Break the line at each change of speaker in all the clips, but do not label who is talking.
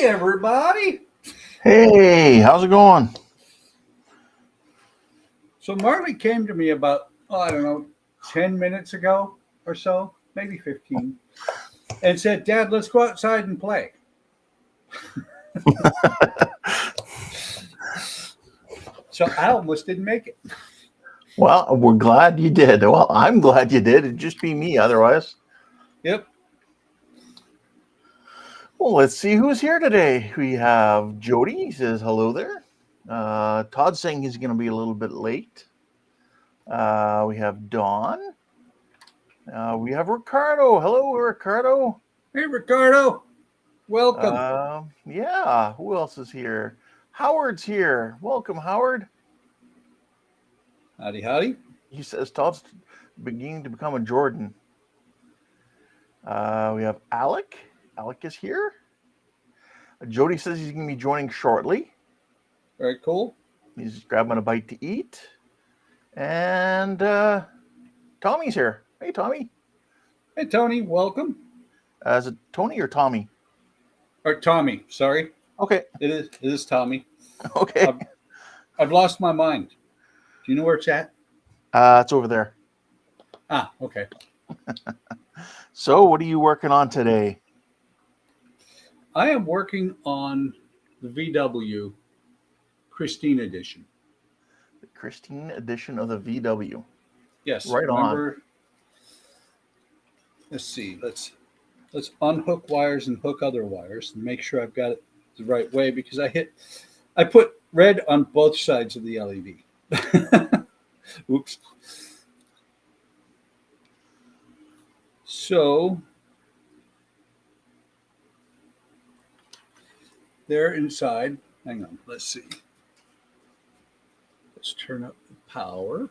Hey, everybody.
Hey, how's it going?
So Marley came to me about, I don't know, 10 minutes ago or so, maybe 15, and said, Dad, let's go outside and play. So I almost didn't make it.
Well, we're glad you did. Well, I'm glad you did. It'd just be me otherwise.
Yep.
Well, let's see who's here today. We have Jody. He says hello there. Todd's saying he's going to be a little bit late. We have Dawn. We have Ricardo. Hello, Ricardo.
Hey, Ricardo. Welcome.
Yeah, who else is here? Howard's here. Welcome, Howard.
Howdy, howdy.
He says Todd's beginning to become a Jordan. We have Alec. Alec is here. Jody says he's going to be joining shortly.
Very cool.
He's grabbing a bite to eat. And Tommy's here. Hey, Tommy.
Hey, Tony. Welcome.
Is it Tony or Tommy?
Or Tommy. Sorry.
Okay.
It is Tommy.
Okay.
I've lost my mind. Do you know where it's at?
It's over there.
Ah, okay.
So what are you working on today?
I am working on the VW Christine edition.
The Christine edition of the VW.
Yes.
Right on.
Let's see. Let's unhook wires and hook other wires and make sure I've got it the right way, because I put red on both sides of the LED. Oops. So they're inside. Hang on. Let's see. Let's turn up the power.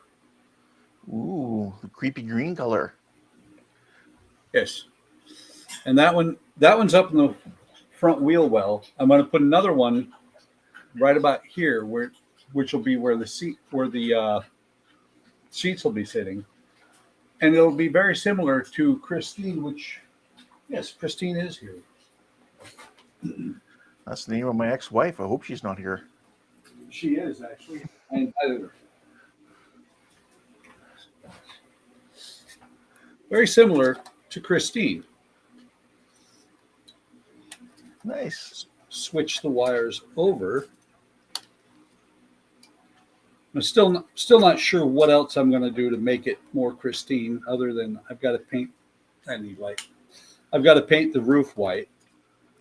Ooh, the creepy green color.
Yes. And that one's up in the front wheel well. I'm going to put another one right about here, which will be where the seats will be sitting. And it'll be very similar to Christine, which, yes, Christine is here.
That's the name of my ex-wife. I hope she's not here.
She is, actually. I invited her. Very similar to Christine.
Nice.
Switch the wires over. I'm still not sure what else I'm going to do to make it more Christine, other than I've got to paint. I need light. I've got to paint the roof white,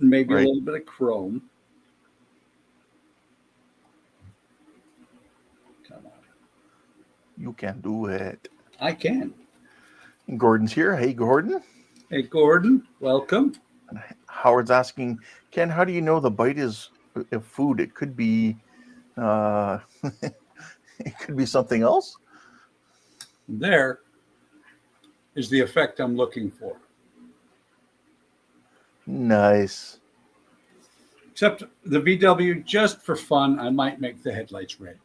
and maybe a little bit of chrome. Come on.
You can do it.
I can.
And Gordon's here. Hey, Gordon.
Hey, Gordon. Welcome.
And Howard's asking, Ken, how do you know the bite is a food? It could be it could be something else.
There is the effect I'm looking for.
Nice.
Except the VW, just for fun, I might make the headlights red.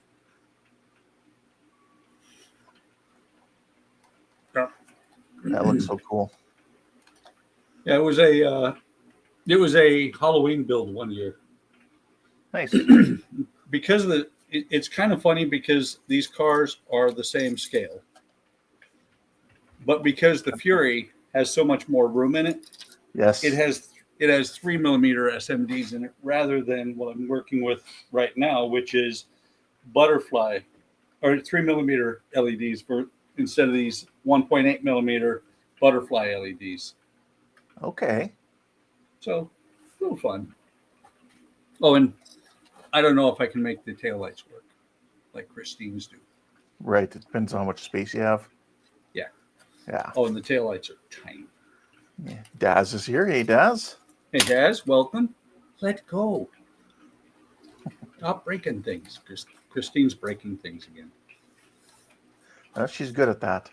That looks so cool.
Yeah, it was a Halloween build one year.
Nice.
Because it's kind of funny because these cars are the same scale, but because the Fury has so much more room in it,
Yes,
it has 3mm SMDs in it rather than what I'm working with right now, which is butterfly or 3mm LEDs instead of these 1.8mm butterfly LEDs.
Okay.
So a little fun. Oh, and I don't know if I can make the taillights work like Christine's do.
Right. It depends on how much space you have.
Yeah.
Yeah.
Oh, and the taillights are tiny.
Yeah. Daz is here. Hey, Daz.
Hey, Daz, welcome. Let go. Stop breaking things. Christine's breaking things again.
She's good at that.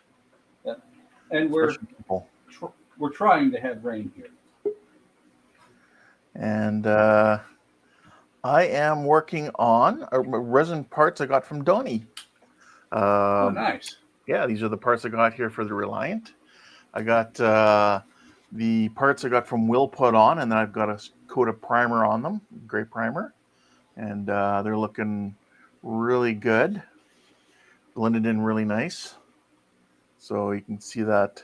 Yeah. And we're trying to have rain here.
And I am working on resin parts I got from Donnie.
Oh, nice.
Yeah, these are the parts I got here for the Reliant. I got The parts I got from Will put on, and then I've got a coat of primer on them, gray primer, and they're looking really good. Blended in really nice. So you can see that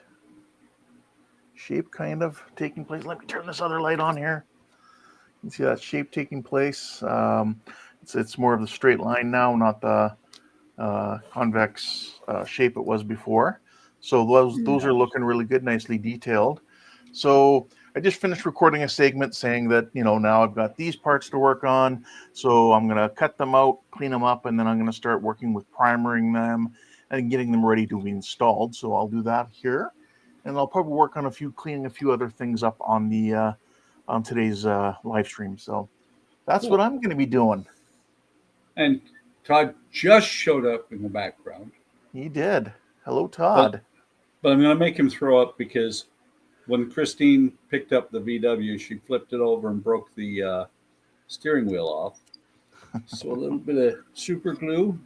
shape kind of taking place. Let me turn this other light on here. You can see that shape taking place. It's more of the straight line now, not the convex shape it was before. So those are looking really good, nicely detailed. So I just finished recording a segment saying that, now I've got these parts to work on. So I'm going to cut them out, clean them up, and then I'm going to start working with primering them and getting them ready to be installed. So I'll do that here. And I'll probably work on cleaning a few other things up on the on today's live stream. So that's
Cool.
what I'm going to be doing.
And Todd just showed up in the background.
He did. Hello, Todd.
But I'm going to make him throw up because when Christine picked up the VW, she flipped it over and broke the steering wheel off. So a little bit of super glue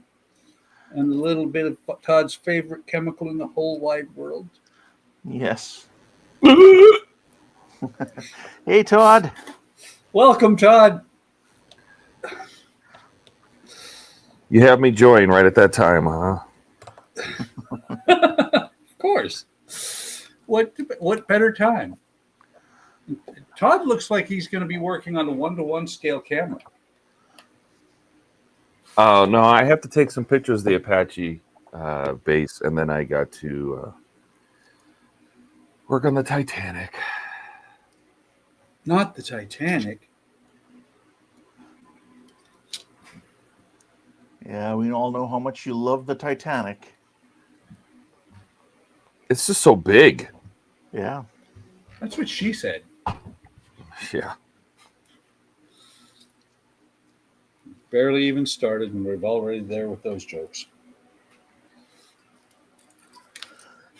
and a little bit of Todd's favorite chemical in the whole wide world.
Yes. Hey, Todd.
Welcome, Todd.
You have me join right at that time, huh?
Of course. What better time? Todd looks like he's going to be working on a 1-to-1 scale camera.
Oh, no, I have to take some pictures of the Apache base, and then I got to work on the Titanic.
Not the Titanic.
Yeah, we all know how much you love the Titanic.
It's just so big.
Yeah.
That's what she said.
Yeah.
Barely even started, and we're already there with those jokes.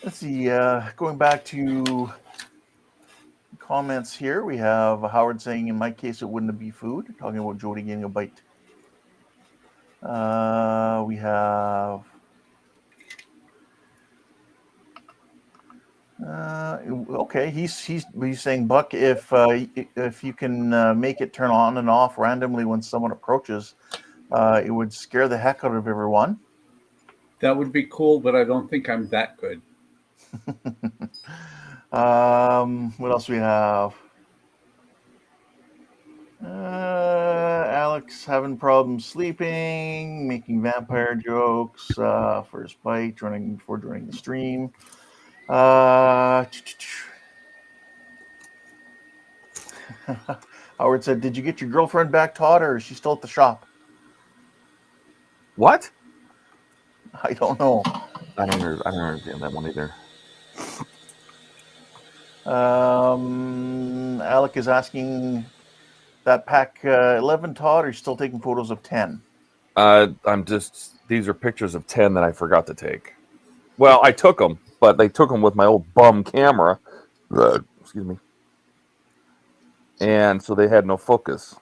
Let's see. Going back to comments here, we have Howard saying, in my case, it wouldn't be food. Talking about Jody getting a bite. We have... okay, he's saying, Buck, if you can make it turn on and off randomly when someone approaches, it would scare the heck out of everyone.
That would be cool, but I don't think I'm that good.
What else we have? Alex having problems sleeping, making vampire jokes for his bite during the stream. Howard said, "Did you get your girlfriend back, Todd, or is she still at the shop?"
What?
I don't know.
I don't understand that one either.
Alec is asking that pack 11, Todd, or are you still taking photos of 10?
These are pictures of 10 that I forgot to take. Well, I took them, but they took them with my old bum camera. Excuse me. And so they had no focus.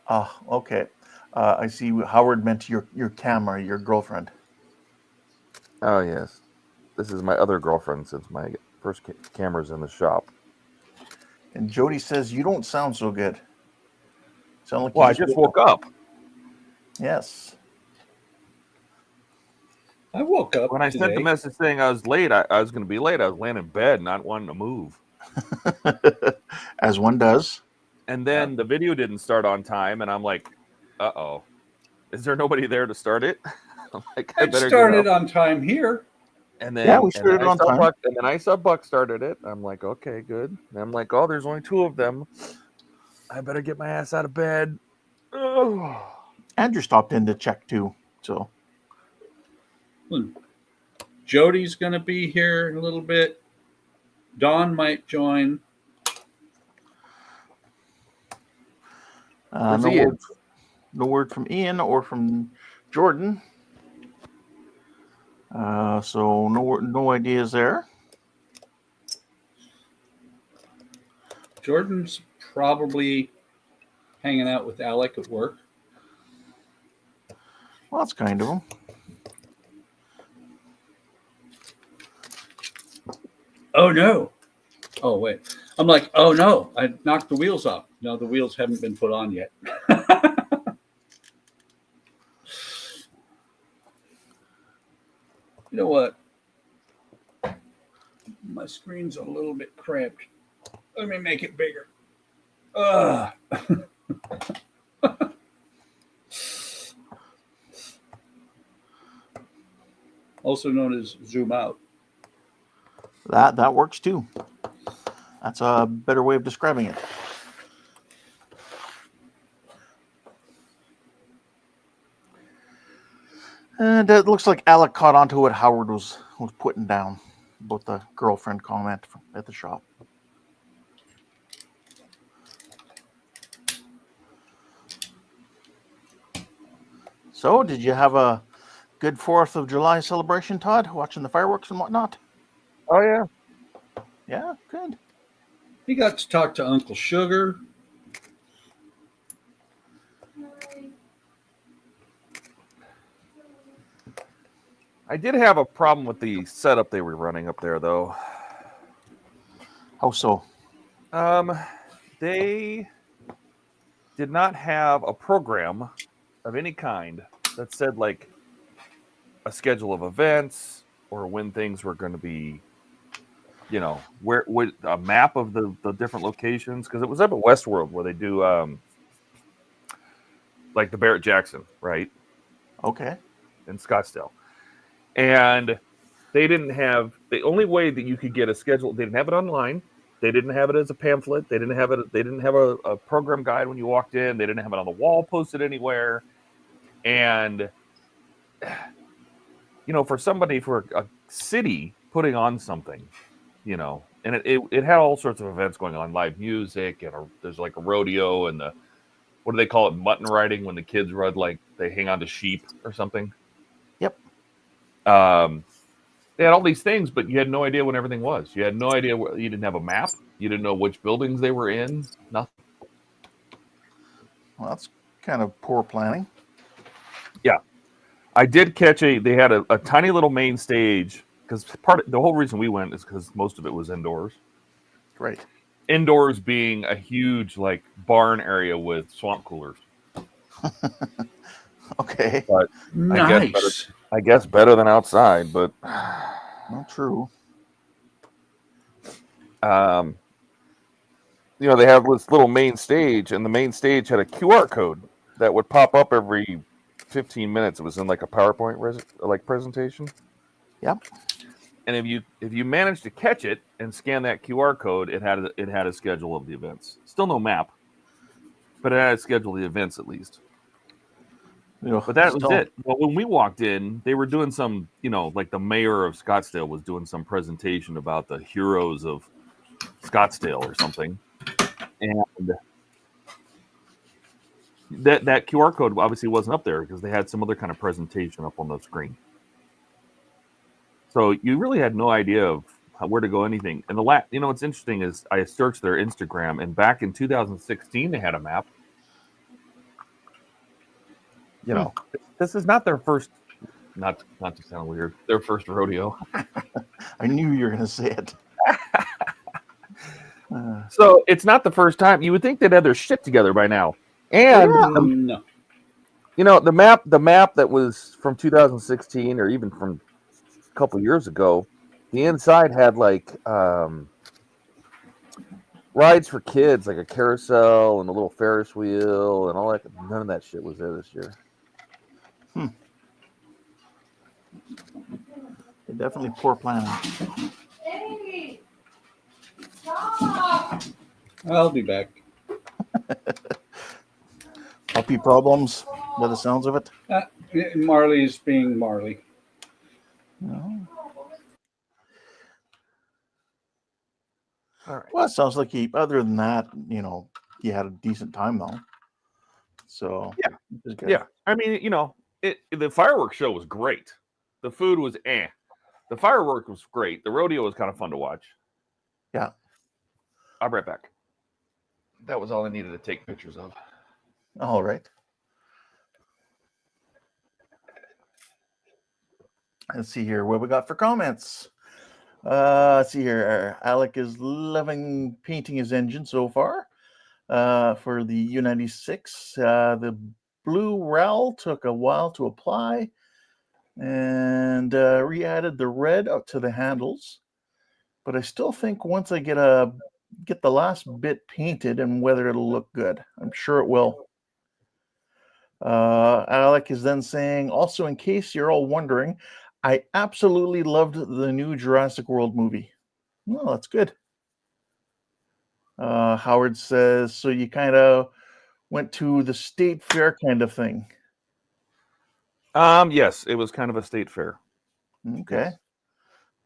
Ah, okay. I see. Howard meant your camera, your girlfriend.
Oh, yes. This is my other girlfriend since my first camera's in the shop.
And Jody says, you don't sound so good. Sound like
Well, I
you
just woke up.
Yes.
I woke up
When I
today.
sent the message saying I was late, I was going to be late. I was laying in bed, not wanting to move.
As one does.
And then the video didn't start on time, and I'm like, uh-oh. Is there nobody there to start it? I'm like, I
It
better
started
get up.
on time here.
And then,
Yeah, we started on time.
And then I saw Buck started it. I'm like, okay, good. And I'm like, oh, there's only 2 of them. I better get my ass out of bed. Oh.
Andrew stopped in to check too. So
Jody's going to be here in a little bit. Dawn might join.
no word from Ian or from Jordan. So no ideas there.
Jordan's probably hanging out with Alec at work.
Well, that's kind of him.
Oh, no. Oh, wait. I'm like, oh, no, I knocked the wheels off. No, the wheels haven't been put on yet. You know what? My screen's a little bit cramped. Let me make it bigger. Also known as zoom out.
That works too. That's a better way of describing it. And it looks like Alec caught onto what Howard was putting down about the girlfriend comment at the shop. So, did you have a good 4th of July celebration, Todd? Watching the fireworks and whatnot?
Oh, yeah.
Yeah, good.
He got to talk to Uncle Sugar.
I did have a problem with the setup they were running up there, though.
How so?
They did not have a program of any kind that said, like, a schedule of events or when things were going to be, you know, where a map of the different locations. Because it was up at Westworld where they do, like, the Barrett-Jackson, right?
Okay.
In Scottsdale. And they didn't have, the only way that you could get a schedule, they didn't have it online. They didn't have it as a pamphlet. They didn't have a program guide when you walked in. They didn't have it on the wall posted anywhere. And, you know, for a city putting on something, you know, and it had all sorts of events going on, live music, and there's like a rodeo, and what do they call it, mutton riding, when the kids ride, like they hang on to sheep or something.
Yep.
They had all these things, but you had no idea when everything was. You had no idea. You didn't have a map. You didn't know which buildings they were in. Nothing.
Well, that's kind of poor planning.
Yeah. I did catch they had a tiny little main stage, because the whole reason we went is because most of it was indoors.
Right.
Indoors being a huge, like, barn area with swamp coolers.
Okay.
But
Nice.
I guess better than outside, but
Not true.
You know, they have this little main stage, and the main stage had a QR code that would pop up every 15 minutes. It was in like a PowerPoint presentation.
Yep.
And if you managed to catch it and scan that QR code, it had a schedule of the events. Still no map, but it had a schedule of the events at least. But that was it. Well, when we walked in, they were doing some, you know, like the mayor of Scottsdale was doing some presentation about the heroes of Scottsdale or something. And that QR code obviously wasn't up there because they had some other kind of presentation up on the screen. So you really had no idea of where to go, anything. And you know, what's interesting is I searched their Instagram, and back in 2016, they had a map. You know, this is not their first, not to sound weird, their first rodeo.
I knew you were going to say it.
So it's not the first time. You would think they'd have their shit together by now. And
No.
you know, the map that was from 2016 or even from a couple years ago, the inside had like rides for kids, like a carousel and a little Ferris wheel and all that. None of that shit was there this year.
Definitely poor planning.
Hey, stop!
I'll be back.
Puppy problems by the sounds of it.
Marley's being Marley.
No.
All right.
Well, it sounds like other than that, you know, you had a decent time though. So
yeah,
which is good.
Yeah. I mean, you know, the fireworks show was great. The food was eh. The fireworks was great. The rodeo was kind of fun to watch.
Yeah.
I'll be right back. That was all I needed to take pictures of.
All right. Let's see here what we got for comments. Let's see here. Alec is loving painting his engine so far. For the U96, the blue RAL took a while to apply, and re-added the red up to the handles. But I still think once I get the last bit painted and whether it'll look good, I'm sure it will. Alec is then saying, also in case you're all wondering, I absolutely loved the new Jurassic World movie. Well, that's good. Howard says, so you kind of went to the state fair kind of thing.
Yes, it was kind of a state fair.
Okay.
Yes.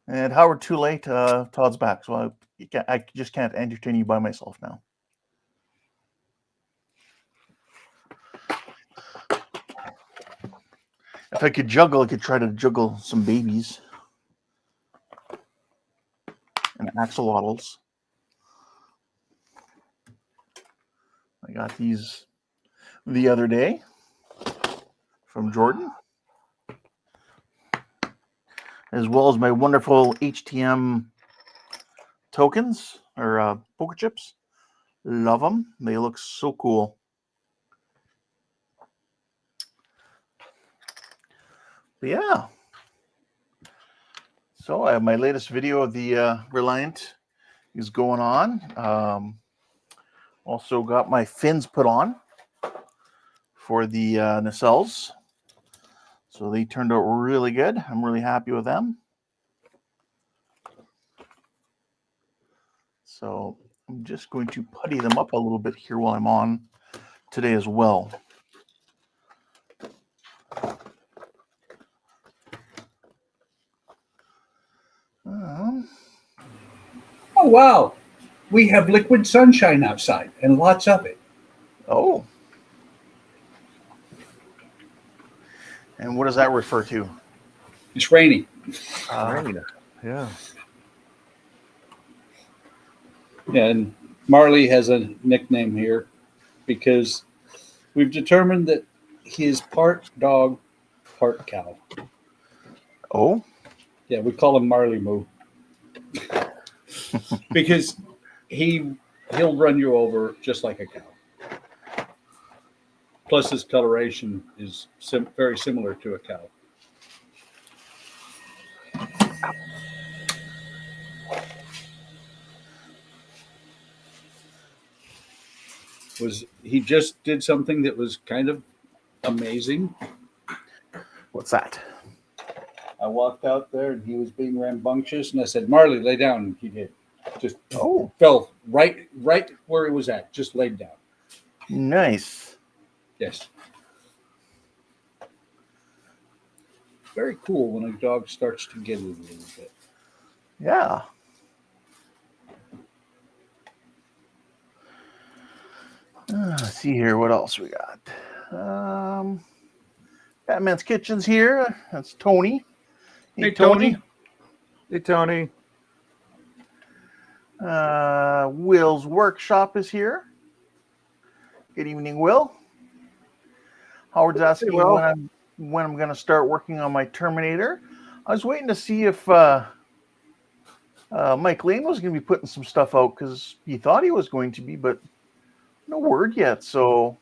And Howard, too late. Todd's back, so I just can't entertain you by myself now. If I could juggle, I could try to juggle some babies and axolotls. I got these the other day from Jordan, as well as my wonderful HTM tokens or poker chips. Love them. They look so cool. But yeah. So I have my latest video of the Reliant is going on. Also got my fins put on for the nacelles. So they turned out really good. I'm really happy with them. So I'm just going to putty them up a little bit here while I'm on today as well.
Oh, wow. We have liquid sunshine outside and lots of it.
Oh. And what does that refer to?
It's raining.
Yeah.
Yeah, and Marley has a nickname here because we've determined that he is part dog, part cow.
Oh?
Yeah, we call him Marley Moo. Because he'll run you over just like a cow. Plus his coloration is very similar to a cow. He just did something that was kind of amazing.
What's that?
I walked out there and he was being rambunctious, and I said, "Marley, lay down." And he did. Just fell right where he was at. Just laid down.
Nice.
Yes. Very cool when a dog starts to get it a little bit.
Yeah. Let's see here. What else we got? Batman's Kitchen's here. That's Tony.
Hey, Tony.
Hey, Tony.
Will's Workshop is here. Good evening, Will. Howard's asking
Hey, Will.
when I'm going to start working on my Terminator. I was waiting to see if Mike Lane was going to be putting some stuff out because he thought he was going to be, but no word yet. So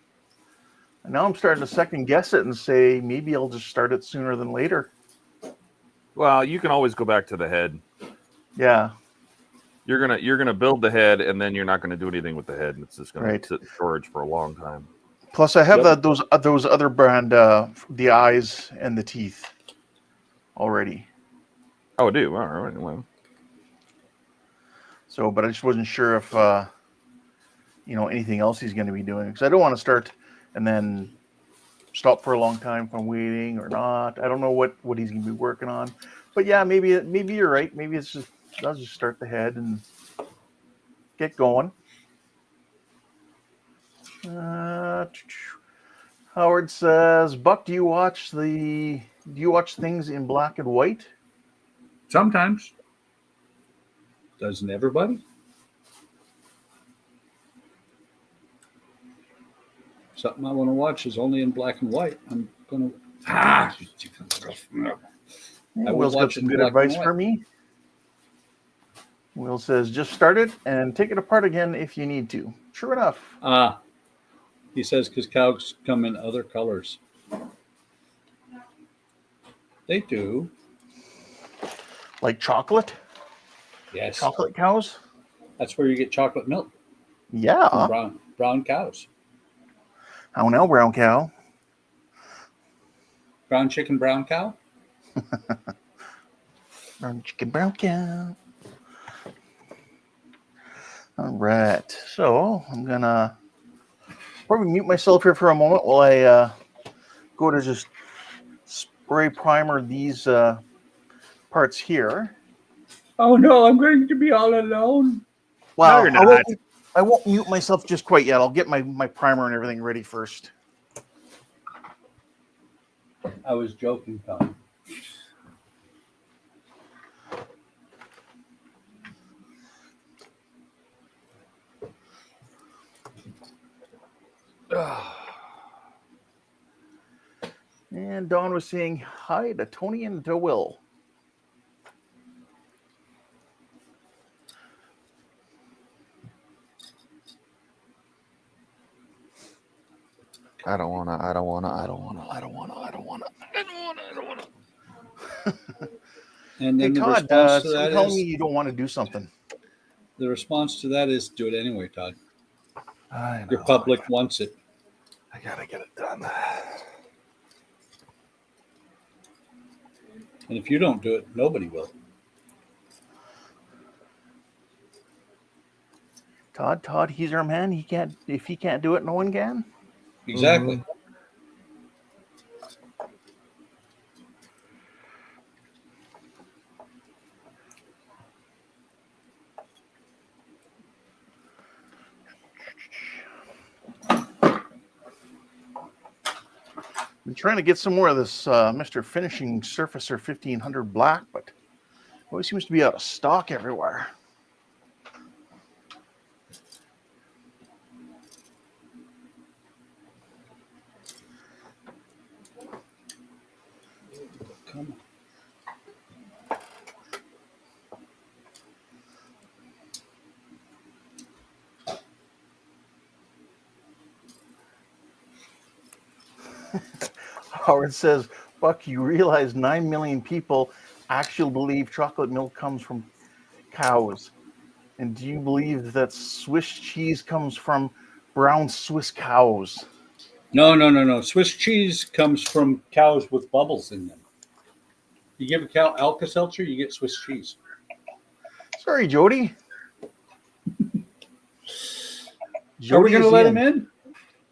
now I'm starting to second guess it and say maybe I'll just start it sooner than later.
Well, you can always go back to the head.
Yeah.
You're gonna build the head, and then you're not gonna do anything with the head, and it's just gonna sit in storage for a long time.
Plus, I have those other brand, the eyes and the teeth already.
Oh, I do. All right. Well.
So, but I just wasn't sure if anything else he's going to be doing, because I don't want to start and then stop for a long time if I'm waiting or not. I don't know what he's going to be working on, but yeah, maybe you're right. Maybe it's just I'll just start the head and get going. Howard says, Buck, do you watch things in black and white?
Sometimes. Doesn't everybody? Something I want to watch is only in black and white. I'm going to... I would
Will's got
watch
some
it
good
black and
advice
white.
for me. Will says, just start it and take it apart again if you need to. Sure enough.
He says because cows come in other colors. They do.
Like chocolate?
Yes.
Chocolate cows?
That's where you get chocolate milk.
Yeah.
From brown cows.
How now, brown cow?
Brown chicken, brown cow?
Brown chicken, brown cow. All right. So I'm going to probably mute myself here for a moment while I go to just spray primer these parts here.
Oh no, I'm going to be all alone.
Well,
you're not.
I won't mute myself just quite yet. I'll get my primer and everything ready first.
I was joking, Tom.
And Dawn was saying hi to Tony and to Will.
I don't wanna.
And
Hey,
then the
Todd,
response to
so
that
tell me
is
you don't want to do something.
the response to that is do it anyway, Todd.
I know.
Your public wants it.
I gotta get it done.
And if you don't do it, nobody will.
Todd, he's our man. He can't. If he can't do it, no one can.
Exactly.
I'm trying to get some more of this Mr. Finishing Surfacer 1500 black, but always seems to be out of stock everywhere.
Come on.
Howard says, Buck, you realize 9 million people actually believe chocolate milk comes from cows. And do you believe that Swiss cheese comes from brown Swiss cows?
No. Swiss cheese comes from cows with bubbles in them. You give a cow Alka-Seltzer, you get Swiss cheese.
Sorry, Jody.
Are we going to
is
let him in?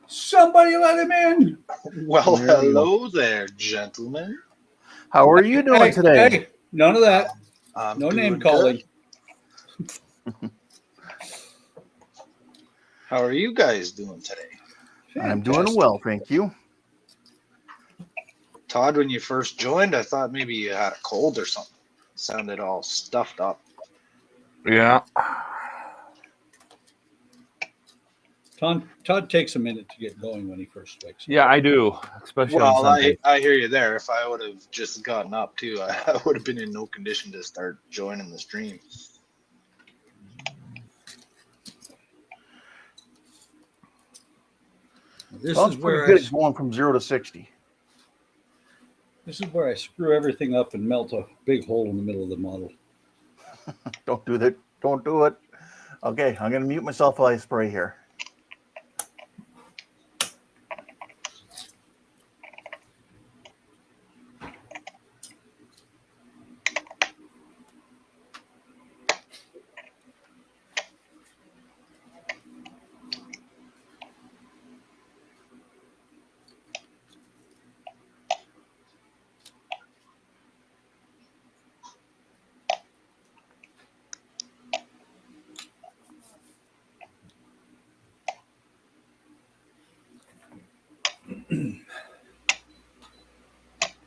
Somebody let him in.
Well,
There we go.
hello there, gentlemen.
How are you doing today?
Hey, none of that.
I'm
No
doing
name calling.
good. How are you guys doing today?
I'm doing
Fantastic.
well, thank you.
Todd, when you first joined, I thought maybe you had a cold or something. Sounded all stuffed up.
Yeah.
Todd takes a minute to get going when he first wakes up.
Yeah, I do. Especially on
Well,
Sunday.
I hear you there. If I would have just gotten up too, I would have been in no condition to start joining the stream.
This
Well,
is
it's
where
pretty good going from 0 to 60.
This is where I screw everything up and melt a big hole in the middle of the model.
Don't do that. Don't do it. Okay, I'm going to mute myself while I spray here.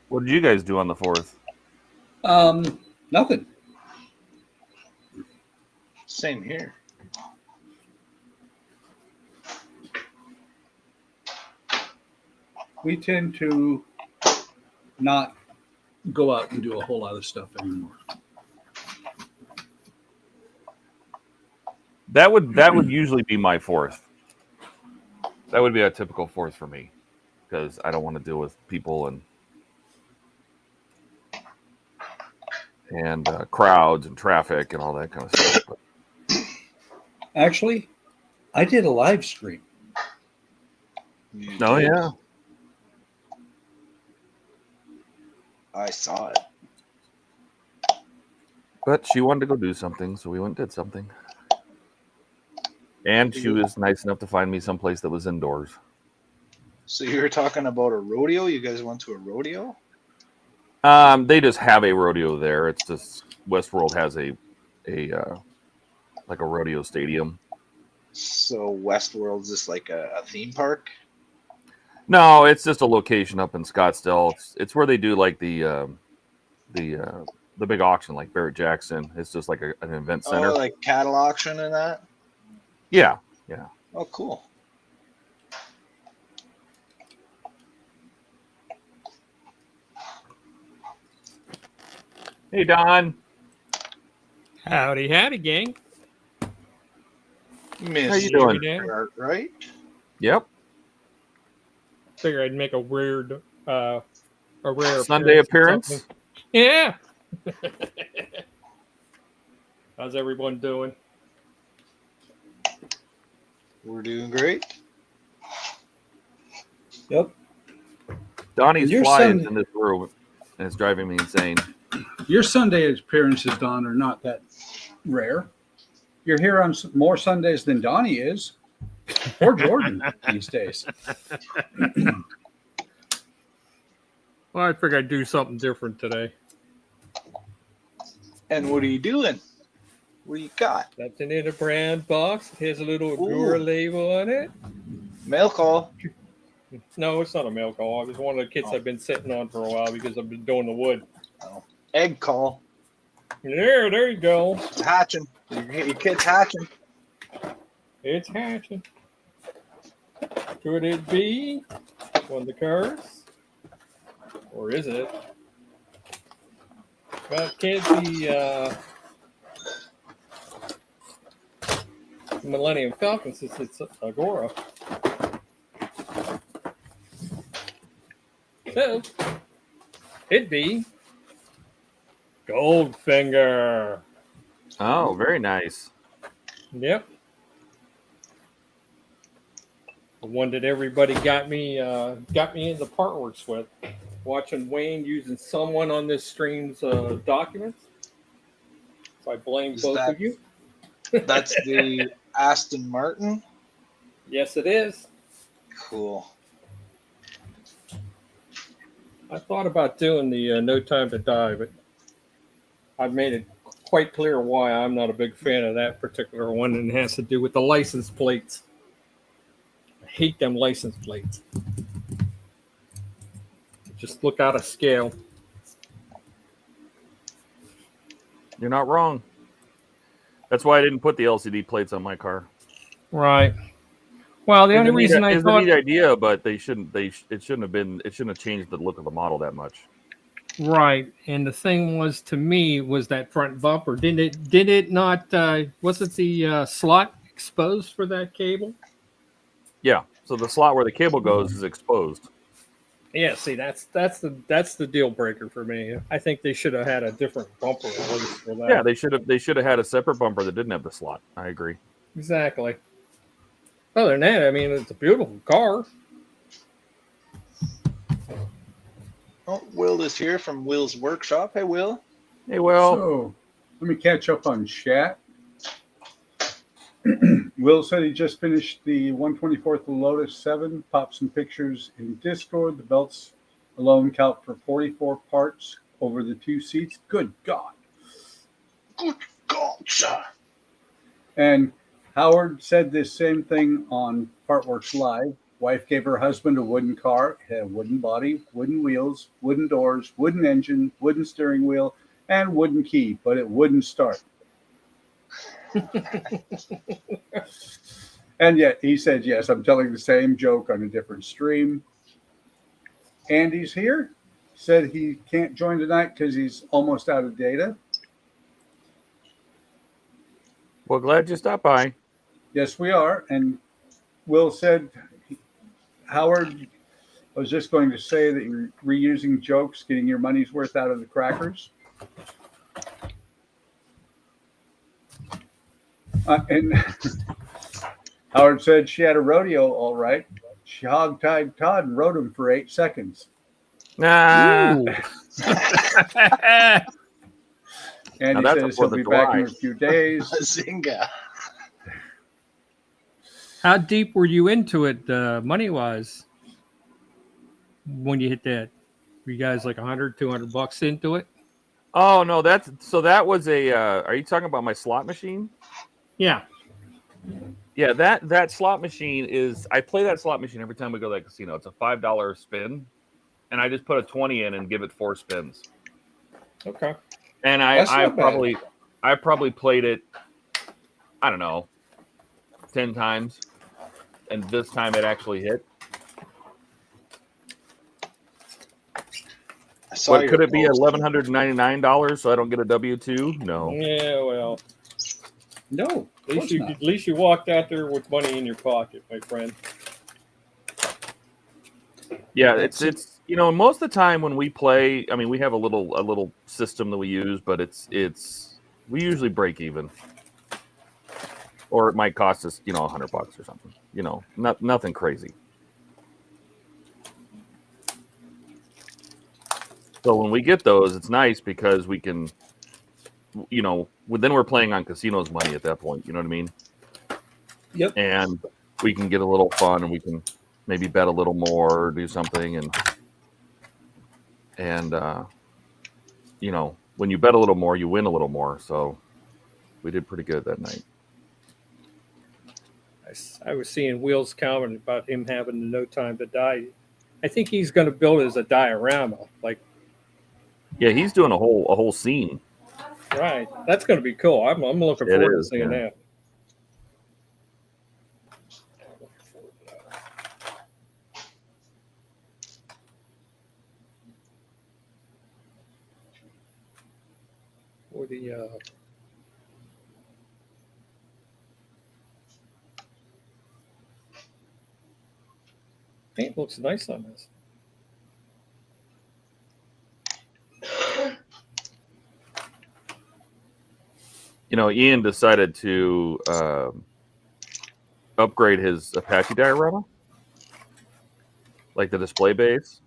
What did you guys do on the 4th?
Nothing.
Same here.
We tend to not go out and do a whole lot of stuff anymore.
That would usually be my fourth. That would be a typical fourth for me, because I don't want to deal with people and crowds and traffic and all that kind of stuff. But
Actually, I did a live stream.
oh yeah,
I saw it.
but she wanted to go do something, so we went and did something. And she was nice enough to find me someplace that was indoors.
So you were talking about a rodeo? You guys went to a rodeo?
They just have a rodeo there. It's just Westworld has a like a rodeo stadium.
So Westworld's just like a theme park?
No, it's just a location up in Scottsdale. It's where they do like the big auction, like Barrett Jackson. It's just like an event center.
Oh, like cattle auction and that?
Yeah.
Oh, cool.
Hey, Don.
Howdy, gang.
Miss
How you doing?
Art, right?
Yep.
Figure I'd make a rare
Sunday appearance.
or something. Yeah. How's everyone doing?
We're doing great.
Yep.
Donnie's
Your
fly
son-
is in this room, and it's driving me insane.
Your Sunday appearances, Don, are not that rare. You're here on more Sundays than Donnie is, or Jordan these days.
Well, I figured I'd do something different today.
And what are you doing? What do you got?
Something in a brand box. It has a little Agora label on it.
Mail call.
No, it's not a mail call. It was one of the kits I've been sitting on for a while because I've been doing the wood.
Egg call.
There you go.
It's hatching. Your kid's hatching.
It's hatching. Could it be on the cards? Or is it? Well, it can't be Millennium Falcon since it's Agora. So, it'd be Goldfinger.
Oh, very nice.
Yep. The one that everybody got me into Partworks with. Watching Wayne using someone on this stream's documents. So I blame
Is
both
that-
of you.
That's the Aston Martin.
Yes, it is.
Cool.
I thought about doing the No Time to Die, but I've made it quite clear why I'm not a big fan of that particular one, and it has to do with the license plates. I hate them license plates. Just look out of scale.
You're not wrong. That's why I didn't put the LCD plates on my car.
Right. Well, the only reason I
it's
thought
a neat idea, but it shouldn't have changed the look of the model that much.
right, and the thing was to me was that front bumper. Did it not? Wasn't the slot exposed for that cable?
Yeah. So the slot where the cable goes is exposed.
Yeah. See, that's the deal breaker for me. I think they should have had a different bumper at least for that.
Yeah, they should have had a separate bumper that didn't have the slot. I agree.
Exactly. Other than that, I mean, it's a beautiful car.
Oh, Will is here from Will's workshop. Hey, Will.
Hey, well,
So let me catch up on chat. Will said he just finished the 124th Lotus 7. Popped some pictures in Discord. The belts alone count for 44 parts over the 2 seats. Good God.
Good God, sir.
And Howard said this same thing on Partworks Live. Wife gave her husband a wooden car. It had a wooden body, wooden wheels, wooden doors, wooden engine, wooden steering wheel, and wooden key, but it wouldn't start. And yet he said, yes, I'm telling the same joke on a different stream. Andy's here. Said he can't join tonight because he's almost out of data.
well, glad you stopped by.
Yes, we are. And Will said, Howard, I was just going to say that you're reusing jokes, getting your money's worth out of the crackers. And Howard said she had a rodeo, all right. She hog-tied Todd and rode him for 8 seconds.
Nah.
Ooh.
And he
that's
says
before
he'll
the
be back in
dry.
a few days.
Zinga.
How deep were you into it, money wise, when you hit that? Were you guys like 100, $200 into it?
Oh no, that was a. Are you talking about my slot machine?
Yeah.
Yeah, that slot machine is. I play that slot machine every time we go to that casino. It's a $5 spin, and I just put a 20 in and give it 4 spins.
Okay.
And
That's
I
not bad.
probably played it, I don't know, 10 times, and this time it actually hit.
I saw
But
your
could it be
post.
$1,199 so I don't get a W-2? No.
Yeah, well,
No,
at least you walked out there with money in your pocket, my friend.
Yeah, it's most of the time when we play, I mean, we have a little system that we use, but we usually break even, or it might cost us $100 or something. Nothing crazy. So when we get those, it's nice because we can, then we're playing on casinos money at that point. You know what I mean?
Yep.
And we can get a little fun, and we can maybe bet a little more or do something, and when you bet a little more, you win a little more. So we did pretty good that night.
I was seeing Will's comment about him having no time to die. I think he's going to build it as a diorama. Like,
Yeah, he's doing a whole scene.
right. That's going to be cool. I'm looking
It
forward
is,
to seeing
yeah.
that. Or the paint looks nice on this.
Ian decided to upgrade his Apache diorama, like the display base.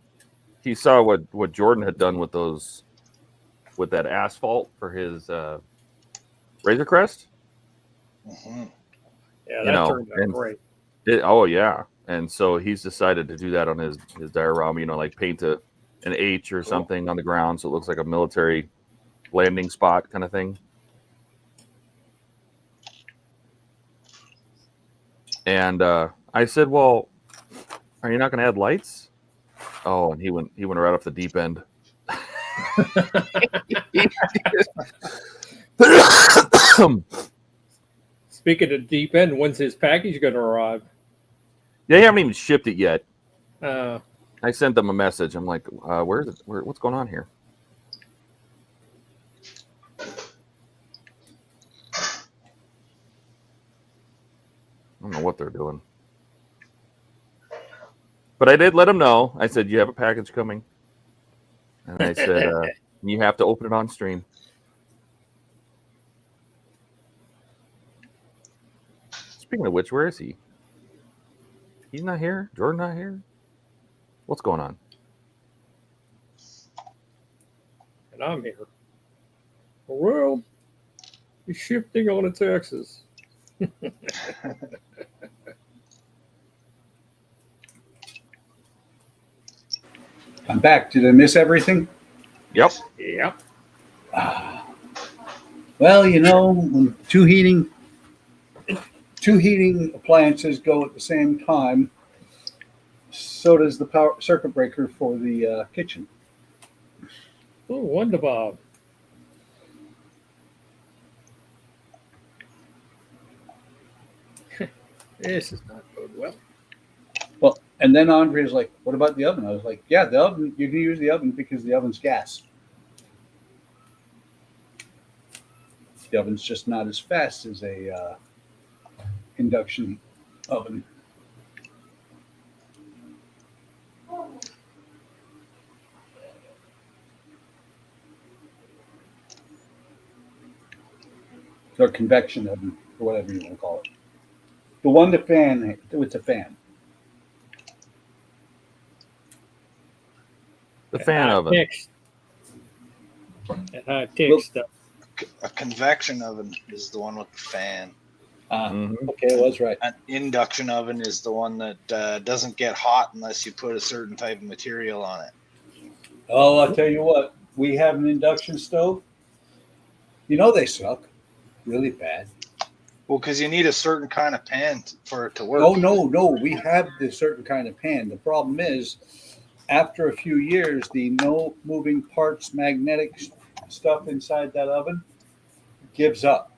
He saw what Jordan had done with that asphalt for his Razor Crest.
Mm-hmm.
Yeah, that turned out great.
Oh yeah, and so he's decided to do that on his diorama. Like paint an H or something on the ground so it looks like a military landing spot kind of thing. And I said, "Well, are you not going to add lights?" Oh, and he went right off the deep end.
Speaking of deep end, when's his package going to arrive?
They haven't even shipped it yet.
Uh,
I sent them a message. I'm like, "Where is it? What's going on here?" I don't know what they're doing. But I did let them know. I said, "You have a package coming." And I said, "You have to open it on stream." Speaking of which, where is he? He's not here? Jordan not here? What's going on?
and I'm here. Well, he's shifting on to Texas.
I'm back. Did I miss everything?
Yep.
Yep.
Well, when two heating appliances go at the same time, so does the power circuit breaker for the kitchen.
Oh, Wonder Bob. This is not going well.
Well, and then Andrea's like, "What about the oven?" I was like, "Yeah, the oven. You can use the oven because the oven's gas. The oven's just not as fast as a induction oven. Or convection oven, or whatever you want to call it. The one the fan, it's a fan.
The fan oven.
That high-tech
Well-
stuff.
A convection oven is the one with the fan.
Mhm.
Okay, I was right.
An induction oven is the one that doesn't get hot unless you put a certain type of material on it.
Oh, I'll tell you what. We have an induction stove. You know they suck. Really bad.
Well, because you need a certain kind of pan for it to work.
Oh, no. We have this certain kind of pan. The problem is, after a few years, the no moving parts magnetic stuff inside that oven gives up.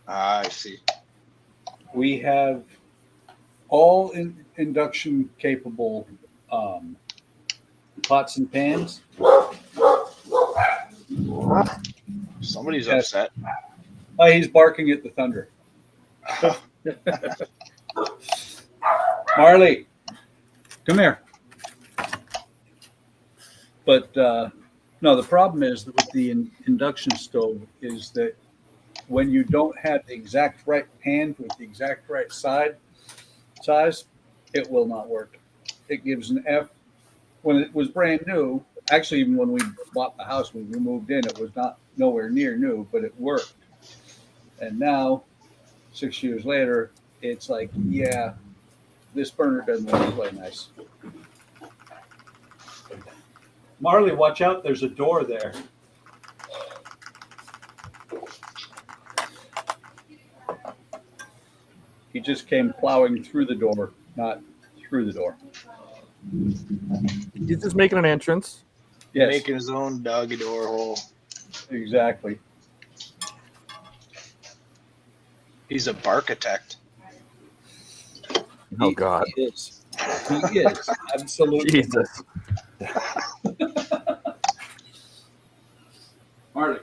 I see.
We have all induction capable pots and pans.
Somebody's
Yes.
upset.
Oh, he's barking at the thunder. Marley, come here. But no, the problem is that with the induction stove is that when you don't have the exact right pan with the exact right size, it will not work. It gives an F. When it was brand new, actually, even when we bought the house, when we moved in, it was not nowhere near new, but it worked. And now, 6 years later, it's like, yeah, this burner doesn't want to play nice. Marley, watch out. There's a door there. He just came plowing through the door, not through the door.
He's just making an entrance.
Yes,
Making his own doggy door hole.
exactly.
He's a barkitect.
Oh God,
He is. He is. Absolutely.
Jesus!
Marley.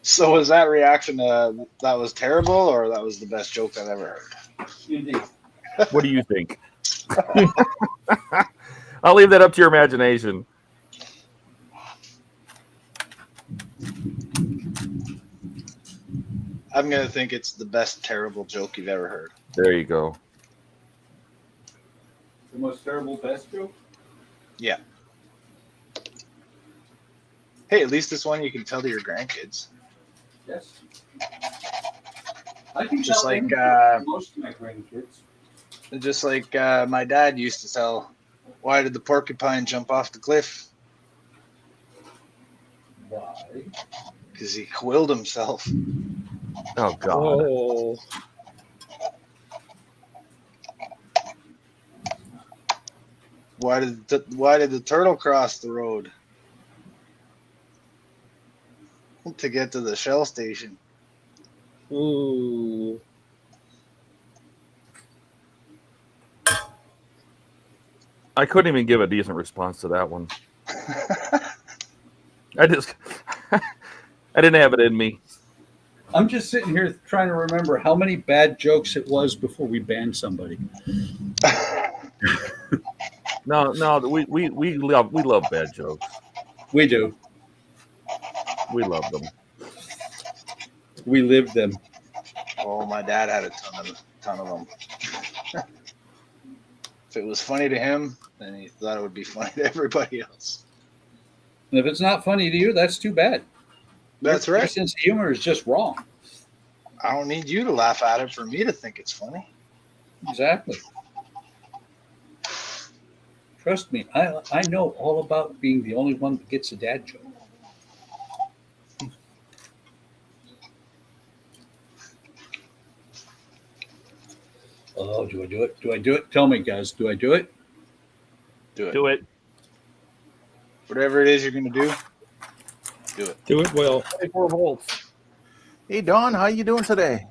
So was that reaction that was terrible, or that was the best joke I've ever heard?
Indeed.
What do you think? I'll leave that up to your imagination.
I'm gonna think it's the best terrible joke you've ever heard.
There you go.
The most terrible best joke?
Yeah. Hey, at least this one you can tell to your grandkids.
Yes. I can
Just
tell
like,
them most of my grandkids.
Just like my dad used to tell, why did the porcupine jump off the cliff?
Why?
Because he quilled himself.
Oh God.
Oh,
Why did the turtle cross the road? To get to the Shell station.
ooh.
I couldn't even give a decent response to that one. I just, I didn't have it in me.
I'm just sitting here trying to remember how many bad jokes it was before we banned somebody.
No, we love bad jokes.
We do.
We love them.
We live them.
Oh, my dad had a ton of them. If it was funny to him, then he thought it would be funny to everybody else.
And if it's not funny to you, that's too bad.
That's
Your
right.
sense of humor is just wrong.
I don't need you to laugh at it for me to think it's funny.
Exactly. Trust me, I know all about being the only one that gets a dad joke. Oh, do I do it? Do I do it? Tell me, guys, do I do it?
Do it.
Do it.
Whatever it is you're going to do, do it.
Do it well.
24 volts.
Hey, Don, how you doing today?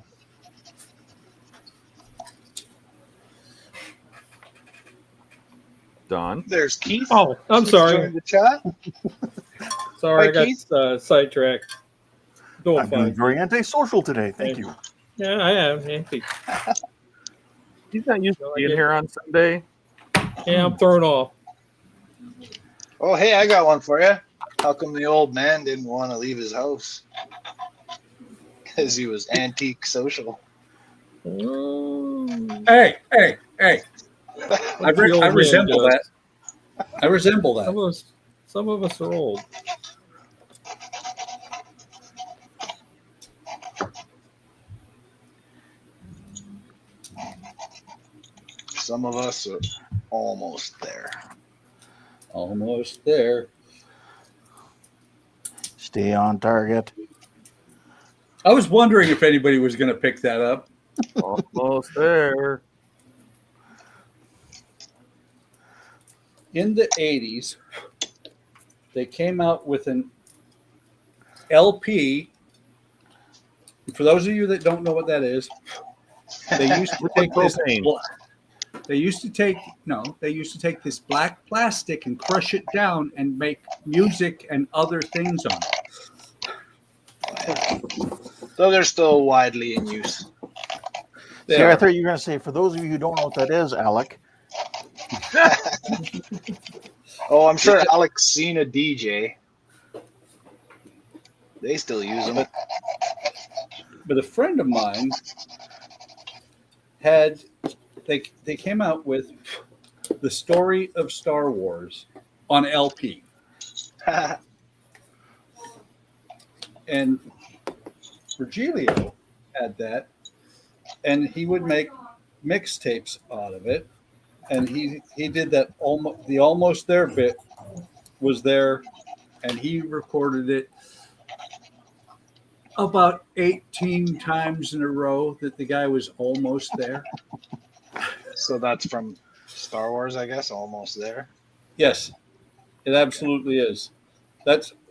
Don.
There's Keith.
Oh, I'm
Keith
sorry.
joined the chat.
Sorry,
Hi,
I got
Keith.
sidetracked. Doing
I'm doing
fine.
very antisocial today. Thank you.
Yeah, I am.
He's not used to
No, I
being
get-
here on Sunday.
Yeah, I'm thrown off.
Oh, hey, I got one for you. How come the old man didn't want to leave his house? Because he was antique social.
Mm.
Hey. I
The old man
resemble
does.
that. I resemble that.
Some of us are old.
Some of us are almost there.
Almost there.
Stay on target.
I was wondering if anybody was going to pick that up.
Almost there.
In the 80s, they came out with an LP. For those of you that don't know what that is, they used to take this.
Propane.
They used to take this black plastic and crush it down and make music and other things on it.
So they're still widely in use.
They
See, I
are.
thought you were going to say, for those of you who don't know what that is, Alec,
Oh, I'm sure Alex seen a DJ. They still use them.
But a friend of mine they came out with the story of Star Wars on LP. And Virgilio had that, and he would make mixtapes out of it. And he did that almost there bit was there, and he recorded it about 18 times in a row that the guy was almost there.
So that's from Star Wars, I guess, almost there.
Yes, it absolutely is.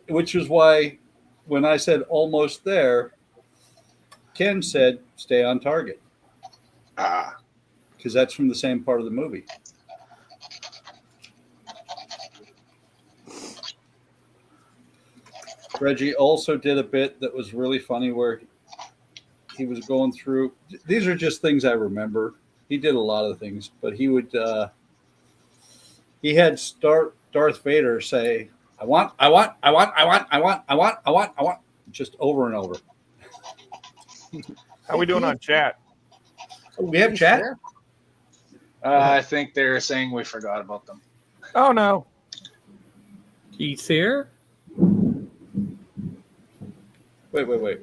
Which is why when I said almost there, Ken said stay on target,
Ah,
because that's from the same part of the movie. Reggie also did a bit that was really funny where he was going through. These are just things I remember. He did a lot of things, but he would. He had Darth Vader say, "I want," just over and over.
How we doing on chat?
We have chat.
I think they're saying we forgot about them.
Oh no.
He's here.
Wait.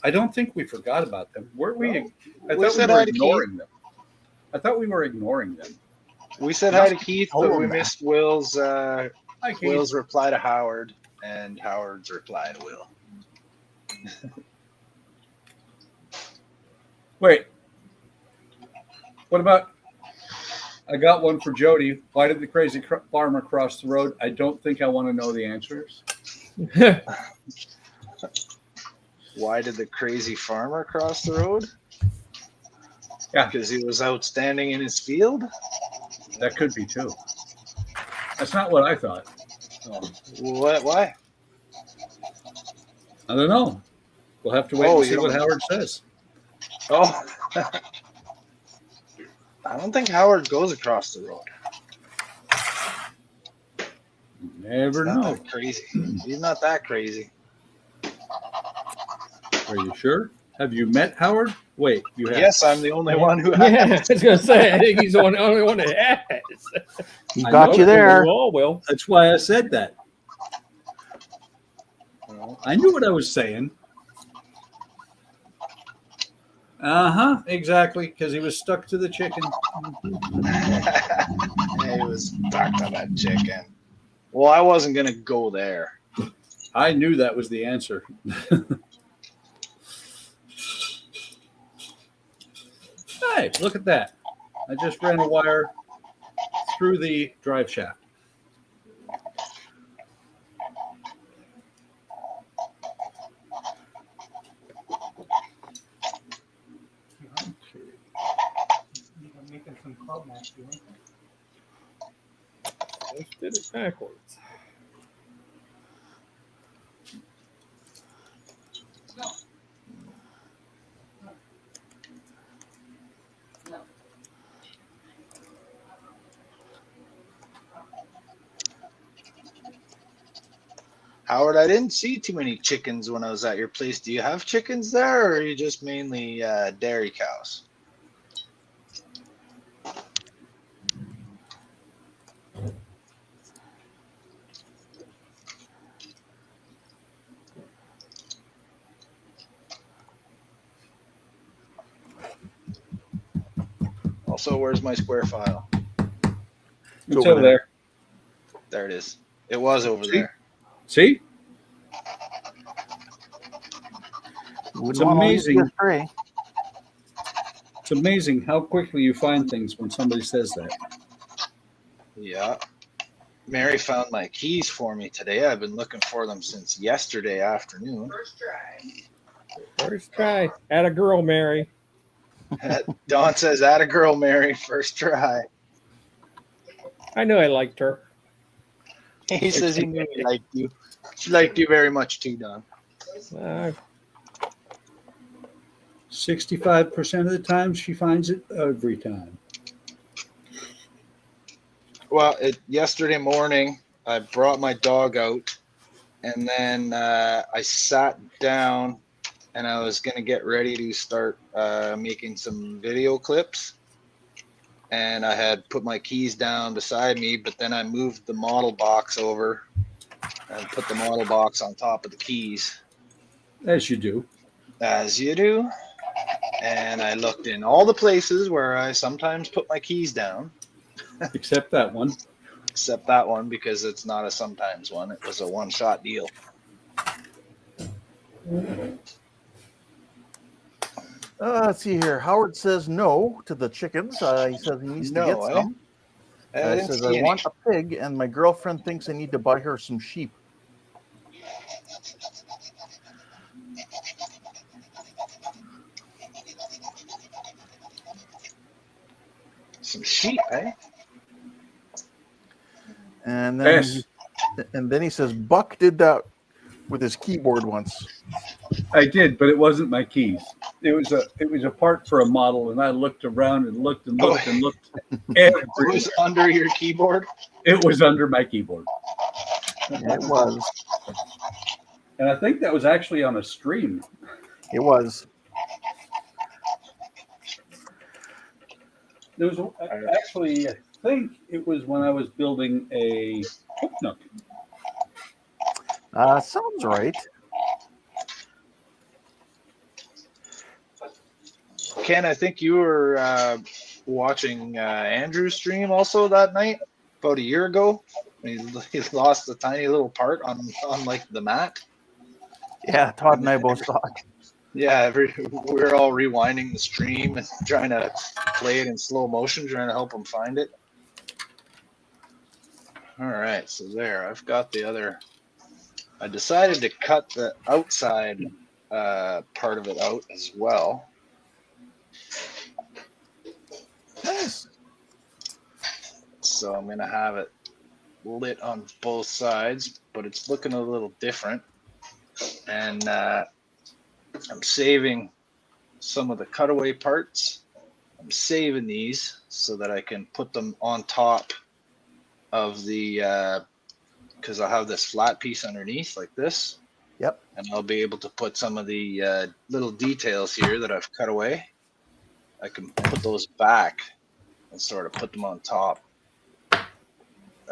I don't think we forgot about them. Weren't we?
No.
I
We
thought
said
we were
hi to Keith.
ignoring them. I thought we were ignoring them.
We said hi to Keith, but we
Oh,
missed Will's
Hi, Keith.
Will's reply to Howard and Howard's reply to Will.
Wait. What about? I got one for Jody. Why did the crazy farmer cross the road? I don't think I want to know the answers.
Why did the crazy farmer cross the road?
Yeah.
Because he was outstanding in his field?
That could be too. That's not what I thought. Oh,
What? Why?
I don't know. We'll have to wait
Oh,
and see
you
what
don't-
Howard says.
Oh. I don't think Howard goes across the road.
Never
He's not
know.
that crazy. He's not that crazy.
Are you sure? Have you met Howard? Wait, you have.
Yes, I'm the only one who
Yeah,
has.
I was gonna say. I think he's the only one that has.
he
I
got
know
you there.
We all will.
That's why I said that. I knew what I was saying. Exactly, because he was stuck to the chicken.
He was backed on that chicken. Well, I wasn't going to go there.
I knew that was the answer. Hey, look at that. I just ran a wire through the drive shaft.
Just did it backwards.
Howard, I didn't see too many chickens when I was at your place. Do you have chickens there, or are you just mainly dairy cows? Also, where's my square file?
It's over there.
There it is. It was over there.
See?
Wouldn't
It's
wanna leave
amazing.
you astray.
It's amazing how quickly you find things when somebody says that.
Yeah. Mary found my keys for me today. I've been looking for them since yesterday afternoon.
First try.
First try. Atta girl, Mary.
Don says, "Atta girl, Mary, first try."
I knew I liked her.
He says he knew he liked you. She liked you very much too, Don.
65% of the time, she finds it every time.
Well, yesterday morning, I brought my dog out, and then I sat down, and I was going to get ready to start making some video clips. And I had put my keys down beside me, but then I moved the model box over and put the model box on top of the keys.
As you do.
As you do. And I looked in all the places where I sometimes put my keys down.
Except that one.
Except that one, because it's not a sometimes one. It was a one-shot deal.
Let's see here. Howard says no to the chickens. He says he needs to get some.
I
He
didn't
says,
see
I
any.
want a pig, and my girlfriend thinks I need to buy her some sheep.
Some sheep, eh?
And then,
Yes.
then he says, Buck did that with his keyboard once.
I did, but it wasn't my keys. It was a part for a model, and I looked around and looked and looked and looked.
It was under your keyboard.
It was under my keyboard.
Yeah, it was.
And I think that was actually on a stream.
It was.
There was actually, I think it was when I was building a hook nook.
Sounds right.
Ken, I think you were watching Andrew's stream also that night, about a year ago. He lost a tiny little part on like the mat.
Yeah, Todd and I both saw it.
Yeah, we're all rewinding the stream and trying to play it in slow motion, trying to help him find it. All right, so there, I've got the other. I decided to cut the outside part of it out as well.
Nice.
So I'm going to have it lit on both sides, but it's looking a little different. And I'm saving some of the cutaway parts. I'm saving these so that I can put them on top of the, because I'll have this flat piece underneath like this.
Yep.
And I'll be able to put some of the little details here that I've cut away. I can put those back and sort of put them on top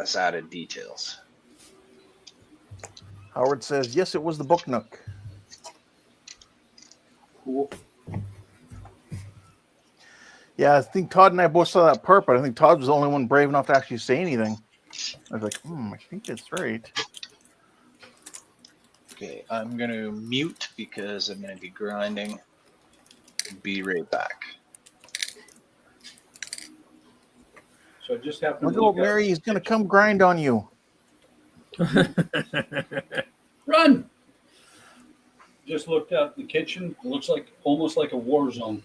as added details.
Howard says, yes, it was the book nook.
Cool.
Yeah, I think Todd and I both saw that part, but I think Todd was the only one brave enough to actually say anything. I was like, I think that's right.
Okay, I'm going to mute because I'm going to be grinding. Be right back.
So I just happened
Look
to
at old Mary, he's going to come grind on you.
Run! Just looked out in the kitchen. It looks like almost like a war zone,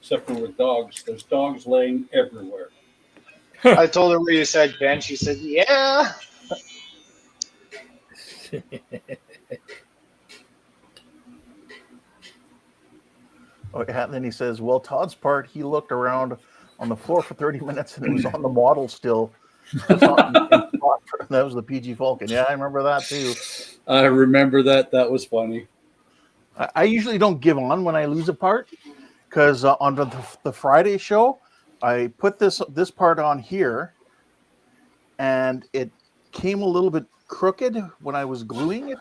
except for with dogs. There's dogs laying everywhere.
I told her what you said, Ken. She said, yeah.
Oh, yeah, and then he says, well, Todd's part, he looked around on the floor for 30 minutes and it was on the model still. That was the PG Falcon. Yeah, I remember that too.
I remember that. That was funny.
I usually don't give on when I lose a part because on the Friday show, I put this part on here, and it came a little bit crooked when I was gluing it,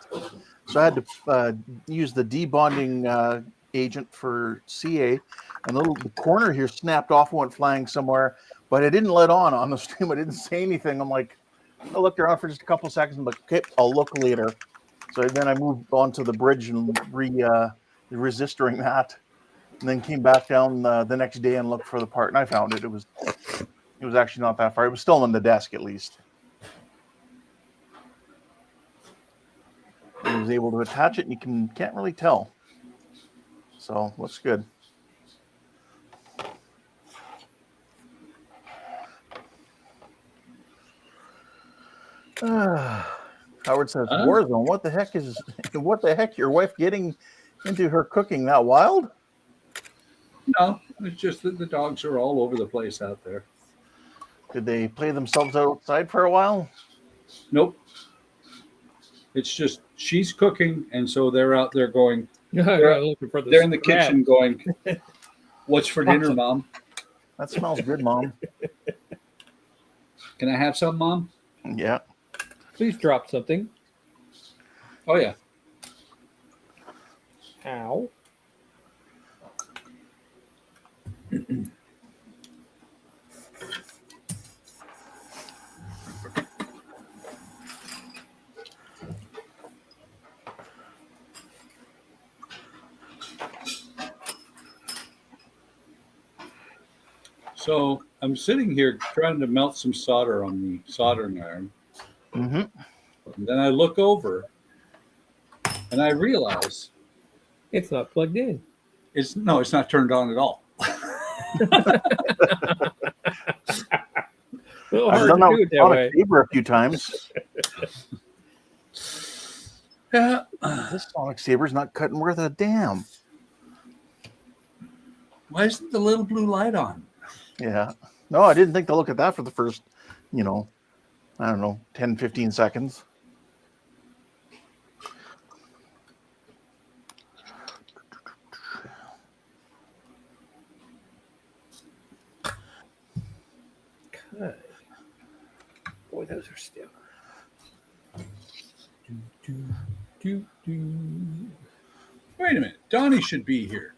so I had to use the debonding agent for CA, and the corner here snapped off and went flying somewhere, but I didn't let on the stream. I didn't say anything. I'm like, I looked around for just a couple seconds. I'm like, okay, I'll look later. So then I moved on to the bridge and resistoring that, and then came back down the next day and looked for the part, and I found it. It was actually not that far. It was still on the desk at least. I was able to attach it, and you can't really tell. So looks good. Howard says, Warzone, what the heck your wife getting into her cooking that wild?
No, it's just that the dogs are all over the place out there.
Did they play themselves outside for a while?
Nope. It's just she's cooking, and so they're out there going.
Looking for
They're in the kitchen going, "What's for dinner, Mom?
That smells good, Mom.
Can I have some, Mom?
Yeah.
Please drop something.
Oh yeah.
Ow.
So I'm sitting here trying to melt some solder on the soldering iron.
Mm-hmm.
And then I look over and I realize
It's not plugged in.
it's not turned on at all.
I've done that with Sonic Saber a few times.
Yeah.
This Sonic Saber's not cutting worth a damn.
Why isn't the little blue light on?
Yeah. No, I didn't think to look at that for the first, I don't know, 10, 15 seconds.
Okay. Boy, those are still.
Wait a minute. Donnie should be here.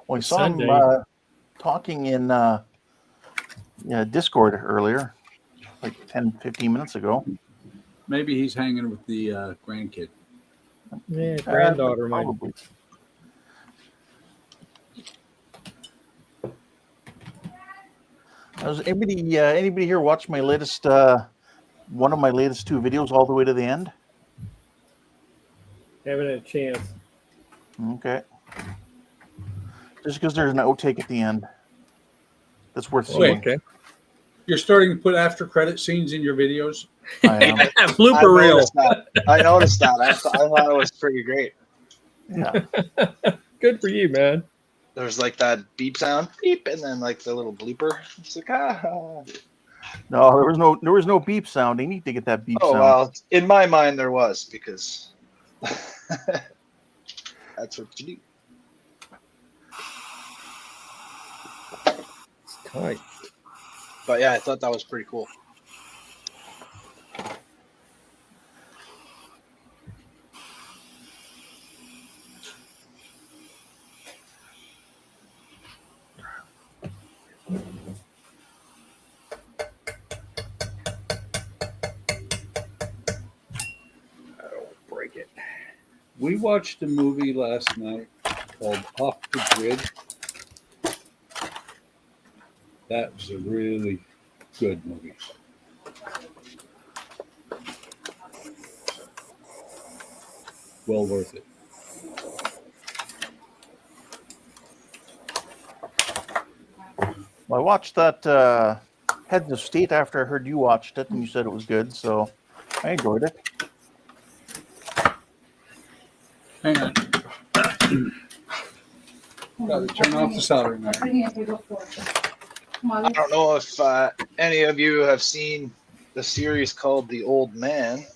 Well, I saw him talking in Discord earlier, like 10, 15 minutes ago.
Maybe he's hanging with the grandkid.
Yeah, granddaughter might.
Probably. Does anybody here watch my latest one of my latest 2 videos all the way to the end?
Haven't had a chance.
Okay. Just because there's an outtake at the end. That's worth seeing.
Wait, okay.
You're starting to put after credit scenes in your videos?
I am.
Blooper reel.
I noticed that. I thought it was pretty great.
Yeah.
Good for you, man.
There's like that beep sound, beep, and then like the little bleeper. It's like,
No, there was no beep sound. They need to get that beep sound.
Well, in my mind there was, because that's what you do.
It's tight.
But yeah, I thought that was pretty cool.
Break it.
We watched a movie last night called Off the Grid. That was a really good movie. Well worth it.
Well, I watched that Heads of State after I heard you watched it, and you said it was good, so I enjoyed it.
Hang on. Got to turn off the soldering iron.
I don't know if any of you have seen the series called The Old Man.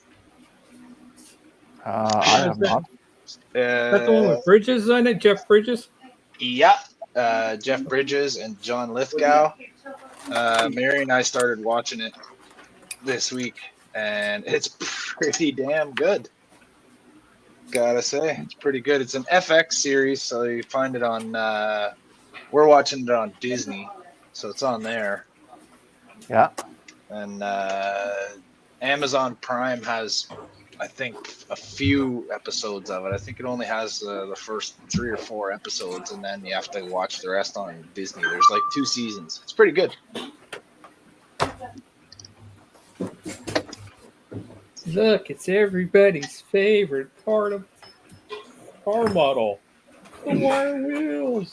I have not.
That's the one with Bridges on it, Jeff Bridges?
Yeah, Jeff Bridges and John Lithgow. Mary and I started watching it this week, and it's pretty damn good. Gotta say, it's pretty good. It's an FX series, so you find it on. We're watching it on Disney, so it's on there.
Yeah.
And Amazon Prime has, I think, a few episodes of it. I think it only has the first 3 or 4 episodes, and then you have to watch the rest on Disney. There's like 2 seasons. It's pretty good.
Look, it's everybody's favorite part of car model. The wire wheels.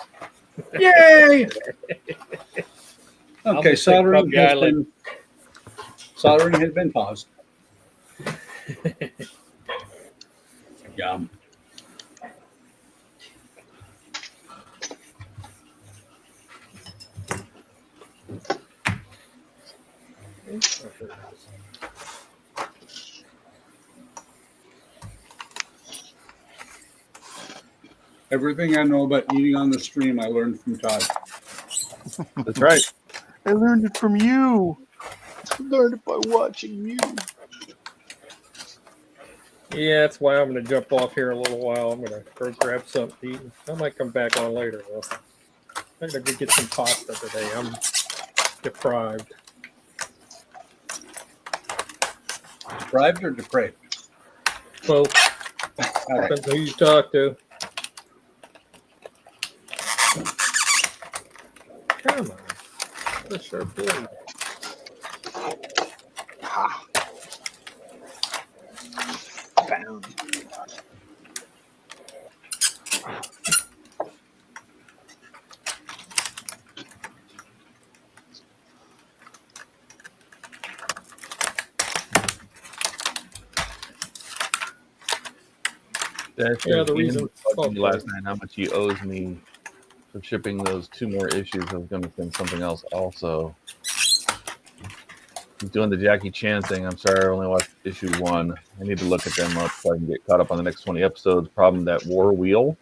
Yay!
I'm
Okay,
a
soldering
guy
has been paused. Yum. Everything I know about eating on the stream, I learned from Todd.
That's right.
I learned it from you. I learned it by watching you.
Yeah, that's why I'm going to jump off here a little while. I'm going to go grab something to eat. I might come back on later, though. I'm going to get some pasta today. I'm deprived.
Deprived or depraved?
Well,
All right.
depends who you talk to. Come on. That's sharp blade.
Ha. Bound.
Yeah, the reason-
last night how much he owes me for shipping those 2 more issues. I was going to send something else also. He's doing the Jackie Chan thing. I'm sorry, I only watched issue 1. I need to look at them up so I can get caught up on the next 20 episodes. Problem that war wheel.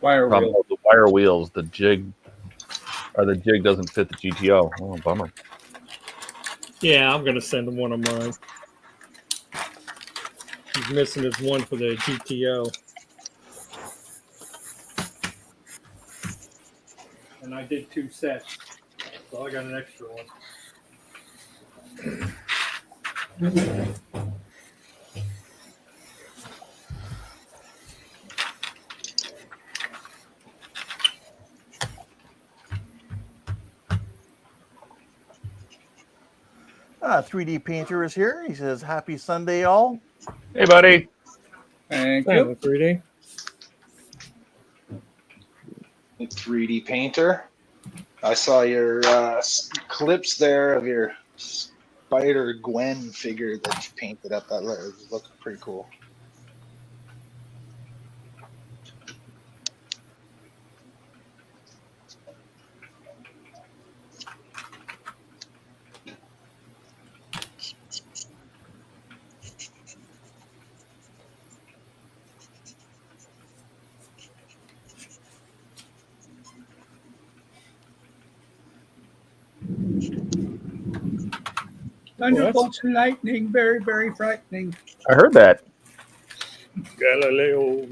Wire
Problem
wheel.
with the wire wheels. The jig doesn't fit the GTO. Oh, bummer.
Yeah, I'm going to send him one of mine. He's missing his one for the GTO. And I did 2 sets, so I got an extra one.
3D Painter is here. He says, "Happy Sunday, all."
Hey, buddy.
Thank
I have a
you.
3D.
3D painter. I saw your clips there of your Spider Gwen figure that you painted up. That looked pretty cool.
Thunderbolts and lightning, very, very frightening.
I heard that.
Galileo.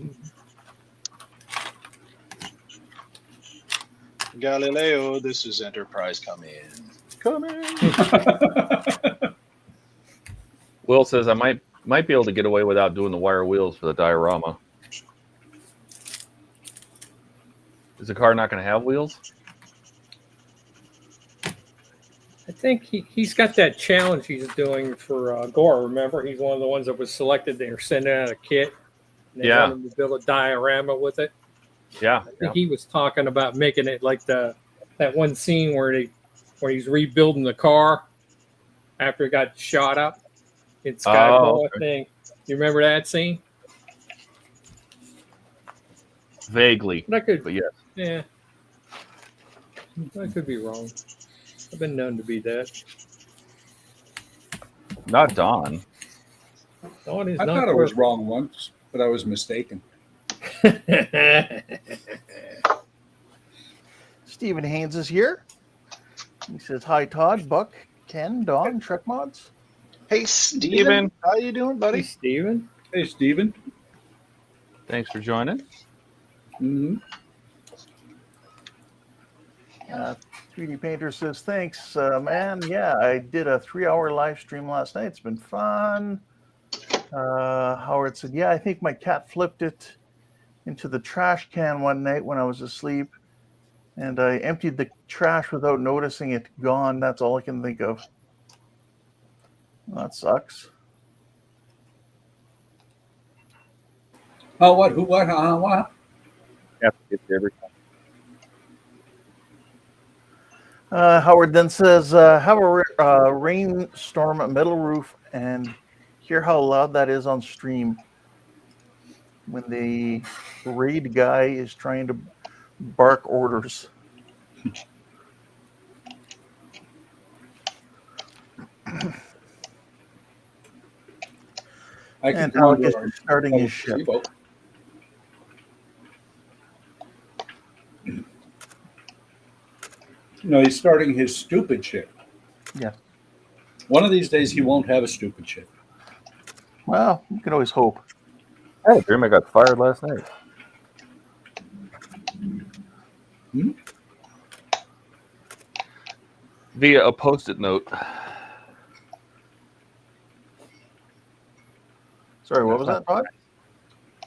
Galileo, this is Enterprise. Come in.
Come in. Will says I might be able to get away without doing the wire wheels for the diorama. Is the car not going to have wheels?
I think he's got that challenge he's doing for Gore. Remember, he's one of the ones that was selected. They were sending out a kit. And they
Yeah.
wanted him to build a diorama with it.
Yeah.
I think he was talking about making it like that one scene where he's rebuilding the car after it got shot up in Skyfall.
okay.
I think. You remember that scene?
Vaguely.
But
But yes.
yeah. I could be wrong. I've been known to be that.
Not Don.
Dawn is
I
not
thought I was
perfect.
wrong once, but I was mistaken.
Stephen Haynes is here. He says, hi, Todd, Buck, Ken, Don, Trek Mods.
Hey, Steven. How you doing,
Hey,
buddy?
Steven.
Hey, Steven.
Thanks for joining.
Mm-hmm.
3D Painter says, thanks, man. Yeah, I did a 3-hour live stream last night. It's been fun. Howard said, yeah, I think my cat flipped it into the trash can one night when I was asleep, and I emptied the trash without noticing it gone. That's all I can think of. That sucks.
Oh, what? Who? What? What?
Howard then says, have a rainstorm metal roof and hear how loud that is on stream when the raid guy is trying to bark orders.
I can
And
come
Alec
under
is
our
starting his
public
ship.
gazebo. No, he's starting his stupid ship.
Yeah.
One of these days, he won't have a stupid ship.
Well, you can always hope.
I had a dream I got fired last night.
Hmm?
Via a post-it note.
Sorry, what was that, Todd?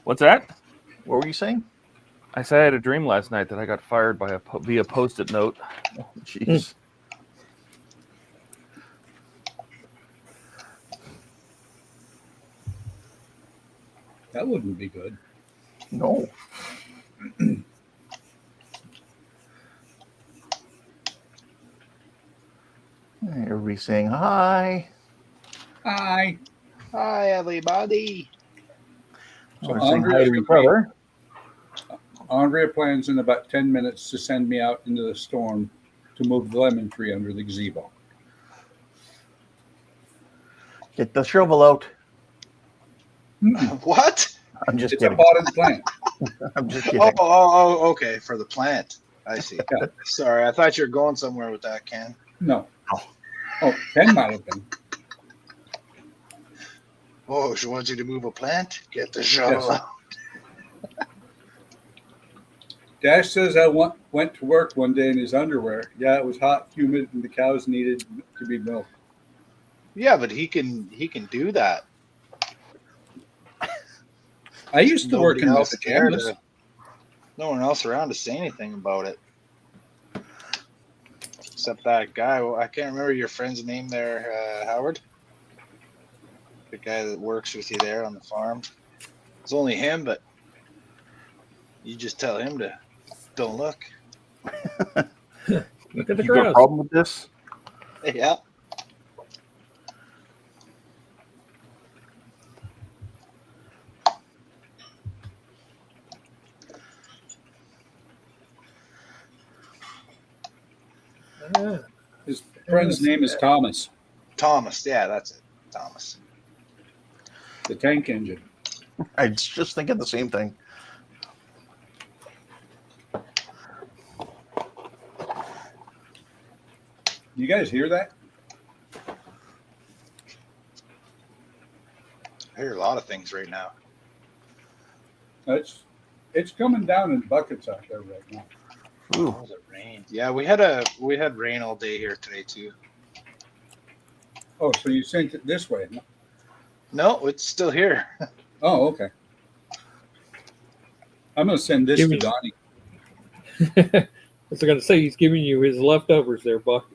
What's that?
What were you saying?
I said I had a dream last night that I got fired by via post-it note.
Oh, jeez.
That wouldn't be good.
No. Everybody's saying hi.
Hi.
Hi, everybody.
So
We're saying hi
Andrea's
to each
gonna be-
other.
Andrea plans in about 10 minutes to send me out into the storm to move the lemon tree under the gazebo.
Get the shovel out.
What?
I'm just
It's a
kidding.
potted plant.
I'm just kidding.
Okay, for the plant. I see.
Yeah.
Sorry, I thought you were going somewhere with that, Ken.
No. Oh, 10 might have been.
Oh, she wants you to move a plant? Get the shovel
Yes.
out.
Dash says I went to work one day in his underwear. Yeah, it was hot, humid, and the cows needed to be milked.
Yeah, but he can do that.
I used to work
Nobody
in my
else there
pajamas.
to- no one else around to say anything about it. Except that guy. Well, I can't remember your friend's name there, Howard. The guy that works with you there on the farm. It's only him, but you just tell him to don't look.
Look at the
You got a
grass.
problem with this?
Yeah.
Ah,
His friend's name is Thomas,
Thomas. Yeah, that's it. Thomas.
the tank engine.
I was just thinking the same thing.
You guys hear that?
I hear a lot of things right now.
It's coming down in buckets out there right now.
Ooh.
Oh, it rained. Yeah, we had rain all day here today too.
Oh, so you sent it this way?
No, it's still here.
Oh, okay. I'm gonna send this
Give
to
me-
Donnie.
I was going to say he's giving you his leftovers there, Buck.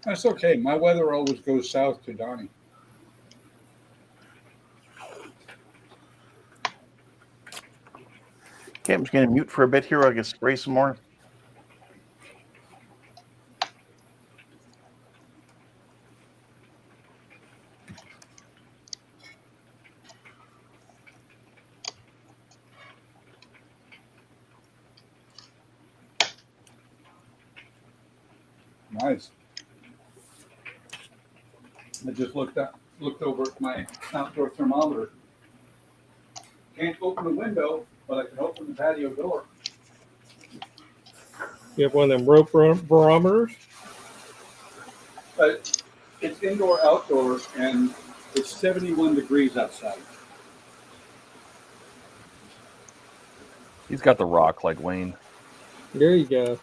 That's okay. My weather always goes south to Donnie.
Okay, I'm just going to mute for a bit here. I can spray some more.
Nice. I just looked up. looked over at my outdoor thermometer. Can't open the window, but I can open the patio door.
You have one of them rope barometers?
But it's indoor, outdoor, and it's 71 degrees outside.
He's got the rock like Wayne.
There you go.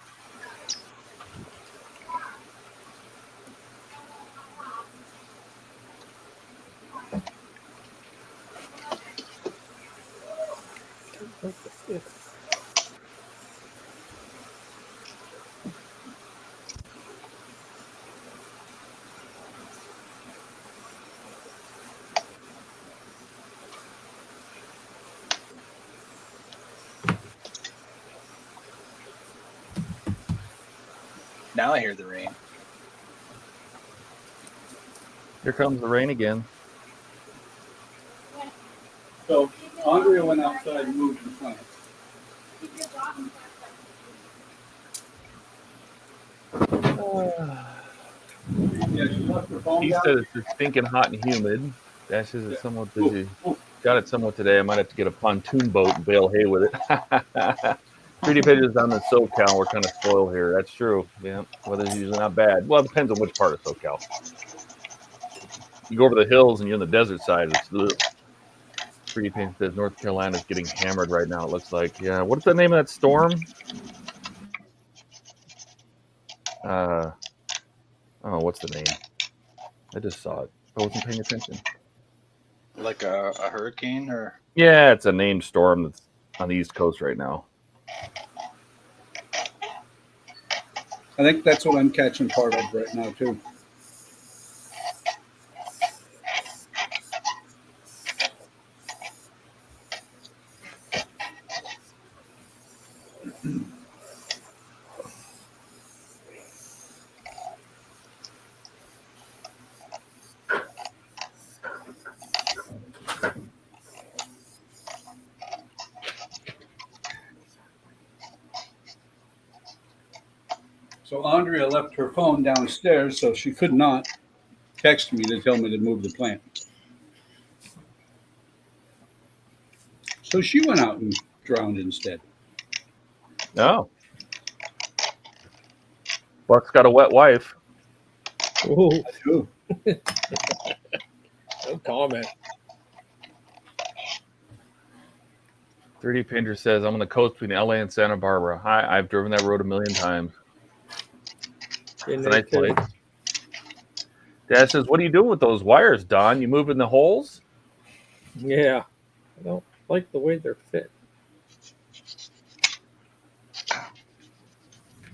Now I hear the rain.
Here comes the rain again.
So Andrea went outside and moved the plant. Yeah, she left her phone
He
down.
said it's stinking hot and humid. Dash says it's somewhat busy. Got it somewhat today. I might have to get a pontoon boat and bale hay with it. 3D pitches down in SoCal. We're kind of spoiled here. That's true. Yeah, weather's usually not bad. Well, it depends on which part of SoCal. You go over the hills and you're in the desert side. It's 3D pitch says North Carolina's getting hammered right now. It looks like. Yeah. What's the name of that storm? Oh, what's the name? I just saw it. I wasn't paying attention.
Like a hurricane or?
Yeah, it's a named storm that's on the East Coast right now.
I think that's what I'm catching part of right now, too. So Andrea left her phone downstairs, so she could not text me to tell me to move the plant. So she went out and drowned instead.
Oh. Buck's got a wet wife.
Oh,
I do.
no comment.
3D Painter says, I'm on the coast between LA and Santa Barbara. Hi, I've driven that road a million times. It's a nice place. Dad says, what are you doing with those wires, Don? You moving the holes?
Yeah. I don't like the way they're fit.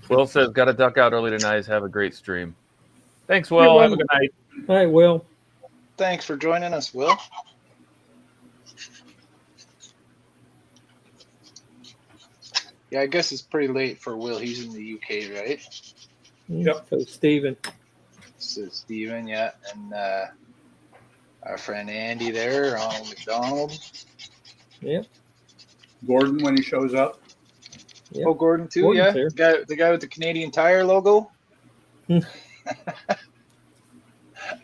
Will says, got to duck out early tonight. Have a great stream. Thanks, Will. Have a good night.
Hi, Will.
Thanks for joining us, Will. Yeah, I guess it's pretty late for Will. He's in the UK, right?
Yep.
So, Steven.
So Steven, yeah, and our friend Andy there, Ronald McDonald.
Yep.
Gordon when he shows up.
Yep.
Oh, Gordon too,
Gordon's
yeah.
here.
The guy with the Canadian Tire logo.
Hmm.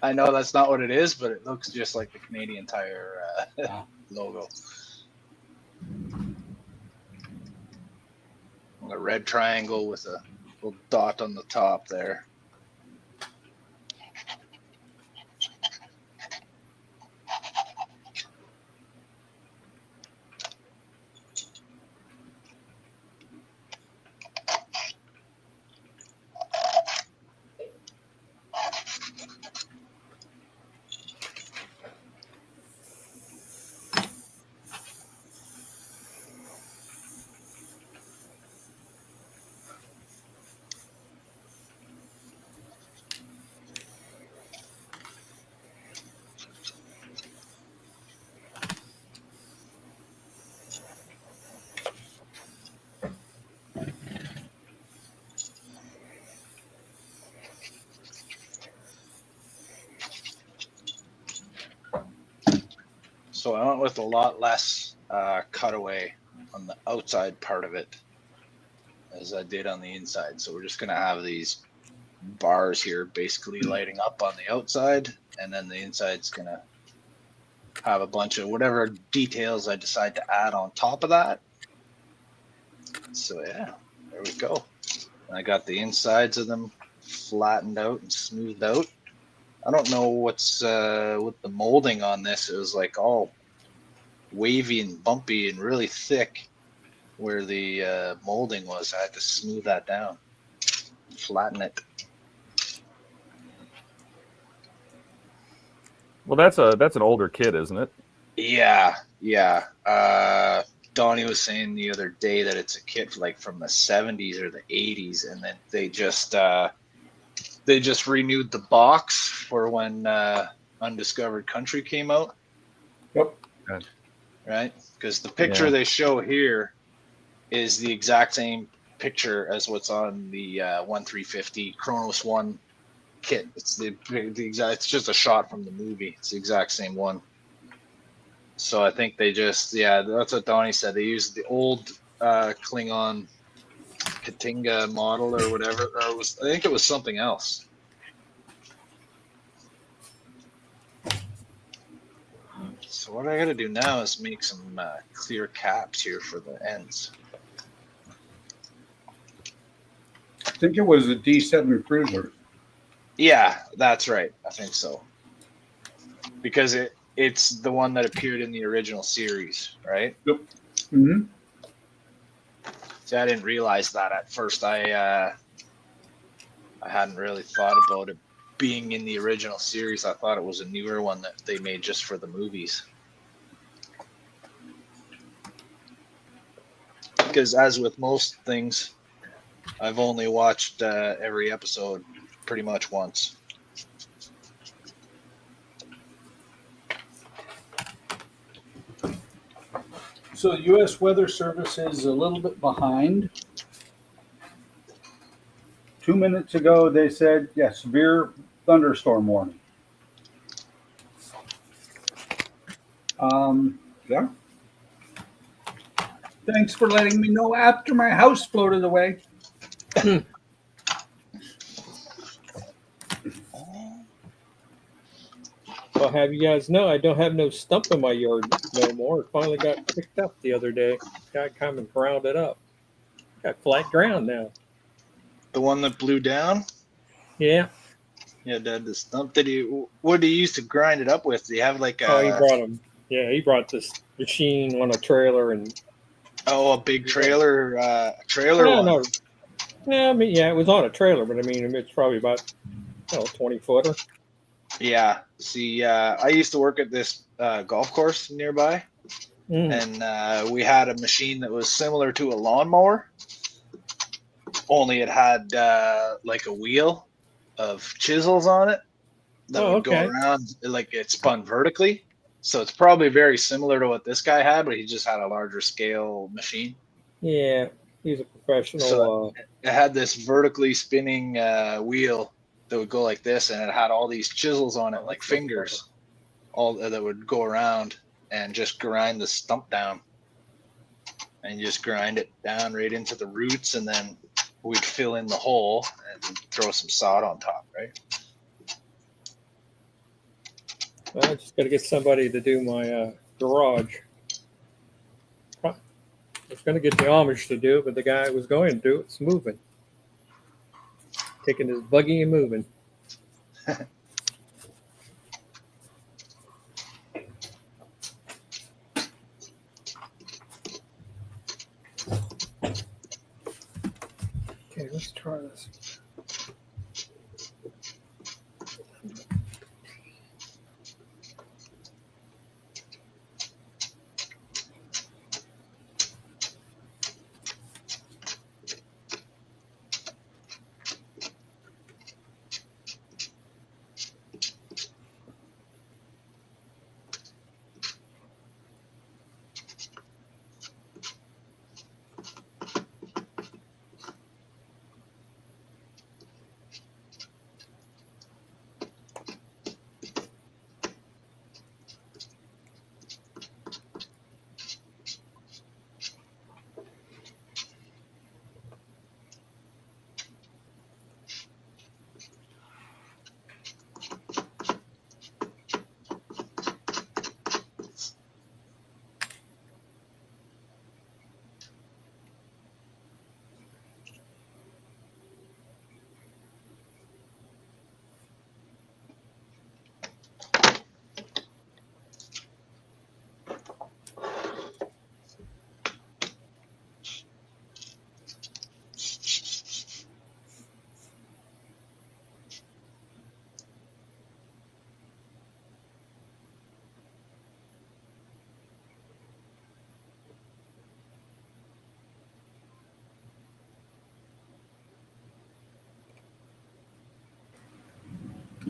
I know that's not what it is, but it looks just like the Canadian Tire logo. A red triangle with a little dot on the top there. So I went with a lot less cutaway on the outside part of it as I did on the inside. So we're just going to have these bars here basically lighting up on the outside, and then the inside's gonna have a bunch of whatever details I decide to add on top of that. So yeah, there we go. I got the insides of them flattened out and smoothed out. I don't know what's with the molding on this. It was like all wavy and bumpy and really thick where the molding was. I had to smooth that down, flatten it.
Well, that's an older kit, isn't it?
Yeah. Donnie was saying the other day that it's a kit like from the 70s or the 80s, and then they just renewed the box for when Undiscovered Country came out.
Yep.
Okay.
Right? Because the picture they show here is the exact same picture as what's on the 1350 Kronos 1 kit. It's the exact. It's just a shot from the movie. It's the exact same one. So I think they just that's what Donnie said. They used the old Klingon Katinga model or whatever. Or I think it was something else. So what I got to do now is make some clear caps here for the ends.
I think it was a D7 Cruiser.
Yeah, that's right. I think so. Because it's the one that appeared in the original series, right?
Yep. Mm-hmm.
See, I didn't realize that at first. I hadn't really thought about it being in the original series. I thought it was a newer one that they made just for the movies. Because as with most things, I've only watched every episode pretty much once.
So the U.S. Weather Service is a little bit behind. 2 minutes ago, they said, severe thunderstorm warning. Yeah. Thanks for letting me know after my house floated away.
I'll have you guys know I don't have no stump in my yard no more. It finally got picked up the other day. Guy come and ground it up. Got flat ground now.
The one that blew down?
Yeah.
Yeah, Dad, the stump. What did he use to grind it up with? Do you have like a...
Oh, he brought him. Yeah, he brought this machine on a trailer and...
Oh, a big trailer one.
No. Yeah, I mean, it was on a trailer, but I mean, it's probably about 20-footer.
Yeah. See, I used to work at this golf course nearby, and we had a machine that was similar to a lawnmower, only it had like a wheel of chisels on it that would go around, like it spun vertically. So it's probably very similar to what this guy had, but he just had a larger scale machine.
Yeah, he's a professional.
So it had this vertically spinning wheel that would go like this, and it had all these chisels on it, like fingers, all that would go around and just grind the stump down. And you just grind it down right into the roots, and then we'd fill in the hole and throw some sod on top, right?
Well, I just got to get somebody to do my garage. I was going to get the Amish to do it, but the guy who was going to do it's moving. Taking his buggy and moving. Okay, let's try this.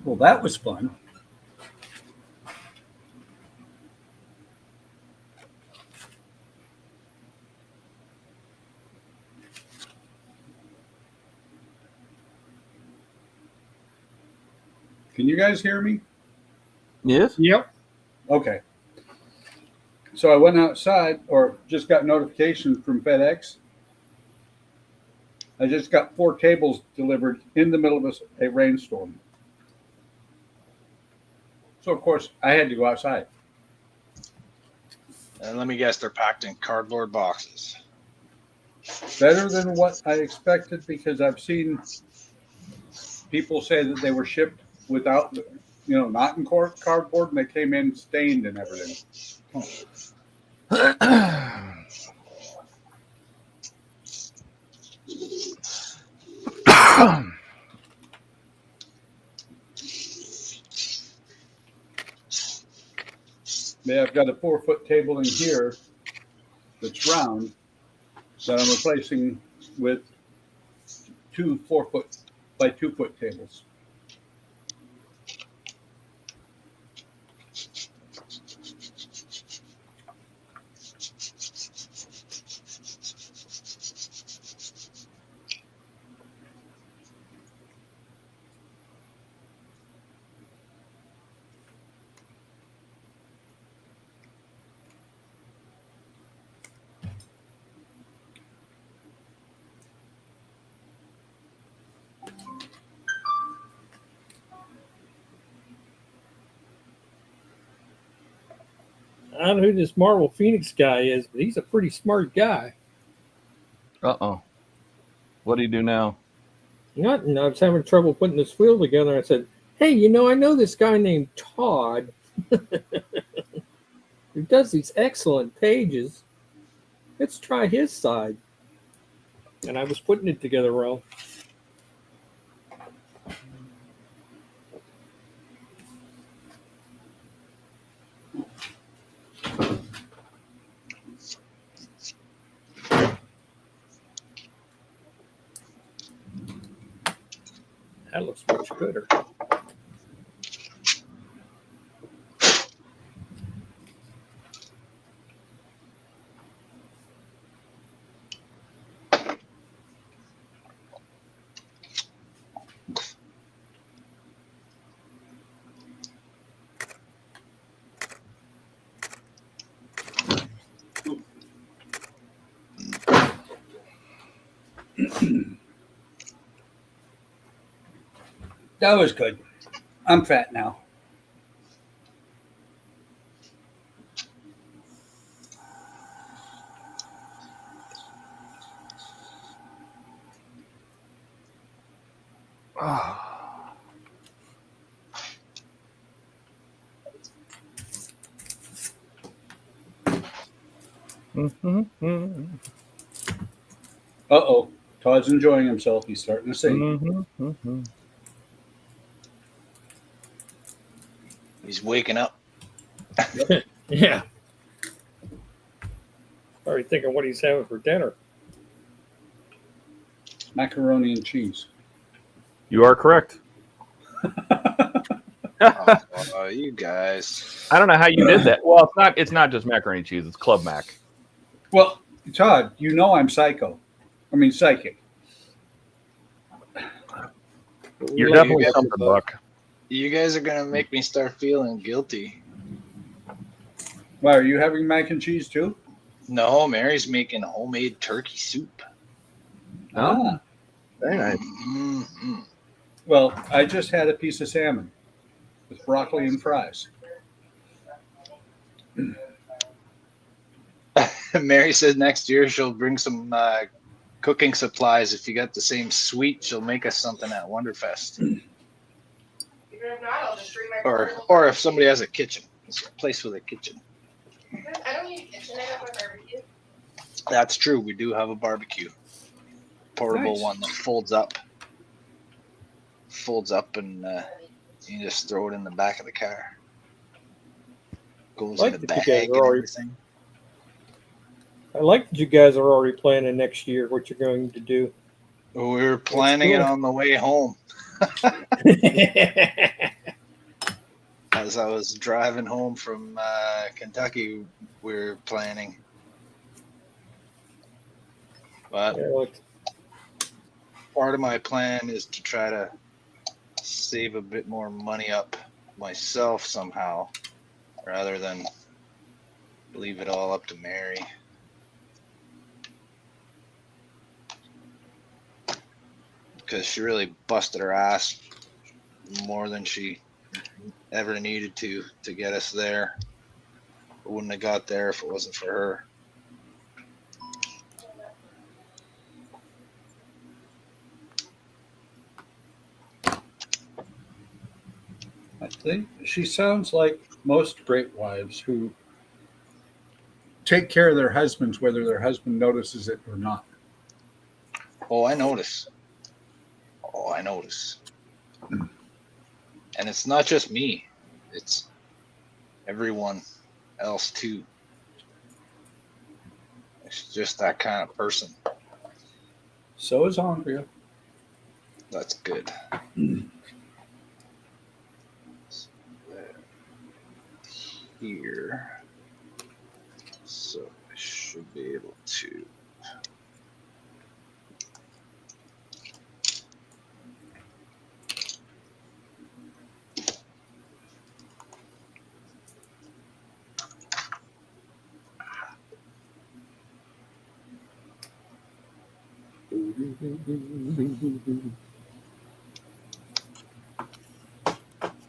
Well, that was fun. Can you guys hear me?
Yes.
Yep.
Okay. So I went outside, or just got notification from FedEx. I just got 4 tables delivered in the middle of a rainstorm. So, of course, I had to go outside.
And let me guess, they're packed in cardboard boxes.
Better than what I expected, because I've seen people say that they were shipped without, not in cardboard, and they came in stained and everything. Yeah, I've got a 4-foot table in here that's round that I'm replacing with 2 4-foot by 2-foot tables.
I don't know who this Marvel Phoenix guy is, but he's a pretty smart guy.
Uh-oh. What do you do now?
Nothing. I was having trouble putting this wheel together. I said, hey, I know this guy named Todd who does these excellent pages. Let's try his side. And I was putting it together wrong. That looks much gooder.
That was good. I'm fat now. Uh-oh. Todd's enjoying himself. He's starting to sing.
He's waking up.
Yeah. Already thinking what he's having for dinner.
Macaroni and cheese.
You are correct.
Oh, you guys.
I don't know how you did that. Well, it's not just macaroni and cheese. It's Club Mac.
Well, Todd, I'm psycho. I mean, psychic.
You're
Well,
definitely something, Buck.
You guys are going to make me start feeling guilty.
Why, are you having mac and cheese too?
No, Mary's making homemade turkey soup.
Ah.
Very nice.
Mm-hmm.
Well, I just had a piece of salmon with broccoli and fries.
Mary says next year she'll bring some cooking supplies. If you got the same sweet, she'll make us something at Wonderfest.
Even if not, I'll just bring my
Or if somebody has a kitchen. It's a place with a kitchen.
I don't need a kitchen. I have my barbecue.
That's true. We do have a barbecue. Portable
Nice.
one that folds up. Folds up and you just throw it in the back of the car. Goes
Like
in the
that you
bag
guys
and
are already-
everything.
I like that you guys are already planning next year what you're going to do.
We were planning it
cool.
on the way home. as I was driving home from Kentucky, we were planning. But
Yeah, look,
part of my plan is to try to save a bit more money up myself somehow, rather than leave it all up to Mary. Because she really busted her ass more than she ever needed to get us there. We wouldn't have got there if it wasn't for her.
I think she sounds like most great wives who take care of their husbands, whether their husband notices it or not.
Oh, I notice. Oh, I notice. And it's not just me. It's everyone else too. It's just that kind of person.
So is Andrea.
That's good. Here. So I should be able to.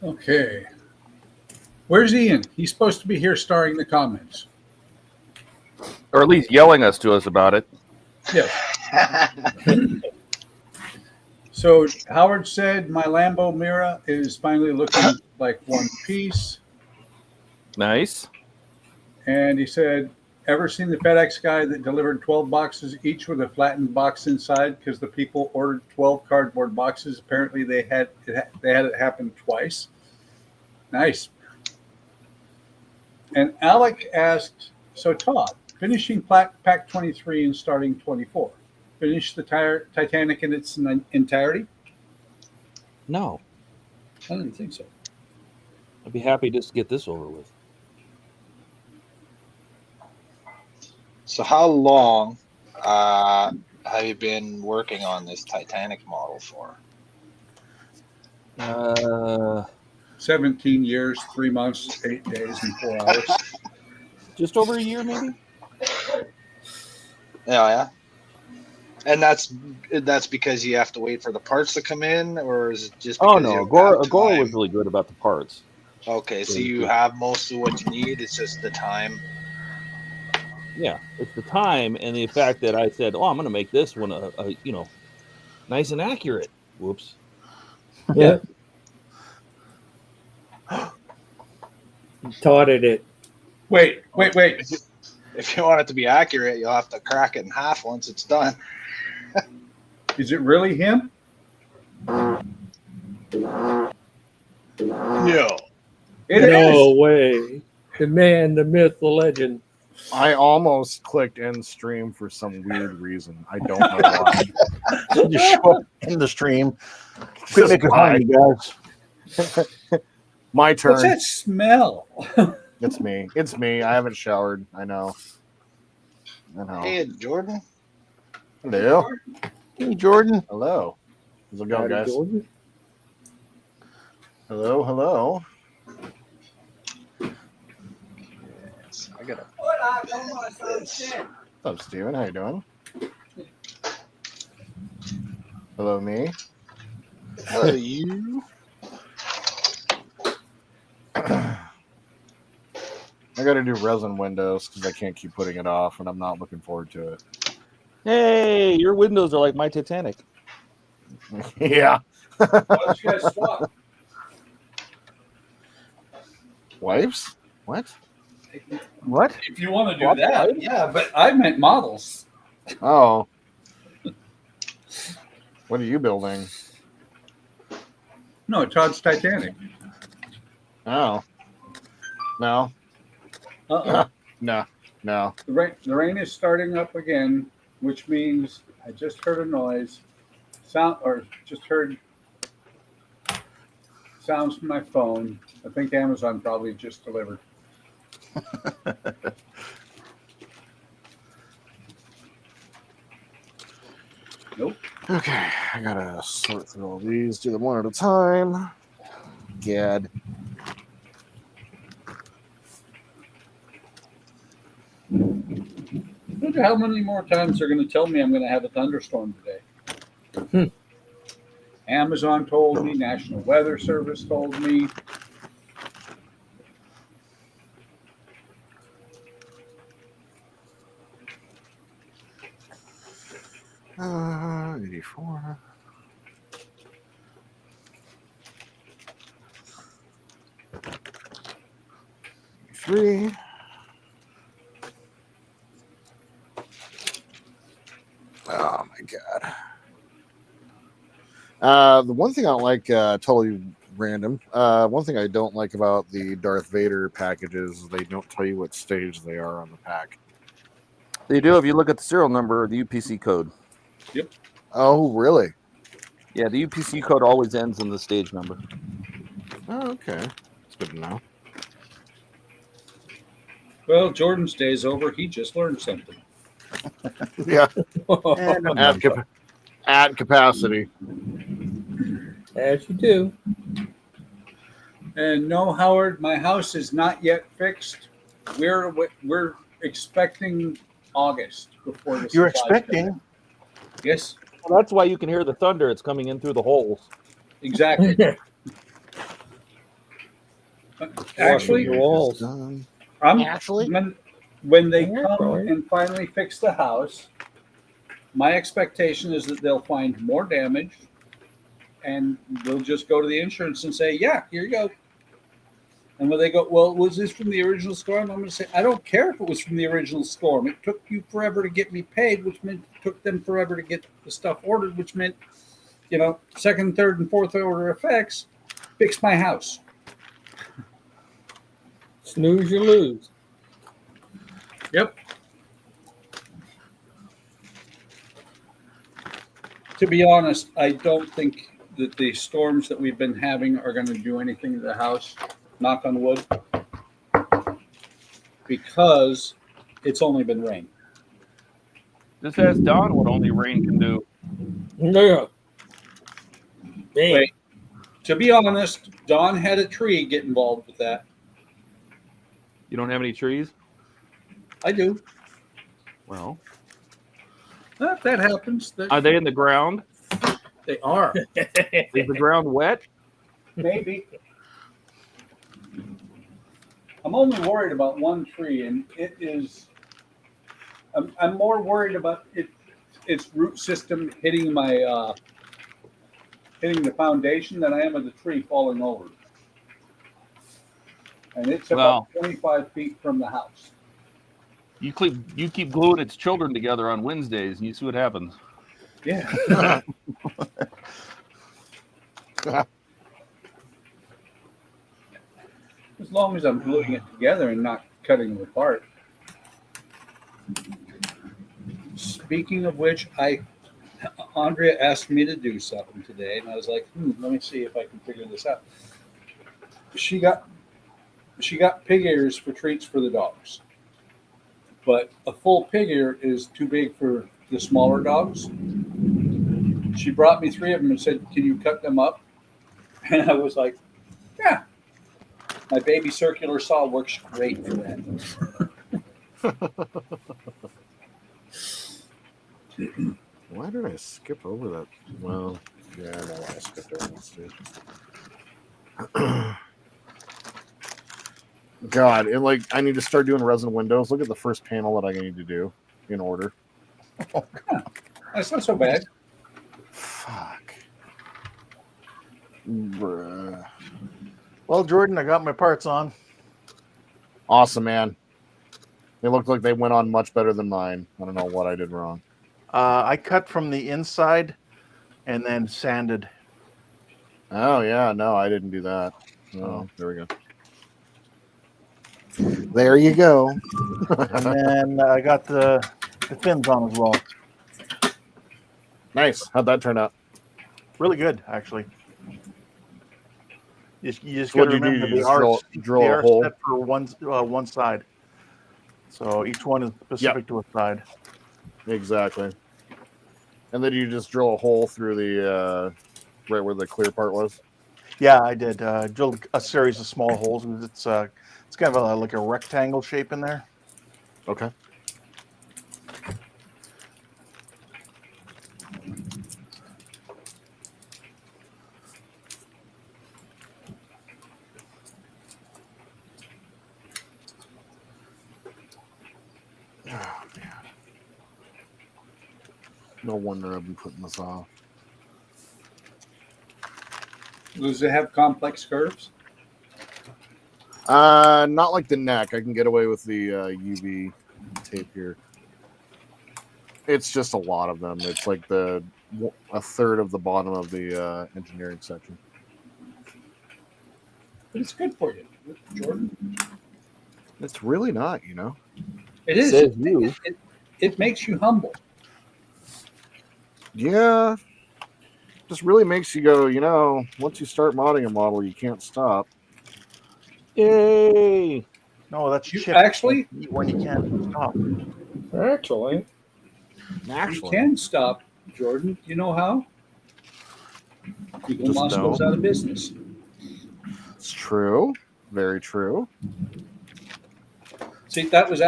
Okay. Where's Ian? He's supposed to be here starring the comments.
Or at least yelling to us about it.
Yes. So Howard said my Lambo Mira is finally looking like one piece.
Nice.
And he said, ever seen the FedEx guy that delivered 12 boxes, each with a flattened box inside because the people ordered 12 cardboard boxes? Apparently they had it happen twice. Nice. And Alec asked, so Todd, finishing pack 23 and starting 24, finish the Titanic in its entirety?
No,
I didn't think so.
I'd be happy just to get this over with.
So how long have you been working on this Titanic model for?
17 years, 3 months, 8 days, and 4 hours.
Just over a year, maybe.
Yeah. And that's because you have to wait for the parts to come in, or is it just because
Oh no, Agora was really good about the parts.
Okay, so you have most of what you need. It's just the time.
Yeah, it's the time and the fact that I said, "Oh, I'm going to make this one a nice and accurate." Whoops.
yeah. Todded it.
Wait.
If you want it to be accurate, you'll have to crack it in half once it's done.
Is it really him?
No.
It
No
is.
way. The man, the myth, the legend.
I almost clicked end stream for some weird reason. I don't know why.
Just show up in the stream. Quit
Just
making
why.
fun of you guys.
My
What's
turn.
that smell?
It's me. It's me. I haven't showered. I know.
Hey, Jordan.
Hello.
Hey, Jordan.
Hello. How's it going, guys?
Jordan.
Hello.
I gotta.
What's up, Steven? How you doing? Hello, me.
Hello, you.
I got to do resin windows because I can't keep putting it off, and I'm not looking forward to it.
Hey, your windows are like my Titanic.
Yeah.
Why don't you guys swap?
Wipes? What?
What?
If you want to do that, yeah, but I meant models.
Oh. What are you building?
No, Todd's Titanic.
Oh. No.
Uh-oh.
No.
The rain is starting up again, which means I just heard a noise. Just heard sounds from my phone. I think Amazon probably just delivered. Nope.
Okay, I gotta sort through all these, do them one at a time. Gad.
I wonder how many more times they're going to tell me I'm going to have a thunderstorm today. Amazon told me, National Weather Service told me.
84. Three. Oh my god. The one thing I don't like, totally random. One thing I don't like about the Darth Vader packages is they don't tell you what stage they are on the pack.
They do if you look at the serial number or the UPC code.
Yep.
Oh, really?
Yeah, the UPC code always ends in the stage number.
Oh, okay. That's good to know.
Well, Jordan's day's over. He just learned something.
Yeah.
And
At capacity.
As you do.
And no, Howard, my house is not yet fixed. We're expecting August before the
you're
supplies come
expecting.
in. Yes,
Well, that's why you can hear the thunder. It's coming in through the holes.
exactly. Actually,
Your walls.
when they
Yeah,
come
probably.
and finally fix the house, my expectation is that they'll find more damage, and we'll just go to the insurance and say, "Yeah, here you go." And when they go, "Well, was this from the original storm?" I'm going to say, "I don't care if it was from the original storm. It took you forever to get me paid, which meant it took them forever to get the stuff ordered, which meant, second, third, and fourth order effects. Fix my house."
Snooze, you lose.
Yep. To be honest, I don't think that the storms that we've been having are going to do anything to the house, knock on wood, because it's only been rain.
Just ask Don what only rain can do.
Yeah. Damn.
Wait, to be honest, Don had a tree get involved with that.
You don't have any trees?
I do.
Well,
If that happens,
are they in the ground?
they are.
Is the ground wet?
Maybe. I'm only worried about one tree, and it is. I'm more worried about its root system hitting my hitting the foundation than I am of the tree falling over. And it's about 25 feet from the house.
You keep gluing its children together on Wednesdays, and you see what happens.
Yeah. As long as I'm gluing it together and not cutting them apart. Speaking of which, Andrea asked me to do something today, and I was like, let me see if I can figure this out. She got pig ears for treats for the dogs, but a full pig ear is too big for the smaller dogs. She brought me 3 of them and said, "Can you cut them up?" And I was like, "Yeah." My baby circular saw works great for that.
Why did I skip over that? Well, yeah, I know why I skipped over this too. God, I need to start doing resin windows. Look at the first panel that I need to do in order.
That's not so bad.
Fuck. Bruh.
Well, Jordan, I got my parts on.
Awesome, man. They look like they went on much better than mine. I don't know what I did wrong.
I cut from the inside and then sanded.
Oh, yeah. No, I didn't do that. Oh, there we go. There you go.
And then I got the fins on as well.
Nice. How'd that turn out?
Really good, actually. You just
So
got to
what'd you do?
remember
You
they
just
are
drill
they
a
are
hole?
set for one side. So each one is specific to a side.
Exactly. And then you just drill a hole through the right where the clear part was.
Yeah, I did. Drilled a series of small holes. It's kind of like a rectangle shape in there.
Okay. Oh, man. No wonder I've been putting this off.
Does it have complex curves?
Not like the neck. I can get away with the UV tape here. It's just a lot of them. It's like a third of the bottom of the engineering section.
But it's good for you, Jordan.
It's really not, you know.
It is.
Says you.
It makes you humble.
Yeah. Just really makes you go, you know, once you start modding a model, you can't stop.
Yay!
No, that's
You
chip.
actually-
when you can't stop.
Actually,
You can stop, Jordan. You know how? Eagle
Just
Moss
don't.
goes out of business.
It's true. Very true.
See, that was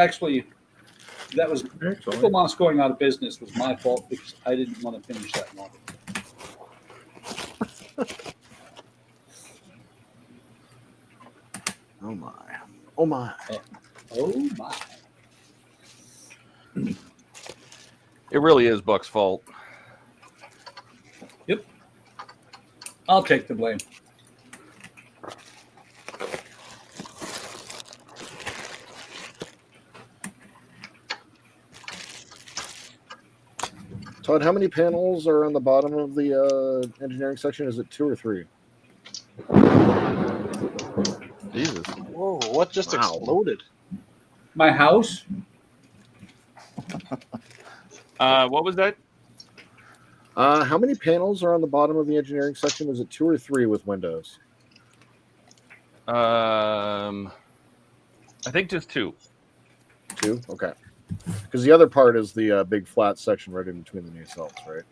Eagle Moss going out of business was my fault because I didn't want to finish that model.
Oh my. Oh my.
Oh my!
It really is Buck's fault.
Yep. I'll take the blame.
Todd, how many panels are on the bottom of the engineering section? Is it 2 or 3?
Jesus.
Whoa, what just
Wow.
exploded?
My house.
What was that?
How many panels are on the bottom of the engineering section? Is it 2 or 3 with windows?
I think just 2.
2? Okay. Because the other part is the big flat section right in between the new cells, right?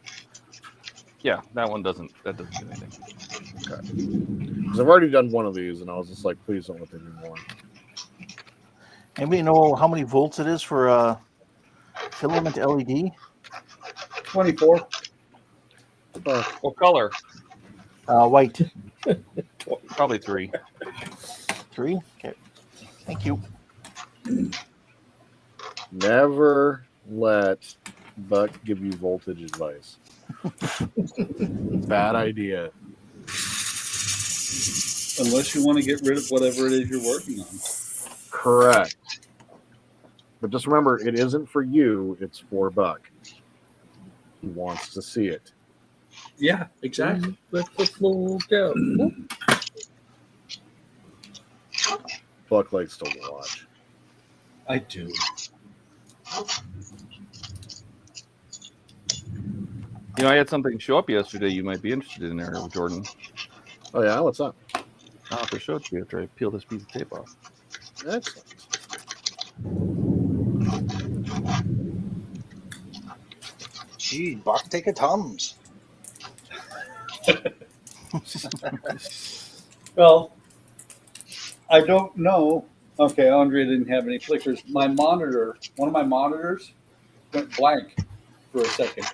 Yeah, that doesn't do anything.
Okay. Because I've already done one of these, and I was just like, please don't let there be more.
Anybody know how many volts it is for a filament LED?
24.
What color?
White.
Probably 3.
3? Okay. Thank you.
Never let Buck give you voltage advice. Bad idea.
Unless you want to get rid of whatever it is you're working on.
Correct. But just remember, it isn't for you, it's for Buck. He wants to see it.
Yeah, exactly.
let the floor go.
Buck likes to watch.
I do.
You know, I had something show up yesterday you might be interested in there, Jordan.
Oh, yeah? What's up?
I'll have to show it to you after I peel this piece of tape off.
Excellent.
Gee, Buck, take a Tums.
Well, I don't know. Okay, Andre didn't have any flickers. My monitor, one of my monitors, went blank for a second.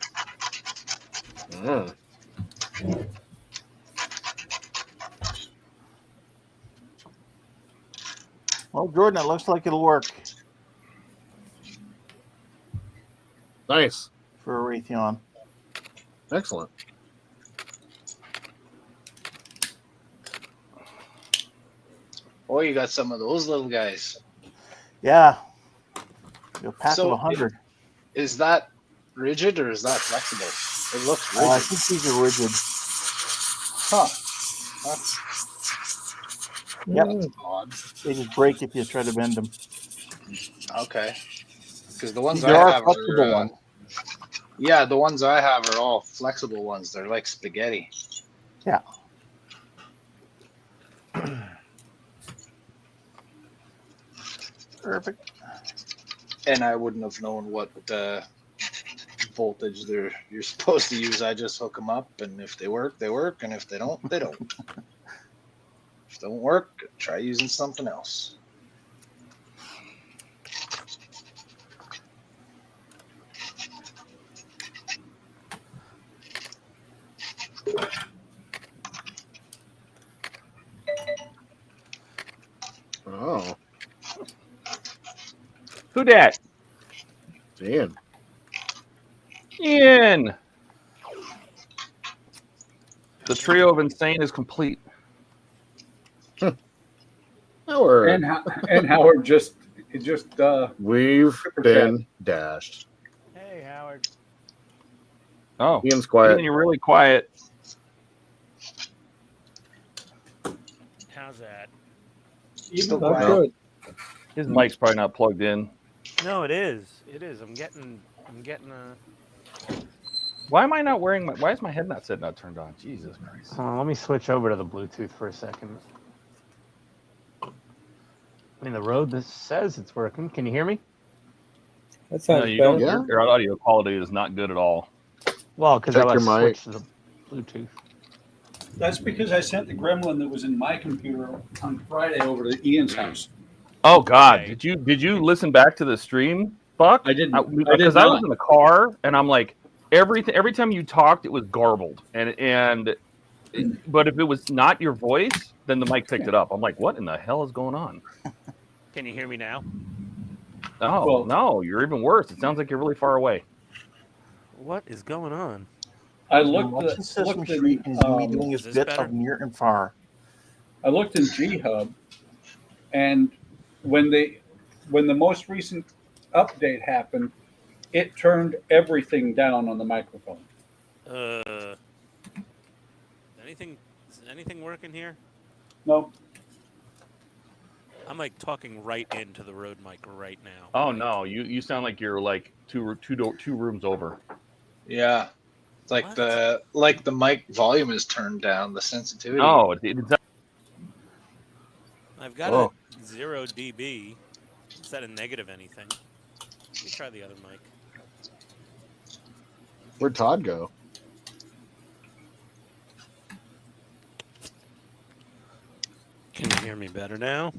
Well, Jordan, it looks like it'll work
Nice.
for a Raytheon.
Excellent.
Oh, you got some of those little guys.
Yeah. A pack
So
of 100.
Is that rigid or is that flexible? It looks rigid.
I think these are rigid.
Huh.
Yep.
That's odd.
They just break if you try to bend them.
Okay. Because the ones
There
I
are
have
flexible
are,
ones.
yeah, the ones I have are all flexible ones. They're like spaghetti.
Yeah. Perfect.
And I wouldn't have known what voltage you're supposed to use. I just hook them up, and if they work, they work, and if they don't, they don't. If they don't work, try using something else.
Oh,
Who dat?
damn.
Ian. The trio of insane is complete.
Howard,
And Howard just
we've been dashed.
Hey, Howard.
Oh,
Ian's quiet.
Ian, you're really quiet.
How's that?
Still
That's
quiet.
good.
His mic's probably not plugged in.
No, it is. It is. I'm getting a.
Why am I not wearing my? Why is my head not set not turned on? Jesus Christ!
Let me switch over to the Bluetooth for a second. I mean, the road that says it's working. Can you hear me?
That
No,
sounds
you
better.
don't.
Yeah.
Your audio quality is not good at all.
Well, because I
Check
was
your mic.
switched to the Bluetooth.
that's because I sent the gremlin that was in my computer on Friday over to Ian's house.
Oh God!
Okay.
Did you listen back to the stream, Buck?
I didn't.
Because I was in the car and I'm like, every time you talked, it was garbled, but if it was not your voice, then the mic picked it up. I'm like, what in the hell is going on?
Can you hear me now?
Oh
Well-
no, you're even worse. It sounds like you're really far away.
What is going on?
I
Watch
looked
the Sesame
at
Street and me doing his
Is this
bit
better?
of near and far.
I looked in G Hub, and when the most recent update happened, it turned everything down on the microphone.
Is anything working here?
No,
I'm like talking right into the Rode mic right now.
Oh no, you sound like you're like two rooms over.
Yeah. It's like the mic volume is turned down, the sensitivity.
No, it's
I've got
Oh.
a 0 dB instead of negative anything. Let me try the other mic.
Where'd Todd go?
Can you hear me better now?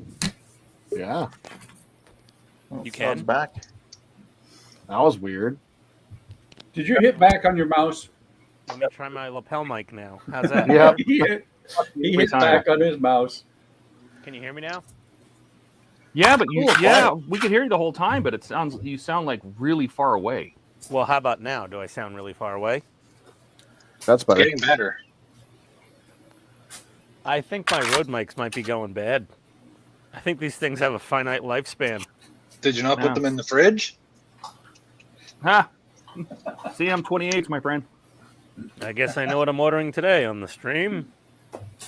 Yeah,
You
Todd's
can?
back.
that was weird.
did you hit back on your mouse?
Let me try my lapel mic now. How's that?
Yeah,
He hit
Every time.
back on his mouse.
Can you hear me now?
yeah, but
Cool,
we could hear you the whole time, but you sound like really far away.
Well, how about now? Do I sound really far away?
that's
It's
better.
getting better.
I think my Rode mics might be going bad. I think these things have a finite lifespan.
Did you not
Yeah.
put them in the fridge?
Ha! CM28s, my friend.
I guess I know what I'm ordering today on the stream.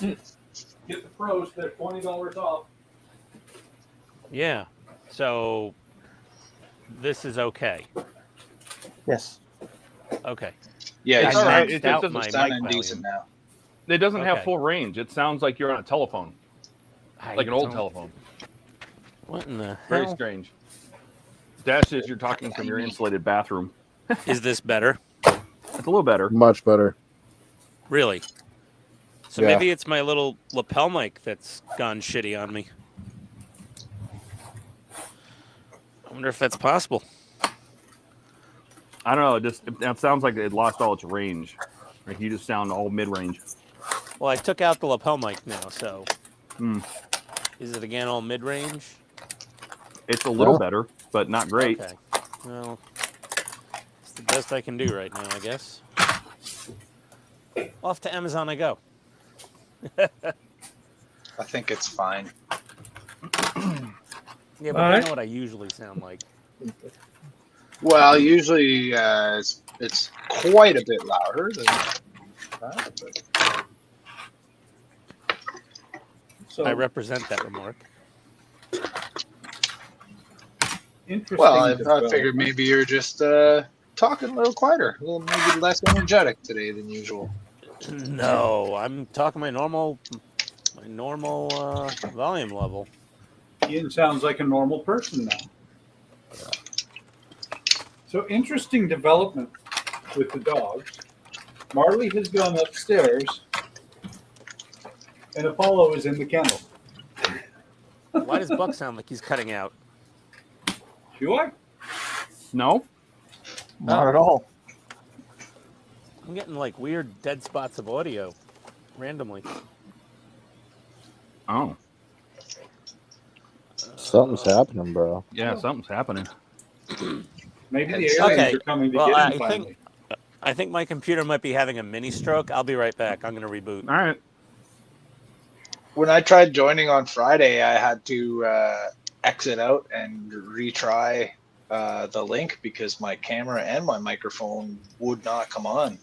Get the pros; they're $20 off.
Yeah. So this is okay.
Yes.
Okay.
Yeah,
It's
it's
all right.
sounding,
It
Out
doesn't
my
it's
mic
sounding
volume.
decent now.
It doesn't have
Okay.
full range. It sounds like you're on a telephone, like an old telephone.
What in the
Very
hell?
strange. Dash says you're talking from your insulated bathroom.
Is this better?
It's a little better.
Much better.
Really? So
Yeah.
maybe it's my little lapel mic that's gone shitty on me. I wonder if that's possible.
I don't know. It sounds like it lost all its range. Like you just sound all mid-range.
Well, I took out the lapel mic now, so
Hmm.
is it again all mid-range?
It's a little
Well.
better, but not great.
Okay. Well, it's the best I can do right now, I guess. Off to Amazon I go.
I think it's fine.
Yeah, but
All
I
right.
know what I usually sound like.
Well, usually it's quite a bit louder than that. But
So
I represent that remark.
interesting.
well, I
development.
figured maybe you're just talking a little quieter, a little maybe less energetic today than usual.
No, I'm talking my normal volume level.
Ian sounds like a normal person now. So interesting development with the dogs. Marley has gone upstairs, and Apollo is in the kennel.
Why does Buck sound like he's cutting out?
Do I?
No.
Not at all.
I'm getting like weird dead spots of audio randomly.
Oh.
Something's happening, bro.
Yeah, something's happening.
Maybe the
It's-
aliens
Okay.
are coming to
Well,
get him
I
finally.
think I think my computer might be having a mini stroke. I'll be right back. I'm gonna reboot.
All right.
When I tried joining on Friday, I had to exit out and retry the link because my camera and my microphone would not come on.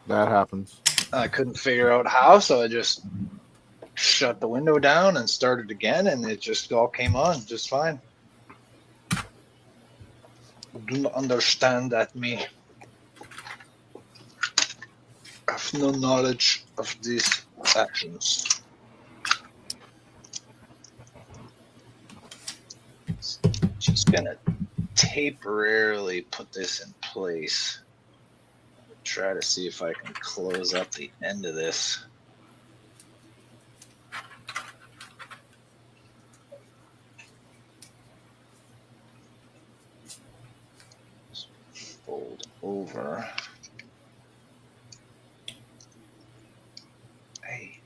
That happens.
I couldn't figure out how, so I just shut the window down and started again, and it just all came on just fine. Do not understand that me. I have no knowledge of these actions. Just gonna temporarily put this in place. Try to see if I can close up the end of this. Just fold over. Hey.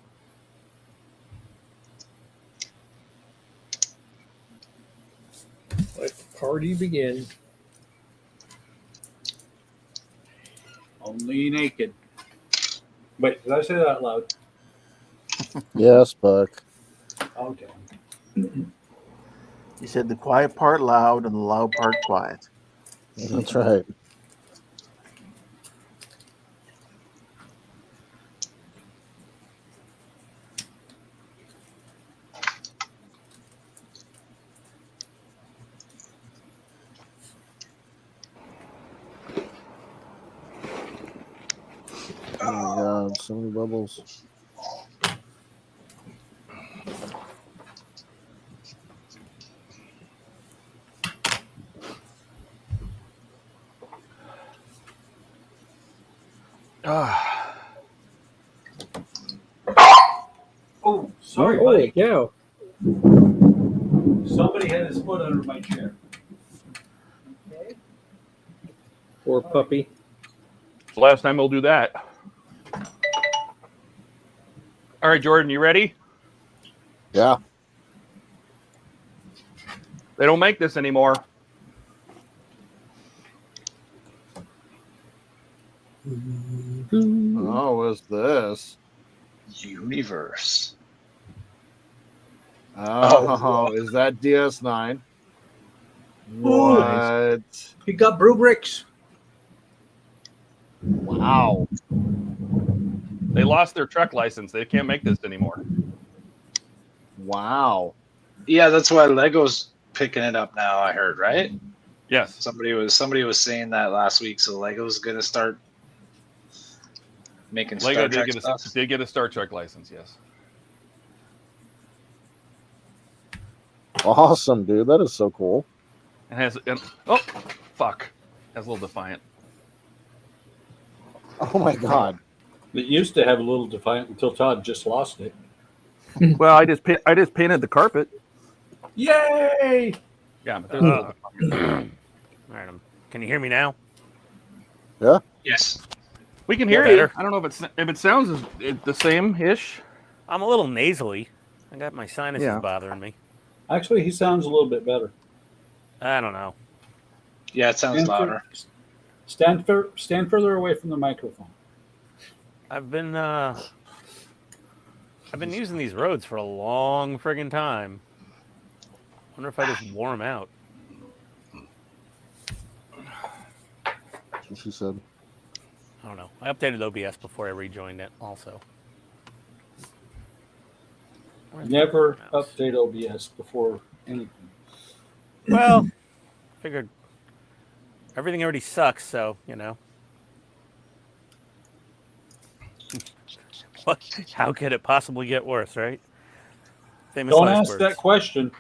Let the party begin.
Only naked. Wait, did I say that out loud?
Yes, Buck.
Okay.
He said the quiet part loud and the loud part quiet.
That's right. Oh my god, so many bubbles.
Oh, sorry,
Holy
buddy.
cow.
Somebody had his foot under my chair. Okay.
Poor puppy.
It's the last time we'll do that. All right, Jordan, you ready?
Yeah.
They don't make this anymore.
Oh, what's this?
Universe.
Oh, is that DS9? What?
He got brew bricks.
Wow.
They lost their truck license. They can't make this anymore.
Wow.
Yeah, that's why Lego's picking it up now, I heard, right?
Yes.
Somebody was saying that last week, so Lego's gonna start making
Lego
Star Trek stuff.
did get a Star Trek license, yes.
Awesome, dude. That is so cool.
Oh, fuck. Has a little Defiant.
Oh my god.
It used to have a little Defiant until Todd just lost it.
Well, I just painted the carpet.
Yay!
Yeah, but there's a little Defiant.
All right, can you hear me now?
Yes.
We can hear
Yeah,
you.
better.
I don't know if it sounds the same-ish.
I'm a little nasally. I got my sinuses
Yeah.
bothering me.
Actually, he sounds a little bit better.
I don't know.
Yeah, it sounds louder.
Stand further away from the microphone.
I've been using these roads for a long friggin' time. Wonder if I just wore them out.
That's what she said.
I don't know. I updated OBS before I rejoined it also. Where's
Never
my mouse?
update OBS before anything.
Well, figured everything already sucks, so, you know. What? How could it possibly get worse, right? Famous
Don't
last
ask
words.
that question.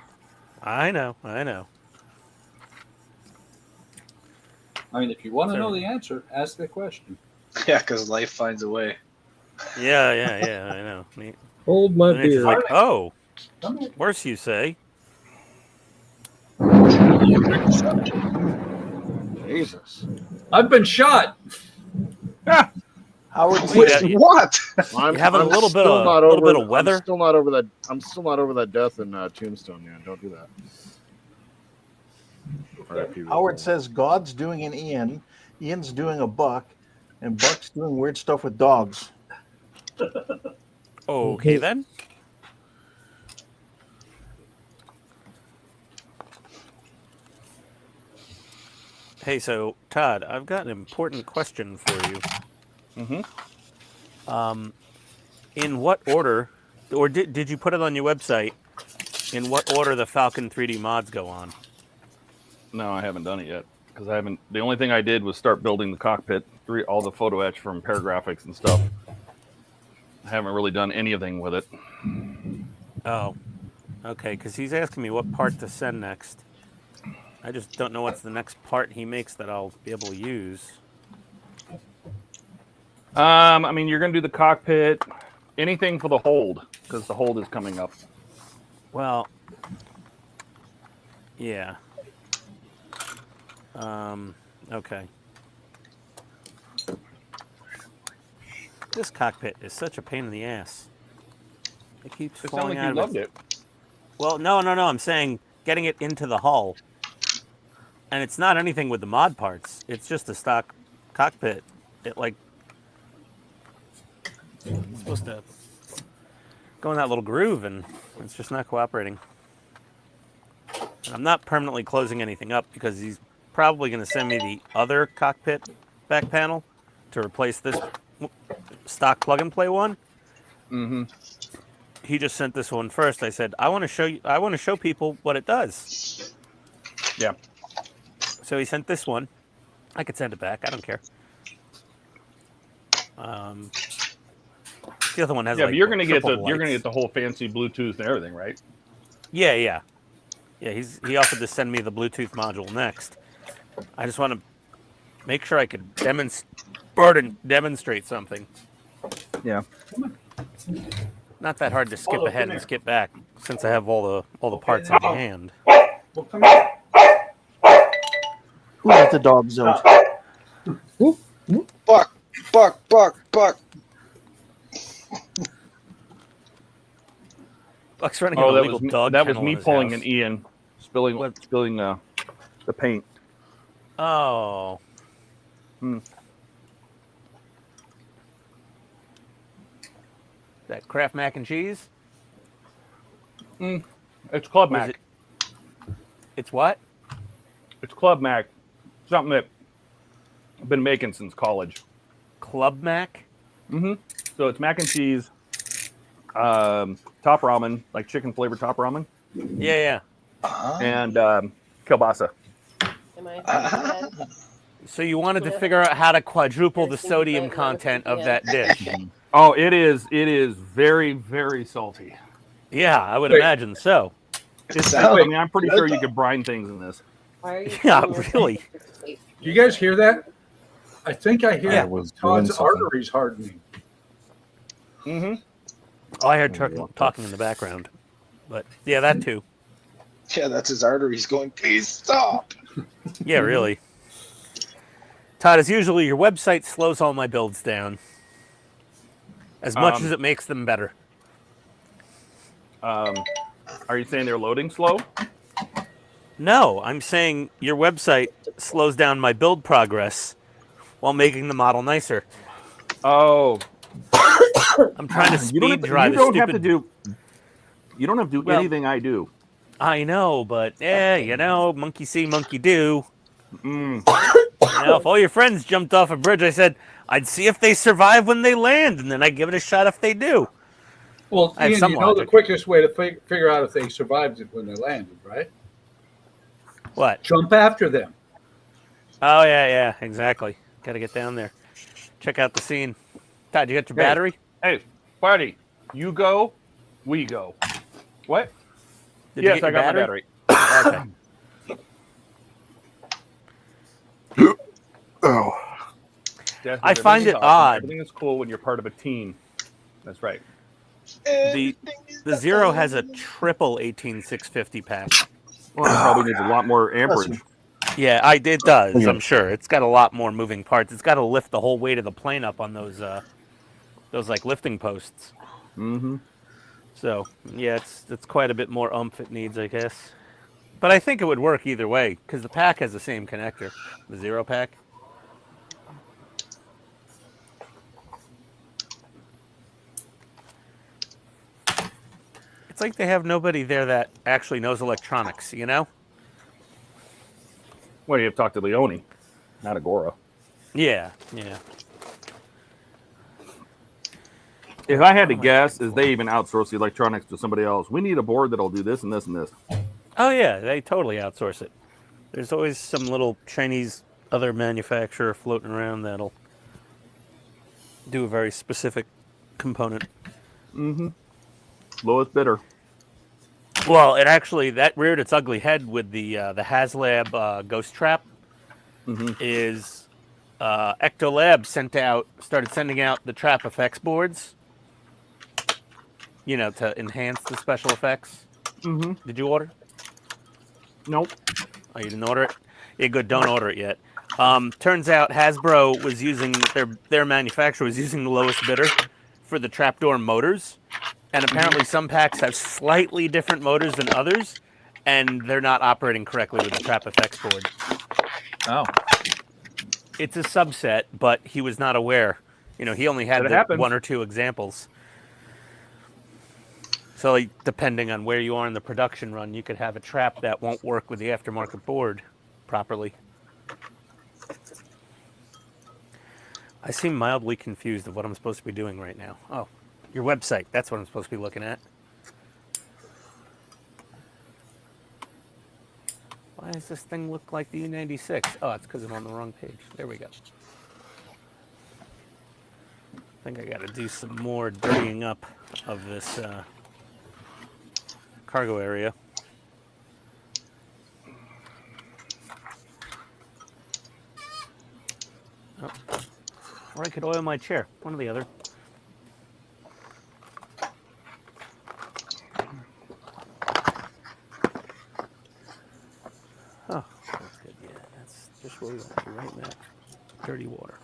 I know. I know.
I mean, if you want to
So-
know the answer, ask the question.
Yeah, because life finds a way.
Yeah. I know.
Hold my
And it's just
beer.
like, oh,
Come here.
worse you say.
Jesus.
I've been shot.
Howard
Wait,
says,
What?
I'm,
You having a little bit
still
of-
not
little
over,
bit of weather?
I'm still not over that. I'm still not over that death in Tombstone yet. Don't do that. RIP.
Howard says God's doing an Ian, Ian's doing a Buck, and Buck's doing weird stuff with dogs.
Okay then. Hey, so Todd, I've got an important question for you. In what order, or did you put it on your website? In what order the Falcon 3D mods go on?
No, I haven't done it yet because I haven't. The only thing I did was start building the cockpit, all the photo etch from Paragraphics and stuff. I haven't really done anything with it.
Oh, okay, because he's asking me what part to send next. I just don't know what's the next part he makes that I'll be able to use.
I mean, you're going to do the cockpit, anything for the hold, because the hold is coming up.
Well, yeah. Okay. This cockpit is such a pain in the ass. It keeps
It sounded
falling
like
out
you
of
loved it.
Well, no. I'm saying getting it into the hull. And it's not anything with the mod parts. It's just a stock cockpit. It, like, it's supposed to go in that little groove, and it's just not cooperating. And I'm not permanently closing anything up because he's probably going to send me the other cockpit back panel to replace this stock plug-and-play one.
Mm-hmm.
He just sent this one first. I said, I want to show people what it does.
Yeah.
So he sent this one. I could send it back. I don't care. The other one has.
Yeah,
like,
but you're going to get
triple
the whole fancy Bluetooth and everything, right?
Yeah. He offered to send me the Bluetooth module next. I just want to make sure I could demonstrate something.
Yeah.
Not that hard to skip ahead and skip back since I have all the parts on hand.
Well, come here.
who let the dogs out?
Buck.
Buck's running
Oh,
an
that
illegal
was
dog
that was
kennel
me
in his
pulling
house.
an Ian, spilling the paint.
Oh. That Kraft mac and cheese?
It's Club
Or is
Mac.
It's what?
It's Club Mac. Something that I've been making since college.
Club mac?
Mm-hmm. So it's mac and cheese, top ramen, like chicken flavored top ramen,
Yeah.
and kielbasa.
Am I dead?
So you wanted to figure out how to quadruple the sodium content of that dish.
Oh, it is very, very salty.
Yeah, I would
Wait.
imagine so.
I mean, I'm pretty sure you could brine things in this.
Why are you
Yeah,
doing this?
really.
You guys hear that? I think I hear
I was doing
Todd's
something.
arteries hardening.
Mm-hmm.
Oh, I heard talking in the background. But yeah, that too.
Yeah, that's his arteries going, please stop.
Yeah, really. Todd, as usually, your website slows all my builds down. As much as it makes them better.
Are you saying they're loading slow?
No, I'm saying your website slows down my build progress while making the model nicer.
Oh,
I'm trying to
you
speed
don't have to,
dry
you
the
don't
stupid...
have to do. You don't have to do
Well-
anything I do.
I know, but monkey see, monkey do.
Mm.
If all your friends jumped off a bridge, I said I'd see if they survive when they land, and then I'd give it a shot if they do.
Well,
I have
Ian,
some
you know the
logic.
quickest way to figure out if they survived it when they landed, right?
What?
Jump after them.
Oh, yeah, exactly. Got to get down there. Check out the scene. Todd, you got your battery?
Hey, party. You go, we go. What?
Did you
Yes,
get
I
your
got my battery.
Okay.
Oh.
Jasper,
I find
everything's
it
awesome.
odd.
Everything is cool when you're part of a team. That's right.
The Zero has a triple 18650 pack.
Well, it probably needs a lot more amperage.
Yeah, it does. I'm sure it's got a lot more moving parts. It's got to lift the whole weight of the plane up on those like lifting posts.
Mm-hmm.
So yeah, it's quite a bit more oomph it needs, I guess. But I think it would work either way because the pack has the same connector, the Zero pack. It's like they have nobody there that actually knows electronics, you know?
Well, you have to talk to Leone, not Agora.
Yeah, yeah.
If I had to guess, is they even outsource the electronics to somebody else? We need a board that'll do this and this and this.
Oh yeah, they totally outsource it. There's always some little Chinese other manufacturer floating around that'll do a very specific component.
Mm-hmm. Lowest bidder.
Well, it actually that reared its ugly head with the HasLab Ghost Trap.
Mm-hmm.
Is Ectolab started sending out the Trap effects boards, you know, to enhance the special effects.
Mm-hmm.
Did you order?
Nope.
Oh, you didn't order it? Yeah, good. Don't order it yet. Turns out Hasbro was using their manufacturer was using the lowest bidder for the trapdoor motors, and apparently some packs have slightly different motors than others, and they're not operating correctly with the Trap effects board.
Oh.
It's a subset, but he was not aware. You know, he only had one or two examples. So, like, depending on where you are in the production run, you could have a trap that won't work with the aftermarket board properly. I seem mildly confused of what I'm supposed to be doing right now. Oh, your website. That's what I'm supposed to be looking at. Why does this thing look like the U96? Oh, it's because I'm on the wrong page. There we go. I think I got to do some more dirtying up of this cargo area. Oh. Or I could oil my chair. One or the other. Oh, that's good. Yeah, that's just where we want to be, right in that dirty water.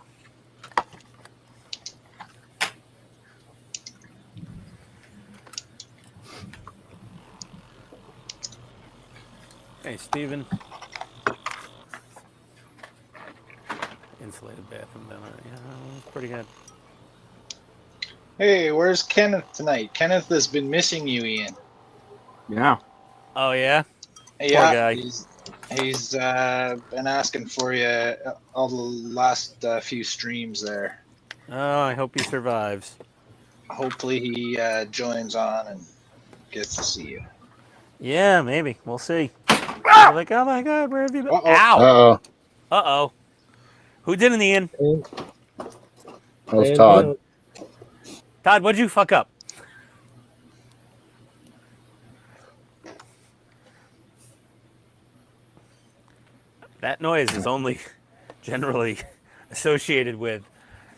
Hey, Steven. Insulated bathroom down there. Yeah, that's pretty good.
Hey, where's Kenneth tonight? Kenneth has been missing you, Ian.
Yeah.
Oh, yeah?
Yeah,
Poor guy.
He's been asking for you all the last few streams there.
Oh, I hope he survives.
Hopefully he joins on and gets to see you.
Yeah, maybe. We'll see. You're like, oh my God, where have you been?
Uh-oh.
Ow!
Uh-oh.
Uh-oh. Who did it, Ian?
That was Todd.
Todd, what'd you fuck up? That noise is only generally associated with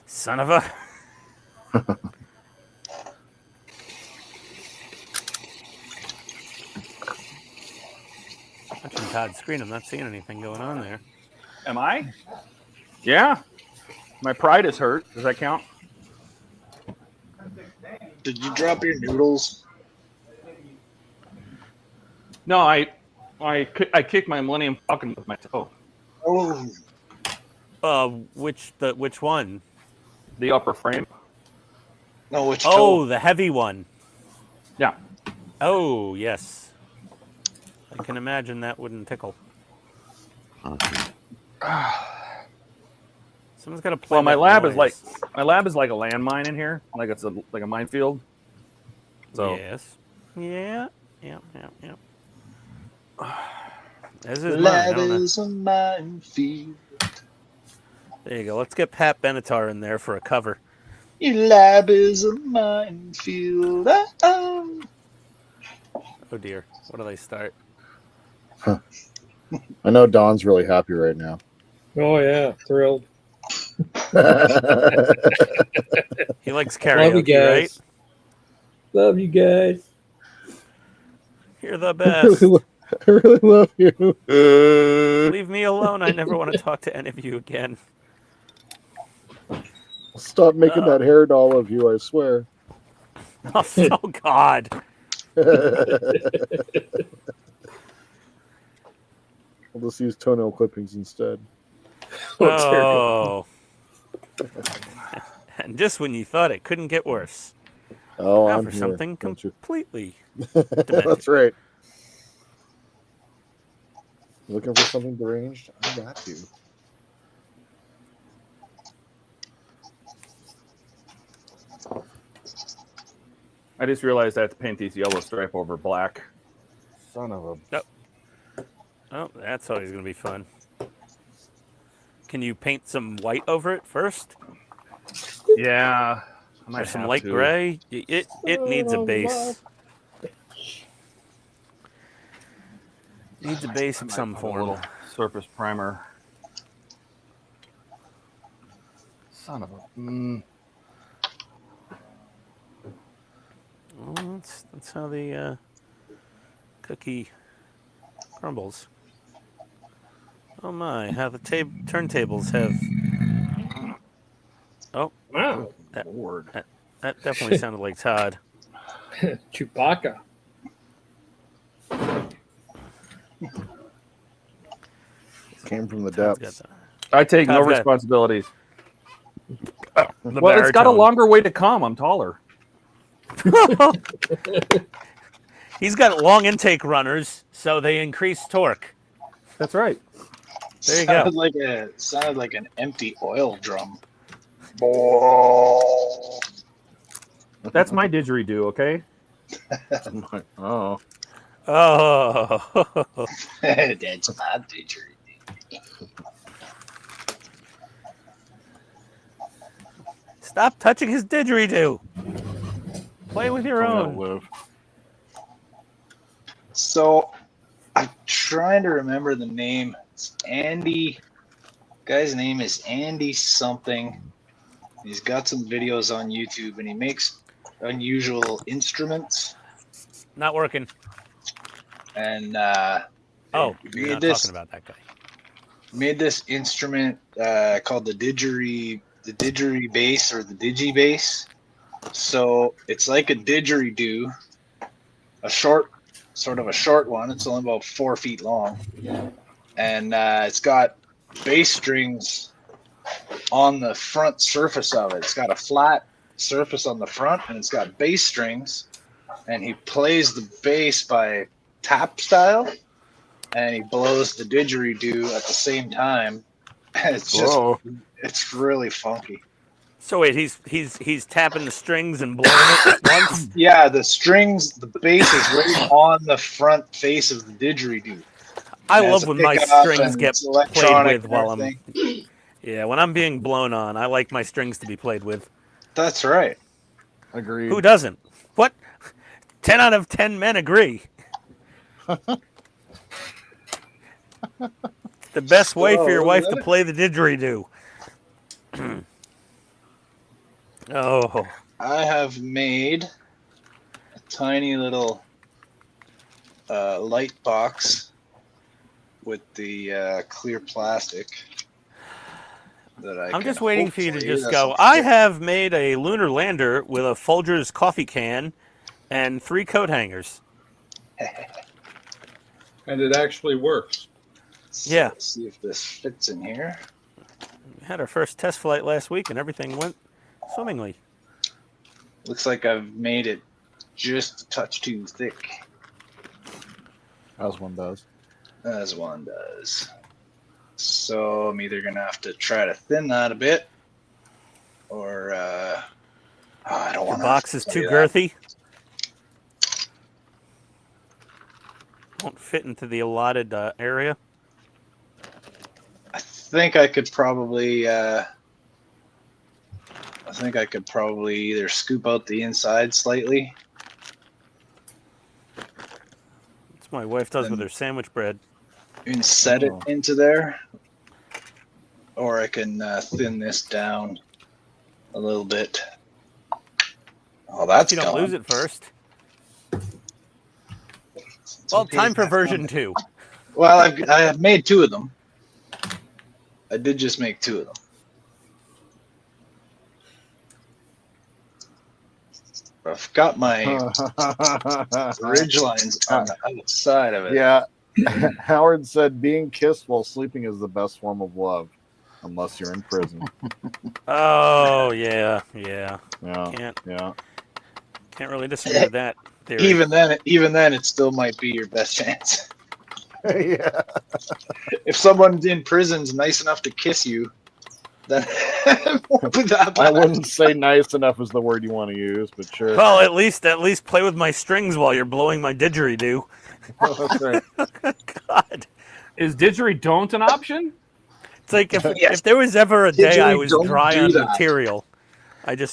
son of a... Watching Todd's screen, I'm not seeing anything going on there.
Am I? Yeah. My pride is hurt. Does that count?
Did you drop your noodles?
No, I kicked my Millennium Falcon with my toe.
Oh.
Which one?
The upper frame.
No, which
Oh,
toe?
the heavy one.
Yeah.
Oh, yes. I can imagine that wouldn't tickle. Someone's got to play.
Well, my
that
lab
noise.
is like a landmine in here, like it's like a minefield. So
yes, yeah. This is
Lab
mine.
is a minefield.
There you go. Let's get Pat Benatar in there for a cover.
Your lab is a minefield. Oh.
Oh dear. What do they start?
I know Don's really happy right now.
Oh yeah, thrilled.
He likes
Love you
karaoke, right?
guys. Love you guys.
You're the best.
I really love you.
Leave me alone. I never want to talk to any of you again.
Stop making that hair doll of you, I swear.
Oh God.
I'll just use toenail clippings instead.
Oh. And just when you thought it couldn't get worse.
Oh,
Now
I'm
for
here.
something
Don't you?
completely
That's right. Looking for something deranged? I got you.
I just realized I have to paint these yellow stripe over black.
Son of a...
Oh, that's always going to be fun. Can you paint some white over it first?
Yeah. I
Or
might
some
have
light
to.
gray? It needs a base. Needs a base
I
of
might
some
put a
form.
little surface primer. Son of a...
Well, that's how the cookie crumbles. Oh my, how the turntables have... Oh,
Wow.
Lord.
that definitely sounded like Todd.
Chewbacca.
Came from the
Todd's
depths.
got
I take no
Todd's got
responsibilities.
the
Well, it's got a
baritone.
longer way to come. I'm taller.
He's got long intake runners, so they increase torque.
That's right.
There you go.
Sounded like an empty oil drum.
That's my didgeridoo, okay?
Oh.
Oh.
That's my didgeridoo.
Stop touching his didgeridoo. Play with your
Don't
own.
live.
So I'm trying to remember the name. It's Andy. Guy's name is Andy something. He's got some videos on YouTube and he makes unusual instruments.
Not working.
And
Oh, you're not talking about that guy.
made this instrument called the didgeridoo bass or the digi bass. So it's like a didgeridoo, sort of a short one. It's only about 4 feet long, and it's got bass strings on the front surface of it. It's got a flat surface on the front, and it's got bass strings. And he plays the bass by tap style, and he blows the didgeridoo at the same time. And it's really funky.
So wait, he's tapping the strings and blowing it at once?
Yeah, the bass is right on the front face of the didgeridoo.
I
And
love
it's a
when my
pickup
strings
and
get
it's
played
electronic
with
and
while
everything.
Yeah, when I'm being blown on, I like my strings to be played with.
That's right.
Agreed.
Who doesn't? What? 10 out of 10 men agree. The best way for your wife to play the didgeridoo. Oh.
I have made a tiny little light box with the clear plastic that
I'm just waiting for you to just
That's
go, I have made a lunar lander with a Folgers coffee can and 3 coat hangers.
And it actually works.
Yeah.
Let's see if this fits in here.
We had our first test flight last week and everything went swimmingly.
Looks like I've made it just a touch too thick.
As one does.
As one does. So I'm either going to have to try to thin that a bit, or I don't want
Your box is too girthy. Won't fit into the allotted area.
I think I could probably either scoop out the inside slightly.
Let's My wife does with
Then-
her sandwich bread.
You can set it
Oh.
into there, or I can thin this down a little bit. Oh, that's
You don't
gone.
lose it first.
It's
Well,
okay,
time for
that's
version
gone.
2.
Well, I have made 2 of them. I did just make 2 of them. I've got my ridge lines on the outside of it.
Yeah. Howard said being kissed while sleeping is the best form of love, unless you're in prison.
Oh, yeah. Yeah.
Yeah.
Can't
Yeah.
really disagree with that theory.
Even then, it still might be your best chance.
Yeah.
If someone in prison's nice enough to kiss you, then it won't be that
I
bad.
wouldn't say nice enough is the word you want to use, but sure.
Well, at least play with my strings while you're blowing my didgeridoo.
That's right.
God.
Is didgeridoo an option?
It's like if,
Yes.
if there was ever a day I was
Didgeridoo
dry
do
on
that.
material,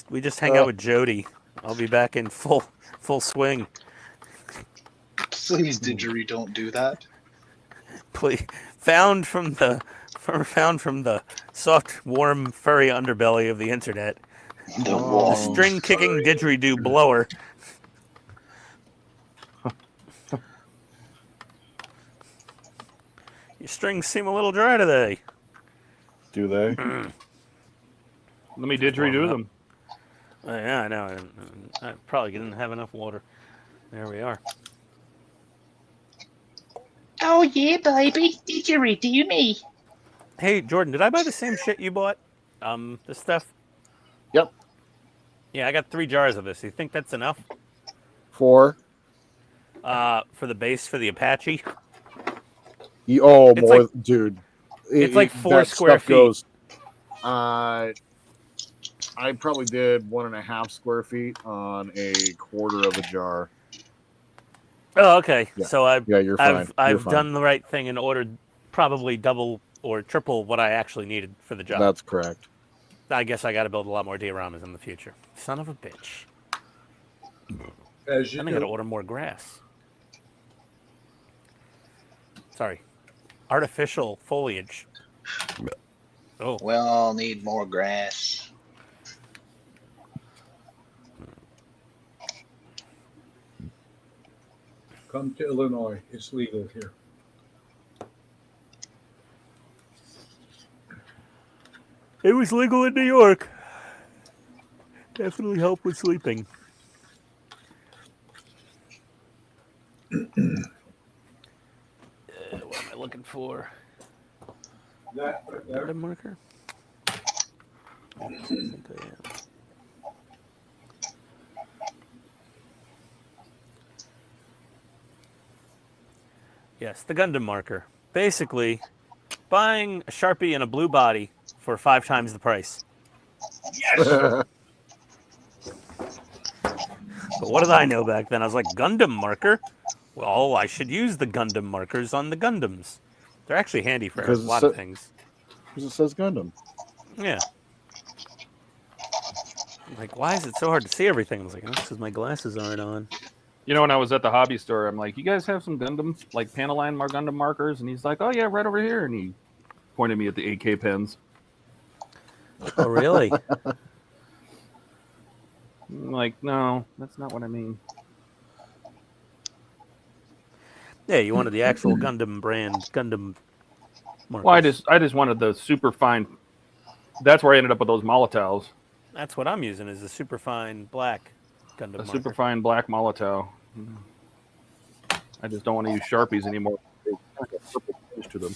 we just hang out with Jody. I'll be back in full swing.
Please, didgeridoo, don't do that.
Please, found from the soft, warm, furry underbelly of the internet.
The
The
wall.
string kicking didgeridoo blower. Your strings seem a little dry today.
Do they?
Let me didgeridoo them.
Yeah, I know. I probably didn't have enough water. There we are.
Oh yeah, baby, didgeridoo me.
Hey, Jordan, did I buy the same shit you bought? This stuff?
Yep.
Yeah, I got 3 jars of this. Do you think that's enough?
For
For the base for the Apache?
more,
like-
dude.
it's like 4
that
square
stuff
feet.
Goes, I probably did 1.5 square feet on a quarter of a jar.
Oh, okay.
Yeah.
So
You're fine.
I've done the right thing and ordered probably double or triple what I actually needed for the job.
That's correct.
I guess I got to build a lot more dioramas in the future. Son of a bitch.
As you
Then I got to
do.
order more grass. Sorry. Artificial foliage. Oh.
We all need more grass.
Come to Illinois. It's legal here.
It was legal in New York. Definitely helped with sleeping. What am I looking for?
That right there.
Red marker? I think I am. Yes, the Gundam marker. Basically, buying a Sharpie and a blue body for 5 times the price. But what did I know back then? I was like, Gundam marker? Well, I should use the Gundam markers on the Gundams. They're actually handy for
Because
a lot of things.
Because it says Gundam.
Yeah. I'm like, why is it so hard to see everything? I was like, oh, because my glasses aren't on.
You know, when I was at the hobby store, I'm like, you guys have some Gundam, like panel line Gundam markers? And he's like, oh, yeah, right over here. And he pointed me at the AK pens.
Oh, really?
I'm like, no, that's not what I mean.
Yeah, you wanted the actual Gundam brand, Gundam markers.
Well, I just wanted the super fine. That's where I ended up with those Molotovs.
That's what I'm using, is the super fine black Gundam
A
marker.
super fine black Molotov. I just don't want to use Sharpies anymore. They have a purple tinge to them.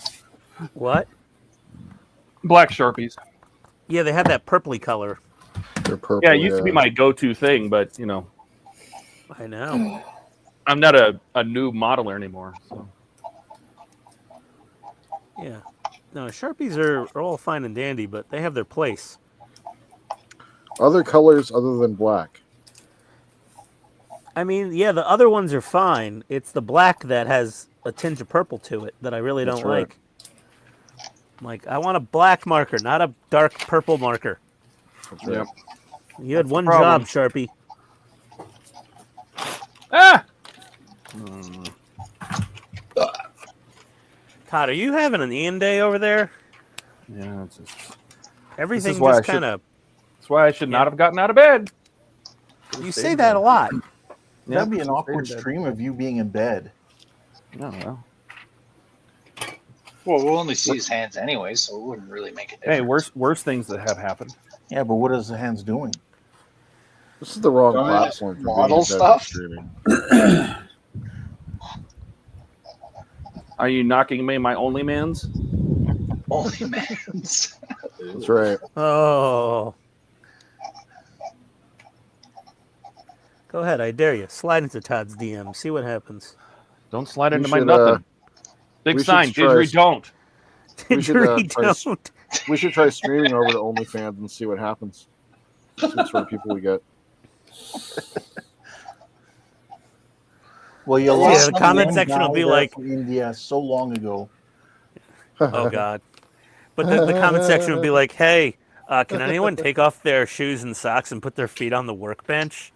What?
Black Sharpies.
Yeah, they have that purpley color.
They're purple.
Yeah, it used to be my go-to thing, but, you know,
I know.
I'm not a new modeler anymore. So.
Yeah. No, Sharpies are all fine and dandy, but they have their place.
Other colors other than black.
I mean, yeah, the other ones are fine. It's the black that has a tinge of purple to it that I really
That's
don't
right.
like. I'm like, I want a black marker, not a dark purple marker.
That's right.
Yep.
You had
That's the
one
problem.
job, Sharpie.
Ah!
Todd, are you having an Ian day over there?
Yeah, it's just,
Everything
why
just
I should-
kind of.
that's why I should not have gotten out of bed.
You say that a lot.
That'd be
Yep,
an awkward stream of you being in bed.
No, well.
Well, we'll only see his hands anyway, so it wouldn't really make a difference.
Hey, worse things that have happened.
Yeah, but what is the hands doing?
This is the wrong
Don't
platform for
model
being in bed
stuff?
streaming.
Are you knocking me my only mans?
Only man's.
That's right.
Oh. Go ahead, I dare you. Slide into Todd's DM. See what happens.
Don't slide
We
into my
should,
nothing. Big
we should
sign,
try-
Didgeridoo don't.
We should,
Didgeridoo
try-
don't.
We should try streaming over to OnlyFans and see what happens. See what sort of people we get.
Well, you
Yeah,
lost
the
some
comment
young
section will
guy
be
there
like-
from India so long ago.
Oh, God. But the comment section would be like, hey, can anyone take off their shoes and socks and put their feet on the workbench?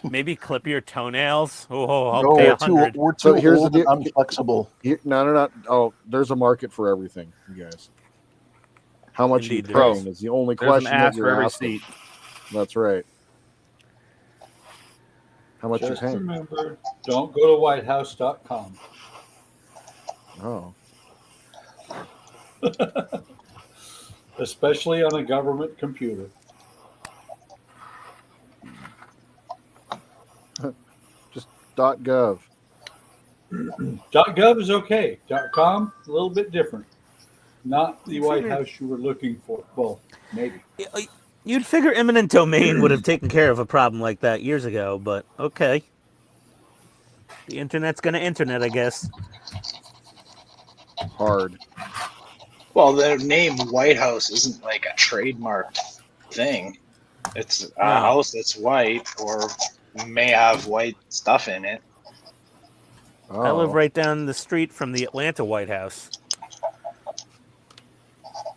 Maybe clip your toenails? Oh, I'll pay $100.
We're
So
too
here's
old
the
and
deal.
unflexible.
No. Oh, there's a market for everything, you guys. How much
Indeed,
are you
there
paying is the only
There's an
question that
ass for
you're
every
asking.
seat.
That's right. How much
Just
you paying?
remember, don't go to whitehouse.com.
Oh.
Especially on a government computer.
Just .gov.
.gov is okay. .com, a little bit different. Not the White
figured-
House you were looking for. Well, maybe.
You'd figure eminent domain would have taken care of a problem like that years ago, but okay. The internet's going to internet, I guess.
Hard.
Well, the name White House isn't like a trademarked thing. It's a
No.
house that's white or may have white stuff in it.
Oh.
I live right down the street from the Atlanta White House.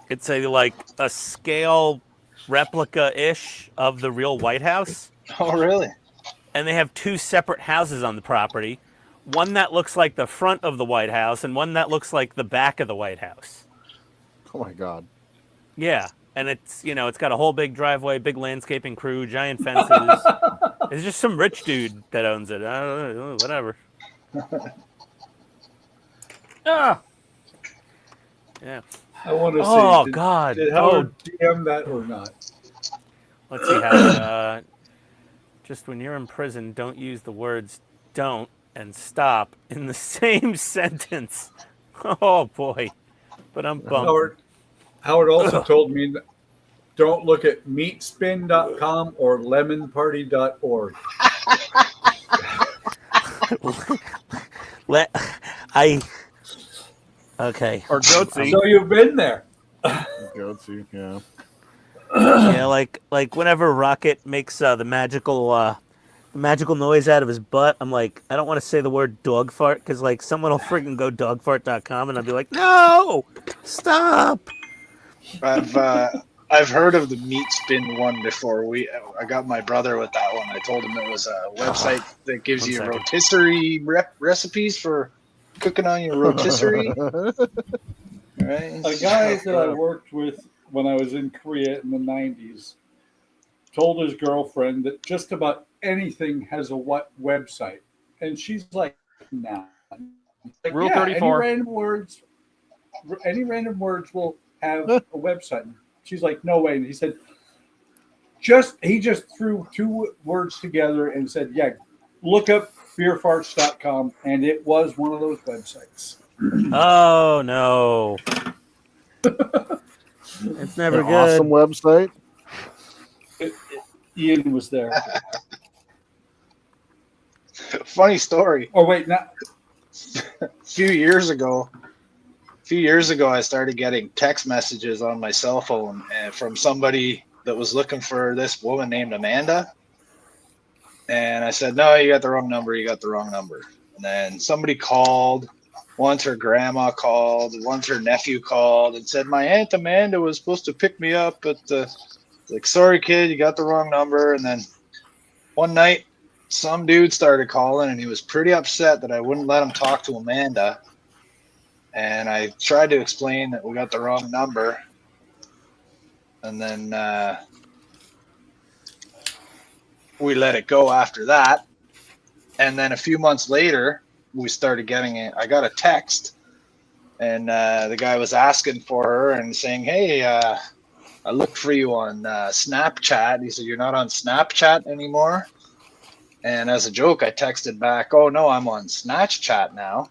It's a scale replica-ish of the real White House.
Oh, really?
And they have two separate houses on the property. One that looks like the front of the White House and one that looks like the back of the White House.
Oh my God.
Yeah. And it's, it's got a whole big driveway, big landscaping crew, giant fences. It's just some rich dude that owns it. I don't know, whatever. Ah. Yeah.
I want to see.
Oh,
did-
God.
Did Howard DM that or not?
Let's see how. Just when you're in prison, don't use the words "don't" and "stop" in the same sentence. Oh boy, but I'm bummed.
Howard also told me that don't look at meatspin.com or lemonparty.org.
Okay.
Or Goatsy.
So you've been there.
Go to, yeah.
Yeah, like whenever Rocket makes the magical noise out of his butt, I'm like, I don't want to say the word dog fart because like someone will freaking go dogfart.com and I'll be like, no, stop.
I've heard of the meat spin one before. I got my brother with that one. I told him it was a website that gives
One
you
second.
rotisserie recipes for cooking on your rotisserie. Right?
A guy that I worked with when I was in Korea in the 90s told his girlfriend that just about anything has a website. And she's like, nah. Like,
Rule
yeah,
34.
Any random words will have a website. She's like, no way. And he said, he just threw two words together and said, yeah, look up beerfarts.com. And it was one of those websites.
Oh no, it's never
An
good.
awesome website.
Ian was there.
Funny story.
Oh, wait, not.
A few years ago, I started getting text messages on my cell phone from somebody that was looking for this woman named Amanda. And I said, no, you got the wrong number. And then somebody called. Once her grandma called. Once her nephew called and said, my Aunt Amanda was supposed to pick me up. But like, sorry, kid, you got the wrong number. And then one night, some dude started calling and he was pretty upset that I wouldn't let him talk to Amanda. And I tried to explain that we got the wrong number. And then we let it go after that. And then a few months later, we started getting it. I got a text, and the guy was asking for her and saying, hey, I looked for you on Snapchat. He said, you're not on Snapchat anymore? And as a joke, I texted back, oh, no, I'm on Snapchat now.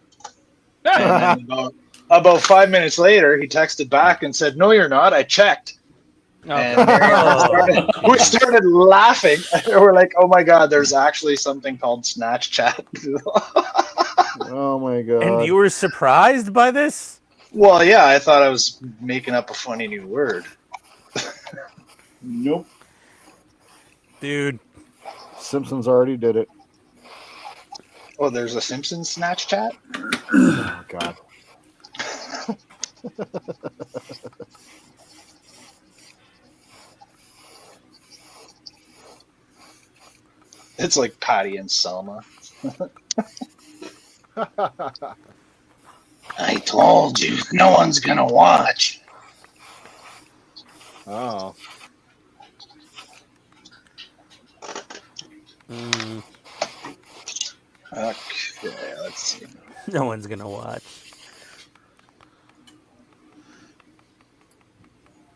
And then about 5 minutes later, he texted back and said, no, you're not. I checked. And we started laughing. We're like, oh, my God, there's actually something called Snapchat.
Oh, my God.
And you were surprised by this?
Well, yeah, I thought I was making up a funny new word.
Nope.
Dude.
Simpsons already did it.
Oh, there's a Simpsons Snapchat?
Oh, God.
It's like Patty and Selma. I told you, no one's gonna watch.
Oh.
Okay, let's see.
No one's gonna watch.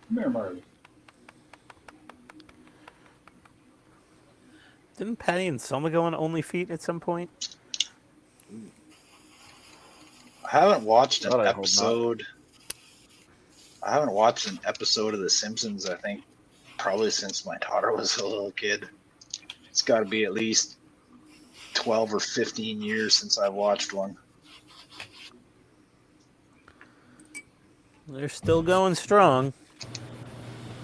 Come here, Marty.
Didn't Patty and Selma go on Only Feet at some point?
I haven't watched
God,
an
I hope not.
episode. I haven't watched an episode of The Simpsons, I think, probably since my daughter was a little kid. It's got to be at least 12 or 15 years since I watched one.
They're still going strong.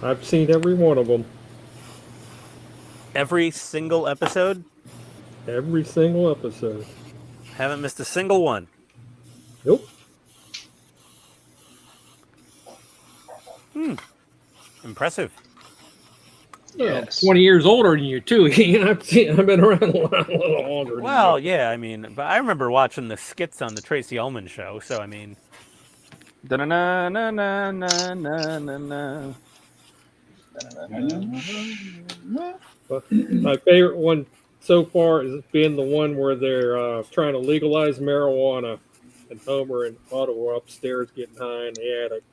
I've seen every one of them.
Every single episode?
Every single episode.
Haven't missed a single one.
Nope.
Impressive.
Yes.
20 years older than you, too. I've been around a little longer than
Well,
you.
yeah, I mean, but I remember watching the skits on the Tracy Ullman show, so I mean.
Da-na-na-na-na-na-na-na.
But my favorite one so far is being the one where they're trying to legalize marijuana, and Homer and Otto were upstairs getting high in the attic.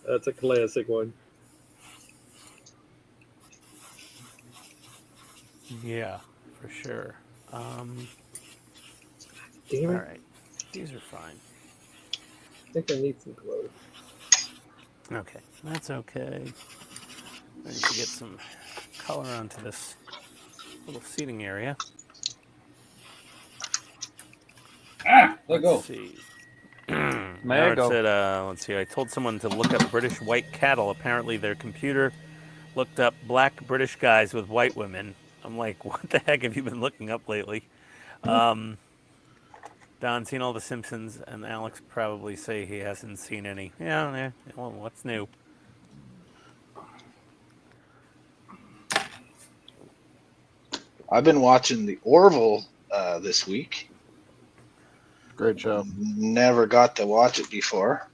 That's a classic one.
Yeah, for sure.
Damn it.
All right. These are fine.
I think I need some clothes.
Okay, that's okay. I need to get some color onto this little seating area.
Let go.
Let's see.
May I go?
Said, let's see. I told someone to look up British white cattle. Apparently, their computer looked up black British guys with white women. I'm like, what the heck have you been looking up lately? Don, seen all the Simpsons, and Alex probably say he hasn't seen any. Yeah. Well, what's new?
I've been watching the Orville this week.
Great show.
Never got to watch it before.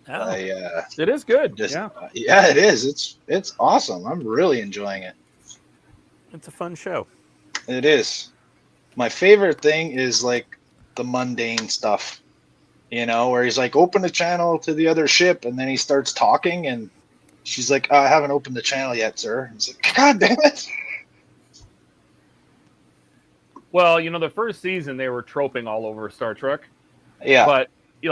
Oh.
It is good.
Yeah, it is. It's awesome. I'm really enjoying it.
It's a fun show.
It is. My favorite thing is like the mundane stuff, where he's like, open the channel to the other ship, and then he starts talking, and she's like, I haven't opened the channel yet, sir. He's like, God damn it.
Well, the first season they were troping all over Star Trek.
Yeah.
But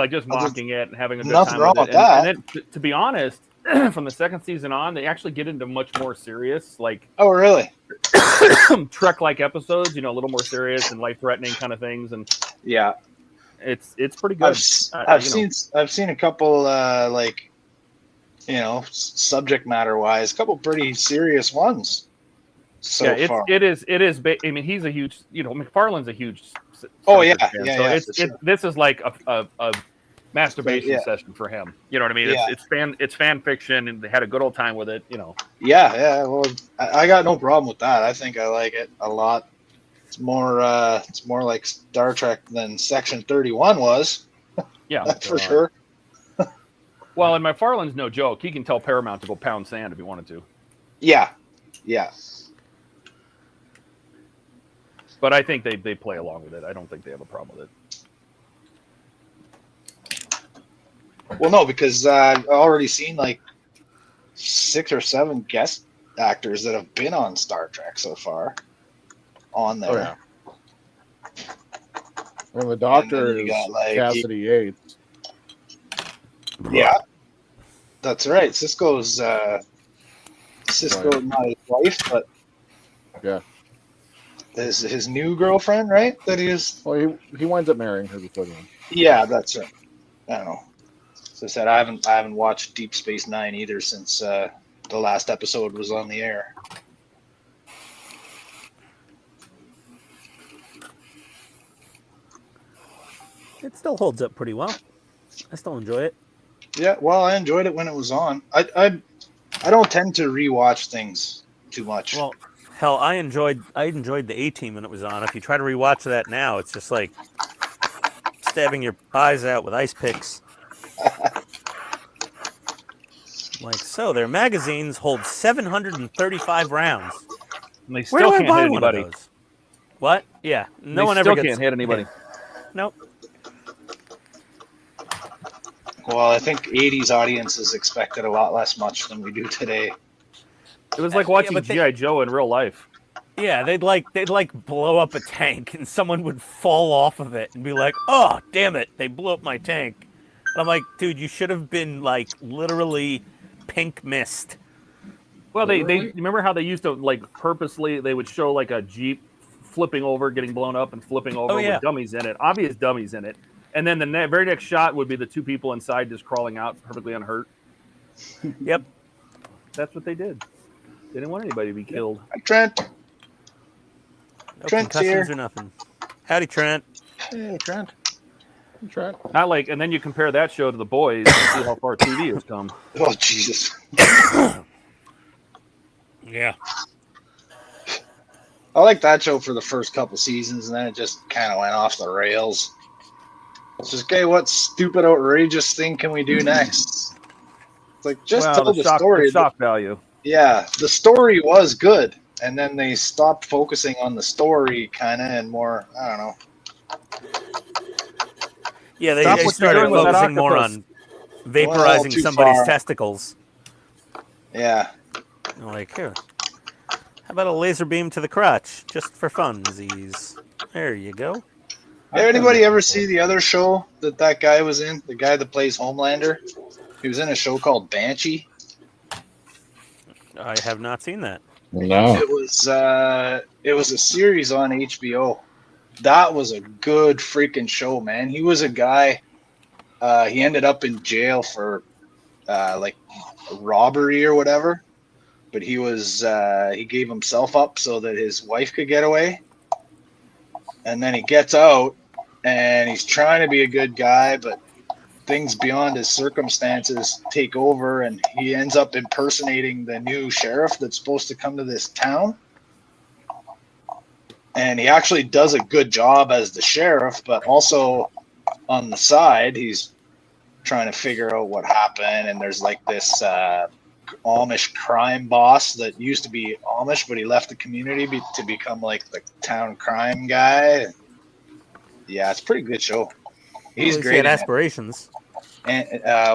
just mocking it and having a good
Nothing
time
wrong
with it.
with that.
And then, to be honest, from the second season on, they actually get into much more serious, like
Oh, really?
Trek-like episodes. A little more serious and life-threatening kind of things. And
Yeah.
it's pretty good.
I've seen a couple subject matter wise, a couple pretty serious ones. So far.
It is. I mean, he's a huge. McFarlane's a huge.
Oh yeah,
fan,
yeah.
So
Sure.
this is like a masturbation session for him. You know what I mean?
Yeah.
It's fan fiction, and they had a good old time with it.
Yeah. Well, I got no problem with that. I think I like it a lot. It's more like Star Trek than Section 31 was.
Yeah,
That's for sure.
Well, and McFarlane's no joke. He can tell Paramount to go pound sand if he wanted to.
Yeah, yeah.
But I think they play along with it. I don't think they have a problem with it.
Well, no, because I've already seen like 6 or 7 guest actors that have been on Star Trek so far on there.
Oh, yeah. And the Doctor
And then
is
you got, like,
Cassidy Yates.
Yeah, that's right. Cisco's not his wife, but
yeah,
his new girlfriend, right? That he is.
Well, he winds up marrying her before the end.
Yeah, that's right. I don't know. As I said, I haven't watched Deep Space Nine either since the last episode was on the air.
It still holds up pretty well. I still enjoy it.
Yeah, well, I enjoyed it when it was on. I don't tend to rewatch things too much.
Well, hell, I enjoyed the A-Team when it was on. If you try to rewatch that now, it's just like stabbing your eyes out with ice picks. Like, so their magazines hold 735 rounds.
And they still can't hit anybody.
What? Yeah, no one
They
ever
still
gets
can't hit anybody.
Nope.
Well, I think 80s audiences expected a lot less much than we do today.
It was like watching G.I. Joe in real life.
Yeah, they'd blow up a tank and someone would fall off of it and be like, "Oh, damn it, they blew up my tank." And I'm like, "Dude, you should have been like literally pink mist."
Well, they remember how they used to like purposely they would show like a Jeep flipping over, getting blown up and flipping over with dummies in it, obvious dummies in it. And then the very next shot would be the 2 people inside just crawling out perfectly unhurt.
Yep.
That's what they did. They didn't want anybody to be killed.
Hi, Trent.
No
Trent's
concussions
here.
or nothing. Howdy, Trent.
Hey, Trent. Hey, Trent.
Not like, and then you compare that show to The Boys and see how far TV has come.
Oh, Jesus.
Yeah.
I like that show for the first couple seasons, and then it just kind of went off the rails. It's just, okay, what stupid, outrageous thing can we do next? It's like, just tell the story.
The shock value.
Yeah, the story was good, and then they stopped focusing on the story, kind of, and more, I don't know.
Yeah, they started focusing more on vaporizing somebody's testicles.
Yeah.
Like, here, how about a laser beam to the crotch, just for funsies? There you go.
Anybody ever see the other show that guy was in? The guy that plays Homelander? He was in a show called Banshee.
I have not seen that.
No.
It was a series on HBO. That was a good freaking show, man. He was a guy. He ended up in jail for like a robbery or whatever. But he gave himself up so that his wife could get away. And then he gets out and he's trying to be a good guy, but things beyond his circumstances take over, and he ends up impersonating the new sheriff that's supposed to come to this town. And he actually does a good job as the sheriff, but also on the side, he's trying to figure out what happened. And there's like this Amish crime boss that used to be Amish, but he left the community to become like the town crime guy. Yeah, it's a pretty good show. He's great.
He had aspirations.
And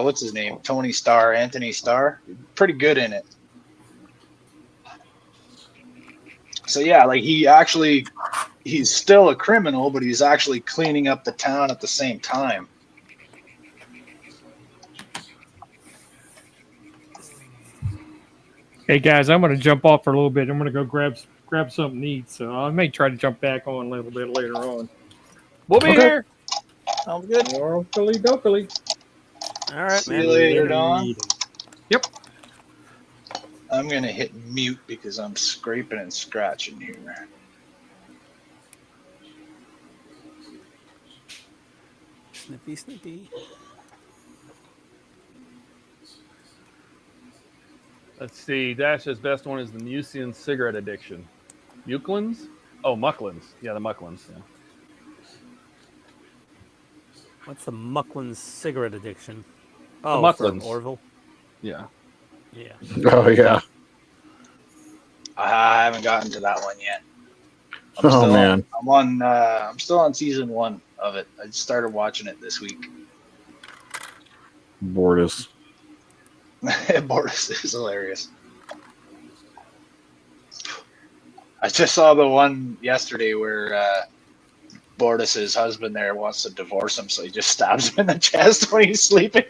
what's his name? Anthony Starr. Pretty good in it. So yeah, like he's still a criminal, but he's actually cleaning up the town at the same time.
Hey guys, I'm going to jump off for a little bit. I'm going to go grab something to eat. So I may try to jump back on a little bit later on.
We'll be here.
Sounds good.
Dokily.
All right,
See you later, Don.
Yep.
I'm going to hit mute because I'm scraping and scratching here.
Snippy, snippy.
Let's see. Dash's best one is the Mucian cigarette addiction. Bucklan's? Oh, Mucklins. Yeah, the Mucklins. Yeah.
What's the Mucklin's cigarette addiction?
The
Oh, from
Mucklins.
Orville.
Yeah.
Yeah.
Oh yeah.
I haven't gotten to that one yet.
Oh man.
I'm still on season 1 of it. I just started watching it this week.
Bortus.
Boris is hilarious. I just saw the one yesterday where Bortus's husband there wants to divorce him, so he just stabs him in the chest when he's sleeping.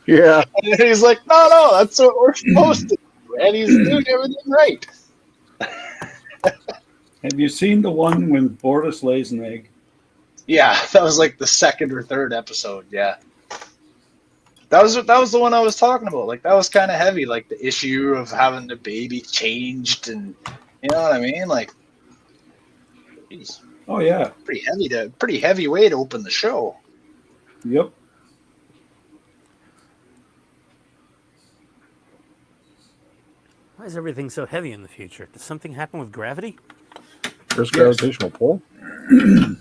Yeah.
And he's like, no, that's what we're supposed to do. And he's doing everything right.
Have you seen the one when Bortus lays an egg?
Yeah, that was like the 2nd or 3rd episode. Yeah. That was the one I was talking about. Like, that was kind of heavy. Like, the issue of having the baby changed, and you know what I mean? Like, geez,
Oh yeah.
pretty heavy way to open the show.
Yep.
Why is everything so heavy in the future? Does something happen with gravity?
There's gravitational pull.
It's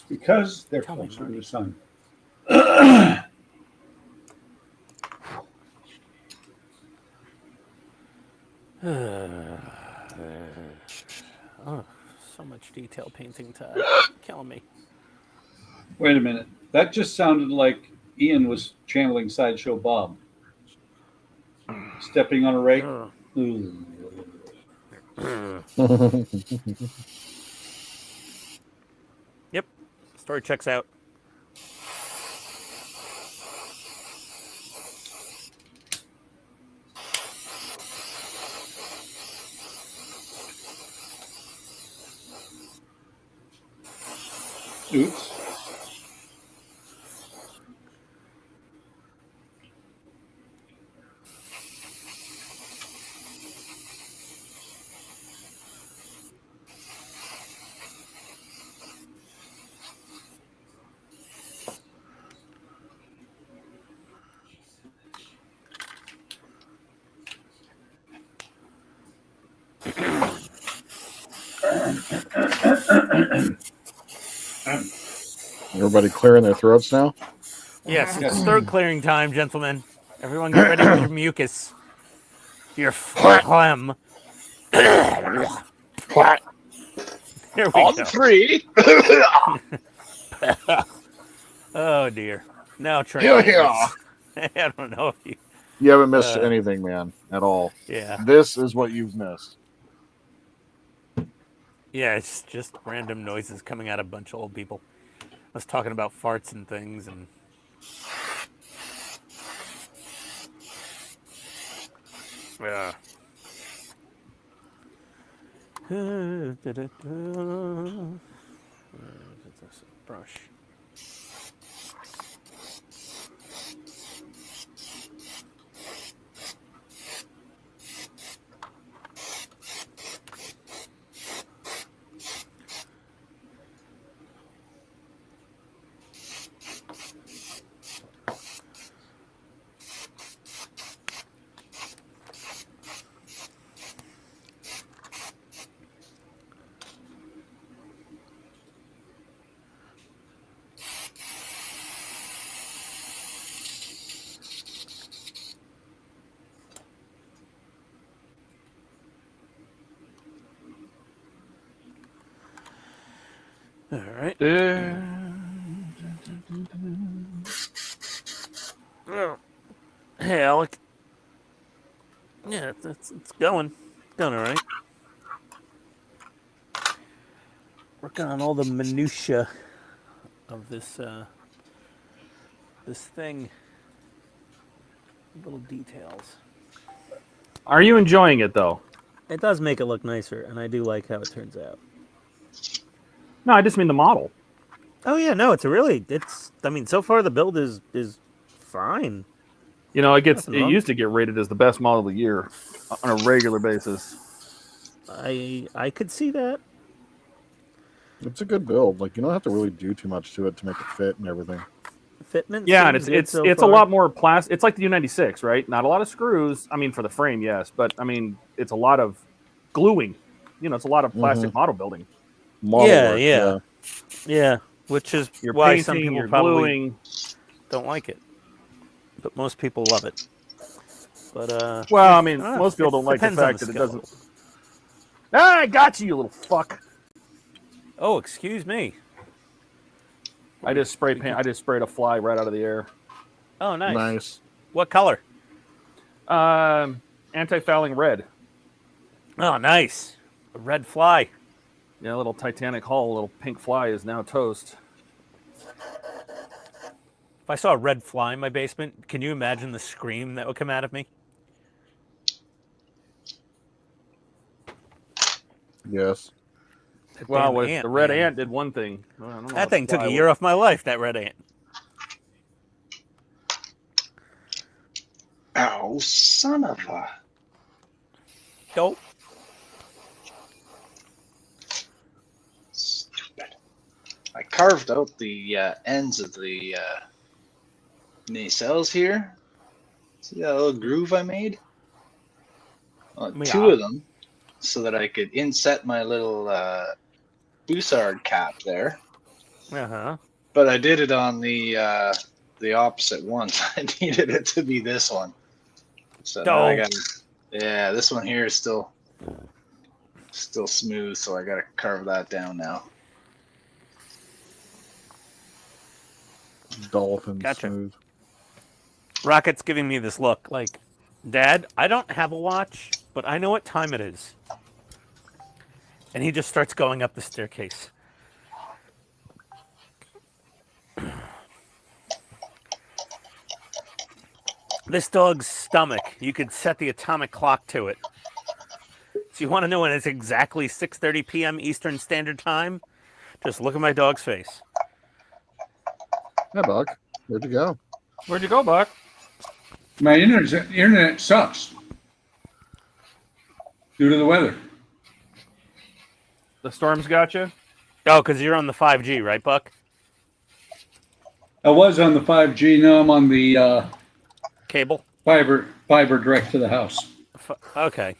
because they're
Tell me,
closer to the sun.
Oh, so much detail painting time. Killing me.
Wait a minute. That just sounded like Ian was channeling Sideshow Bob. Stepping on a rake. Ooh.
Yep. Story checks out.
Oops.
Everybody clearing their throats now?
Yes, it's throat clearing time, gentlemen. Everyone get ready with your mucus. Your phlegm. Here we
On
go.
3.
Oh, dear. Now try.
Yeah.
I don't know if you...
You haven't missed anything, man, at all.
Yeah.
This is what you've missed.
Yeah, it's just random noises coming out of a bunch of old people. I was talking about farts and things, and... Yeah. Brush. All right. Hey, Alec. Yeah, it's going. It's going all right. Working on all the minutia of this this thing. Little details.
Are you enjoying it though?
It does make it look nicer, and I do like how it turns out.
No, I just mean the model.
Oh yeah, no, I mean, so far the build is fine.
You know, it
Nothing wrong.
used to get rated as the best model of the year on a regular basis.
I could see that.
It's a good build. Like, you don't have to really do too much to it to make it fit and everything.
Fitment.
Yeah, and
seems good
it's
so
a
far.
lot more plastic. It's like the U96, right? Not a lot of screws. I mean, for the frame, yes, but I mean, it's a lot of gluing. You know, it's a lot of plastic model building.
Model
Yeah,
work,
yeah. Yeah, which is
You're
why
painting,
some people
you're
probably
gluing.
don't like it, but most people love it. But
Well,
yeah,
I mean,
don't know.
most people
It
don't like the
depends on
fact that it
skill
doesn't.
level.
Ah, I got you, you little fuck.
Oh, excuse me.
I just sprayed a fly right out of the air.
Oh, nice.
Nice.
What color?
Anti-fouling red.
Oh, nice. A red fly.
Yeah, a little Titanic hull, a little pink fly is now toast.
If I saw a red fly in my basement, can you imagine the scream that would come out of me?
Yes.
That
Well,
damn
if
ant,
the red
man.
ant did one thing. I don't know
That
what the
thing took
fly
a year
would-
off my life, that red ant.
Oh, son of a.
Dope.
Stupid. I carved out the ends of the nacelles here. See that little groove I made? Two of them, so that I could inset my little Bussard cap there.
Uh-huh.
But I did it on the opposite one. I needed it to be this one. So now I got, yeah, this one here is still smooth, so I got to carve that down now.
Dolphin
Gotcha.
smooth.
Rocket's giving me this look like, Dad, I don't have a watch, but I know what time it is. And he just starts going up the staircase. This dog's stomach, you could set the atomic clock to it. So you want to know when it's exactly 6:30 p.m. Eastern Standard Time? Just look at my dog's face.
Hi, Buck. Where'd you go?
Where'd you go, Buck?
My internet sucks due to the weather.
The storm's got you?
Oh, because you're on the 5G, right, Buck?
I was on the 5G. Now I'm on the
Cable?
fiber direct to the house.
Okay.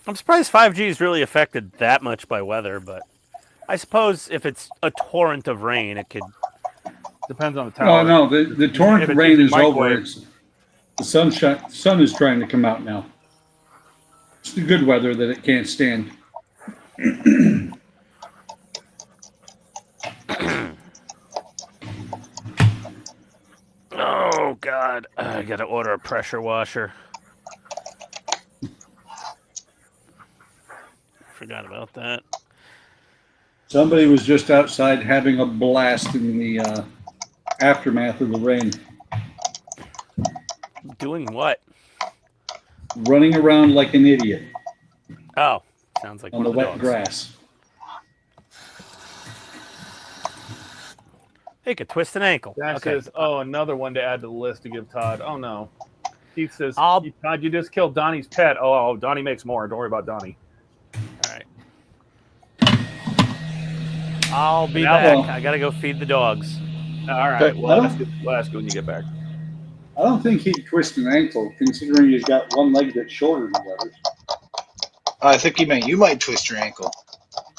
I'm surprised 5G is really affected that much by weather, but I suppose if it's a torrent of rain, it could.
Depends on the tower.
Oh no, the torrent of rain is over.
microwave.
The sun is trying to come out now. It's the good weather that it can't stand.
Oh, God. I got to order a pressure washer. Forgot about that.
Somebody was just outside having a blast in the aftermath of the rain.
Doing what?
Running around like an idiot
Oh, sounds like
on
one
the
of the
wet
dogs.
grass.
He could twist an ankle.
That
Okay.
says, oh, another one to add to the list to give Todd. Oh, no. Keith says,
I'll-
Todd, you just killed Donnie's pet. Oh, Donnie makes more. Don't worry about Donnie.
All right. I'll be
Now,
back.
well-
I got to go feed the dogs.
All right.
Okay,
We'll
I
ask you when you get back.
I don't think he'd twist an ankle, considering he's got one leg that's shorter than the others.
I think you might twist your ankle.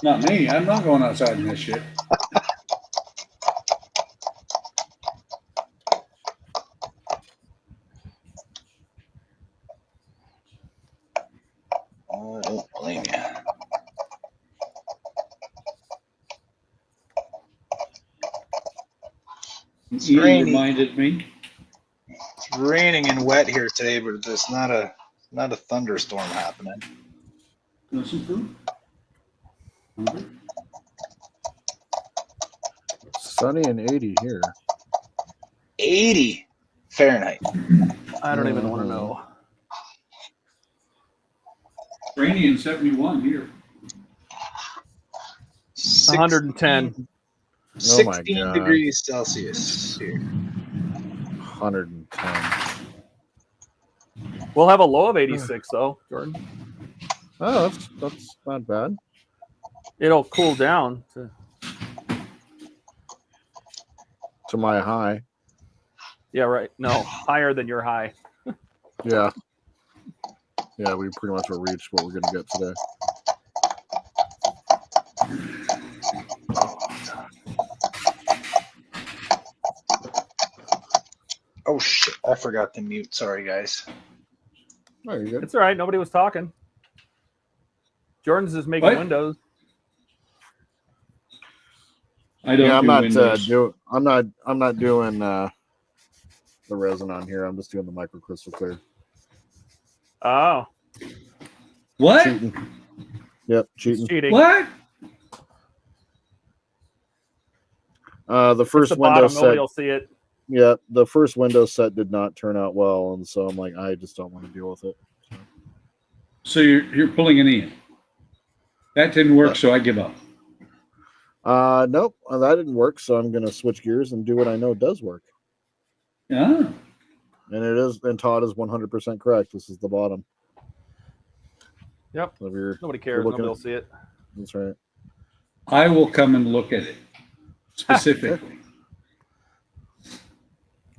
Not me. I'm not going outside in this shit.
I don't blame you.
Ian
rainy.
reminded me.
It's raining and wet here today, but there's not a thunderstorm happening.
Want some food? Hungry?
Sunny and 80 here.
80 Fahrenheit.
I don't even want to know.
Rainy and 71 here.
110.
16
God.
degrees Celsius here.
110.
We'll have a low of 86, though, Jordan.
Oh, that's not bad.
It'll cool down.
To my high.
Yeah, right. No, higher than your high.
Yeah. Yeah, we pretty much reached what we're gonna get today.
Oh shit! I forgot to mute. Sorry, guys.
Oh, you're good.
It's all right. Nobody was talking. Jordan's is making
What?
windows.
I don't
Yeah, I'm
do
not
windows.
I'm not doing the resin on here. I'm just doing the microcrystal clear.
Oh,
What?
Cheating. Yep,
it's
cheating.
cheating.
What?
The
It's
first
the
window
bottom. Nobody
set.
will see it.
Yeah, the first Windows set did not turn out well, and so I'm like, I just don't want to deal with it.
So you're pulling it in. That didn't work, so I give up.
Nope, that didn't work. So I'm gonna switch gears and do what I know does work.
Yeah.
And it is, and Todd is 100% correct. This is the bottom.
Yep.
So if you're,
Nobody
if
cares.
you're looking
Nobody will
at-
see it.
That's right.
I will come and look at it specifically.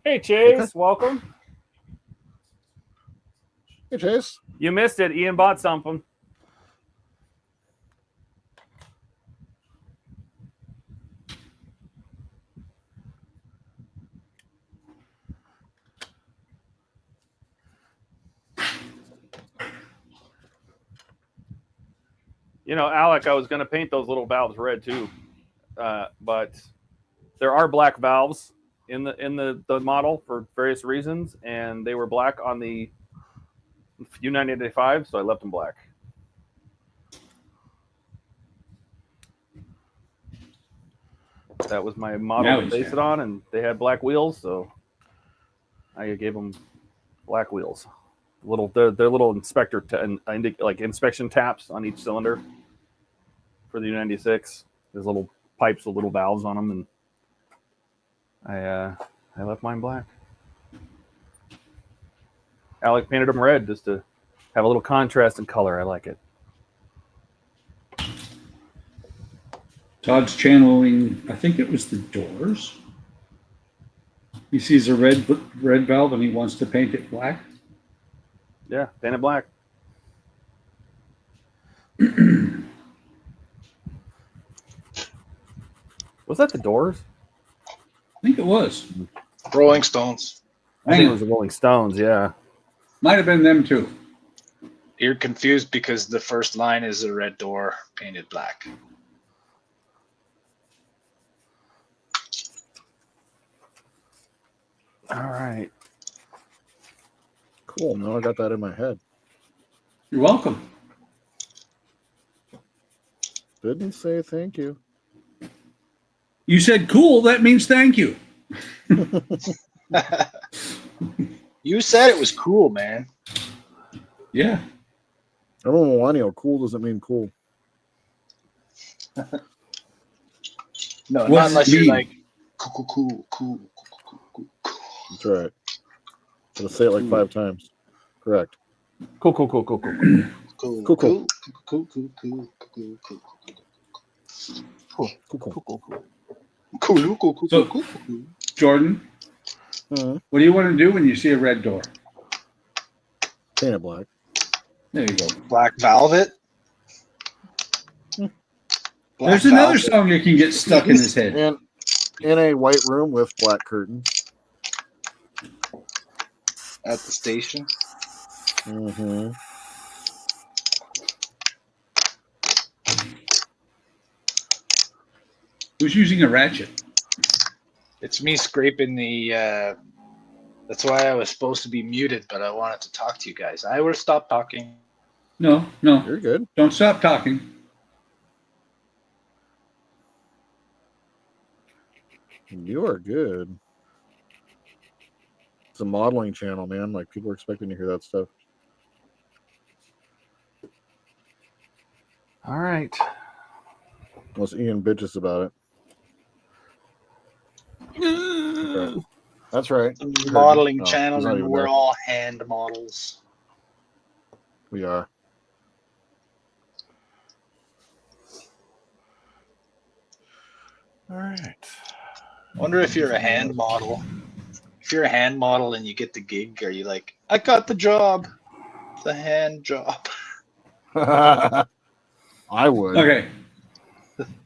Hey, Chase, welcome.
Hey, Chase.
You missed it. Ian bought something. You know, Alec, I was going to paint those little valves red too, but there are black valves in the model for various reasons, and they were black on the U985, so I left them black. That was my model to base it on, and they had black wheels, so I gave them black wheels. They're little inspector like inspection taps on each cylinder for the U96. There's little pipes with little valves on them, and I left mine black. Alec painted them red just to have a little contrast in color. I like it.
Todd's channeling, I think it was the doors. He sees a red valve and he wants to paint it black.
Yeah, paint it black. Was that the doors?
I think it was.
Rolling Stones.
I think it was the Rolling Stones, yeah.
Might have been them too.
You're confused because the first line is a red door painted black.
All right.
Cool. Now I got that in my head.
You're welcome.
Didn't say thank you.
You said cool. That means thank you.
You said it was cool, man.
Yeah.
I'm a millennial. Cool doesn't mean cool.
No,
What
not
does
unless
it
you're
mean?
like cool.
That's right. Gotta say it like 5 times. Correct.
Cool.
So, Jordan, what do you want to do when you see a red door?
Paint it black.
There you go.
Black Velvet.
There's another song that can get stuck in his head.
And in a white room with black curtains.
At the station.
Mm-hmm.
Who's using a ratchet?
It's me scraping the. That's why I was supposed to be muted, but I wanted to talk to you guys. I will stop talking.
No.
You're good.
Don't stop talking.
You are good. It's a modeling channel, man. Like, people are expecting to hear that stuff.
All right.
Unless Ian bitches about it. That's right.
Modeling
No,
channel,
he's not
and
even
we're
there.
all hand models.
We are.
All right.
I wonder if you're a hand model. If you're a hand model and you get the gig, are you like, I got the job? the hand job.
I would.
Okay.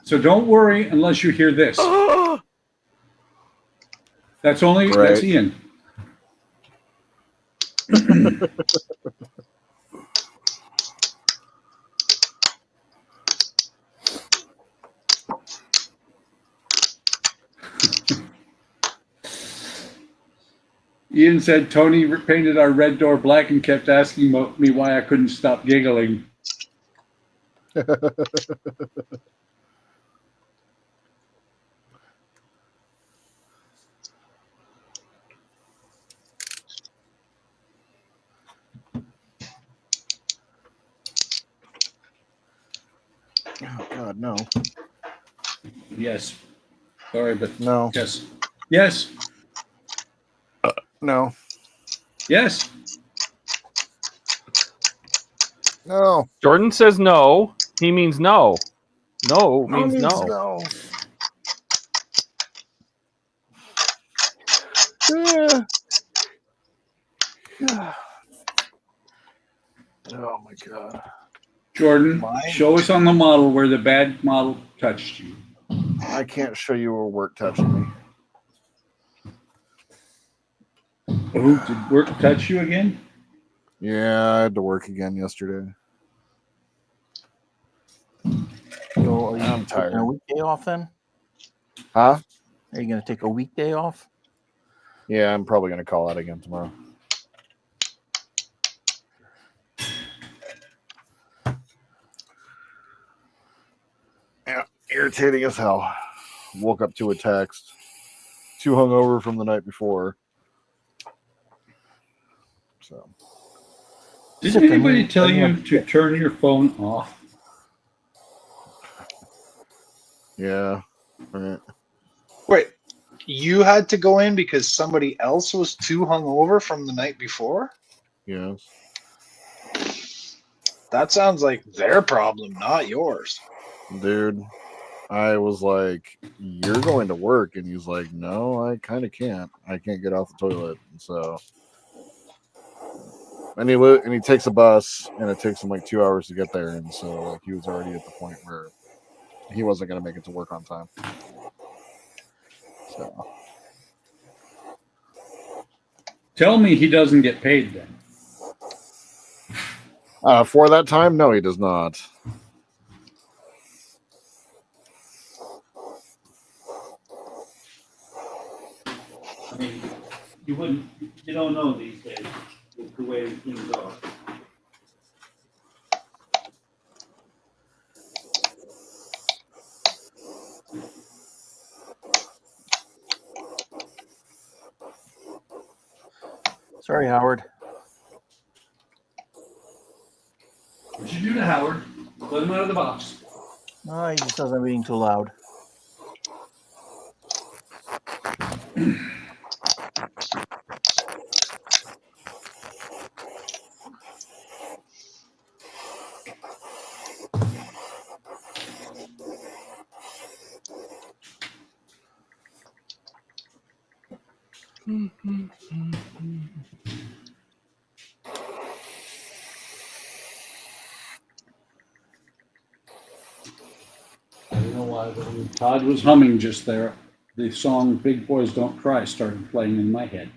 So don't worry unless you hear this. That's only that's
Right.
Ian. Ian said Tony painted our red door black and kept asking me why I couldn't stop giggling.
Oh God, no.
Yes. Sorry, but
No.
yes. Yes.
No.
Yes.
No.
Jordan says no. He means no. No means no.
No. Oh my God.
Jordan, show us on the model where the bad model touched you.
I can't show you where work touching me.
Oh, did work touch you again?
Yeah, I had to work again yesterday.
So are you
I'm tired.
taking a weekday off then?
Huh?
Are you going to take a weekday off?
Yeah, I'm probably going to call out again tomorrow. Yeah, irritating as hell. Woke up to a text. Too hungover from the night before. So.
Did anybody tell you to turn your phone off?
Yeah. Right.
Wait, you had to go in because somebody else was too hungover from the night before?
Yes.
That sounds like their problem, not yours.
Dude, I was like, "You're going to work," and he's like, "No, I kind of can't. I can't get off the toilet." And so, and he takes a bus, and it takes him like 2 hours to get there, and so like he was already at the point where he wasn't going to make it to work on time. So,
Tell me he doesn't get paid then.
for that time, no, he does not.
I mean, you don't know these days with the way things are.
Sorry, Howard.
What you do to Howard? Let him out of the box.
No, he just says I'm being too loud.
I don't know why, but when Todd was humming just there, the song Big Boys Don't Cry started playing in my head.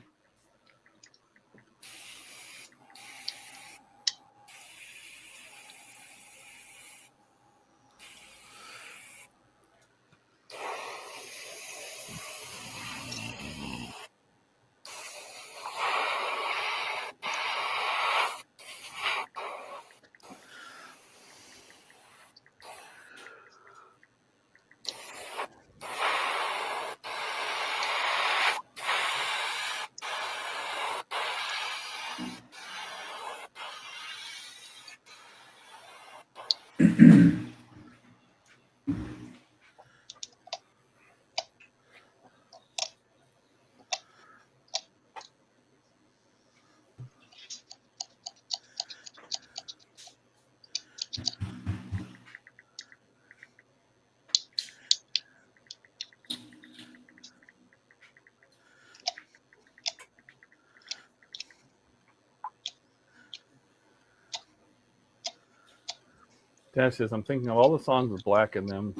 Dash says, I'm thinking of all the songs with black in them.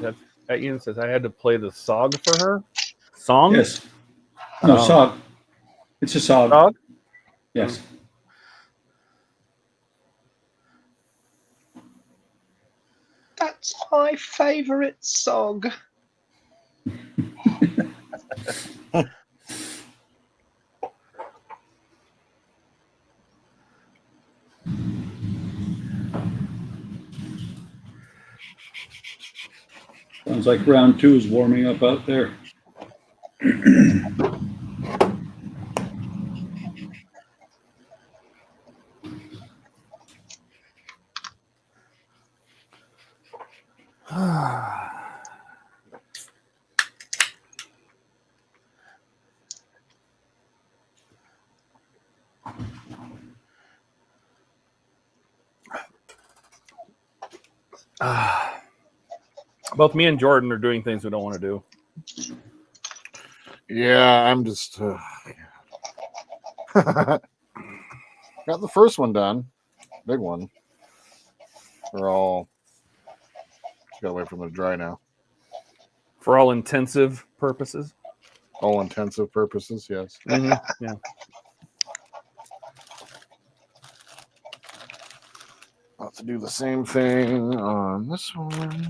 Ian says, I had to play the song for her. Song?
Yes. No, SOG. It's a SOG.
Song?
Yes.
That's my favorite song.
Sounds like round 2 is warming up out there.
Both me and Jordan are doing things we don't want to do.
Yeah, I'm just got the first one done, big one. We're all gotta wait for them to dry now.
For all intensive purposes.
All intensive purposes, yes.
Mm-hmm. Yeah.
I'll have to do the same thing on this one.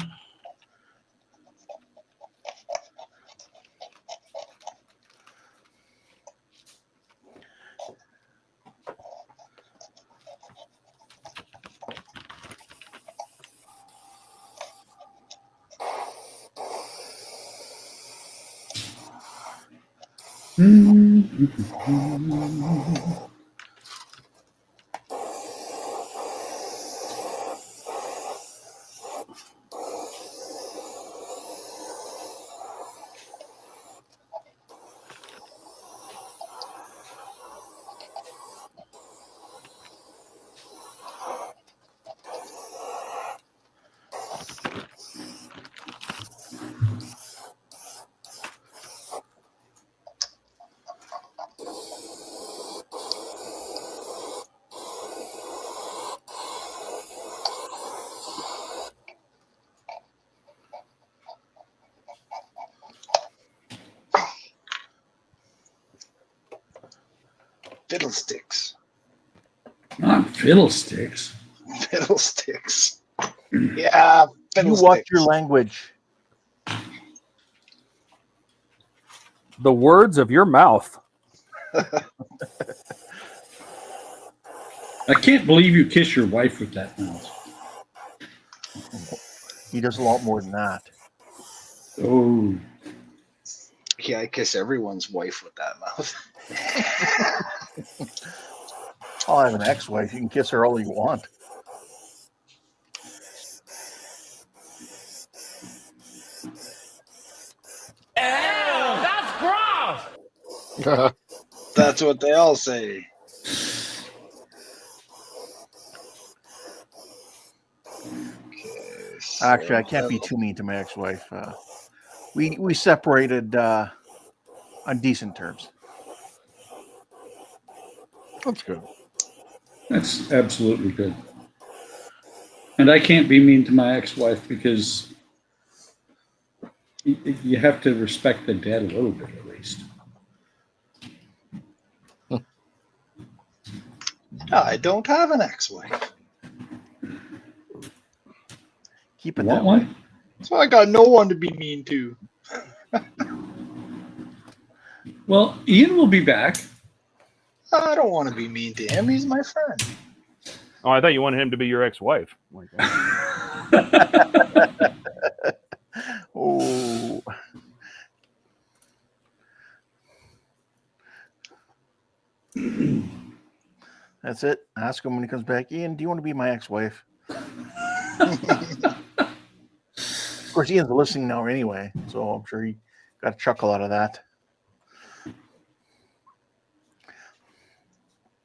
Fiddlesticks.
Not fiddlesticks.
Fiddlesticks. Yeah,
You
fiddlesticks.
watch your language.
The words of your mouth.
I can't believe you kiss your wife with that mouth.
He does a lot more than that.
Oh.
Yeah, I kiss everyone's wife with that mouth.
I'll have an ex-wife. You can kiss her all you want.
That's gross!
That's what they all say.
Actually, I can't be too mean to my ex-wife. We separated on decent terms.
That's good.
That's absolutely good. And I can't be mean to my ex-wife because you have to respect the dead a little bit at least.
I don't have an ex-wife.
Keep it
Want
that
one?
way.
So I got no one to be mean to.
Well, Ian will be back.
I don't want to be mean to him. He's my friend.
Oh, I thought you wanted him to be your ex-wife.
Oh. That's it. Ask him when he comes back. Ian, do you want to be my ex-wife? Of course, Ian's listening now anyway, so I'm sure he got a chuckle out of that.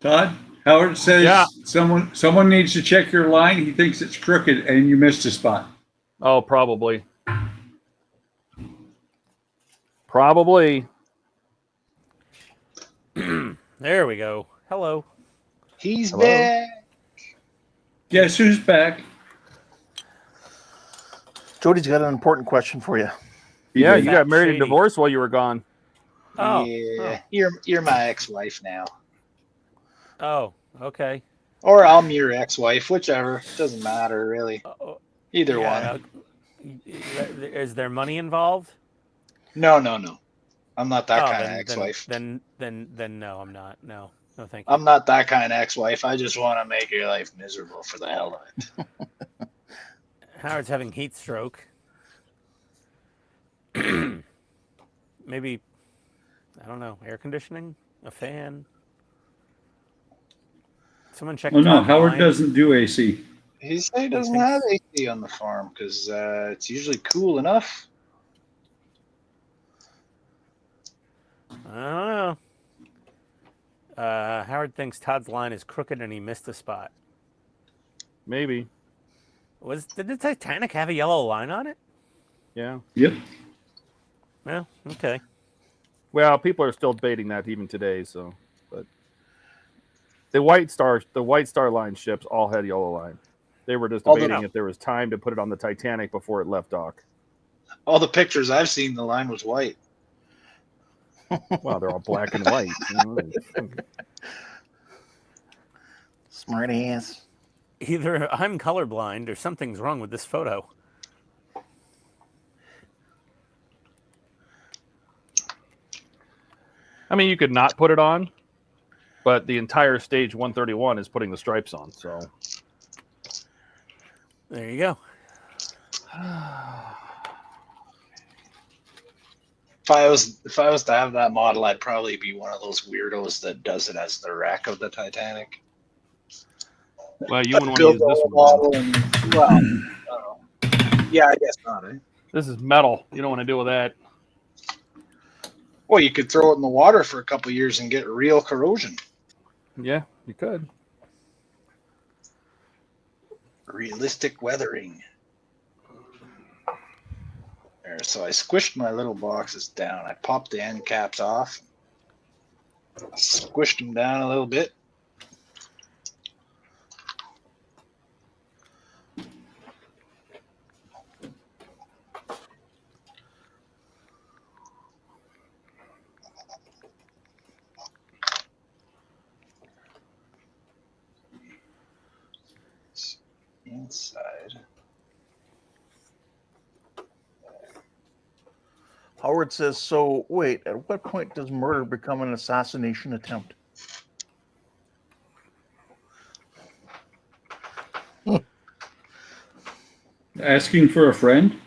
Todd, Howard says someone needs to check your line. He thinks it's crooked and you missed a spot.
Oh, probably. Probably.
There we go. Hello.
He's
Hello.
back.
Guess who's back?
Jody's got an important question for you.
Yeah, you
Fat
got married
Shady.
and divorced while you were gone.
Oh.
Yeah, you're my ex-wife now,
Oh, okay.
or I'm your ex-wife, whichever. Doesn't matter really. Either one.
Is there money involved?
No. I'm not that
Oh,
kind of
then
ex-wife.
then no, I'm not. No, thank you.
I'm not that kind of ex-wife. I just want to make your life miserable for the hell of it.
Howard's having heat stroke. Maybe, I don't know, air conditioning, a fan. Someone check.
Oh no,
Todd's
Howard
line.
doesn't do AC.
He said he doesn't have AC on the farm because it's usually cool enough.
I don't know. Howard thinks Todd's line is crooked and he missed a spot.
Maybe.
Did the Titanic have a yellow line on it?
Yeah.
Yep.
Well, okay.
Well, people are still debating that even today. So, but the White Star Line ships all had yellow line. They were just debating if there was time to put it on the Titanic before it left dock.
All the pictures I've seen, the line was white.
Well, they're all black and white.
Smart ass.
Either I'm colorblind or something's wrong with this photo.
I mean, you could not put it on, but the entire stage 131 is putting the stripes on. So
there you go.
If I was to have that model, I'd probably be one of those weirdos that does it as the wreck of the Titanic.
Well, you wouldn't want to use this one.
Yeah, I guess not.
This is metal. You don't want to deal with that.
Well, you could throw it in the water for a couple of years and get real corrosion.
Yeah, you could.
Realistic weathering. There, so I squished my little boxes down. I popped the end caps off, squished them down a little bit. Inside.
Howard says, so wait, at what point does murder become an assassination attempt?
Asking for a friend?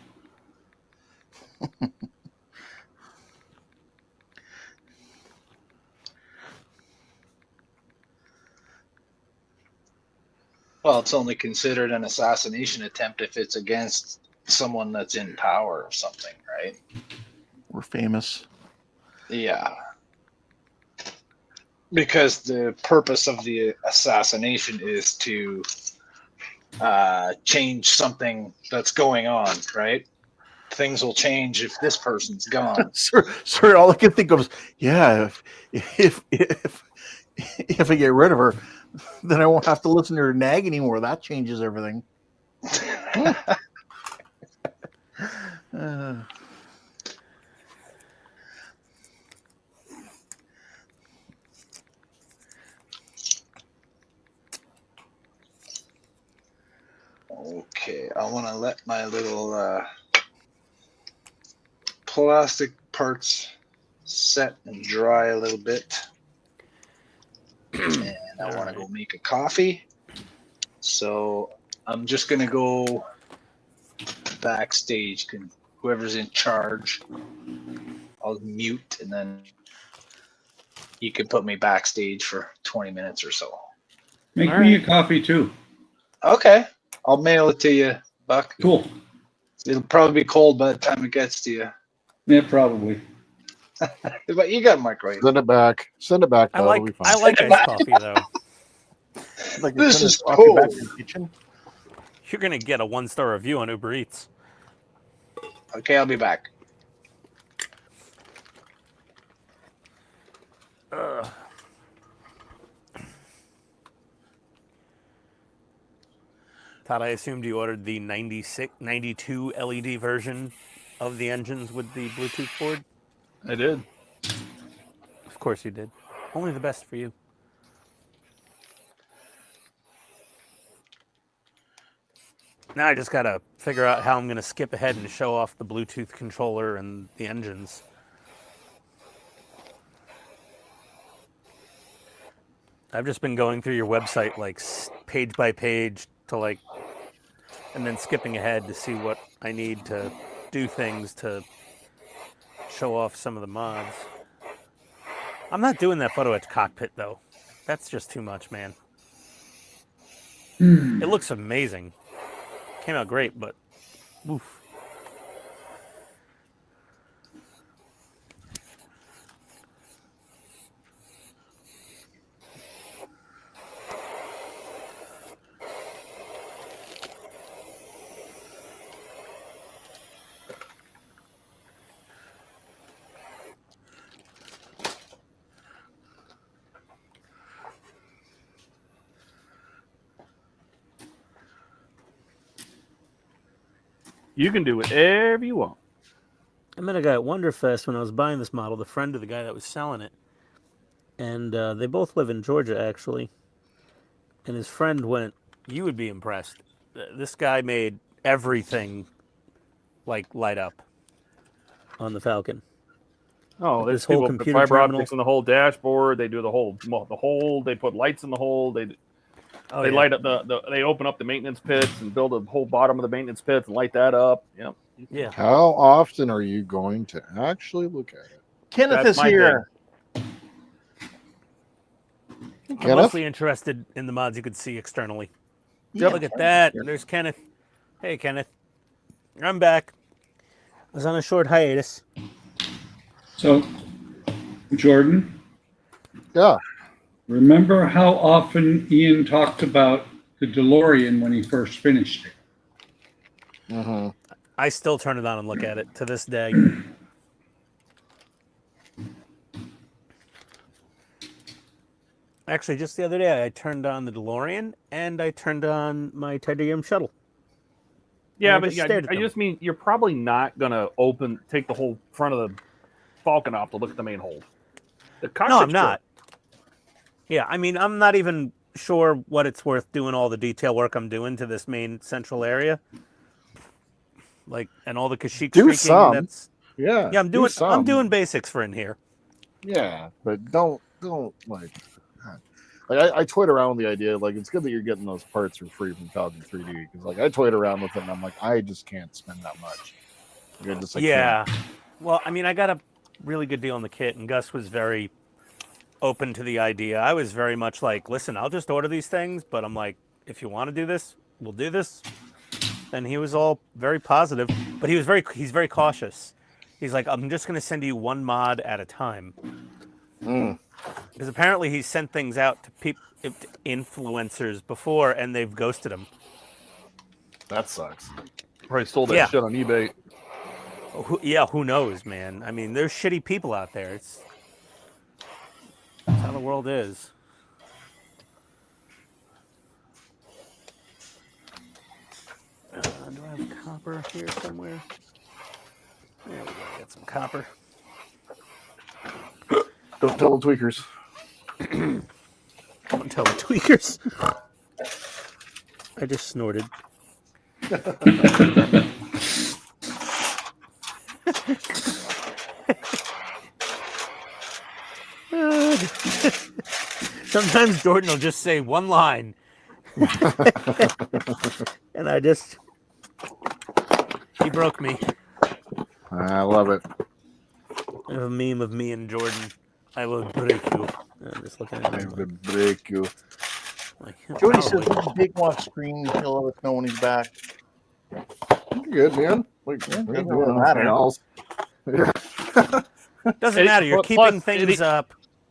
Well, it's only considered an assassination attempt if it's against someone that's in power or something, right?
We're famous.
Yeah. Because the purpose of the assassination is to change something that's going on, right? Things will change if this person's gone.
Sorry, all I can think of is, yeah, if I get rid of her, then I won't have to listen to her nag anymore. That changes everything.
Okay, I want to let my little plastic parts set and dry a little bit. And I want to go make a coffee. So I'm just going to go backstage. Whoever's in charge, I'll mute, and then you can put me backstage for 20 minutes or so.
Make me a coffee too.
Okay. I'll mail it to you, Buck.
Cool.
It'll probably be cold by the time it gets to you.
Yeah, probably.
But you got a microwave.
Send it back. Send it back.
I like iced coffee though.
Like
this is
coffee
cool.
back in the kitchen.
You're gonna get a 1-star review on Uber Eats.
Okay, I'll be back.
Todd, I assumed you ordered the 92 LED version of the engines with the Bluetooth board.
I did.
Of course you did. Only the best for you. Now I just gotta figure out how I'm gonna skip ahead and show off the Bluetooth controller and the engines. I've just been going through your website like page by page to like, and then skipping ahead to see what I need to do things to show off some of the mods. I'm not doing that photo at cockpit though. That's just too much, man. It looks amazing. Came out great, but oof.
You can do whatever you want.
I met a guy at Wonderfest when I was buying this model, the friend of the guy that was selling it. And they both live in Georgia, actually. And his friend went, you would be impressed. This guy made everything like light up on the Falcon.
Oh,
Like
there's
this whole
people put
computer
fiber
terminal.
optics in the whole dashboard. They do the whole. They put lights in the hole. They
yeah.
light up they open up the maintenance pits and build a whole bottom of the maintenance pits and light that up. Yep.
Yeah.
How often are you going to actually look at it?
Kenneth
That's
is
my
here.
I'm
Kenneth?
mostly interested in the mods you could see externally.
Yeah.
Look at that. There's Kenneth. Hey, Kenneth. I'm back. I was on a short hiatus.
So, Jordan,
Yeah.
remember how often Ian talked about the DeLorean when he first finished it?
Mm-hmm.
I still turn it on and look at it to this day. Actually, just the other day, I turned on the DeLorean and I turned on my titanium shuttle.
Yeah,
I
but
just
yeah,
stared at
I
them.
just mean you're probably not gonna take the whole front of the Falcon off to look at the main hold. The
No,
cockpit's
I'm not. Yeah, I mean, I'm not even sure what it's worth doing all the detail work I'm doing to this main central area. Like, and all the Kashyyyk
Do
streaking.
some.
That's,
Yeah.
yeah, I'm
do some.
doing basics for in here.
Yeah, but don't like. God. Like I toyed around with the idea. Like it's good that you're getting those parts for free from Falcon 3D because like I toyed around with it and I'm like I just can't spend that much. Like, I just, I
Yeah.
can't.
Well, I mean, I got a really good deal on the kit, and Gus was very open to the idea. I was very much like, listen, I'll just order these things, but I'm like, if you want to do this, we'll do this. And he was all very positive, but he's very cautious. He's like, I'm just going to send you one mod at a time. Because apparently he sent things out to influencers before, and they've ghosted him.
That sucks.
Probably sold that shit on eBay.
Who knows, man? I mean, there's shitty people out there. That's how the world is. Do I have copper here somewhere? There we go. Got some copper.
Don't tell the tweakers.
Don't tell the tweakers. I just snorted. Sometimes Jordan will just say one line. And he broke me.
I love it.
I have a meme of me and Jordan. I will break you. I'm just looking at
I
him.
will break you.
Like,
Jody says
probably.
he's big on screen. He'll let us know when he's back.
You're good, man. Like,
Yeah,
we're
doesn't
doing
matter.
nothing else.
Doesn't matter. You're keeping things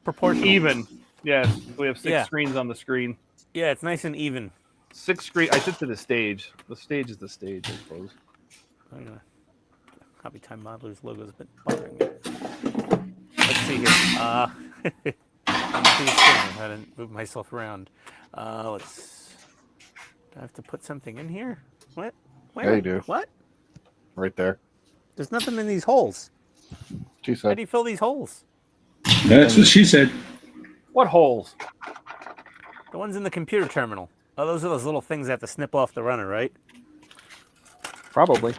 proportional.
Even. Yes, we have 6
Yeah.
screens on the screen.
Yeah, it's nice and even.
6 screen. I sit to the stage. The stage is the stage, I suppose.
I'm gonna Hobby Time Modelers logo's been bothering me. Let's see here. I'm too soon. I hadn't moved myself around. Let's I have to put something in here? What?
Yeah,
Where?
you do.
What?
Right there.
There's nothing in these holes.
She
How
said.
do you fill these holes?
That's what she said.
What holes?
The ones in the computer terminal. Oh, those are those little things that have to snip off the runner, right?
Probably.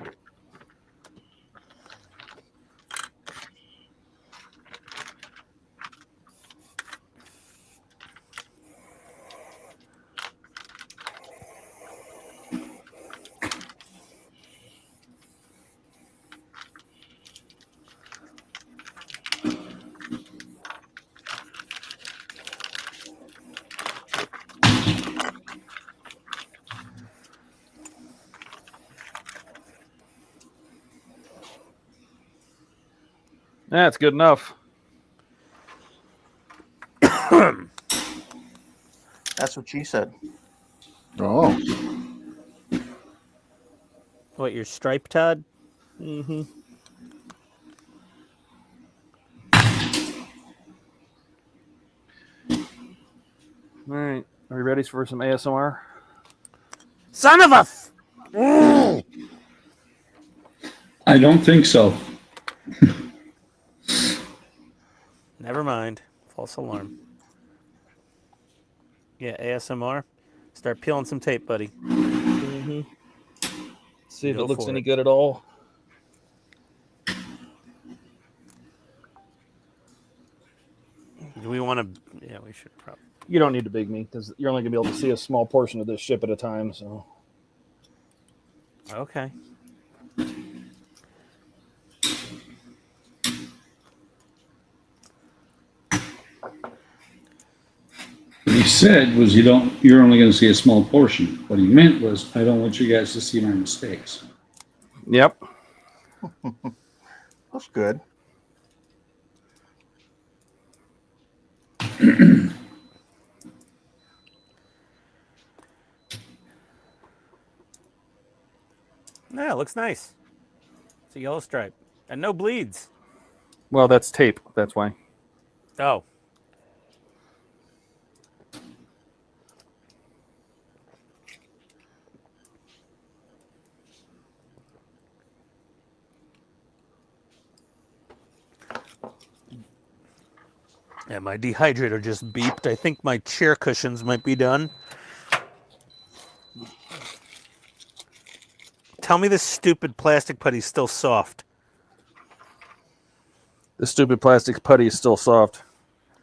That's good enough.
That's what she said.
Oh.
What, your stripe, Todd?
Mm-hmm. All right. Are we ready for some ASMR?
Son of a...
I don't think so.
Never mind. False alarm. Yeah, ASMR. Start peeling some tape, buddy.
Mm-hmm. See if
Go
it looks
for
any
it.
good at all.
Do we want to... Yeah, we should probably...
You don't need to big me because you're only going to be able to see a small portion of this ship at a time. So.
Okay.
What he said was you're only going to see a small portion. What he meant was I don't want you guys to see my mistakes.
Yep.
That's good.
Yeah, it looks nice. It's a yellow stripe. And no bleeds.
Well, that's tape. That's why.
Oh. Yeah, my dehydrator just beeped. I think my chair cushions might be done. Tell me this stupid plastic putty's still soft.
The stupid plastic putty is still soft.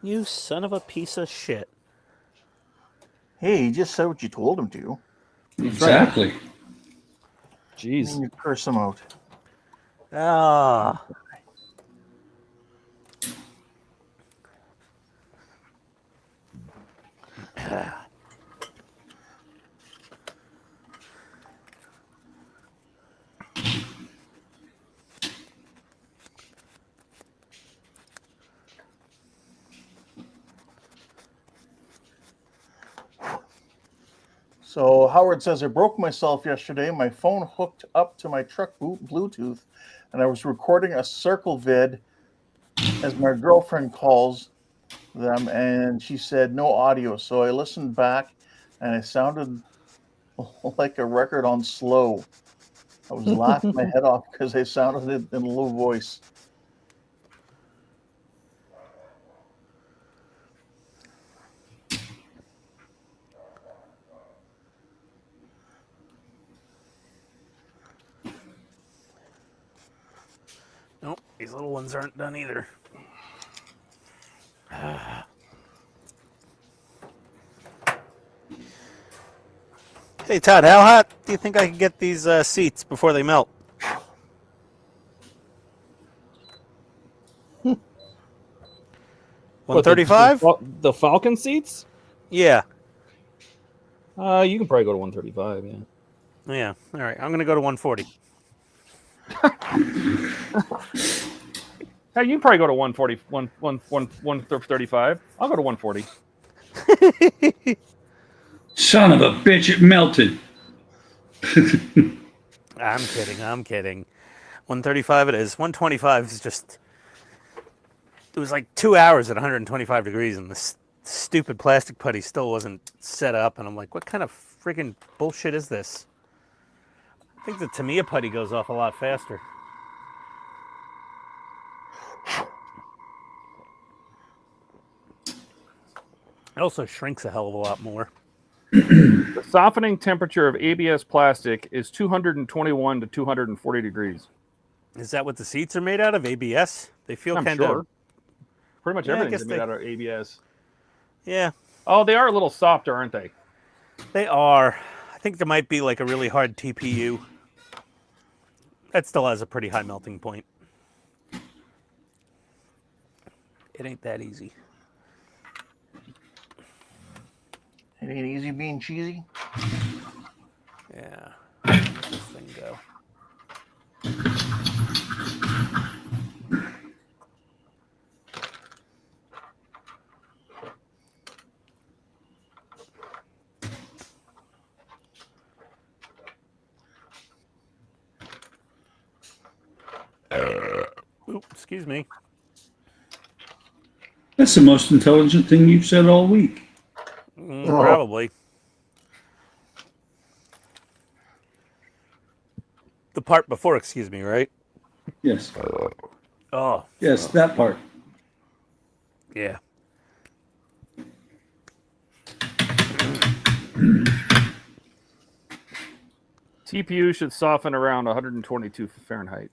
You son of a piece of shit.
Hey, he just said what you told him to.
Exactly.
Jeez.
And you curse him out.
Ah.
So Howard says, I broke myself yesterday. My phone hooked up to my truck Bluetooth, and I was recording a circle vid as my girlfriend calls them, and she said no audio. So I listened back, and it sounded like a record on slow. I was laughing my head off because they sounded it in a low voice.
Nope, these little ones aren't done either. Hey, Todd, how hot do you think I can get these seats before they melt?
What,
135?
The Falcon seats?
Yeah.
You can probably go to 135, yeah.
Yeah. All right. I'm going to go to 140.
Hey, you can probably go to 140, 135. I'll go to 140.
Son of a bitch, it melted.
I'm kidding. I'm kidding. 135 it is. 125 is just... It was like 2 hours at 125 degrees, and this stupid plastic putty still wasn't set up. And I'm like, what kind of freaking bullshit is this? I think the Tamiya putty goes off a lot faster. It also shrinks a hell of a lot more.
The softening temperature of ABS plastic is 221 to 240 degrees.
Is that what the seats are made out of? ABS? They feel kind of...
Sure. Pretty much
Yeah, I
everything's
guess
made
they-
out of ABS.
Yeah,
Oh, they are a little softer, aren't they?
they are. I think there might be like a really hard TPU. That still has a pretty high melting point. It ain't that easy.
It ain't easy being cheesy.
Yeah. Where'd this thing go? Oop, excuse me.
That's the most intelligent thing you've said all week.
Probably. The part before, excuse me, right?
Yes.
Oh.
Yes, that part.
Yeah.
TPU should soften around 122 Fahrenheit.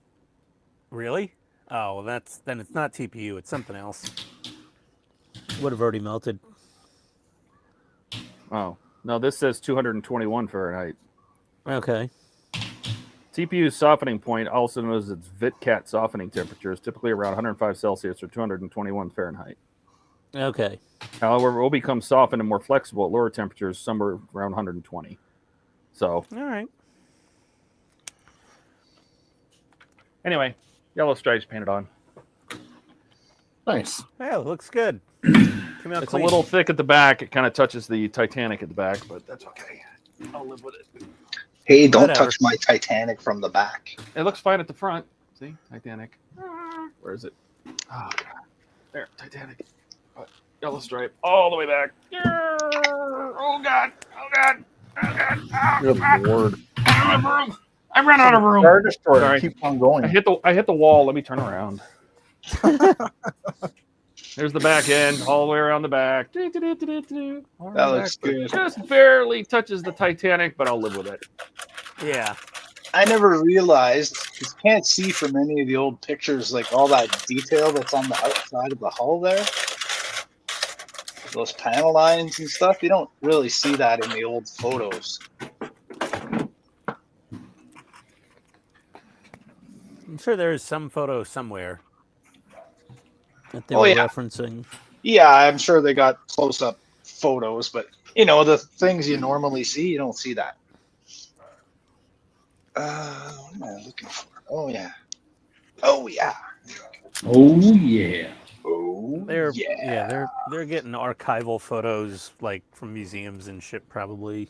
Really? Oh, well, then it's not TPU. It's something else. Would have already melted.
Oh, no, this says 221 Fahrenheit.
Okay.
TPU's softening point, also known as its VitCat softening temperature, is typically around 105 Celsius or 221 Fahrenheit.
Okay.
However, it will become softened and more flexible at lower temperatures, somewhere around 120. So,
All right.
anyway, yellow stripes painted on.
Nice.
Yeah, it looks good. Came out
It's
clean.
a little thick at the back. It kind of touches the Titanic at the back, but that's okay. I'll live with it.
Hey, don't
Whatever.
touch my Titanic from the back.
It looks fine at the front. See? Titanic. Where is it? Oh, God. There, Titanic. Yellow stripe. All the way back. Oh, God. Oh, God. Oh, God. Oh,
Good lord.
I'm out of room. I ran out of room.
Star Destroyer.
Sorry.
Keep on going.
I hit the wall. Let me turn around. There's the back end, all the way around the back. That
looks good.
Just barely touches the Titanic, but I'll live with it.
Yeah.
I never realized, you can't see from any of the old pictures, like all that detail that's on the outside of the hull there. Those panel lines and stuff, you don't really see that in the old photos.
I'm sure there is some photo somewhere that they
Oh,
were
yeah.
referencing.
Yeah, I'm sure they got close-up photos, but, you know, the things you normally see, you don't see that. What am I looking for? Oh, yeah. Oh, yeah.
Oh, yeah.
Oh,
They're getting archival photos like from museums and shit probably.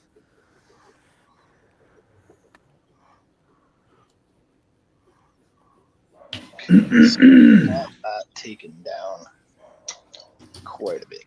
Got that taken down quite a bit.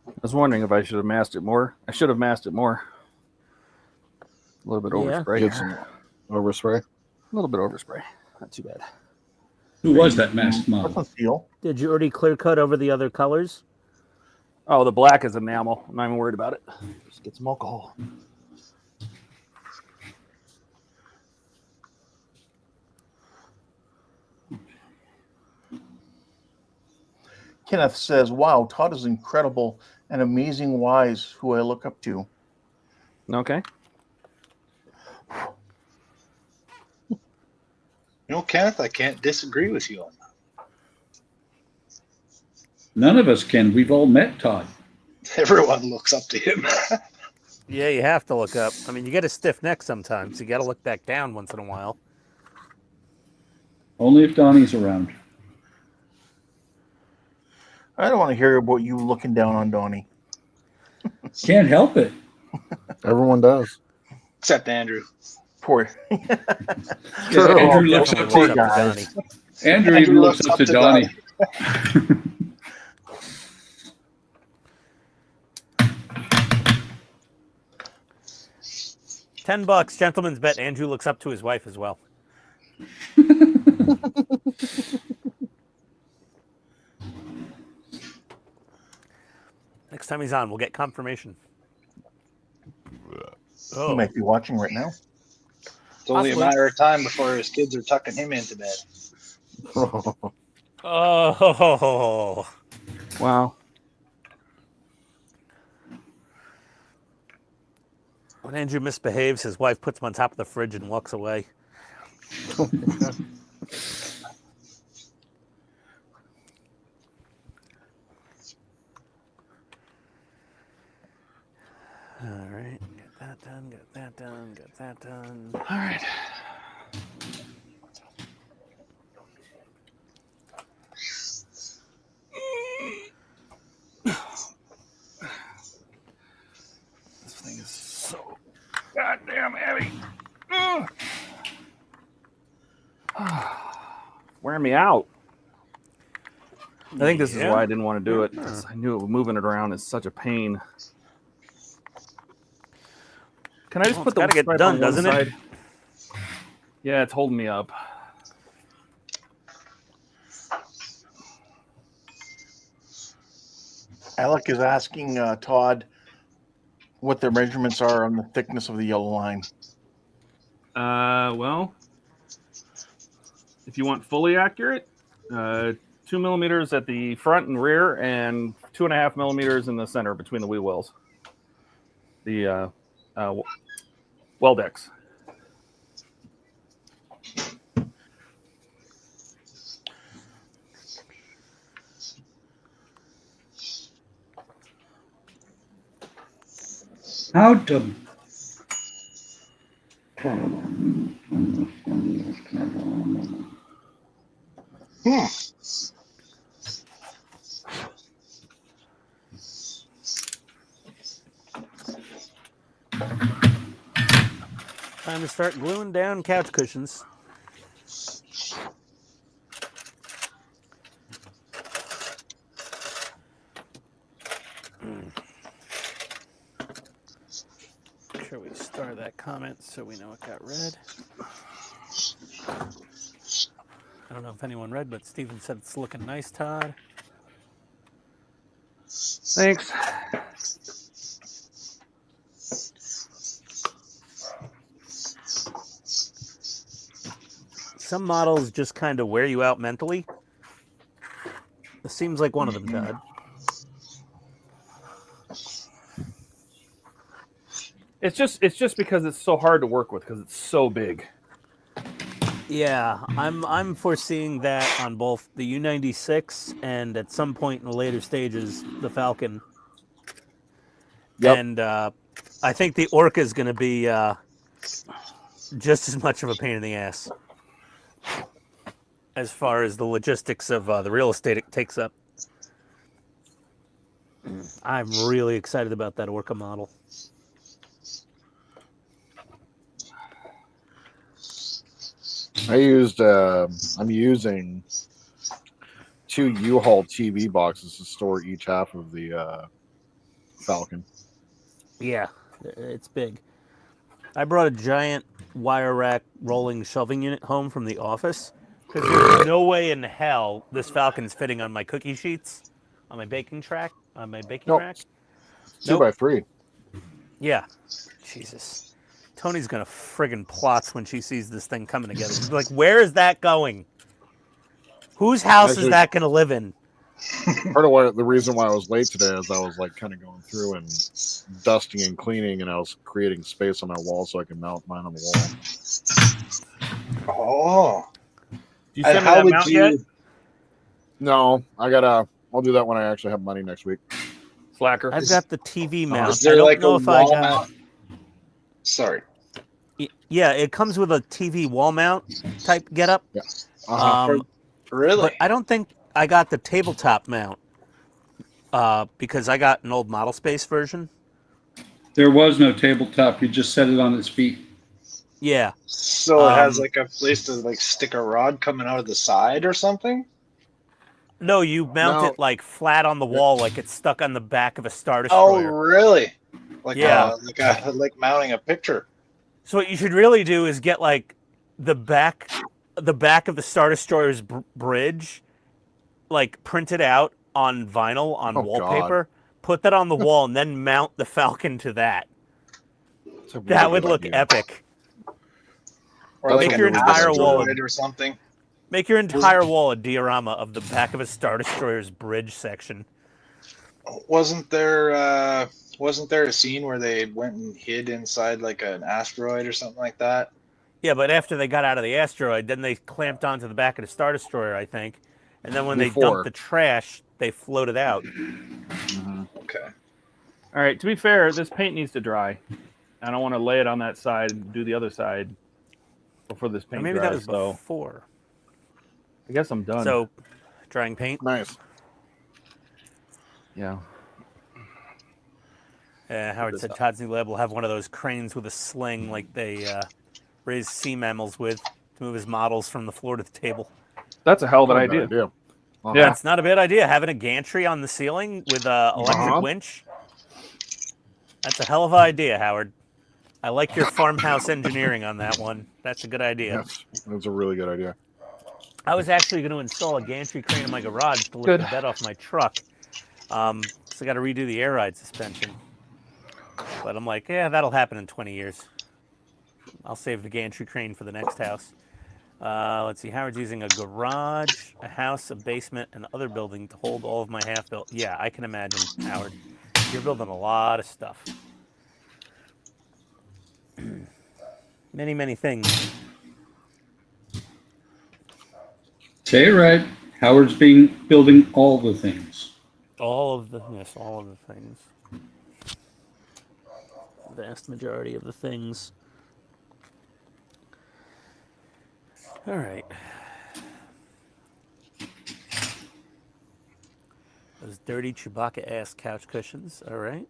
I was wondering if I should have masked it more. I should have masked it more. A little bit
Yeah.
overspray.
Get some overspray.
A little bit overspray. Not too bad.
Who was that masked model?
What's on steel?
Did you already clear cut over the other colors?
Oh, the black is enamel. I'm not even worried about it. Just get some alcohol.
Kenneth says, wow, Todd is incredible and amazing wise, who I look up to.
Okay.
You know, Kenneth, I can't disagree with you on that.
None of us can. We've all met Todd.
Everyone looks up to him.
Yeah, you have to look up. I mean, you get a stiff neck sometimes. You got to look back down once in a while.
Only if Donnie's around.
I don't want to hear about you looking down on Donnie.
Can't help it.
Everyone does.
Except Andrew.
Poor.
Yeah, Andrew looks up
poor
to
guys.
Andrew even looks up to Donnie.
$10, gentlemen's bet. Andrew looks up to his wife as well. Next time he's on, we'll get confirmation.
He might be watching right now.
It's only a matter of time before his kids are tucking him into bed.
Oh.
Wow.
When Andrew misbehaves, his wife puts him on top of the fridge and walks away. All right, get that done, get that done, get that done.
All right. This thing is so goddamn heavy. Wearing me out. I think this is why I didn't want to do it. 'Cause I knew moving it around is such a pain. Can I just put the
gotta get
stripe
done,
on one
doesn't it?
side? Yeah, it's holding me up.
Alec is asking Todd what their measurements are on the thickness of the yellow line.
Well, if you want fully accurate, 2 millimeters at the front and rear, and 2.5 millimeters in the center between the wheel wells. The Weldex.
How to
Time to start gluing down couch cushions. Make sure we star that comment so we know it got read. I don't know if anyone read, but Steven said it's looking nice, Todd.
Thanks.
Some models just kind of wear you out mentally. This seems like one of them, Todd.
It's just because it's so hard to work with because it's so big.
Yeah, I'm foreseeing that on both the U-96 and at some point in the later stages, the Falcon.
Yep.
And I think the Orca is going to be just as much of a pain in the ass as far as the logistics of the real estate it takes up. I'm really excited about that Orca model.
I'm using 2 U-Haul TV boxes to store each half of the Falcon.
Yeah, it's big. I brought a giant wire rack rolling shelving unit home from the office because there's no way in hell this Falcon's fitting on my cookie sheets, on my baking rack.
2x3.
Yeah. Jesus. Tony's gonna friggin' plot when she sees this thing coming together. She's like, where is that going? Whose house is that gonna live in?
Part of the reason why I was late today is I was like kind of going through and dusting and cleaning, and I was creating space on my wall so I can mount mine on the wall.
Oh.
Do you send me that mount yet?
No, I'll do that when I actually have money next week.
Slacker.
I've got the TV mount.
Is there
I don't
like
know
a
if I
wall
got.
mount? Sorry.
Yeah, it comes with a TV wall mount type getup.
Yeah.
Really?
But I don't think I got the tabletop mount because I got an old Model Space version.
There was no tabletop. You just set it on its feet.
Yeah.
So it has like a place to like stick a rod coming out of the side or something?
No, you mount
No.
it like flat on the wall, like it's stuck on the back of a Star
Oh,
Destroyer.
really? Like
Yeah.
like mounting a picture.
So what you should really do is get like the back of the Star Destroyer's bridge, like printed out on vinyl on wallpaper. Put that on the wall and then mount the Falcon to that. That would look epic.
Or
Make
like
your
an
entire wall
asteroid or something.
Make your entire wall a diorama of the back of a Star Destroyer's bridge section.
Wasn't there a scene where they went and hid inside like an asteroid or something like that?
Yeah, but after they got out of the asteroid, then they clamped onto the back of the Star Destroyer, I think. And then when they dumped the trash, they floated out.
Okay.
All right. To be fair, this paint needs to dry. I don't want to lay it on that side and do the other side before this paint
Or maybe
dries.
that was before.
I guess I'm done.
So, drying paint.
Nice.
Yeah.
Howard said Todd's new lab will have one of those cranes with a sling like they raise sea mammals with to move his models from the floor to the table.
That's a hell of an idea.
Yeah, it's not a bad idea. Having a gantry on the ceiling with an electric winch. That's a hell of an idea, Howard. I like your farmhouse engineering on that one. That's a good idea.
Yes, that's a really good idea.
I was actually going to install a gantry crane in my garage to lift the bed off my truck. So I got to redo the air ride suspension. But I'm like, yeah, that'll happen in 20 years. I'll save the gantry crane for the next house. Let's see. Howard's using a garage, a house, a basement, and other building to hold all of my half-built. Yeah, I can imagine, Howard. You're building a lot of stuff. Many, many things.
Say it right. Howard's building all the things.
All of the things. Vast majority of the things. All right. Those dirty Chewbacca-ass couch cushions. All right.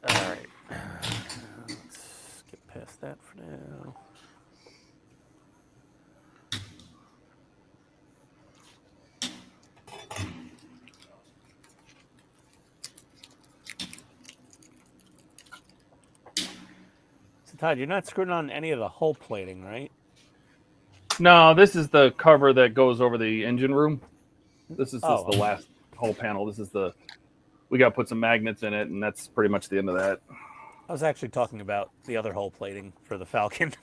All right. Let's get past that for now. So, Todd, you're not screwing on any of the hull plating, right?
No, this is the cover that goes over the engine room. This is just the last whole panel. This is we got to put some magnets in it, and that's pretty much the end of that.
I was actually talking about the other hull plating for the Falcon.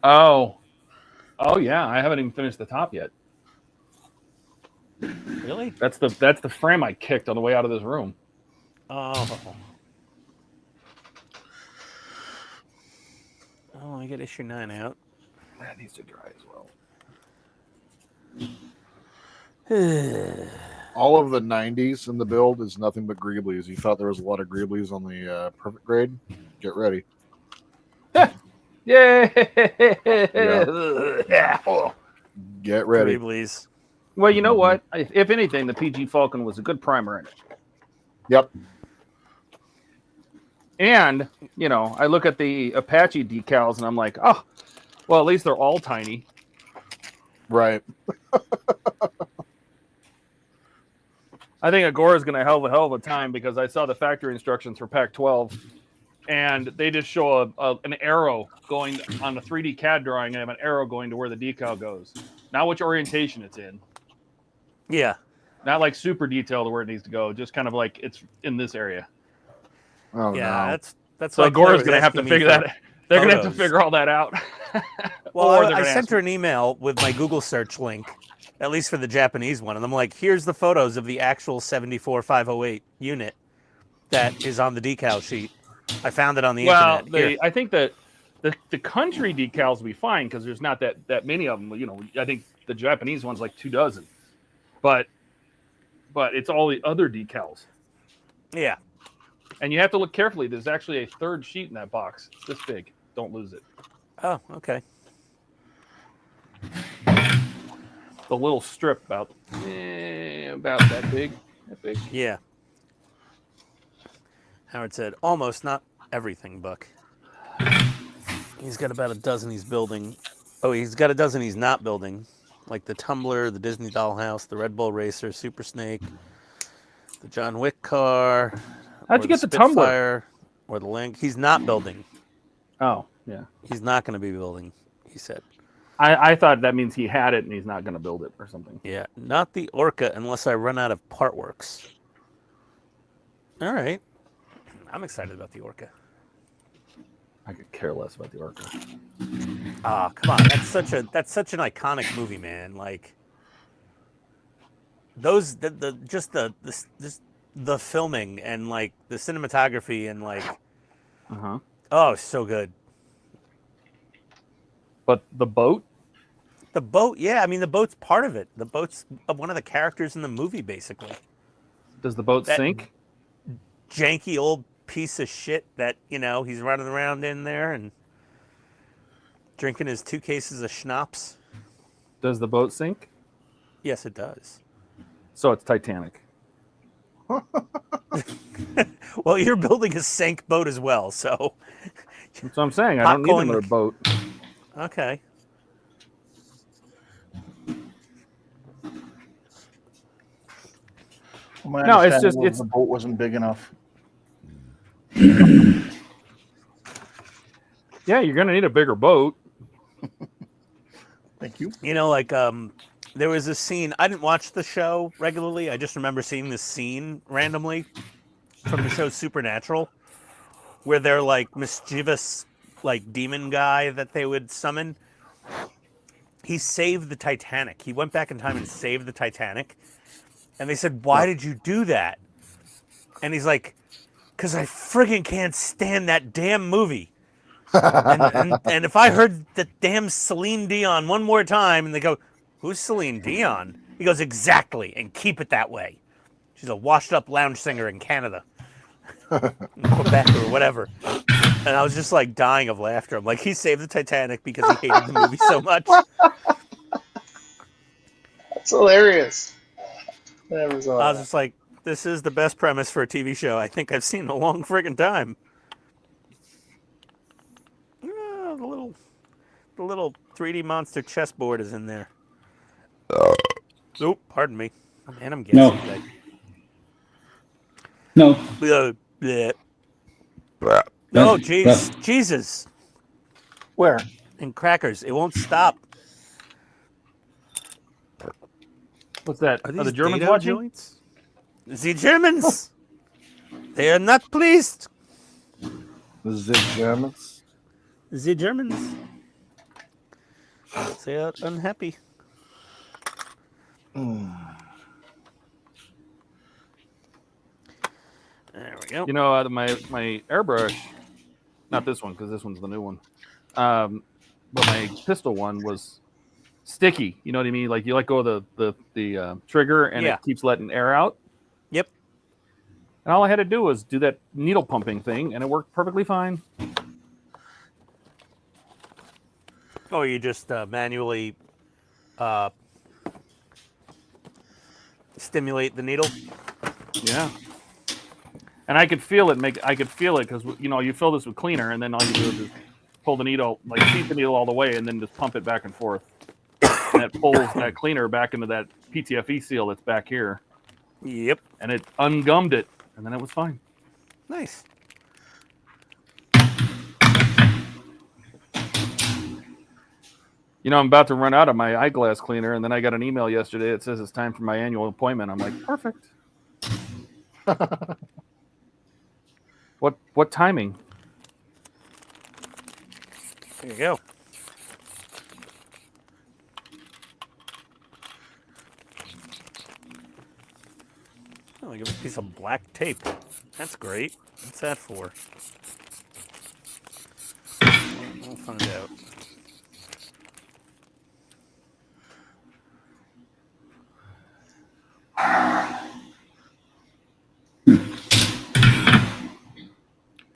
Oh yeah, I haven't even finished the top yet.
Really?
That's the frame I kicked on the way out of this room.
Oh, let me get issue 9 out.
That needs to dry as
well.
All of the 90s in the build is nothing but Greeblies. You thought there was a lot of Greeblies on the perfect grade? Get ready.
Yay!
Yeah. Get ready.
Greeblies.
Well, you know what? If anything, the PG Falcon was a good primer in it.
Yep.
And, I look at the Apache decals and I'm like, oh, well, at least they're all tiny.
Right.
I think Agora's going to have a hell of a time because I saw the factory instructions for Pac-12 and they just show an arrow going on the 3D CAD drawing and have an arrow going to where the decal goes. Not which orientation it's in.
Yeah.
Not like super detailed to where it needs to go. Just kind of like it's in this area.
Oh,
yeah,
no.
that's
so
like
Agora's going to have to figure that. They're going to have to figure all that out.
Well, I sent her an email with my Google search link, at least for the Japanese one, and I'm like, here's the photos of the actual 74508 unit that is on the decal sheet. I found it on the internet.
I think that The country decals will be fine because there's not that many of them. You know, I think the Japanese one's like 24, but it's all the other decals.
Yeah.
And you have to look carefully. There's actually a third sheet in that box. It's this big. Don't lose it.
Oh, okay.
The little strip about that big. That big.
Yeah. Howard said, almost not everything, Buck. He's got about a dozen he's building. Oh, he's got a dozen he's not building. Like the Tumbler, the Disney Dollhouse, the Red Bull Racer, Super Snake, the John Wick car.
How'd you get the Tumbler?
Spitfire, or the Link. He's not building.
Oh, yeah.
He's not going to be building, he said.
I thought that means he had it and he's not going to build it or something.
Yeah, not the Orca unless I run out of part works. All right. I'm excited about the Orca.
I could care less about the Orca.
Ah, come on. That's such an iconic movie, man. Like those the filming and like the cinematography and like oh, so good.
But the boat?
The boat, yeah. I mean, the boat's part of it. The boat's one of the characters in the movie, basically.
Does the boat sink?
Janky old piece of shit that, you know, he's running around in there and drinking his 2 cases of schnapps.
Does the boat sink?
Yes, it does.
So it's Titanic.
Well, you're building a sank boat as well, so.
That's what I'm saying. I don't need another boat.
Okay.
No, it's just the boat wasn't big enough.
Yeah, you're gonna need a bigger boat.
Thank you.
You know, like there was a scene. I didn't watch the show regularly. I just remember seeing this scene randomly from the show Supernatural, where they're like mischievous, like demon guy that they would summon. He saved the Titanic. He went back in time and saved the Titanic. And they said, "Why did you do that?" And he's like, "Because I friggin' can't stand that damn movie." and if I heard the damn Celine Dion one more time, and they go, "Who's Celine Dion?" He goes, "Exactly, and keep it that way. She's a washed-up lounge singer in Canada, Quebec or whatever." And I was just like dying of laughter. I'm like, he saved the Titanic because he hated the movie so much.
That's hilarious.
I was just like, this is the best premise for a TV show I think I've seen in a long friggin' time. The little 3D monster chessboard is in there. Nope, pardon me. Oh, man, I'm guessing today.
No.
Bleh. No, jeez, Jesus.
Where?
And crackers. It won't stop.
What's that?
Are
the Germans
data
watching?
joints? The Germans. They are not pleased.
The Germans.
The Germans. They are unhappy. There we go.
You know, my airbrush, not this one because this one's the new one, but my pistol one was sticky. You know what I mean? Like you let go of the trigger and it keeps letting air out.
Yep.
And all I had to do was do that needle pumping thing, and it worked perfectly fine.
Oh, you just manually stimulate the needle?
Yeah. And I could feel it because you know you fill this with cleaner, and then all you do is just pull the needle, like feed the needle all the way, and then just pump it back and forth. And it pulls that cleaner back into that PTFE seal that's back here.
Yep.
And it ungummed it, and then it was fine.
Nice.
You know, I'm about to run out of my eyeglass cleaner, and then I got an email yesterday that says it's time for my annual appointment. I'm like, perfect. What timing?
There you go. Oh, we got a piece of black tape. That's great. What's that for? find out.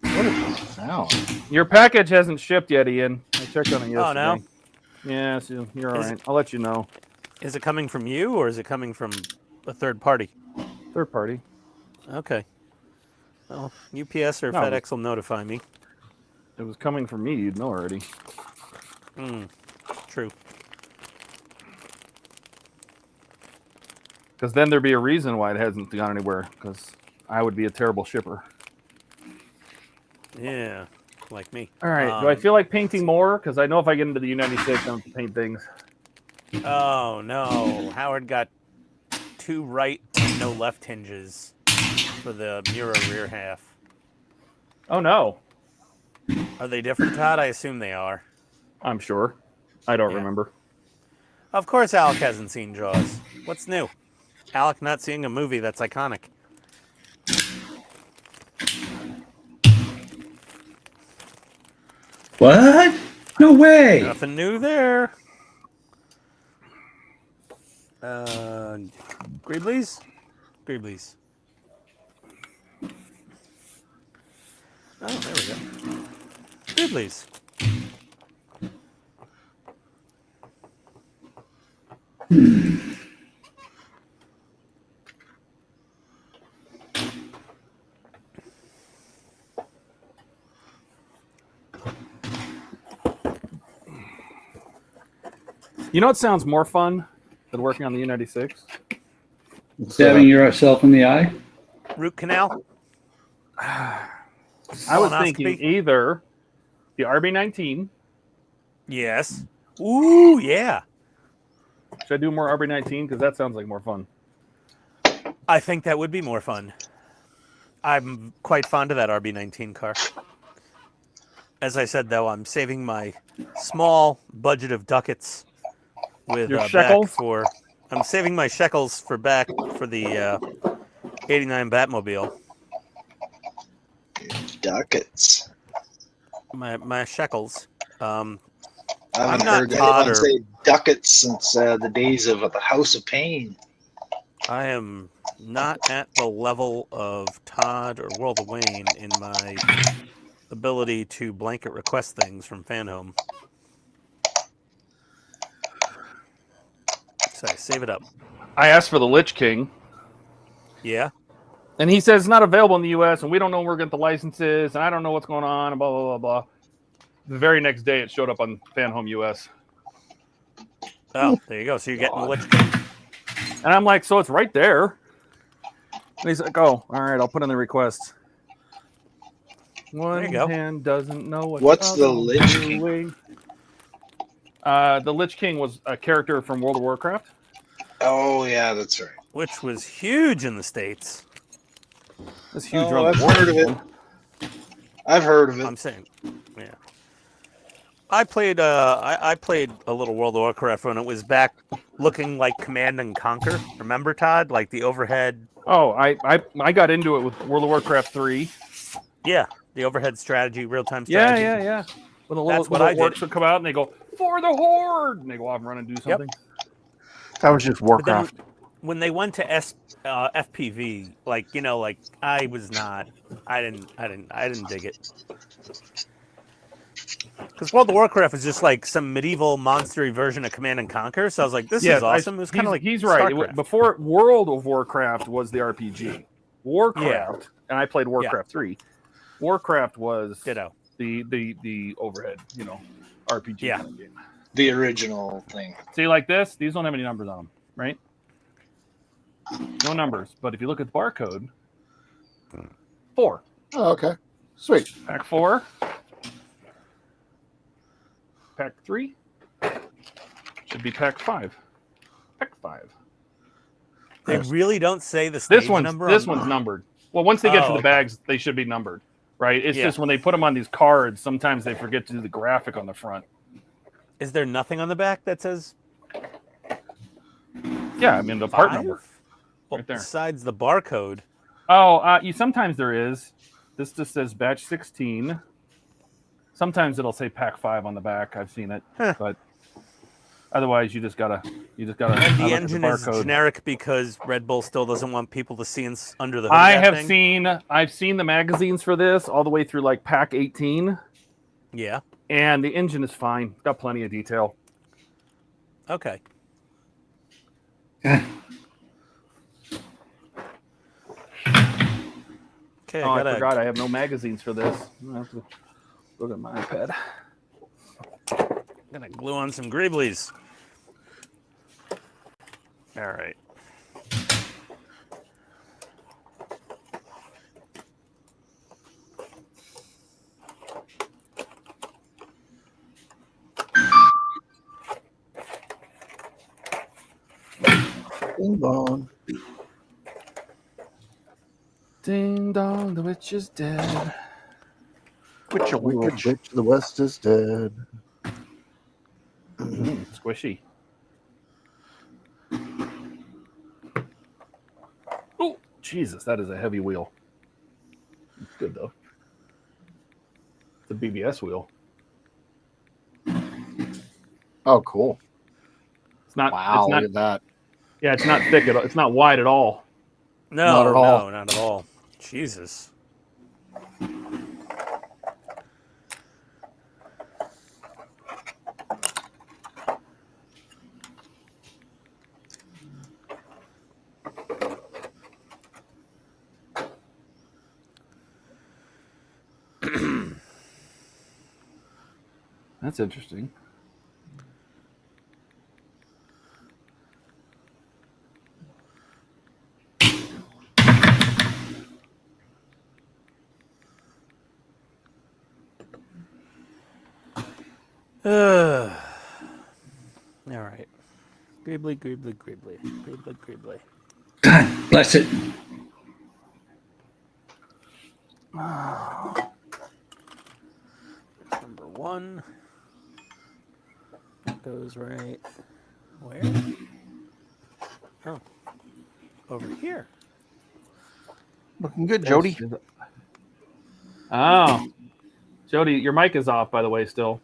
What is that sound?
Your package hasn't shipped yet, Ian. I checked on it yesterday.
Oh, no?
Yeah, so you're all
Is
right. I'll let you know.
Is it coming from you or is it coming from a third party?
Third party.
Okay. Well, UPS or
No.
FedEx will notify me.
It was coming from me. You'd know already.
True.
Because then there'd be a reason why it hasn't gone anywhere. Because I would be a terrible shipper.
Yeah, like me.
All right. Do I feel like painting more? Because I know if I get into the U96, I don't have to paint things.
Oh, no. Howard got 2 right and no left hinges for the Mura rear half.
Oh, no.
Are they different, Todd? I assume they are.
I'm sure. I don't remember.
Of course Alec hasn't seen Jaws. What's new? Alec not seeing a movie that's iconic.
What? No way.
Nothing new there. Greeblies? Greeblies. Oh, there we go. Greeblies.
You know what sounds more fun than working on the U96?
Stabbing yourself in the eye?
Root canal?
I was thinking either the RB19.
Yes. Ooh, yeah.
Should I do more RB19? Because that sounds like more fun.
I think that would be more fun. I'm quite fond of that RB19 car. As I said, though, I'm saving my small budget of ducats with
Your
back
shekels?
for. I'm saving my shekels for back for the 89 Batmobile.
Ducats.
My shekels.
I haven't
I'm not
heard
Todd
anyone
or
say ducats since the days of the House of Pain.
I am not at the level of Todd or World of Wayne in my ability to blanket request things from FanHome. So I save it up.
I asked for the Lich King.
Yeah.
And he says it's not available in the U.S. and we don't know where we're getting the licenses and I don't know what's going on and blah, blah, blah, blah. The very next day it showed up on FanHome US.
Oh, there you go. So you're getting the Lich King.
And I'm like, so it's right there. And he's like, oh, all right, I'll put in the request. One
you go.
hand doesn't know what
What's the
other
Lich
doing. The Lich King was a character from World of Warcraft.
Oh, yeah, that's right.
Which was huge in the States.
It's huge.
Oh, I've heard of it. I've heard of it.
I'm saying, yeah. I played I played a little World of Warcraft when it was back looking like Command and Conquer. Remember, Todd? Like the overhead.
Oh, I got into it with World of Warcraft 3.
Yeah, the overhead strategy, real-time strategy.
Yeah. When the
That's
little
what I
orcs
did.
would come out and they go, for the Horde! And they go off and run and do something.
That was just Warcraft.
When they went to FPV, like I was not. I didn't dig it. Because World of Warcraft is just like some medieval monstery version of Command and Conquer. So I was like, this is awesome. It was kind of like
he's right.
StarCraft.
Before World of Warcraft was the RPG. Warcraft, and I played Warcraft 3. Warcraft was
Ditto.
the overhead, RPG kind of game.
The original thing.
See, like this, these don't have any numbers on them, right? No numbers. But if you look at the barcode, 4.
Oh, okay. Sweet.
Pack 4. Pack 3. Should be pack 5. Pack 5.
They really don't say the stage
This one's
number.
one's numbered. Well, once they get to the
okay.
bags, they should be numbered, right? It's
Yeah.
just when they put them on these cards, sometimes they forget to do the graphic on the front.
Is there nothing on the back that says?
Yeah, I mean the part
5?
number
Well,
right there.
besides the barcode.
Oh, sometimes there is. This just says batch 16. Sometimes it'll say Pack 5 on the back. I've seen it,
Huh.
but otherwise you just gotta.
And
look
the
at
engine is
barcode.
generic because Red Bull still doesn't want people to see under the hood.
I've seen the magazines for this all the way through like Pack 18.
Yeah.
And the engine is fine. Got plenty of detail.
Okay. Okay,
I forgot I have no magazines for this. I have to look at my iPad.
I'm gonna glue on some greeblies. All right.
Ding dong.
Ding dong, the witch is dead.
Wicked witch to the west is dead.
Squishy. Oh, Jesus, that is a heavy wheel. It's good though. It's a BBS wheel.
Oh, cool.
It's not.
Wow,
it's not,
look at that.
Yeah, it's not thick at all. It's not wide at all.
No,
Not at all.
No, not at all. Jesus.
That's interesting.
All right. Greebly, greebly, greebly. Greebly, greebly.
God bless it.
Number one. That goes right where? Oh. Over here.
Looking good, Jody.
Oh. Jody, your mic is off, by the way, still.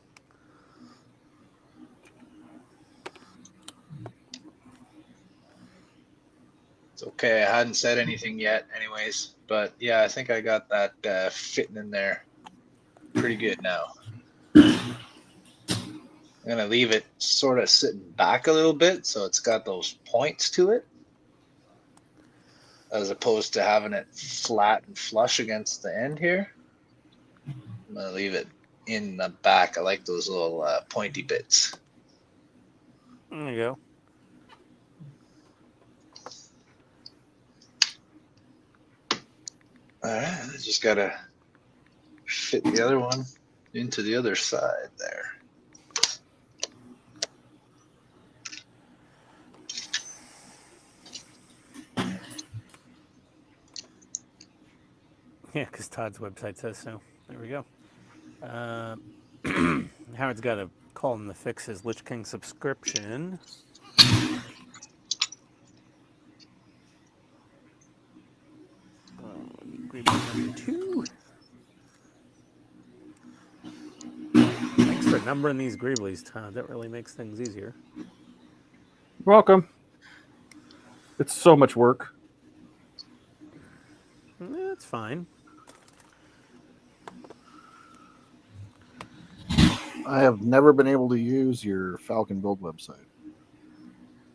It's okay. I hadn't said anything yet, anyways. But yeah, I think I got that fitting in there pretty good now. I'm gonna leave it sort of sitting back a little bit, so it's got those points to it, as opposed to having it flat and flush against the end here. I'm gonna leave it in the back. I like those little pointy bits.
There you go.
All right, I just gotta fit the other one into the other side there.
Yeah, because Todd's website says so. There we go. Howard's got to call him to fix his Lich King subscription. Number 2. Thanks for numbering these greeblies, Todd. That really makes things easier.
Welcome. It's so much work.
That's fine.
I have never been able to use your Falcon build website.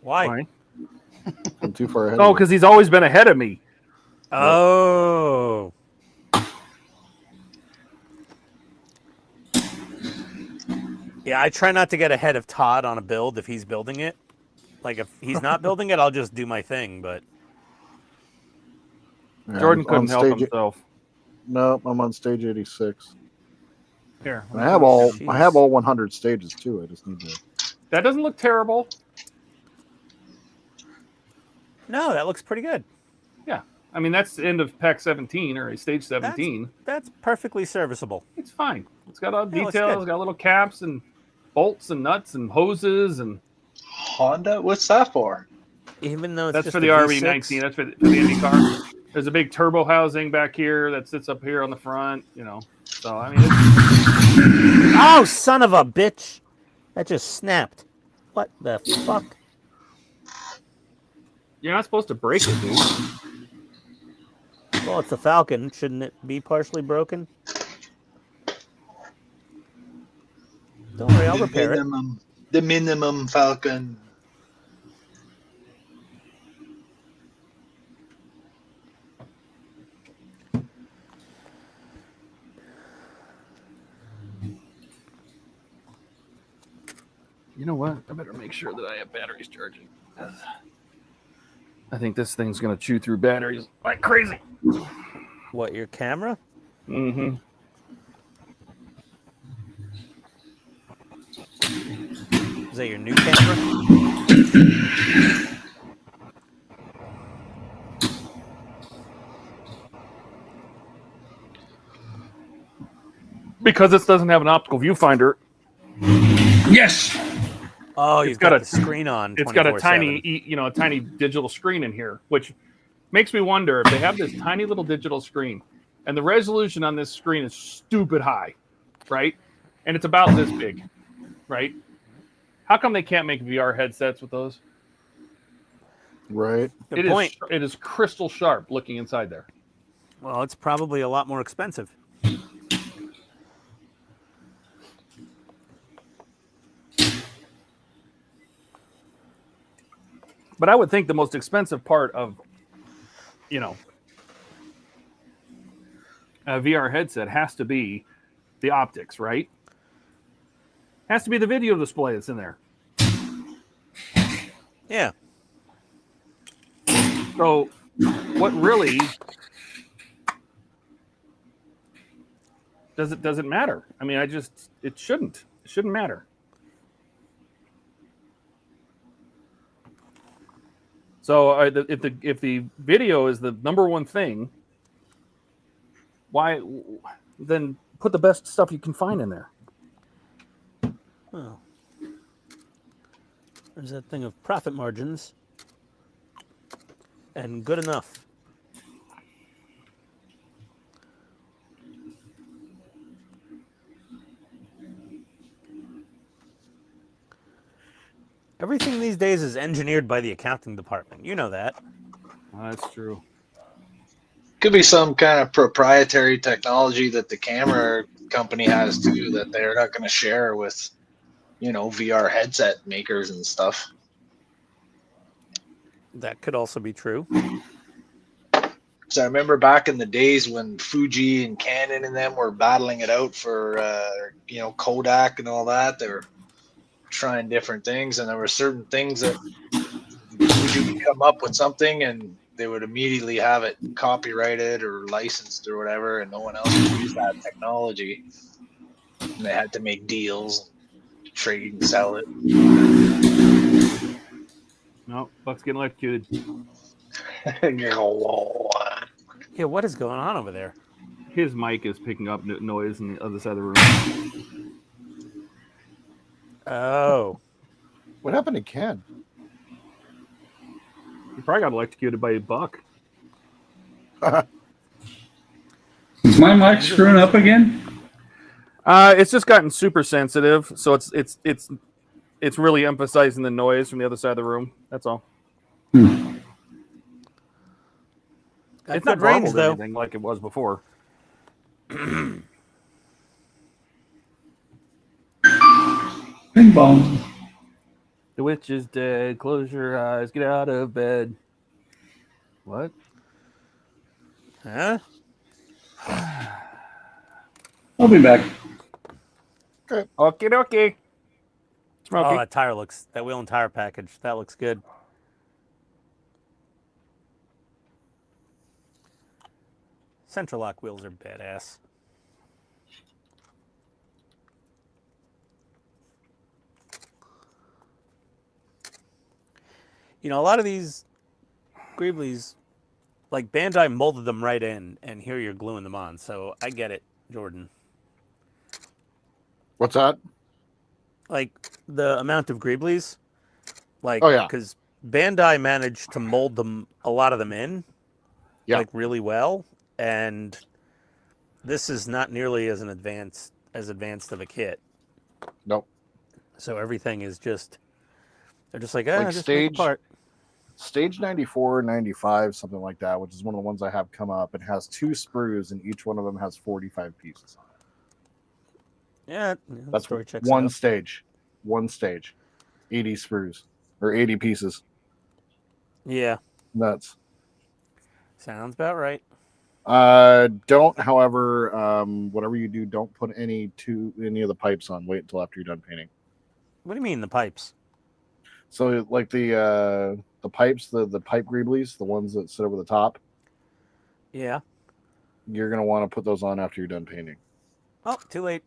Why?
I'm too far ahead.
Oh, because he's always been ahead of me.
Oh. Yeah, I try not to get ahead of Todd on a build if he's building it. Like, if he's not building it, I'll just do my thing, but...
Yeah,
Jordan
I'm on
couldn't help
stage-
himself.
No, I'm on stage 86.
Here.
And I have all
Jeez.
100 stages too. I just need to.
That doesn't look terrible.
No, that looks pretty good.
Yeah. I mean, that's the end of pack 17 or stage 17.
That's perfectly serviceable.
It's fine. It's got all
Yeah, looks
details.
good.
It's got little caps and bolts and nuts and hoses and.
Honda? What's that for?
Even though it's
That's
just
for the
a
RV19.
V6?
That's for the Indy car. There's a big turbo housing back here that sits up here on the front. You know. So I mean, it's,
Oh, son of a bitch! That just snapped. What the fuck?
you're not supposed to break it, dude.
Well, it's a Falcon. Shouldn't it be partially broken? Don't worry, I'll repair it.
The minimum Falcon.
You know what? I better make sure that I have batteries charging. I think this thing's gonna chew through batteries like crazy.
What, your camera?
Mm-hmm.
Is that your new camera?
Because this doesn't have an optical viewfinder.
Yes.
Oh, you've got the screen on.
It's got a
24/7.
tiny, a tiny digital screen in here, which makes me wonder if they have this tiny little digital screen, and the resolution on this screen is stupid high, right? And it's about this big, right? How come they can't make VR headsets with those?
Right.
Good point.
It is crystal sharp looking inside there.
Well, it's probably a lot more expensive.
But I would think the most expensive part of, a VR headset has to be the optics, right? Has to be the video display that's in there.
Yeah.
So, what really does it matter? I mean, it shouldn't matter. So, if the video is the number one thing, why then put the best stuff you can find in there?
Oh. There's that thing of profit margins and good enough. Everything these days is engineered by the accounting department. You know that.
That's true.
Could be some kind of proprietary technology that the camera company has too that they're not going to share with, VR headset makers and stuff.
That could also be true.
So I remember back in the days when Fuji and Canon and them were battling it out for, Kodak and all that. They were trying different things, and there were certain things that Fuji would come up with something and they would immediately have it copyrighted or licensed or whatever, and no one else could use that technology. And they had to make deals, trade and sell it.
No, Buck's getting electrocuted.
Yeah, what is going on over there?
His mic is picking up noise on the other side of the room.
Oh.
What happened to Ken?
He probably got electrocuted by a Buck.
Is my mic screwing up again?
It's just gotten super sensitive, so it's really emphasizing the noise from the other side of the room. That's all. It's not
range,
range
though.
anything like it was before.
Bing bong.
The witch is dead. Close your eyes. Get out of bed. What?
Huh?
I'll be back.
Okay. Okay.
Oh, that wheel and tire package. That looks good. Central lock wheels are badass. A lot of these Greeblies, like Bandai molded them right in, and here you're gluing them on. So I get it, Jordan.
What's that?
Like the amount of Greeblies,
Oh, yeah.
because Bandai managed to mold a lot of them in,
Yeah.
like really well, and this is not nearly as advanced of a kit.
Nope.
So everything is just they're just like,
Like
just make a part.
Stage 94, 95, something like that, which is one of the ones I have come up. It has 2 sprues, and each one of them has 45 pieces on it.
Yeah,
That's
story checks
one
out.
stage. One stage. 80 sprues. Or 80 pieces.
Yeah.
Nuts.
Sounds about right.
Don't, however, whatever you do, don't put any of the pipes on. Wait until after you're done painting.
What do you mean the pipes?
So like the pipes, the pipe greeblies, the ones that sit over the top.
Yeah.
You're gonna want to put those on after you're done painting.
Oh, too late.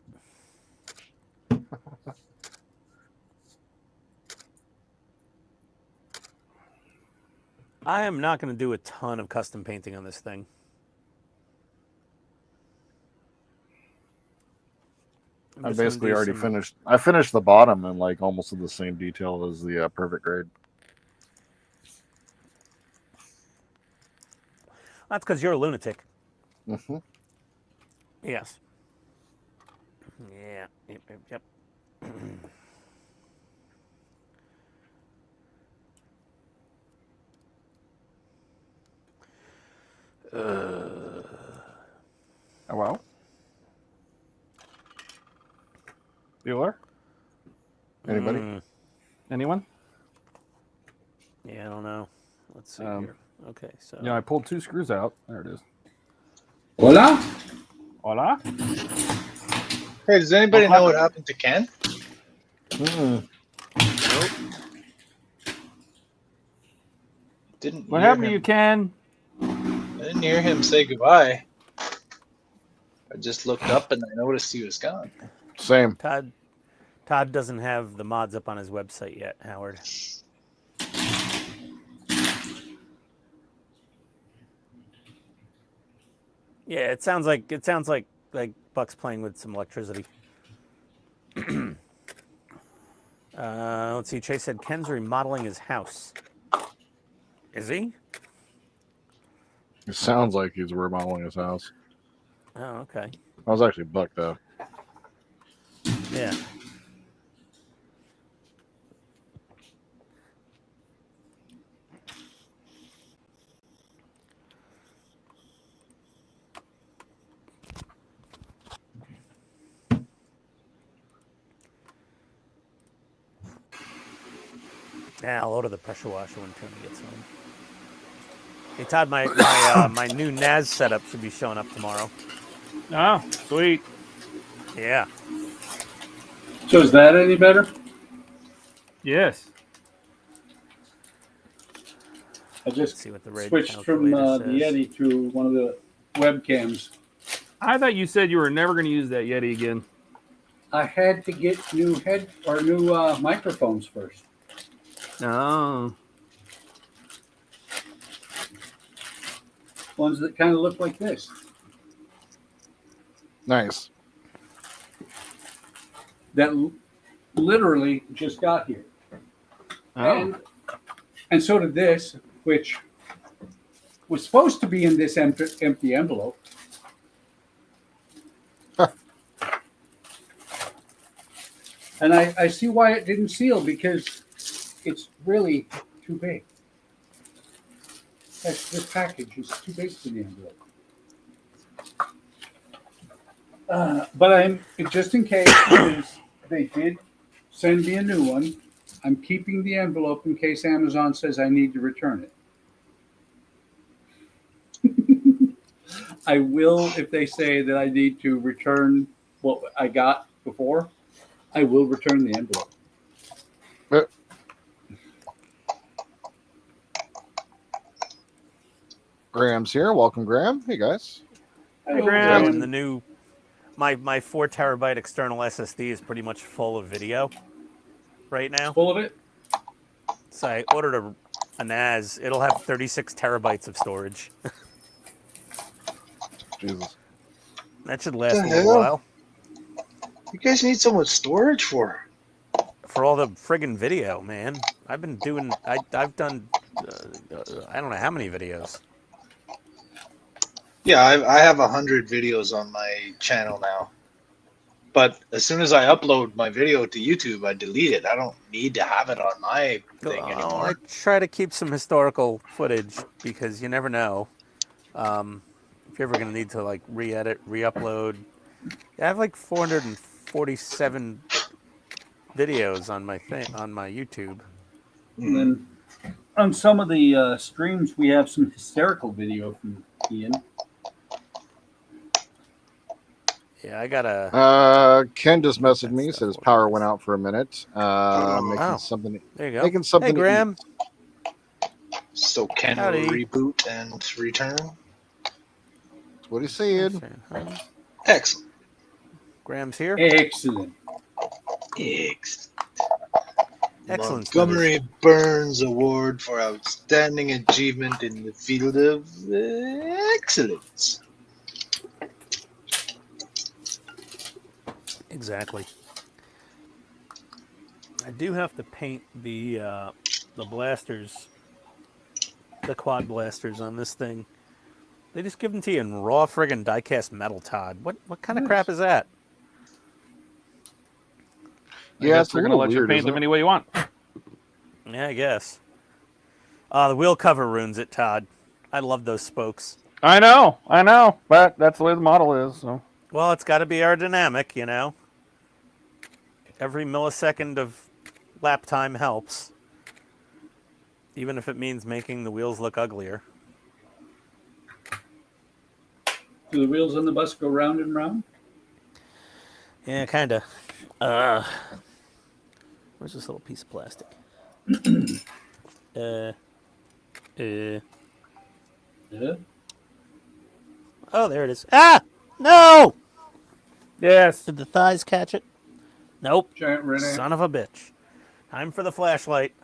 I am not going to do a ton of custom painting on this thing.
I basically already finished. I finished the bottom in like almost in the same detail as the perfect grade.
That's because you're a lunatic.
Mm-hmm.
Yes. Yeah. Yep.
Hello? Bueller?
Anybody?
Anyone?
Yeah, I don't know. Let's see here. Okay, so.
Yeah, I pulled 2 screws out. There it is.
Hola?
Hola?
Hey, does anybody know what happened to Ken?
Nope.
What happened to you, Ken?
I didn't hear him say goodbye. I just looked up and I noticed he was gone.
Same.
Todd doesn't have the mods up on his website yet, Howard. Yeah, it sounds like Buck's playing with some electricity. Let's see. Chase said Ken's remodeling his house. Is he?
It sounds like he's remodeling his house.
Oh, okay.
I was actually Buck though.
Yeah. Yeah, I'll order the pressure washer when Tony gets home. Hey Todd, my new NAS setup should be showing up tomorrow.
Oh, sweet.
Yeah.
So is that any better?
Yes.
I just
see what the raid
switched from the
calculator says.
Yeti to one of the webcams.
I thought you said you were never going to use that Yeti again.
I had to get new microphones first.
Oh.
Ones that kind of look like this.
Nice.
That literally just got here.
Oh.
And so did this, which was supposed to be in this empty envelope. And I see why it didn't seal, because it's really too big. This package is too big for the envelope. But I'm just in case, because they did send me a new one. I'm keeping the envelope in case Amazon says I need to return it. I will, if they say that I need to return what I got before, I will return the envelope.
Graham's here. Welcome, Graham. Hey, guys.
Hey, Graham. And the new, my 4 terabyte external SSD is pretty much full of video right now.
Full of it?
So I ordered a NAS. It'll have 36 terabytes of storage.
Jesus.
That should last a little while.
You guys need so much storage for?
For all the friggin' video, man. I've been doing, I've done, I don't know how many videos.
Yeah, I have 100 videos on my channel now. But as soon as I upload my video to YouTube, I delete it. I don't need to have it on my thing
I
anymore.
try to keep some historical footage because you never know if you're ever going to need to like re-edit, re-upload. I have like 447 videos on my on my YouTube.
And then on some of the streams, we have some hysterical video from Ian.
Yeah, I gotta.
Ken just messaged me. Said his power went out for a minute. Making something.
There you go.
Making something.
Hey, Graham.
So Ken will reboot and return.
What are you saying?
Excellent.
Graham's here.
Excellent.
Excellent.
Montgomery Burns Award for Outstanding Achievement in the Field of Excellence.
Exactly. I do have to paint the blasters, the quad blasters on this thing. They just give them to you in raw friggin' die-cast metal, Todd. What kind of crap is that?
Yeah, they're going to let you paint them any way you want.
Yeah, I guess. The wheel cover ruins it, Todd. I love those spokes.
I know, but that's the way the model is. So.
Well, it's got to be aerodynamic, you know. Every millisecond of lap time helps, even if it means making the wheels look uglier.
Do the wheels on the bus go round and round?
Yeah, kind of. Where's this little piece of plastic? Oh, there it is. Ah! No!
Yes.
Did the thighs catch it? Nope.
Giant red ant.
Son of a bitch. Time for the flashlight.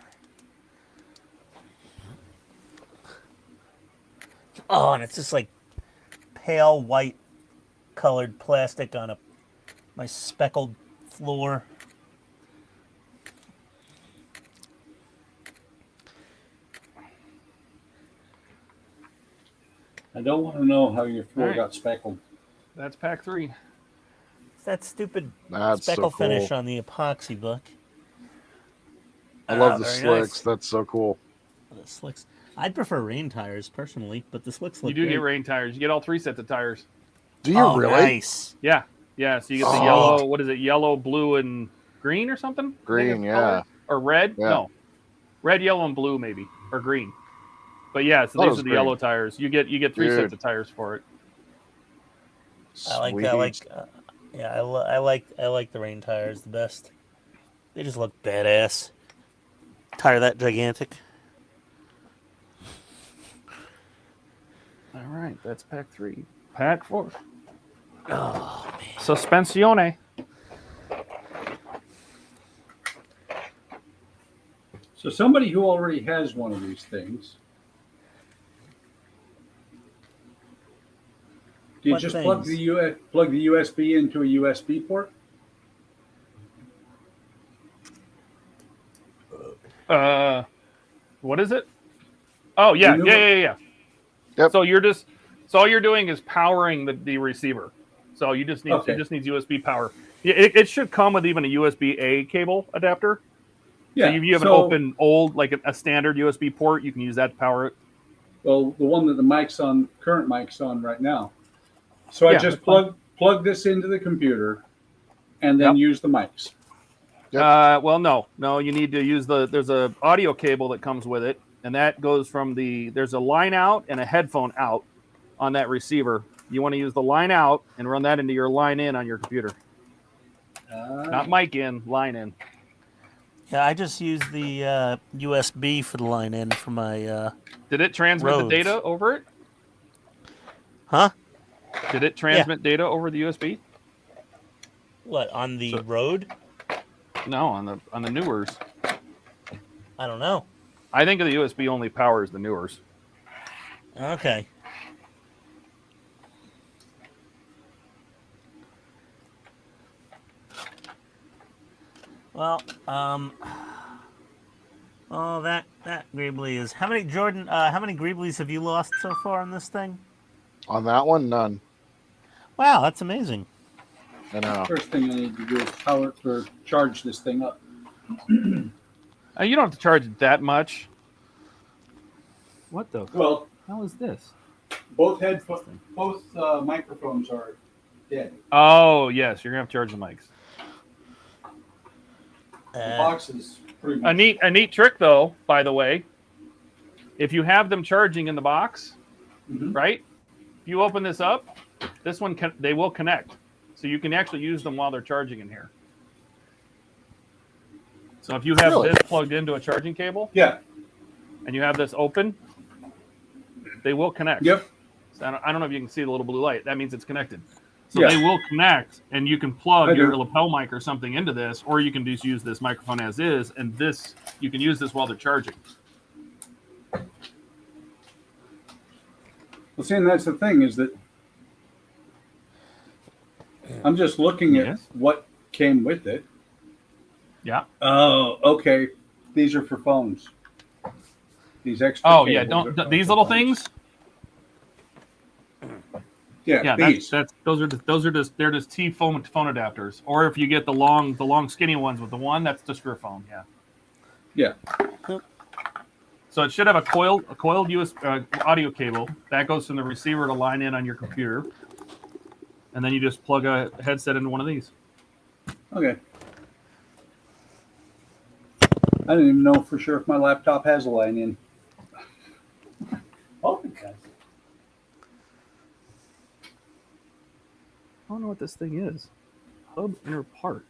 Oh, and it's just like pale white colored plastic on my speckled floor.
I don't want to know how your floor got speckled.
That's pack 3.
It's that stupid
That's
speckle
so cool.
finish on the epoxy book.
I love the
very
slicks.
nice.
That's so cool.
The slicks. I'd prefer rain tires personally, but the slicks look
You do
great.
get rain tires. You get all 3 sets of tires.
Do you
Oh,
really?
Nice.
Yeah. So you get the yellow. What is it? Yellow, blue, and green or something?
Green, yeah.
Or red?
Yeah.
No. Red, yellow, and blue maybe, or green. But yeah, so
Thought it
these
was
are the
green.
yellow tires. You get 3
Dude.
sets of tires for it.
I like the rain tires the best. They just look badass. Tire that gigantic.
All right, that's pack 3. Pack 4.
Oh man.
Suspensione.
So somebody who already has one of these things, do you
What
just
things?
plug the USB into a USB port?
What is it? Oh yeah.
Yep.
So all you're doing is powering the receiver. So you just need it just needs USB power. It should come with even a USB A cable adapter.
Yeah.
So if you have an open old like a standard USB port, you can use that to power it.
Well, the one that the current mic's on right now. So I just plug this into the computer, and then use the mics.
Well, no, you need to use there's a audio cable that comes with it, and that goes from there's a line out and a headphone out on that receiver. You want to use the line out and run that into your line in on your computer. Not mic in, line in.
Yeah, I just use the USB for the line in for my.
Did it transmit the data over it?
Huh?
Did it transmit data over the USB?
What on the Rode?
No, on the newers.
I don't know.
I think the USB only powers the newers.
Okay. Well, that Greebly is how many Jordan? How many Greeblies have you lost so far on this thing?
On that one, none.
Wow, that's amazing.
I know.
First thing I need to do is power or charge this thing up.
You don't have to charge it that much. What the
Well,
hell is this?
both microphones are dead.
Oh, yes, you're going to have to charge the mics.
The box is pretty much...
A neat trick, though, by the way. If you have them charging in the box, right? If you open this up, this one they will connect. So you can actually use them while they're charging in here. So if you have this plugged into a charging cable, and you have this open, they will connect.
Yep.
So I don't know if you can see the little blue light. That means it's connected. So they will connect, and you can plug your lapel mic or something into this, or you can just use this microphone as is, and this you can use this while they're charging.
Well, see, and that's the thing is that I'm just looking at what came with it.
Yeah.
Oh, okay. These are for phones. These extra.
Oh yeah, these little things.
Yeah,
these. Those are just they're just T phone adapters. Or if you get the long skinny ones with the one, that's just for your phone. Yeah.
Yeah.
So it should have a coiled USB audio cable that goes from the receiver to line in on your computer, and then you just plug a headset into one of these.
Okay. I didn't even know for sure if my laptop has a line in. Oh, it does.
I don't know what this thing is. Hub inner part.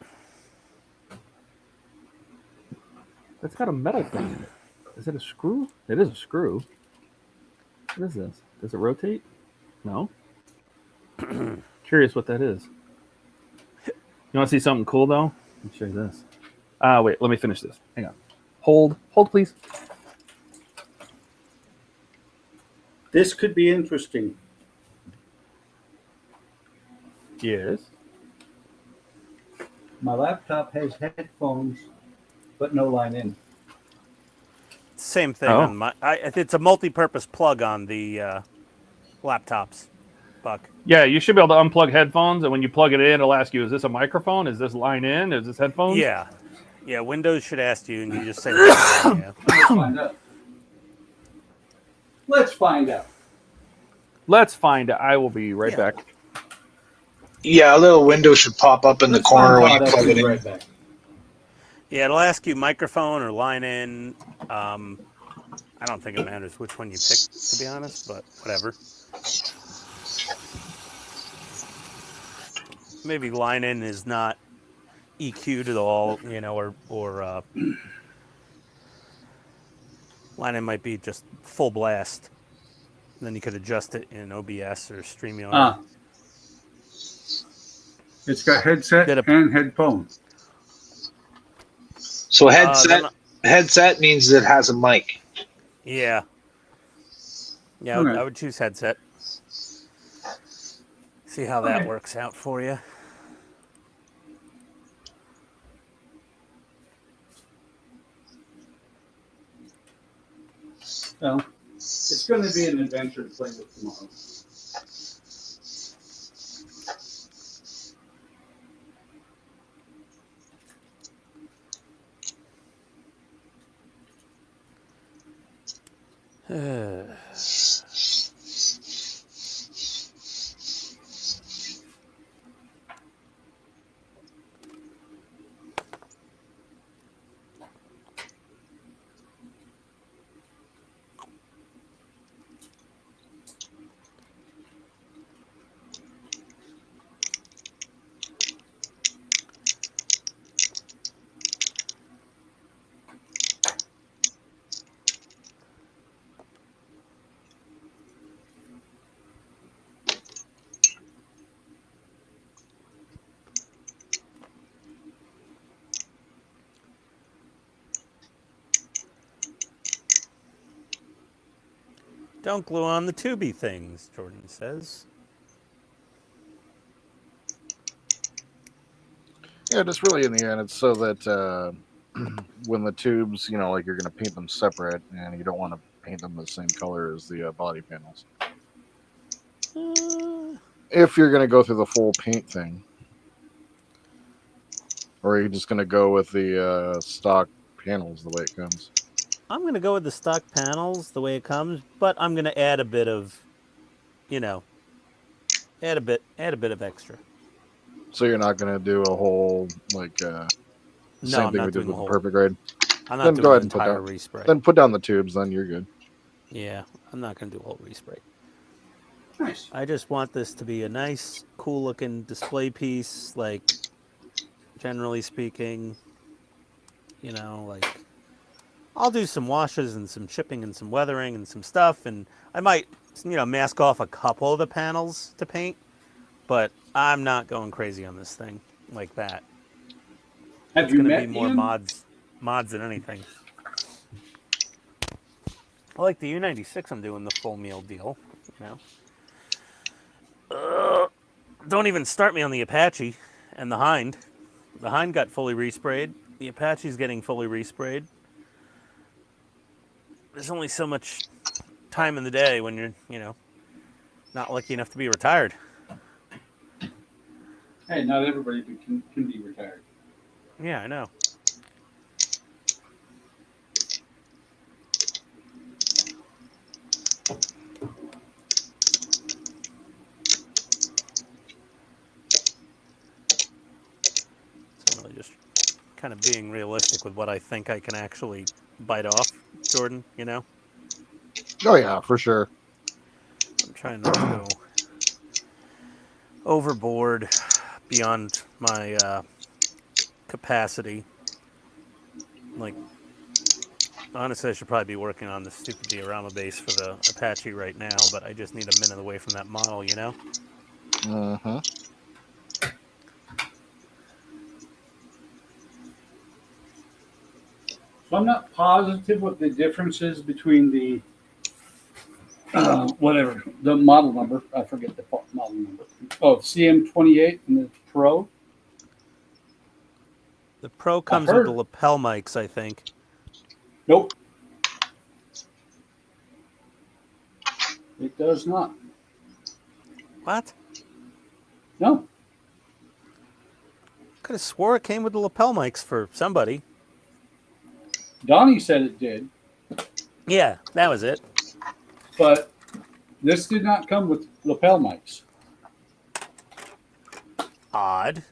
It's got a metal thing in it. Is it a screw? It is a screw. What is this? Does it rotate? No. Curious what that is. You want to see something cool though? Let me show you this. Wait, let me finish this. Hang on. Hold, please.
This could be interesting.
Yes.
My laptop has headphones, but no line in.
Same thing on my. It's a multi-purpose plug on the laptops, Buck.
Yeah, you should be able to unplug headphones, and when you plug it in, it'll ask you, "Is this a microphone? Is this line in? Is this headphones?"
Yeah, Windows should ask you, and you just say, yeah.
Let's find out.
Let's find out. I will be right back.
Yeah, a little window should pop up in the corner when you plug it in.
Right back.
Yeah, it'll ask you microphone or line in. I don't think it matters which one you pick, to be honest, but whatever. Maybe line in is not EQ'd at all, or line in might be just full blast. And then you could adjust it in OBS or StreamYard.
It's got headset and headphone.
So headset means it has a mic.
Yeah. Yeah,
Okay.
I would choose headset. See how that works out for you.
Well, it's going to be an adventure to play with tomorrow.
Don't glue on the tubey things, Jordan says.
Yeah, just really in the end, it's so that when the tubes, like you're going to paint them separate, and you don't want to paint them the same color as the body panels. If you're gonna go through the full paint thing, or are you just gonna go with the stock panels the way it comes?
I'm gonna go with the stock panels the way it comes, but I'm gonna add a bit of, you know, add a bit of extra.
So you're not gonna do a whole like
No,
same
I'm
thing
not
we did
doing
with
the
the
whole.
perfect grade.
I'm not
Then
doing
go
an
ahead and put
entire
down.
respray.
Then put down the tubes. Then you're good.
Yeah, I'm not gonna do a whole respray.
Nice.
I just want this to be a nice, cool-looking display piece. Like, generally speaking, you know, like I'll do some washes and some chipping and some weathering and some stuff, and I might, you know, mask off a couple of the panels to paint, but I'm not going crazy on this thing like that.
Have
It's
you
going to
met
be more
Ian?
mods than anything. I like the U96. I'm doing the full meal deal, you know. Don't even start me on the Apache and the Hind. The Hind got fully resprayed. The Apache's getting fully resprayed. There's only so much time in the day when you're, you know, not lucky enough to be retired.
Hey, not everybody can be retired.
Yeah, I know. So I'm really just kind of being realistic with what I think I can actually bite off, Jordan, you know?
Oh yeah, for sure.
I'm trying not to go overboard beyond my capacity. Like, honestly, I should probably be working on the stupid diorama base for the Apache right now, but I just need a minute away from that model, you know?
Uh-huh.
So I'm not positive what the difference is between the whatever the model number. I forget the model number. Oh, CM28 and the Pro.
The Pro
I
comes with the
heard.
lapel mics, I think.
Nope, it does not.
What?
No,
Could have swore it came with the lapel mics for somebody.
Donnie said it did,
Yeah, that was it.
but this did not come with lapel mics.
Odd.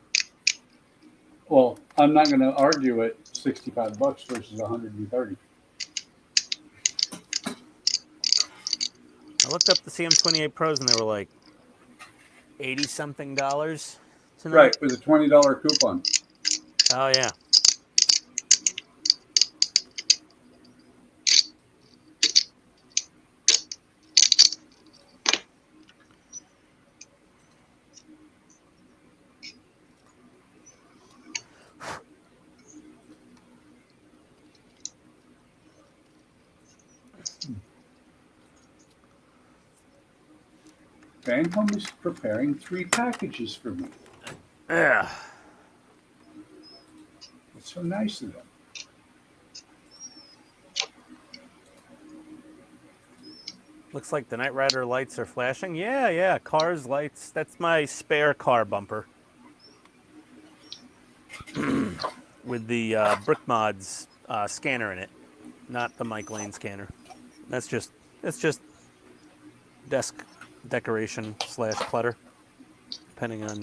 Well, I'm not going to argue it. $65 versus 130.
I looked up the CM28 Pros and they were like $80-something tonight.
Right, with a $20 coupon.
Oh, yeah.
Phantom is preparing 3 packages for me.
Yeah.
It's so nice of them.
Looks like the Night Rider lights are flashing. Yeah. Cars, lights. That's my spare car bumper. With the BrickMods scanner in it. Not the Mike Lane scanner. It's just desk decoration / clutter. Depending on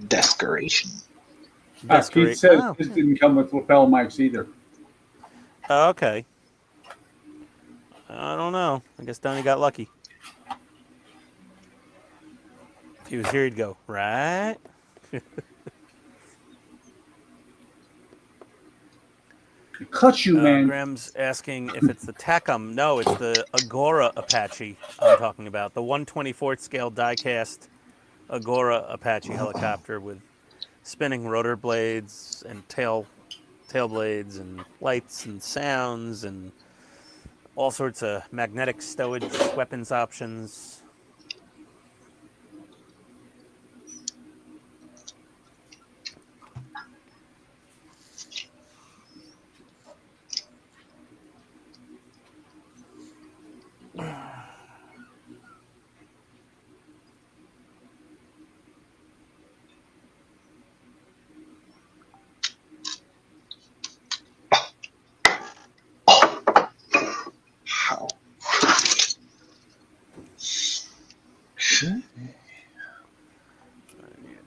Desperation.
Keith says this didn't come with lapel mics either.
Oh, okay. I don't know. I guess Donnie got lucky. If he was here, he'd go, right?
It cuts you, man.
Graham's asking if it's the Tacom. No, it's the Agora Apache I'm talking about. The 1/24th scale die-cast Agora Apache helicopter with spinning rotor blades and tail blades and lights and sounds and all sorts of magnetic stowage weapons options.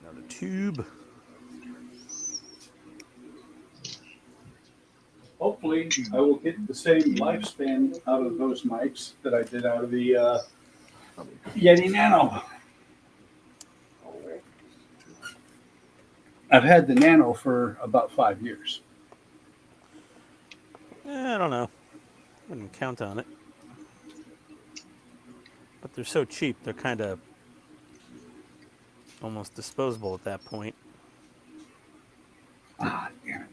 Another tube.
Hopefully, I will get the same lifespan out of those mics that I did out of the Yeti Nano. I've had the Nano for about 5 years.
I don't know. Wouldn't count on it. But they're so cheap, they're kind of almost disposable at that point.
Ah, damn it.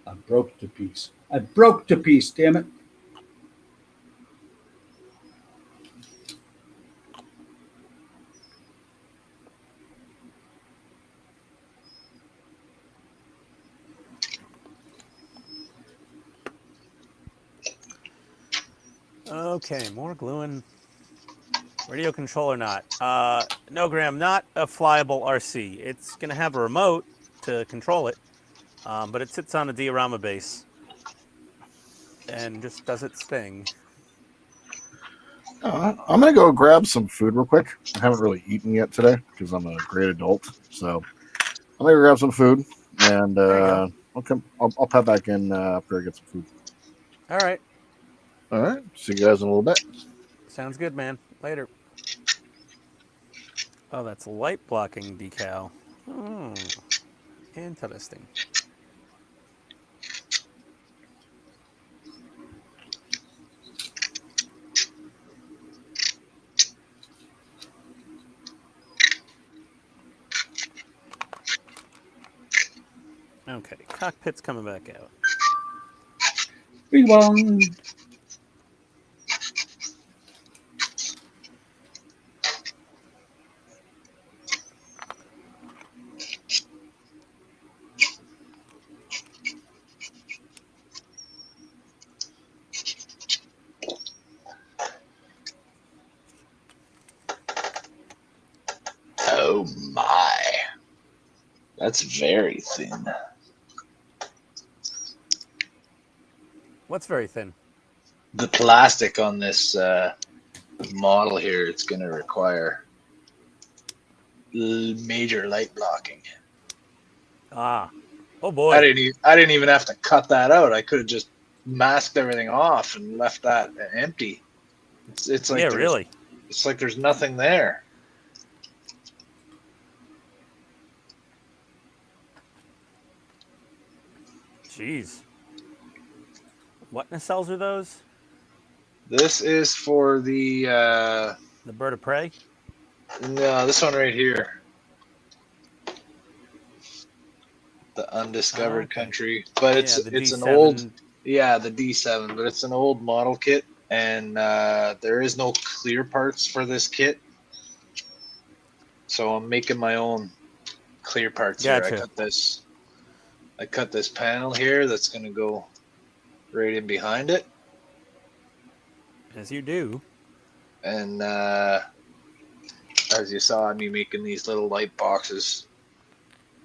I broke to piece. I broke to piece, damn it.
Okay, more gluing. Radio control or not? No, Graham, not a flyable RC. It's going to have a remote to control it, but it sits on a diorama base and just does its thing.
I'm gonna go grab some food real quick. I haven't really eaten yet today because I'm a great adult. So I'm gonna grab some food and I'll pop back in after I get some food.
All right.
All right. See you guys in a little bit.
Sounds good, man. Later. Oh, that's light blocking decal. Oh, interesting. Okay, cockpit's coming back out.
Bing bong.
Oh my. That's very thin.
What's very thin?
The plastic on this model here, it's going to require major light blocking.
Ah. Oh boy.
I didn't even have to cut that out. I could have just masked everything off and left that empty. It's like
yeah, really.
It's like there's nothing there.
Jeez. What nacelles are those?
This is for the
bird of prey?
No, this one right here. The undiscovered country. But it's
the
it's
D7.
an old the D7, but it's an old model kit and there is no clear parts for this kit. So I'm making my own clear parts here. I cut this panel here that's going to go right in behind it.
As you do.
And as you saw me making these little light boxes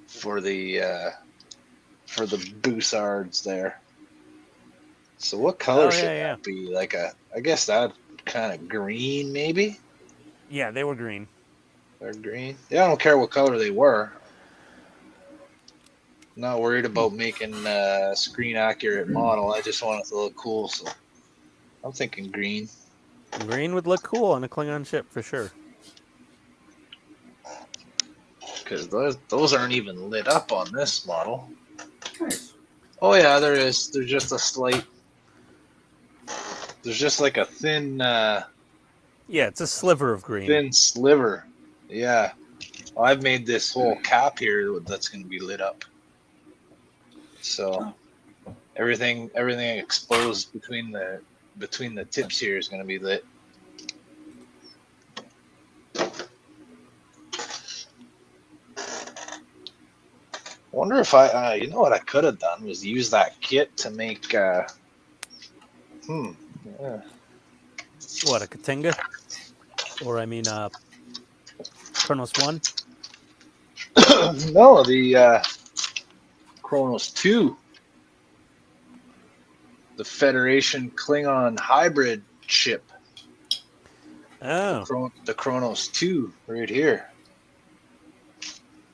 for the Bussards there. So what color should that be? Like I guess that kind of green maybe?
Yeah, they were green.
They're green. Yeah, I don't care what color they were. Not worried about making a screen accurate model. I just want it to look cool, so I'm thinking green.
Green would look cool on a Klingon ship for sure.
Because those aren't even lit up on this model. Oh yeah, there is. There's just a slight. There's just like a thin.
Yeah, it's a sliver of green.
Thin sliver. Yeah. Well, I've made this whole cap here that's going to be lit up. So everything exposed between the tips here is going to be lit. Wonder if I, you know what I could have done was use that kit to make,
What, a Katinga? Or, I mean, Kronos 1?
No, the Kronos 2. The Federation Klingon hybrid ship.
Oh.
The Chronos 2 right here.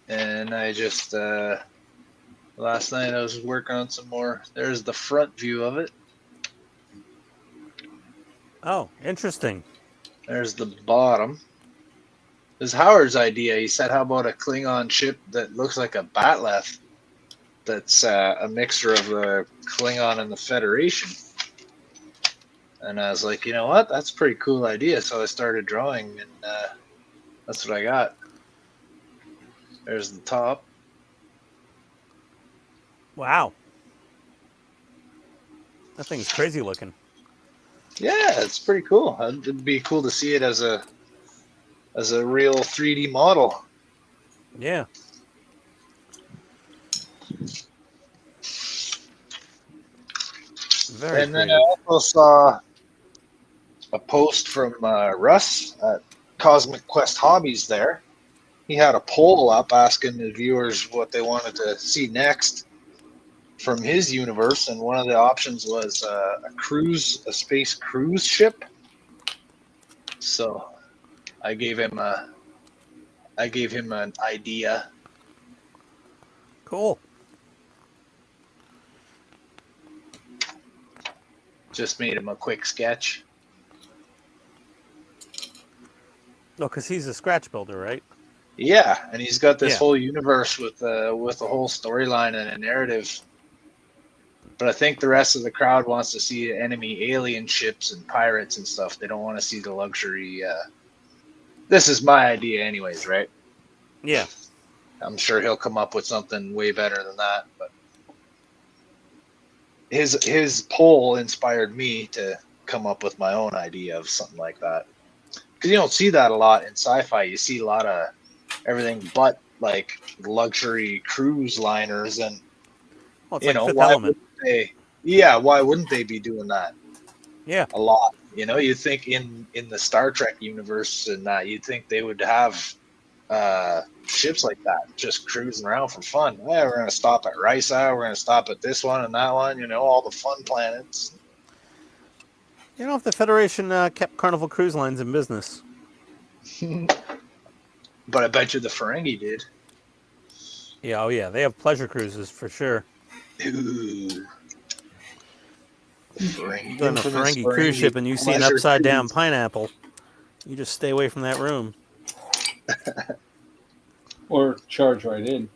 And I just last night I was working on some more. There's the front view of it.
Oh, interesting.
There's the bottom. It was Howard's idea. He said, how about a Klingon ship that looks like a Batleth that's a mixture of the Klingon and the Federation? And I was like, you know what? That's a pretty cool idea. So I started drawing, and that's what I got. There's the top.
Wow. That thing's crazy looking.
Yeah, it's pretty cool. It'd be cool to see it as a real 3D model.
Yeah. Very
And then
creative.
I also saw a post from Russ at Cosmic Quest Hobbies there. He had a poll up asking the viewers what they wanted to see next from his universe, and one of the options was a space cruise ship. So I gave him an idea.
Cool.
Just made him a quick sketch.
No, because he's a scratch builder, right?
Yeah, and he's got this
Yeah.
whole universe with a whole storyline and a narrative. But I think the rest of the crowd wants to see enemy alien ships and pirates and stuff. They don't want to see the luxury. This is my idea, anyways, right?
Yeah.
I'm sure he'll come up with something way better than that. But his poll inspired me to come up with my own idea of something like that. Because you don't see that a lot in sci-fi. You see a lot of everything but like luxury cruise liners, and
Well, it's
you
like
know
Fifth
why
Element.
wouldn't they? Yeah, why wouldn't they be doing that?
Yeah.
A lot. You know, you think in the Star Trek universe and that you'd think they would have ships like that just cruising around for fun. Yeah, we're gonna stop at Risa, we're gonna stop at this one and that one. You know, all the fun planets.
You know, if the Federation kept Carnival Cruise Lines in business.
But I bet you the Ferengi did.
Yeah, oh yeah, they have pleasure cruises for sure.
Ooh.
You go on a Ferengi cruise ship and you see an
pleasure
upside down
cruise.
pineapple, you just stay away from that room.
Or charge right in.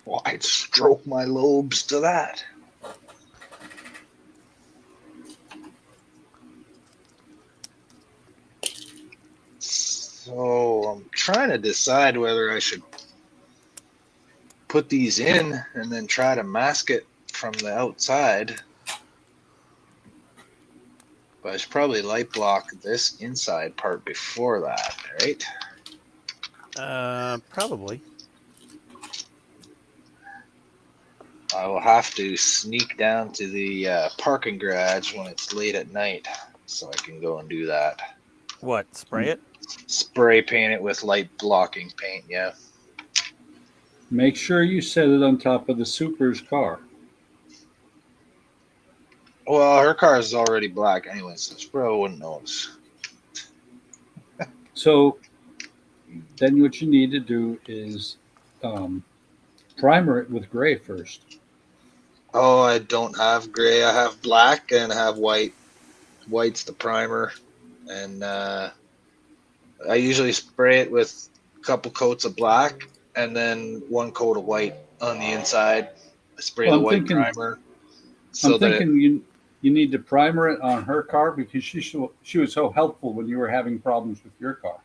Well, I'd stroke my lobes to that. So I'm trying to decide whether I should put these in and then try to mask it from the outside. But I should probably light block this inside part before that, right?
Probably.
I will have to sneak down to the parking garage when it's late at night so I can go and do that.
What, spray it?
Spray paint it with light blocking paint, yeah.
Make sure you set it on top of the Super's car.
Well, her car is already black anyway, so she probably wouldn't notice.
So then what you need to do is primer it with gray first.
Oh, I don't have gray. I have black and I have white. White's the primer. And I usually spray it with a couple coats of black and then one coat of white on the inside. I spray the white primer.
I'm thinking you need to primer it on her car because she was so helpful when you were having problems with your car.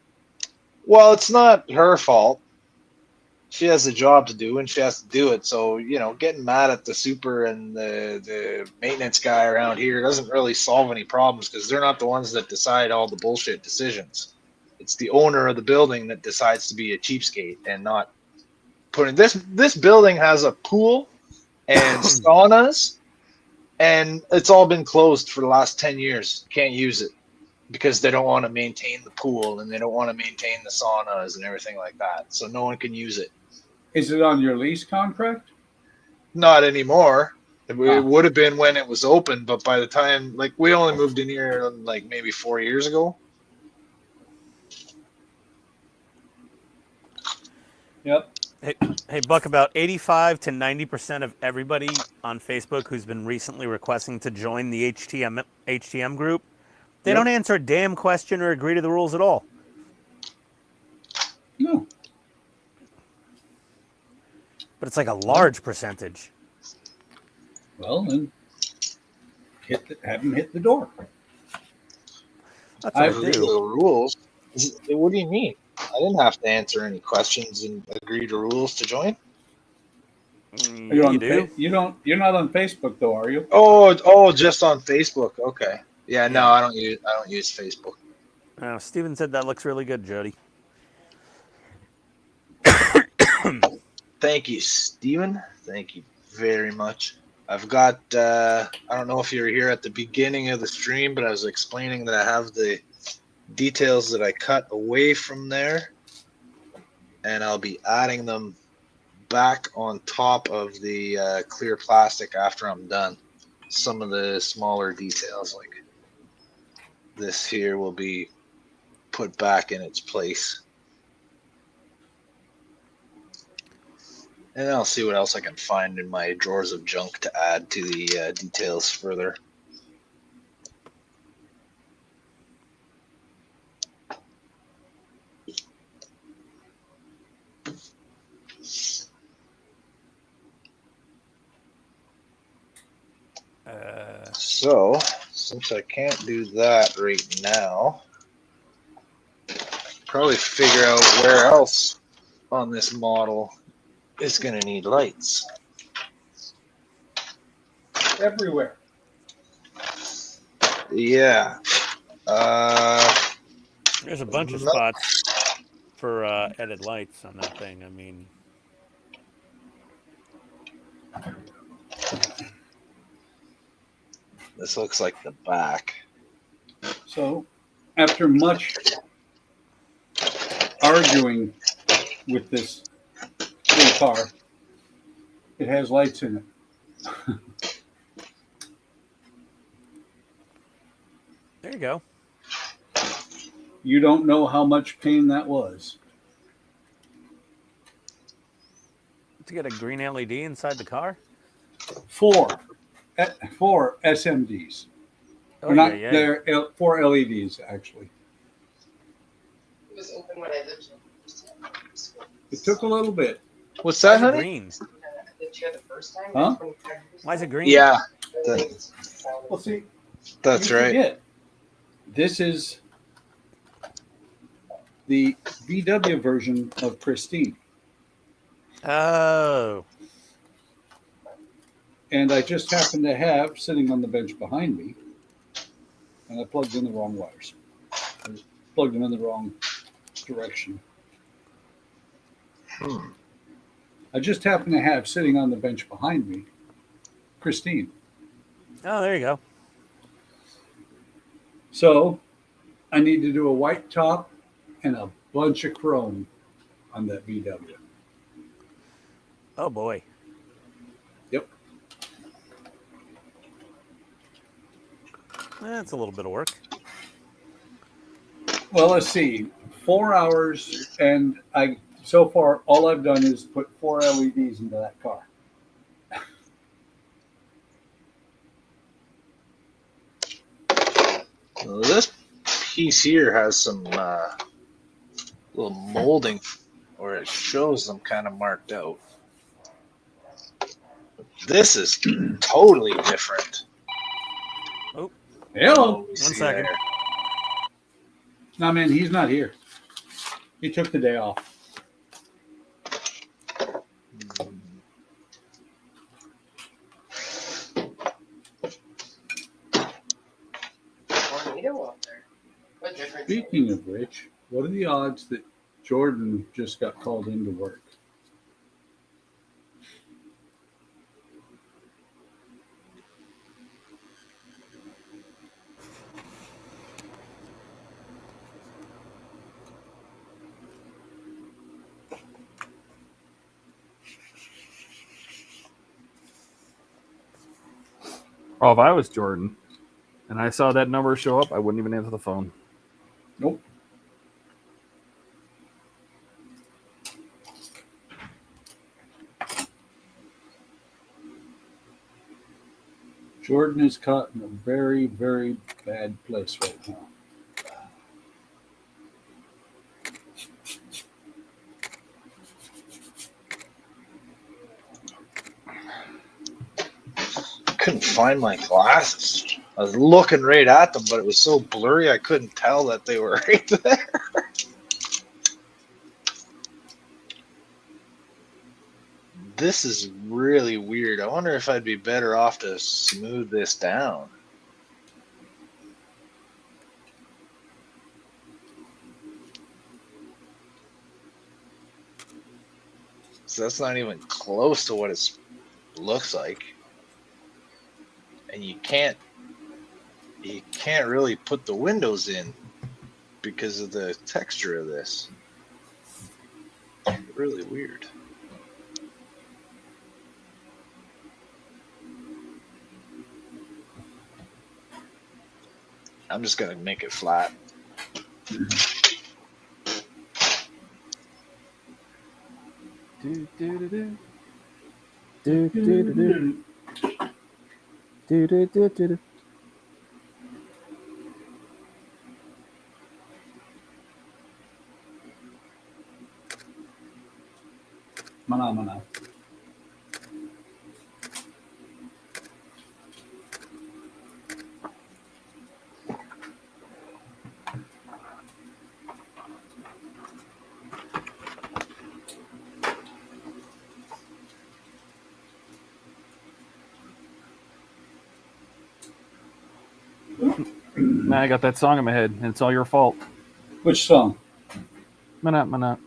Well, it's not her fault. She has a job to do and she has to do it. So, you know, getting mad at the super and the maintenance guy around here doesn't really solve any problems because they're not the ones that decide all the bullshit decisions. It's the owner of the building that decides to be a cheapskate and not putting this building has a pool and saunas, and it's all been closed for the last 10 years. Can't use it because they don't want to maintain the pool and they don't want to maintain the saunas and everything like that. So no one can use it.
Is it on your lease contract?
Not anymore. It would have been when it was open, but by the time, like, we only moved in here like maybe 4 years ago.
Yep.
Hey, Buck, about 85 to 90% of everybody on Facebook who's been recently requesting to join the HTM group, they don't answer a damn question or agree to the rules at all.
No.
But it's like a large percentage.
Well, then have them hit the door.
That's what I
agree to
do.
the rules. What do you mean? I didn't have to answer any questions and agree to rules to join.
Yeah, you do.
You're not on Facebook though, are you?
Oh, just on Facebook. Okay. Yeah, no, I don't use Facebook.
Oh, Steven said that looks really good, Jody.
Thank you, Steven. Thank you very much. I've got, I don't know if you were here at the beginning of the stream, but I was explaining that I have the details that I cut away from there, and I'll be adding them back on top of the clear plastic after I'm done. Some of the smaller details, like this here, will be put back in its place. And I'll see what else I can find in my drawers of junk to add to the details further. So, since I can't do that right now, probably figure out where else on this model is going to need lights.
Everywhere.
Yeah.
There's a bunch of spots for added lights on that thing. I mean,
this looks like the back.
So, after much arguing with this little car, it has lights in it.
there you go.
You don't know how much pain that was.
To get a green LED inside the car?
Four SMDs.
Oh,
Or not,
yeah.
they're 4 LEDs, actually.
It was open when I lived here.
It took a little bit.
What's that,
Why is it
honey?
green?
Lived here the first time.
Huh?
25 years
Why is it green?
Yeah,
Well, see,
that's
you
right.
forget, this is the VW version of Pristine.
Oh.
And I just happened to have, sitting on the bench behind me, and I plugged in the wrong wires. I plugged them in the wrong direction. I just happened to have, sitting on the bench behind me, Christine.
Oh, there you go.
So I need to do a white top and a bunch of chrome on that VW.
Oh, boy.
Yep.
That's a little bit of work.
Well, let's see. 4 hours, and so far all I've done is put 4 LEDs into that car.
Well, this piece here has some little molding, or it shows them kind of marked out. This is totally different.
Oh,
Hello.
One second.
No, man, he's not here. He took the day off.
Tornado up there. What difference?
Speaking of which, what are the odds that Jordan just got called into work?
Oh, if I was Jordan and I saw that number show up, I wouldn't even answer the phone.
Nope. Jordan is caught in a very, very bad place right now.
Couldn't find my glasses. I was looking right at them, but it was so blurry I couldn't tell that they were right there. This is really weird. I wonder if I'd be better off to smooth this down. So that's not even close to what it looks like. And you can't really put the windows in because of the texture of this. Really weird. I'm just gonna make it flat.
Mana.
Now I got that song in my head, and it's all your fault.
Which song?
Mana.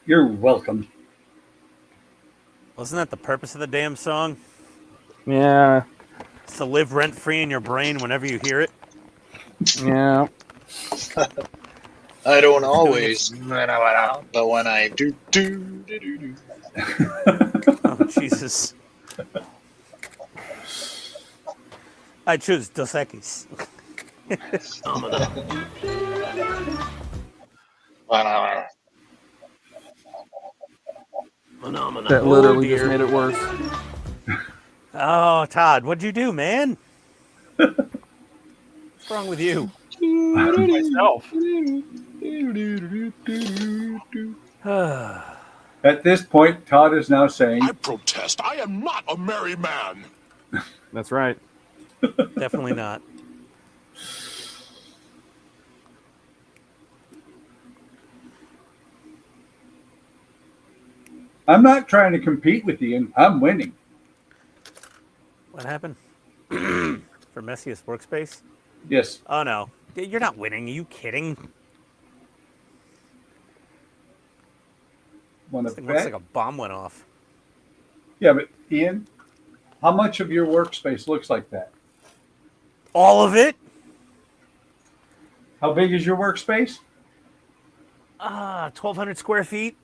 You're welcome.
Wasn't that the purpose of the damn song?
Yeah.
It's to live rent free in your brain whenever you hear it.
Yeah.
I don't always, but when I do.
Oh, Jesus. I choose Dos Equis.
That literally just made it worse.
Oh, Todd, what'd you do, man? What's wrong with you?
Myself.
At this point, Todd is now saying,
I protest. I am not a merry man.
That's right.
Definitely not.
I'm not trying to compete with Ian. I'm winning.
What happened? For messiest workspace?
Yes.
Oh, no. You're not winning. Are you kidding?
Want
This
to
thing looks
bet?
like a bomb went off.
Yeah, but Ian, how much of your workspace looks like that?
All of it?
How big is your workspace?
1,200 square feet.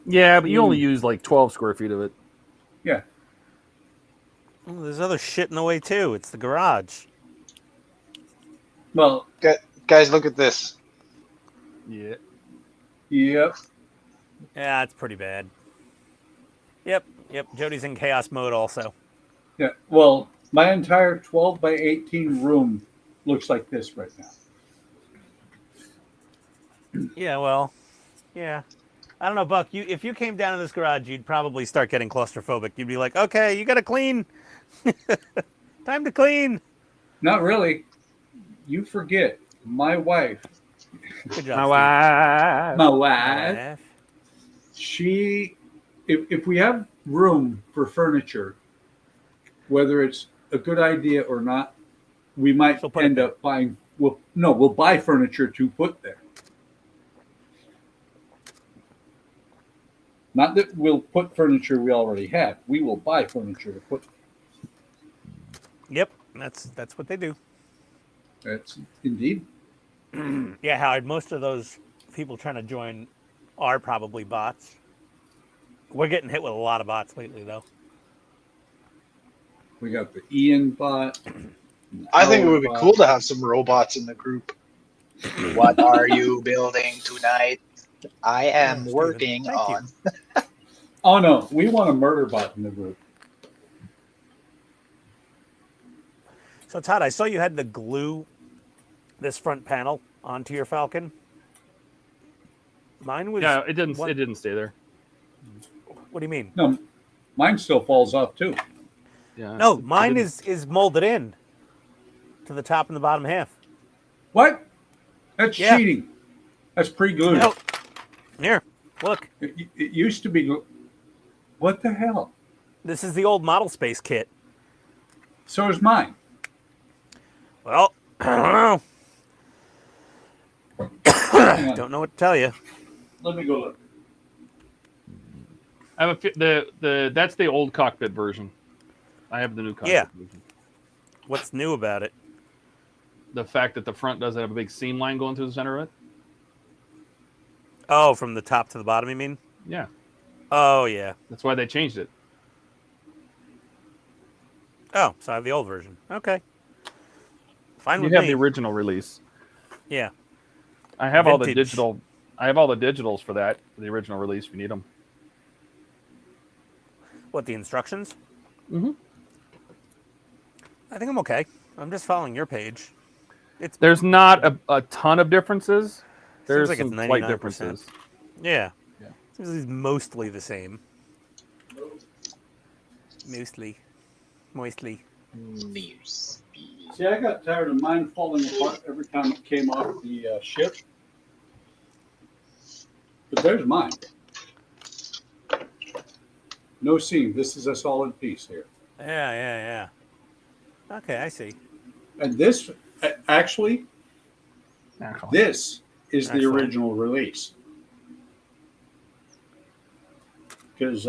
Yeah, but you only use like 12 square feet of it.
Yeah.
Oh, there's other shit in the way, too. It's the garage.
Well,
guys, look at this.
Yeah. Yep.
Yeah, it's pretty bad. Yep. Jody's in chaos mode also.
Yeah. Well, my entire 12 by 18 room looks like this right now.
Yeah, well, yeah. I don't know, Buck. If you came down to this garage, you'd probably start getting claustrophobic. You'd be like, okay, you got to clean. Time to clean.
Not really. You forget. My wife.
Good job,
My wife. She, if we have room for furniture, whether it's a good idea or not, we might end up buying. We'll buy furniture to put there. Not that we'll put furniture we already have. We will buy furniture to put.
Yep, that's what they do.
That's indeed.
Yeah, Howard, most of those people trying to join are probably bots. We're getting hit with a lot of bots lately, though.
We got the Ian bot.
I think it would be cool to have some robots in the group. What are you building tonight? I am working on.
Oh no, we want a murder bot in the group.
So Todd, I saw you had to glue this front panel onto your Falcon. Mine was.
Yeah, it didn't stay there.
What do you mean?
No, mine still falls off too.
Yeah.
No, mine is molded in to the top and the bottom half.
What? That's cheating. That's pre-glued.
No. Here, look.
It used to be. What the hell?
This is the old Model Space kit.
So is mine.
Well, I don't know. Don't know what to tell you.
Let me go look.
I have that's the old cockpit version. I have the new cockpit version.
What's new about it?
The fact that the front doesn't have a big seam line going through the center of it.
Oh, from the top to the bottom, you mean?
Yeah.
Oh, yeah.
That's why they changed it.
Oh, so I have the old version. Okay. Fine
You
with
have
me.
the original release.
Yeah.
I have all the
Vintage.
digital. I have all the digitals for that, for the original release. If you need them.
What, the instructions?
Mm-hmm.
I think I'm okay. I'm just following your page.
There's not a ton of differences. There's
like it's
some slight
99%.
differences.
Yeah.
Yeah.
Seems like it's mostly the same. Mostly. Moistly.
See, I got tired of mine falling apart every time it came off the ship. But there's mine. No seam. This is a solid piece here.
Yeah. Okay, I see.
And this, actually, this is the original release. Because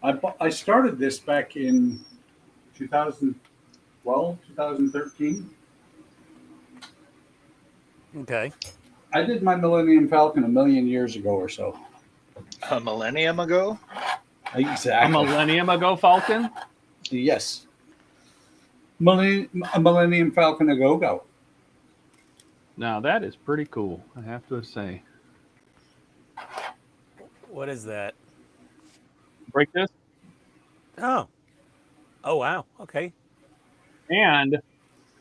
I started this back in 2012, 2013.
Okay.
I did my Millennium Falcon 1,000,000 years ago or so.
A millennium ago?
Exactly.
A millennium ago, Falcon?
Yes. A Millennium Falcon ago.
Now that is pretty cool, I have to say.
What is that?
Break this.
Oh. Oh, wow. Okay.
And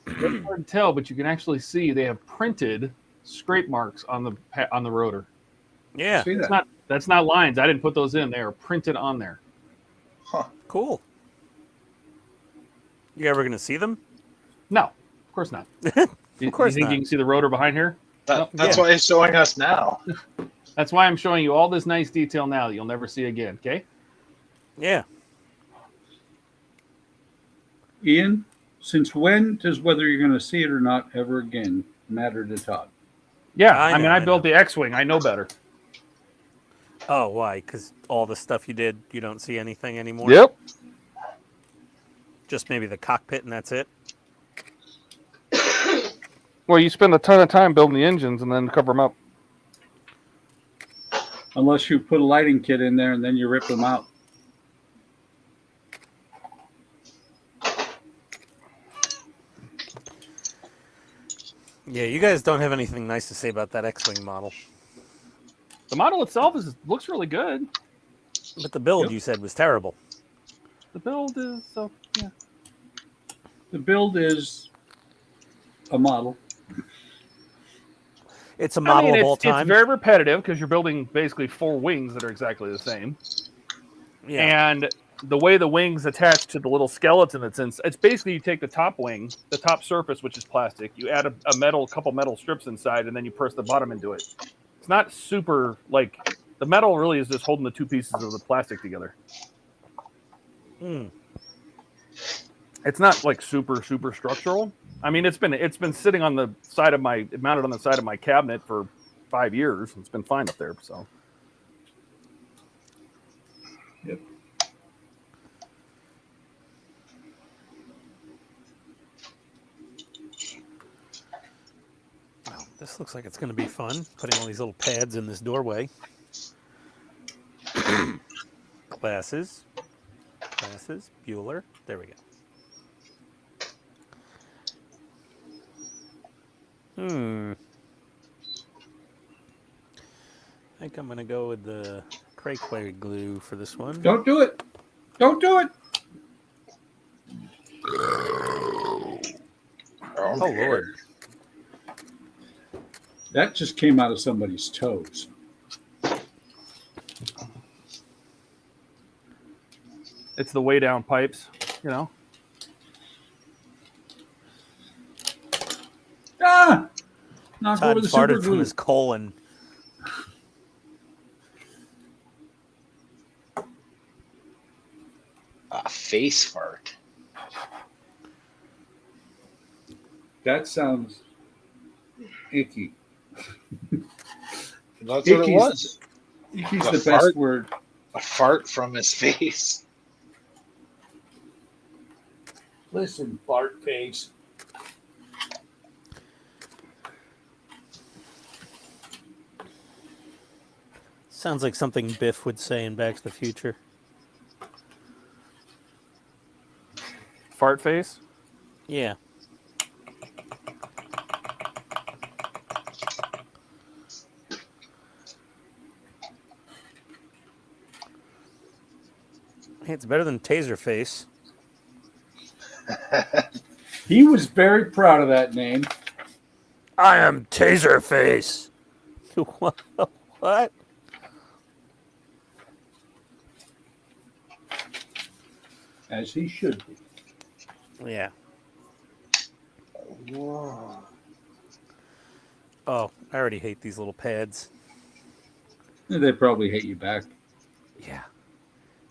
it's hard to tell, but you can actually see they have printed scrape marks on the rotor.
Yeah.
See that?
That's not lines. I didn't put those in. They are printed on there.
Huh.
Cool. You ever going to see them?
No, of course not.
Of course
you think
not.
you can see the rotor behind here?
That's why he's showing us now.
That's why I'm showing you all this nice detail now that you'll never see again, okay?
Yeah.
Ian, since when does whether you're going to see it or not ever again matter to Todd?
Yeah,
I know,
I built the X-Wing. I know better.
Oh, why? Because all the stuff you did, you don't see anything anymore?
Yep.
Just maybe the cockpit and that's it?
Well, you spend a ton of time building the engines and then cover them up.
Unless you put a lighting kit in there and then you rip them out.
Yeah, you guys don't have anything nice to say about that X-Wing model.
The model itself looks really good.
But the build you said was terrible.
The build is yeah.
The build is a model.
It's a model of all time.
It's very repetitive because you're building basically 4 wings that are exactly the same.
Yeah.
And the way the wings attach to the little skeleton that's in, it's basically you take the top wing, the top surface, which is plastic, you add a couple metal strips inside, and then you press the bottom into it. It's not super, like, the metal really is just holding the 2 pieces of the plastic together. It's not like super structural. I mean, it's been sitting on the side of mounted on the side of my cabinet for 5 years. It's been fine up there. So.
Yep.
Well, this looks like it's going to be fun. Putting all these little pads in this doorway. Glasses. Bueller. There we go. I think I'm going to go with the Cray glue for this one.
Don't do it. Don't do it.
Oh Lord.
That just came out of somebody's toes.
It's the way down pipes, you know.
Ah! Knock
Todd
over the super
farted from
glue.
his colon.
A face fart.
That sounds icky.
That's what it was.
Icky's
A
the
fart?
best word.
A fart from his face.
Listen, fart face.
Sounds like something Biff would say in Back to the Future.
Fart face?
Yeah. Hey, it's better than Taser Face.
He was very proud of that name.
I am Taser Face. What?
As he should be.
Yeah.
Whoa.
Oh, I already hate these little pads.
They probably hate you back.
Yeah.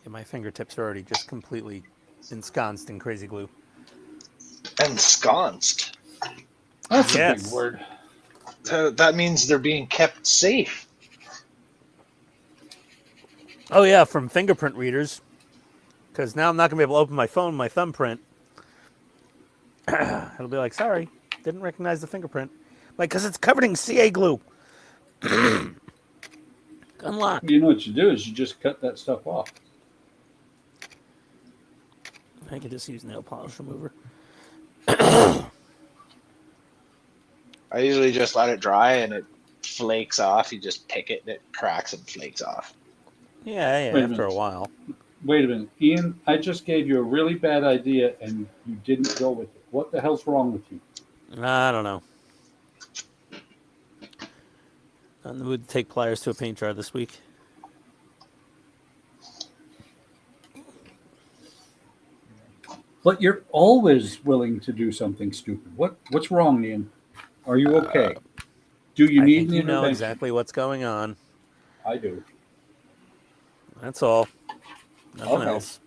Yeah, my fingertips are already just completely ensconced in crazy glue.
Ensconced.
That's a
Yes.
big word.
That means they're being kept safe.
Oh, yeah, from fingerprint readers. Because now I'm not going to be able to open my phone with my thumbprint. It'll be like, sorry, didn't recognize the fingerprint. Like, because it's covered in CA glue. Unlock.
You know what you do is you just cut that stuff off.
I could just use nail polish remover.
I usually just let it dry and it flakes off. You just pick it and it cracks and flakes off.
Yeah,
Wait a
after a
minute.
while.
Wait a minute. Ian, I just gave you a really bad idea and you didn't go with it. What the hell's wrong with you?
I don't know. Not in the mood to take pliers to a paint jar this week.
But you're always willing to do something stupid. What's wrong, Ian? Are you okay? Do you
I
need
think
an
you know
intervention?
exactly what's going on.
I do.
That's all. Nothing
Okay.
else.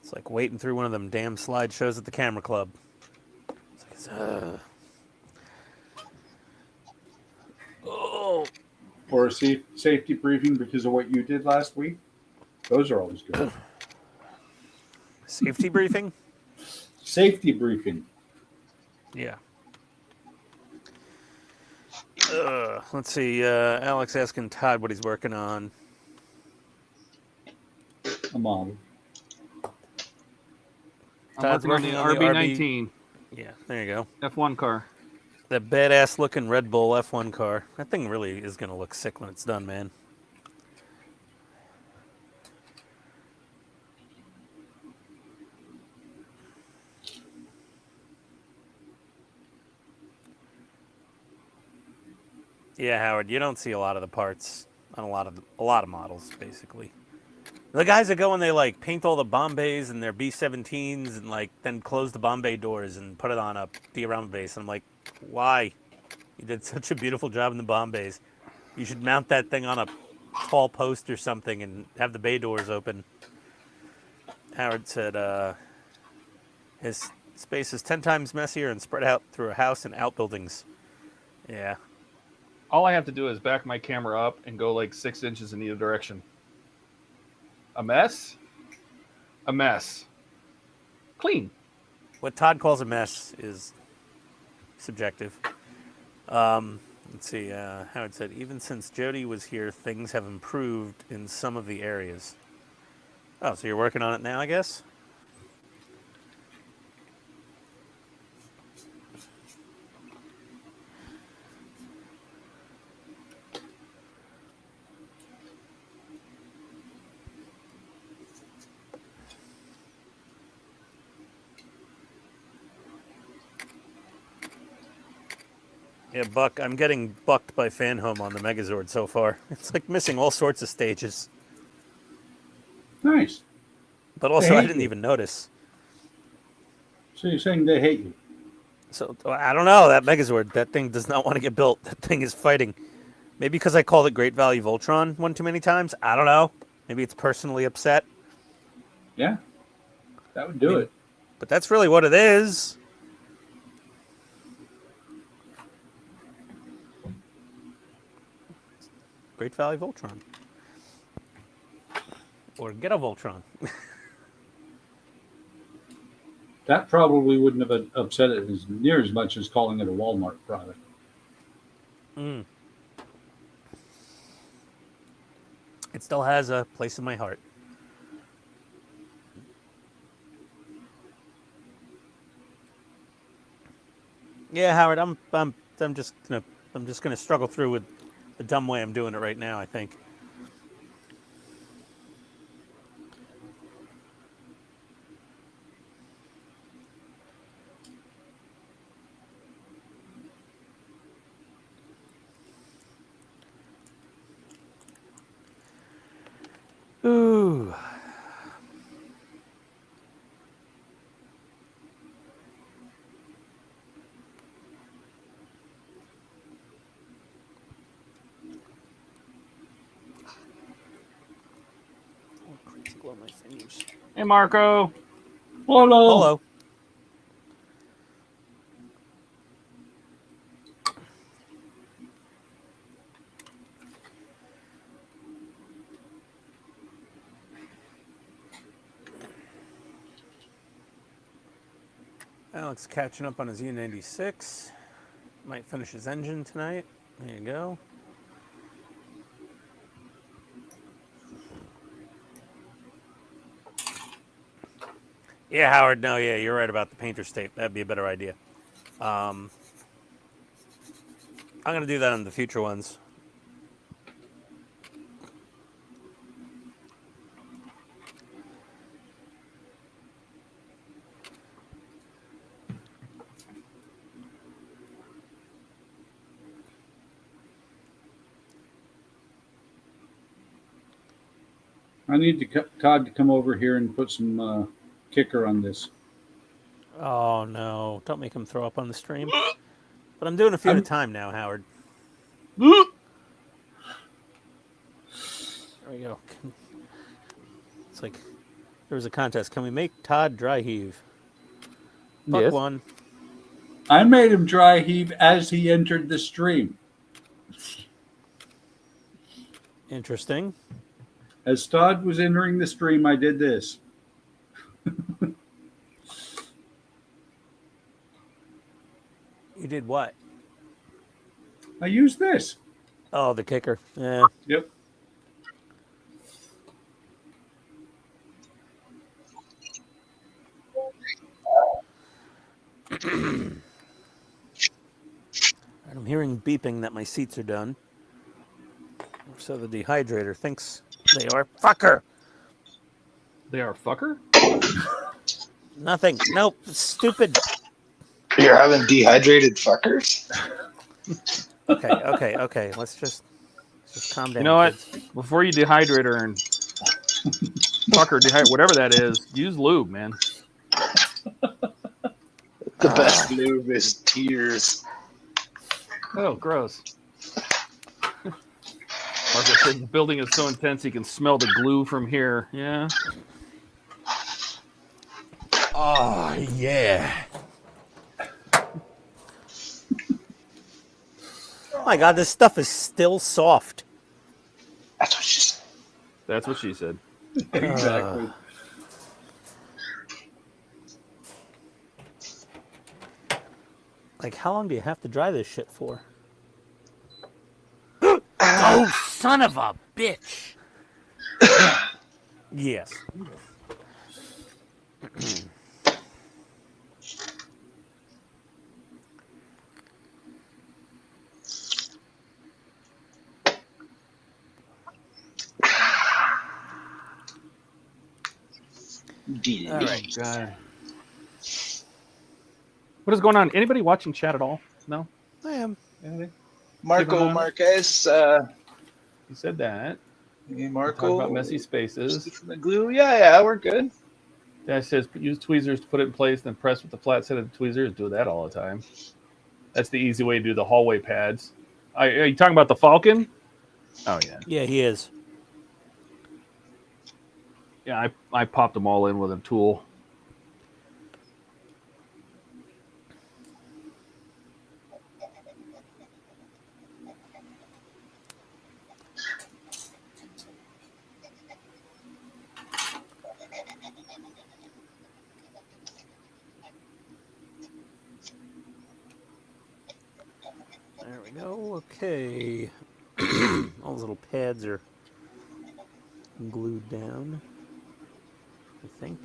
It's like waiting through one of them damn slideshows at the camera club. It's like, oh.
Or a safety briefing because of what you did last week. Those are always good.
Safety briefing?
Safety briefing.
Yeah. Let's see. Alex asking Todd what he's working on.
A model.
Todd's
I'm working on the RB19.
Yeah, there you go.
F1 car.
That badass looking Red Bull F1 car. That thing really is going to look sick when it's done, man. Yeah, Howard, you don't see a lot of the parts on a lot of models, basically. The guys that go and they like paint all the Bombays and their B-17s and like then close the Bombay doors and put it on a diorama base. And I'm like, why? You did such a beautiful job in the Bombays. You should mount that thing on a tall post or something and have the bay doors open. Howard said his space is 10 times messier and spread out through a house and outbuildings. Yeah.
All I have to do is back my camera up and go like 6 inches in either direction. A mess? A mess. Clean.
What Todd calls a mess is subjective. Let's see. Howard said, even since Jody was here, things have improved in some of the areas. Oh, so you're working on it now, I guess? Yeah, Buck, I'm getting bucked by Fan Home on the Megazord so far. It's like missing all sorts of stages.
Nice.
But
They
also, I
hate
didn't
you.
even notice.
So you're saying they hate you?
So, I don't know. That Megazord, that thing does not want to get built. That thing is fighting. Maybe because I called it Great Value Voltron one too many times. I don't know. Maybe it's personally upset.
Yeah. That would do it.
But that's really what it is. Great Value Voltron. Or get a Voltron.
That probably wouldn't have upset it as near as much as calling it a Walmart product.
Mm. It still has a place in my heart. Yeah, Howard, I'm just gonna struggle through with the dumb way I'm doing it right now, I think. Ooh. Crazy glow my fingers.
Hey, Marco.
Hello.
Hello. Alex catching up on his U96. Might finish his engine tonight. There you go. Yeah, Howard, no, yeah, you're right about the painter's tape. That'd be a better idea. I'm going to do that on the future ones.
I need Todd to come over here and put some kicker on this.
Oh, no. Don't make him throw up on the stream. But I'm doing a few at a time now, Howard. There we go. It's like there was a contest. Can we make Todd dry heave? Buck
Yes.
won.
I made him dry heave as he entered the stream.
Interesting.
As Todd was entering the stream, I did this.
You did what?
I used this.
Oh, the kicker. Yeah.
Yep.
I'm hearing beeping that my seats are done. So the dehydrator thinks they are. Fucker!
They are fucker?
Nothing. Nope. Stupid.
You're having dehydrated fuckers?
Okay. Let's just calm down.
You know what?
Kids.
Before you dehydrate her and fucker, whatever that is, use lube, man.
The best lube is tears.
Oh, gross. Marco said the building is so intense he can smell the glue from here. Yeah.
Oh, yeah. Oh my God, this stuff is still soft.
That's what she said.
That's what she said.
Exactly.
Like, how long do you have to dry this shit for?
Oh, son of a bitch.
Yes.
All
right.
God. What is going on? Anybody watching chat at all? No?
I am.
Anything?
Marco
Keep
Marquez.
You said that.
Hey,
Talk
Marco.
about messy spaces.
From the glue. Yeah, we're good.
Dash says use tweezers to put it in place, then press with the flat set of tweezers. Do that all the time. That's the easy way to do the hallway pads. Are you talking about the Falcon? Oh yeah.
Yeah, he is.
Yeah, I popped them all in with a tool.
There we go. Okay. All those little pads are glued down, I think.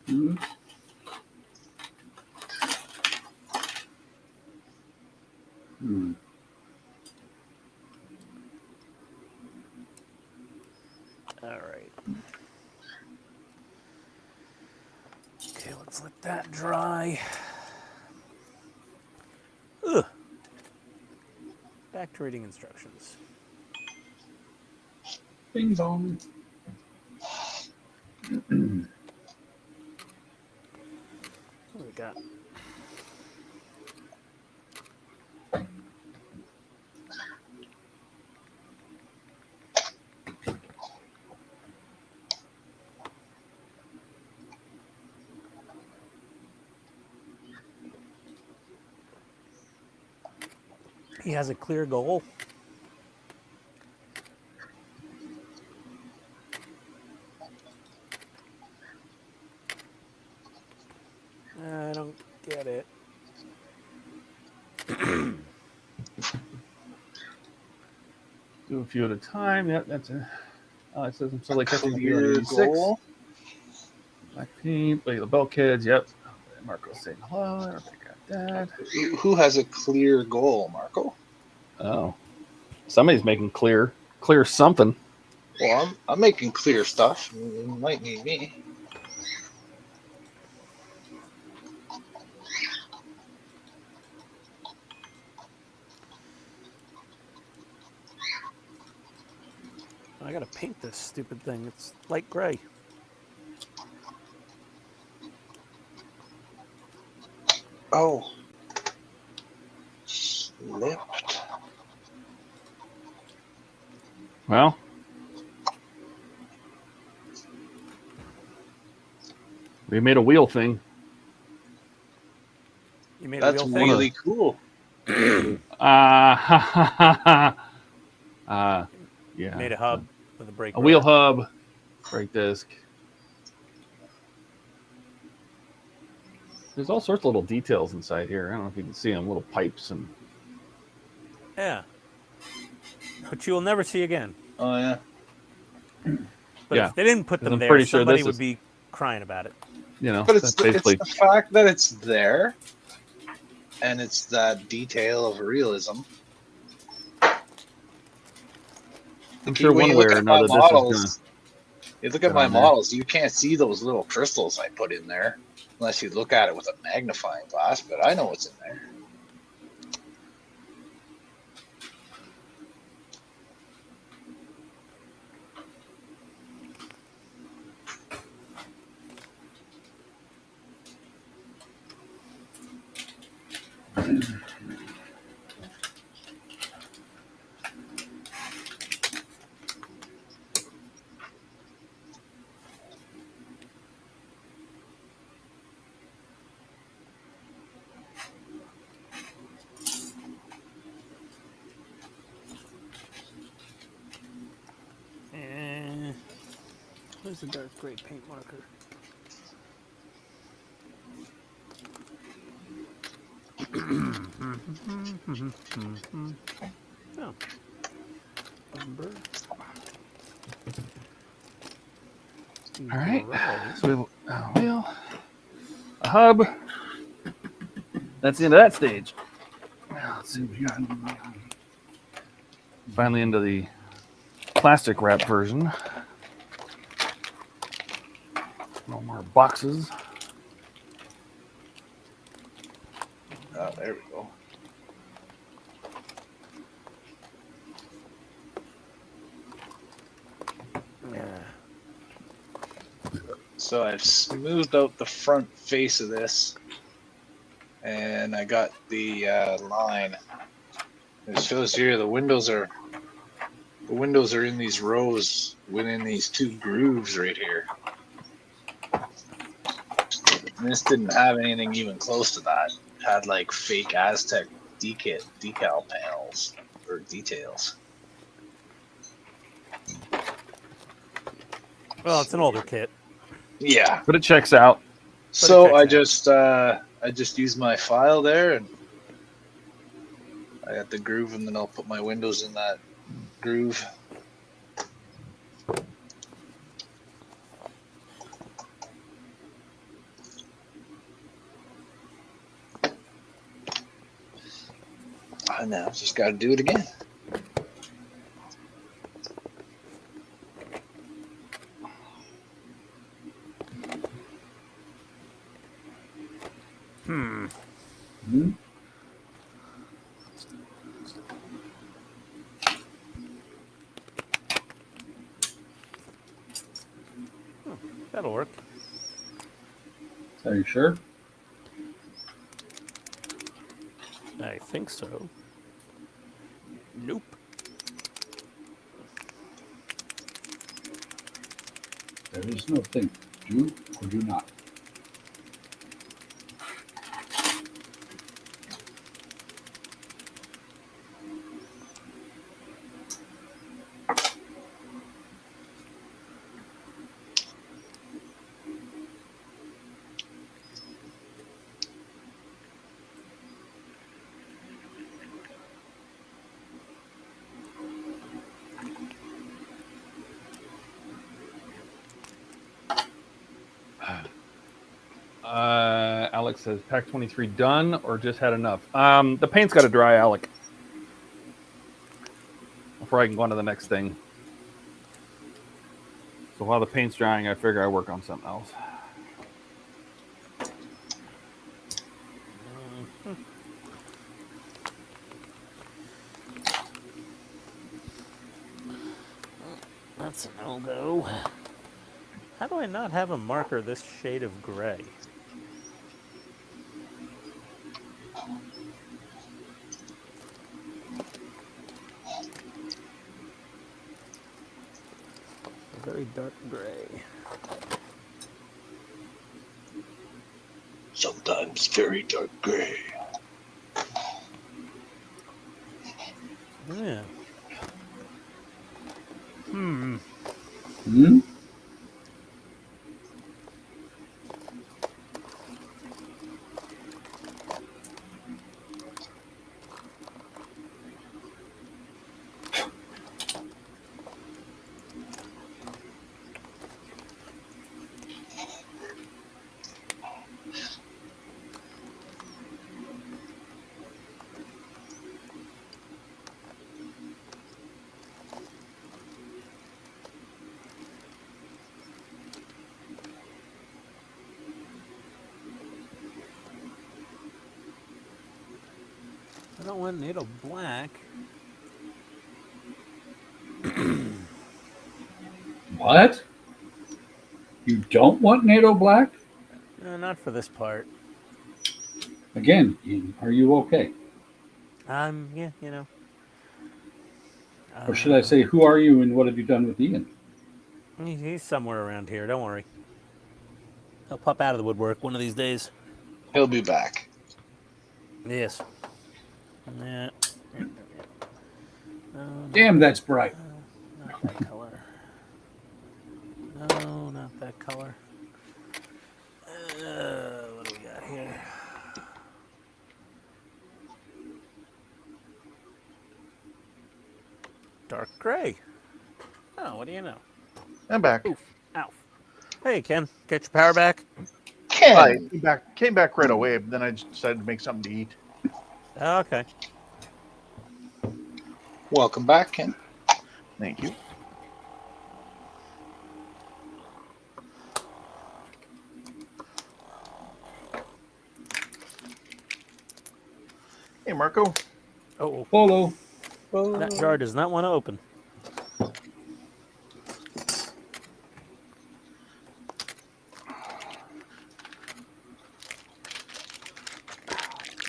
Mm-hmm. Hmm.
All right. Okay, let's let that dry. Ugh. Back to reading instructions.
Bing bong.
What do we got? He has a clear goal. I don't get it.
Do a few at a time. Yep, that's it. It says I'm still like catching
Clear goal.
Black paint, the bulkheads. Yep. Marco's saying hello. Everybody got that.
Who has a clear goal, Marco?
Oh, somebody's making clear something.
Well, I'm making clear stuff. You might need me.
I gotta paint this stupid thing. It's light gray.
Oh. Slipped.
Well, we made a wheel thing.
You made
That's
a wheel
really
thing?
cool.
Yeah.
Made a hub with a brake.
A wheel hub, brake disc. There's all sorts of little details inside here. I don't know if you can see them, little pipes and.
Yeah. Which you will never see again.
Oh yeah.
But
Yeah,
if they didn't put them
I'm
there,
pretty sure
somebody
this
would
is-
be crying about it.
You know,
But it's
that's basically.
the fact that it's there, and it's that detail of realism.
I'm sure
When
one
you
way
look
or
at my
another, this is
models, you look at
get
my
on there.
models, you can't see those little crystals I put in there unless you look at it with a magnifying glass. But I know what's in there.
Where's the dark gray paint marker? Oh. Number.
see.
All right.
Gray.
So we have a wheel, a hub. That's the end of that stage. Now, let's see what we got. Finally into the plastic wrap version. No more boxes.
Oh, there we go.
Yeah.
So I've smoothed out the front face of this, and I got the line. It shows here the windows are in these rows within these two grooves right here. And this didn't have anything even close to that. It had like fake Aztec decal panels or details.
Well, it's an older kit.
Yeah,
but it checks out.
So I just used my file there, and I got the groove, and then I'll put my windows in that groove. And now I've just got to do it again.
That'll work.
Are you sure?
I think so. Nope.
There is no thing. Do or do not.
Alex says pack 23 done or just had enough. The paint's got to dry, Alec, before I can go on to the next thing. So while the paint's drying, I figure I work on something else.
That's a no-go. How do I not have a marker this shade of gray? A very dark gray.
Sometimes very dark gray.
Yeah. I don't want NATO black.
What? You don't want NATO black?
No, not for this part.
Again, Ian, are you okay?
Yeah, you know.
Or should I say, who are you and what have you done with Ian?
He's somewhere around here. Don't worry. He'll pop out of the woodwork one of these days.
He'll be back.
Yes. Yeah.
Damn, that's bright.
Not that color. No, not that color. What do we got here? Dark gray. Oh, what do you know?
I'm back.
Oof. Ow. Hey, Ken, get your power back.
I
Ken,
came back right away, but then I just decided to make something to eat.
Oh, okay.
welcome back, Ken.
Thank you. Hey, Marco.
Oh,
Polo.
that jar does not want to open.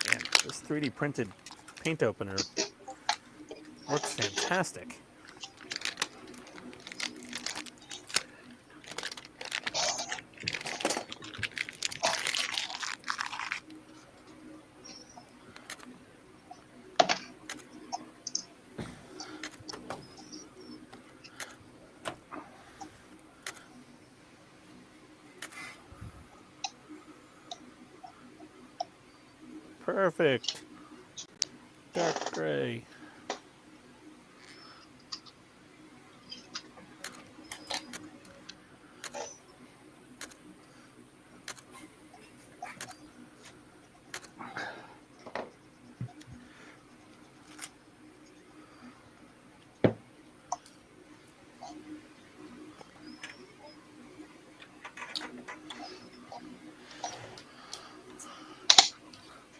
Man, this 3D printed paint opener works fantastic. Perfect. Dark gray.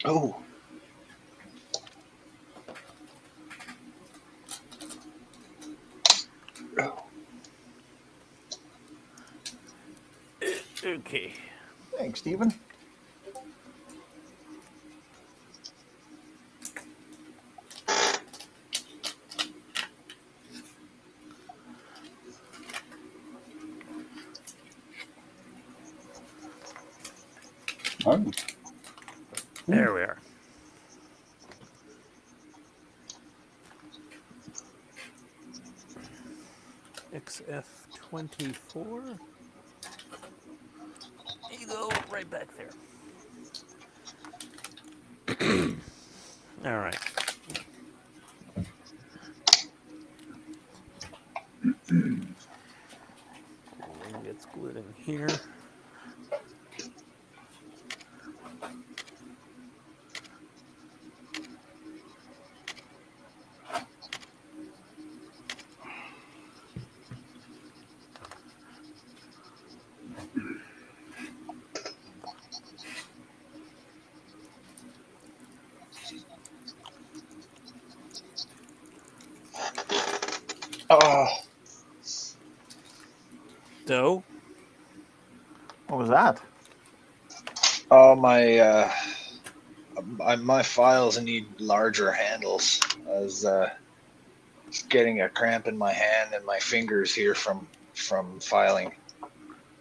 Oh,
Okay.
Thanks, Stephen.
Oh,
There we are. XF24. You go right back there. All right. One gets glued in here.
oh,
So,
What was that?
oh my files need larger handles. I was getting a cramp in my hand and my fingers here from filing.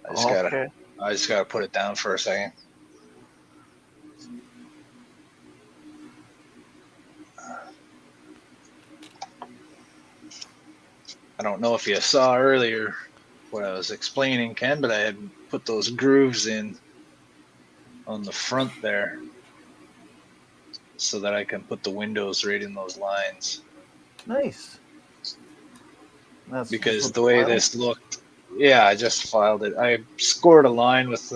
I just gotta put it down for a second. I don't know if you saw earlier what I was explaining, Ken, but I had put those grooves in on the front there so that I can put the windows right in those lines.
Nice. That's
Because
just
the way
file?
this looked, yeah, I just filed it. I scored a line with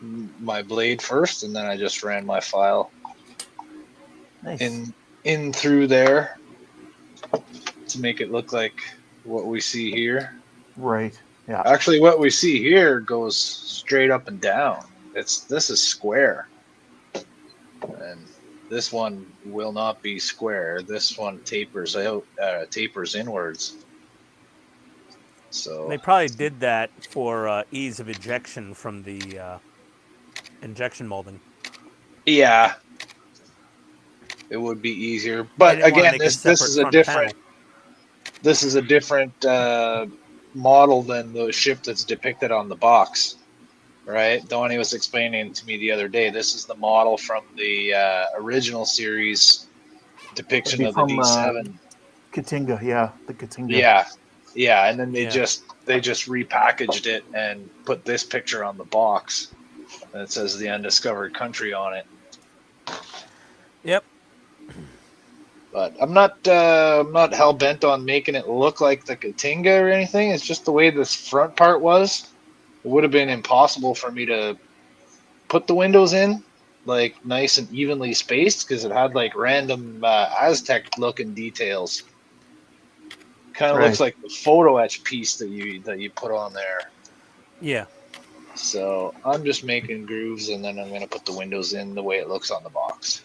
my blade first, and then I just ran my file
Nice.
in through there to make it look like what we see here.
Right. Yeah.
Actually, what we see here goes straight up and down. This is square, and this one will not be square. This one tapers out, tapers inwards. So
they probably did that for ease of ejection from the injection molding.
yeah, it would be easier. But again, this is a different model than the ship that's depicted on the box, right? Donnie was explaining to me the other day. This is the model from the original series depiction of the D7.
Katinga, yeah, the Katinga.
Yeah, and then they just repackaged it and put this picture on the box, and it says the undiscovered country on it.
Yep.
But I'm not hell bent on making it look like the Katinga or anything. It's just the way this front part was. would have been impossible for me to put the windows in like nice and evenly spaced because it had like random Aztec looking details. Kind of
Right.
looks like the photo etch piece that you put on there.
Yeah.
So I'm just making grooves and then I'm going to put the windows in the way it looks on the box.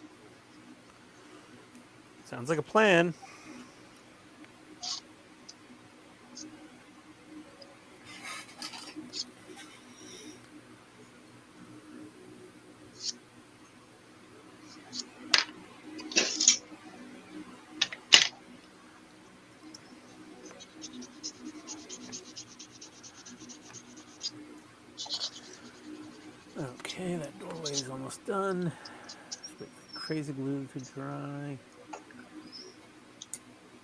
Sounds like a plan. Okay, that doorway is almost done. Just wait for crazy glue to dry.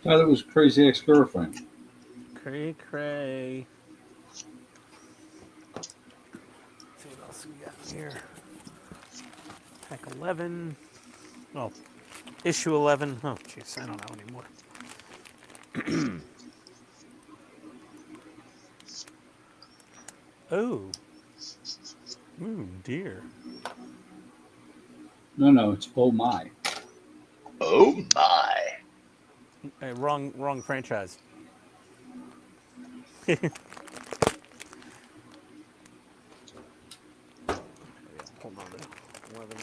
Thought it was Crazy Ex-Girlfriend.
Cray cray. Let's see what else we got here. Pack 11. Oh, issue 11. Oh, jeez, I don't know anymore. Oh. Ooh, dear.
No, it's Oh My.
Oh my.
Wrong franchise. Hold on there. 11.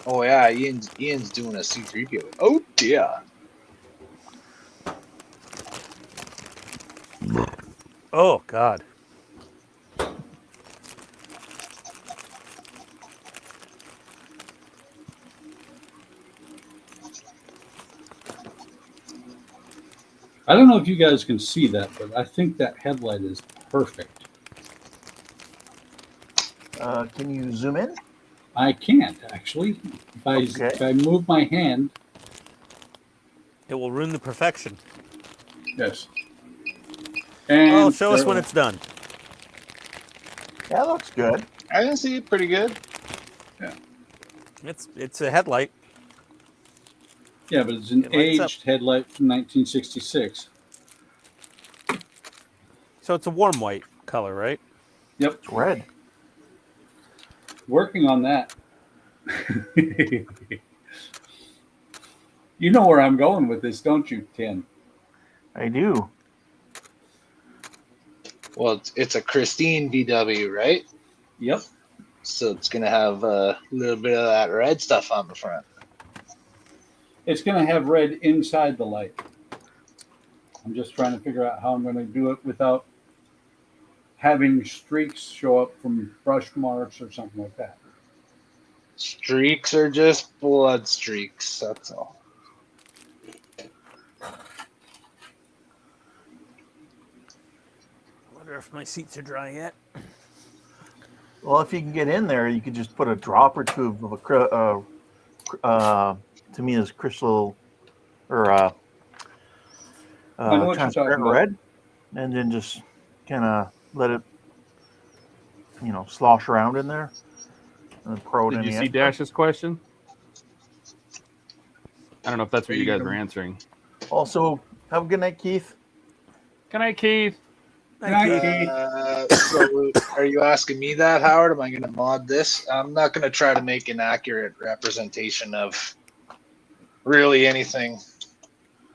Oh yeah, Ian's doing a C3PO. Oh dear.
Oh God.
I don't know if you guys can see that, but I think that headlight is perfect.
Can you zoom in?
I can't, actually. If I move my hand...
It will ruin the perfection.
Yes. And
show us when it's done.
That looks good.
I can see it pretty good.
Yeah.
It's a headlight.
Yeah, but it's an aged headlight from 1966.
So it's a warm white color, right?
Yep.
It's red.
Working on that. You know where I'm going with this, don't you, Tim?
I do.
Well, it's a Christine VW, right?
Yep.
So it's going to have a little bit of that red stuff on the front.
It's going to have red inside the light. I'm just trying to figure out how I'm going to do it without having streaks show up from brush marks or something like that.
Streaks are just blood streaks, that's all.
I wonder if my seats are dry yet.
Well, if you can get in there, you could just put a drop or two of Tamiya's crystal or transparent red, and then just kind of let it, slosh around in there. And pro
Did you see Dash's question? I don't know if that's what you guys are answering.
Also, have a good night, Keith.
Good night, Keith.
So are you asking me that, Howard? Am I going to mod this? I'm not going to try to make an accurate representation of really anything.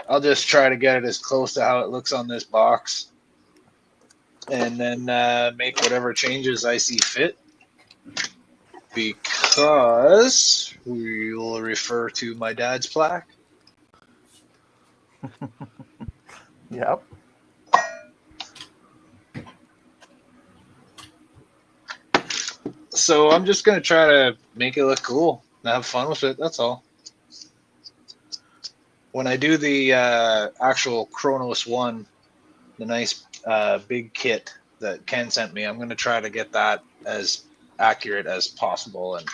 I'll just try to get it as close to how it looks on this box, and then make whatever changes I see fit, because we will refer to my dad's plaque.
Yep.
So I'm just going to try to make it look cool and have fun with it. That's all. When I do the actual Kronos 1, the nice big kit that Ken sent me, I'm going to try to get that as accurate as possible and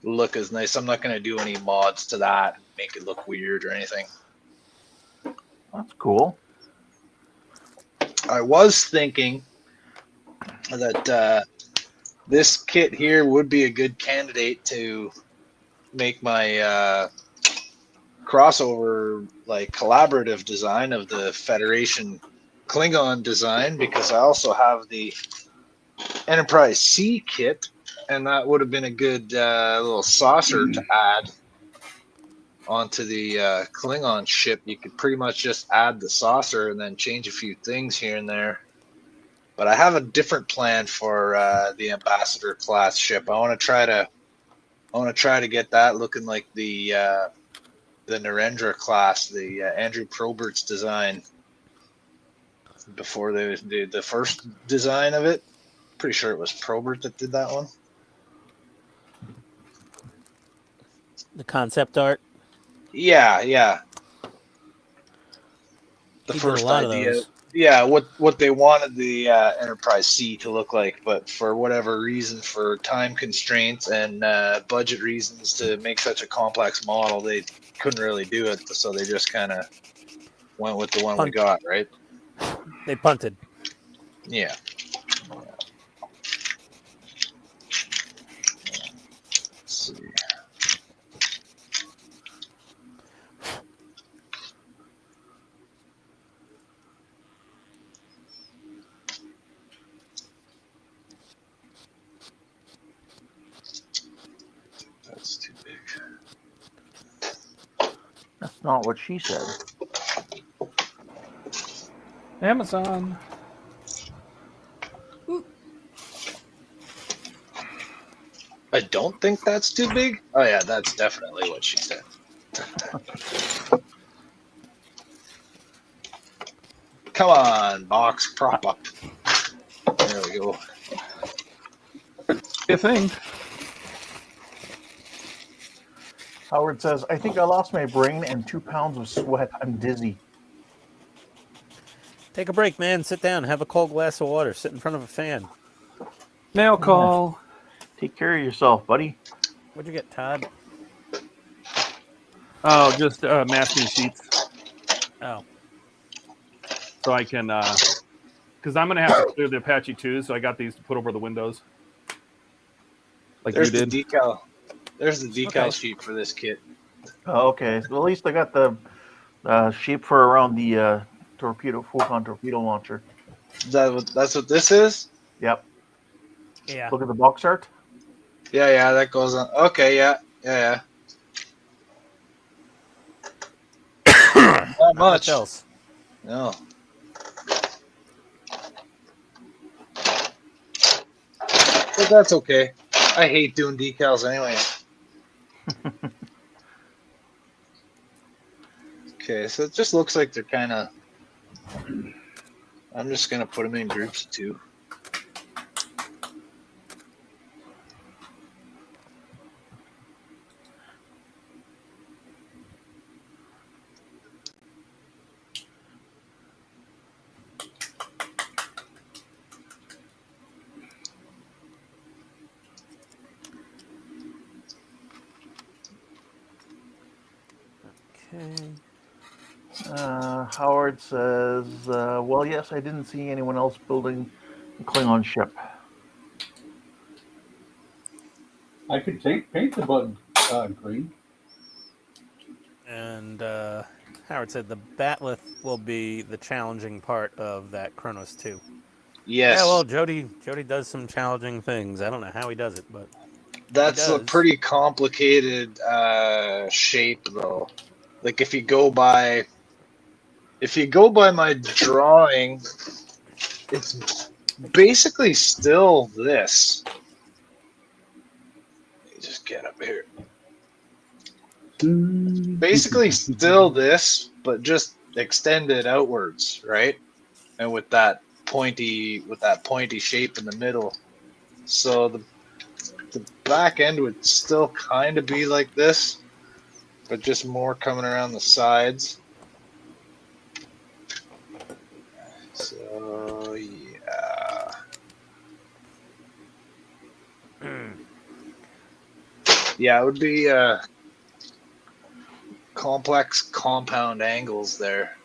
look as nice. I'm not going to do any mods to that, make it look weird or anything.
That's cool.
I was thinking that this kit here would be a good candidate to make my crossover, like collaborative design of the Federation Klingon design, because I also have the Enterprise C kit, and that would have been a good little saucer to add onto the Klingon ship. You could pretty much just add the saucer and then change a few things here and there. But I have a different plan for the Ambassador class ship. I want to try to get that looking like the Narendra class, the Andrew Probert's design before they did the first design of it. Pretty sure it was Probert that did that one.
The concept art.
Yeah. The
He did
first
a lot of
idea.
those.
Yeah, what they wanted the Enterprise C to look like, but for whatever reason, for time constraints and budget reasons to make such a complex model, they couldn't really do it, so they just kind of went with the one we got, right?
They punted.
Yeah. Let's see. That's too big.
That's not what she said.
Amazon.
I don't think that's too big. Oh yeah, that's definitely what she said. Come on, box, prop up. There we go.
Good thing.
Howard says, I think I lost my brain and 2 pounds of sweat. I'm dizzy.
Take a break, man. Sit down. Have a cold glass of water. Sit in front of a fan.
Mail call.
Take care of yourself, buddy.
What'd you get, Todd?
Oh, just masking sheets.
Oh.
So I can, because I'm going to have to clear the Apache too, so I got these to put over the windows. Like
There's
you did.
the decal. There's the decal
Okay.
sheet for this kit.
Oh, okay. Well, at least I got the shape for around the photon torpedo launcher.
That's what this is?
Yep.
Yeah.
Look at the box art.
Yeah, that goes on. Okay, yeah. Not much.
What else?
No. But that's okay. I hate doing decals anyway. Okay, so it just looks like they're kind of... I'm just going to put them in groups of 2.
Okay.
Howard says, well, yes, I didn't see anyone else building a Klingon ship.
I could paint the button green.
And Howard said the Batleth will be the challenging part of that Kronos 2.
Yes.
Yeah, well, Jody does some challenging things. I don't know how he does it, but
That's a pretty complicated shape, though. Like if you go by my drawing, it's basically still this. Let me just get up here. Basically still this, but just extended outwards, right? And with that pointy shape in the middle. So the back end would still kind of be like this, but just more coming around the sides. So yeah. Yeah, it would be complex compound angles there.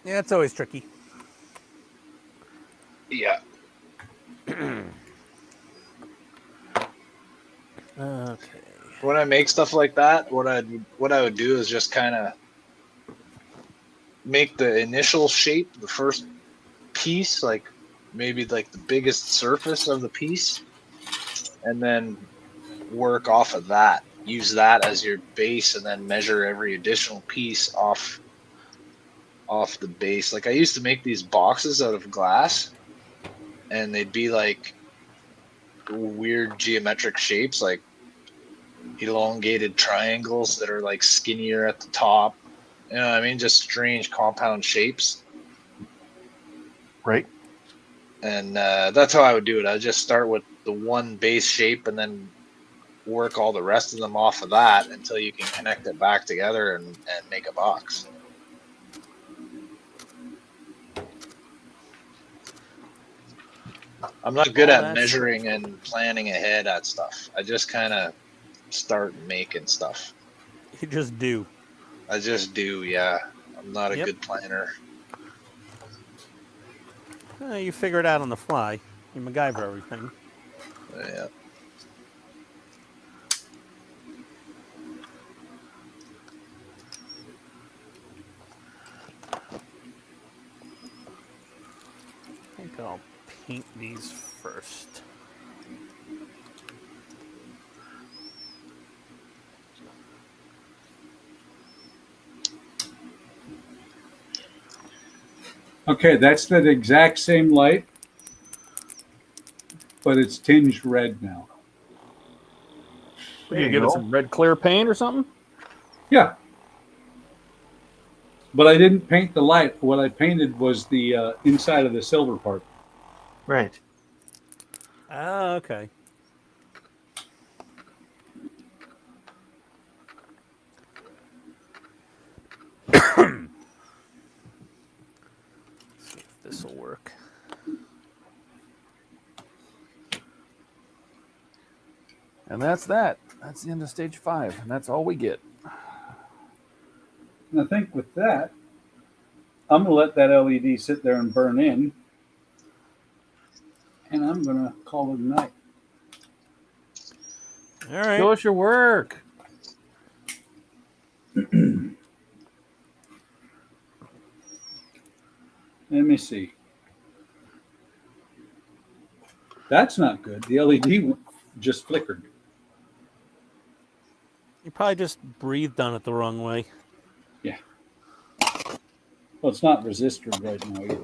yeah, it's always tricky.
Yeah.
Okay.
When I make stuff like that, what I would do is just kind of make the initial shape, the first piece, like maybe like the biggest surface of the piece, and then work off of that. Use that as your base, and then measure every additional piece off the base. Like I used to make these boxes out of glass, and they'd be like weird geometric shapes, like elongated triangles that are like skinnier at the top. You know what I mean? Just strange compound shapes.
Right.
And that's how I would do it. I'd just start with the one base shape and then work all the rest of them off of that until you can connect it back together and make a box. I'm not good at measuring and planning ahead at stuff. I just kind of start making stuff.
You just do.
I just do, yeah. I'm not a good planner.
You figure it out on the fly. You MacGyver everything.
Yeah.
I think I'll paint these first.
Okay, that's that exact same light, but it's tinged red now.
What, you give it some red clear paint or something?
Yeah. But I didn't paint the light. What I painted was the inside of the silver part.
Right.
Oh, okay. See if this will work.
And that's that. That's the end of stage 5, and that's all we get.
And I think with that, I'm going to let that LED sit there and burn in. And I'm going to call it a night.
All right.
Show us your work.
Let me see. That's not good. The LED just flickered.
You probably just breathed on it the wrong way.
Yeah. Well, it's not resistor right now either.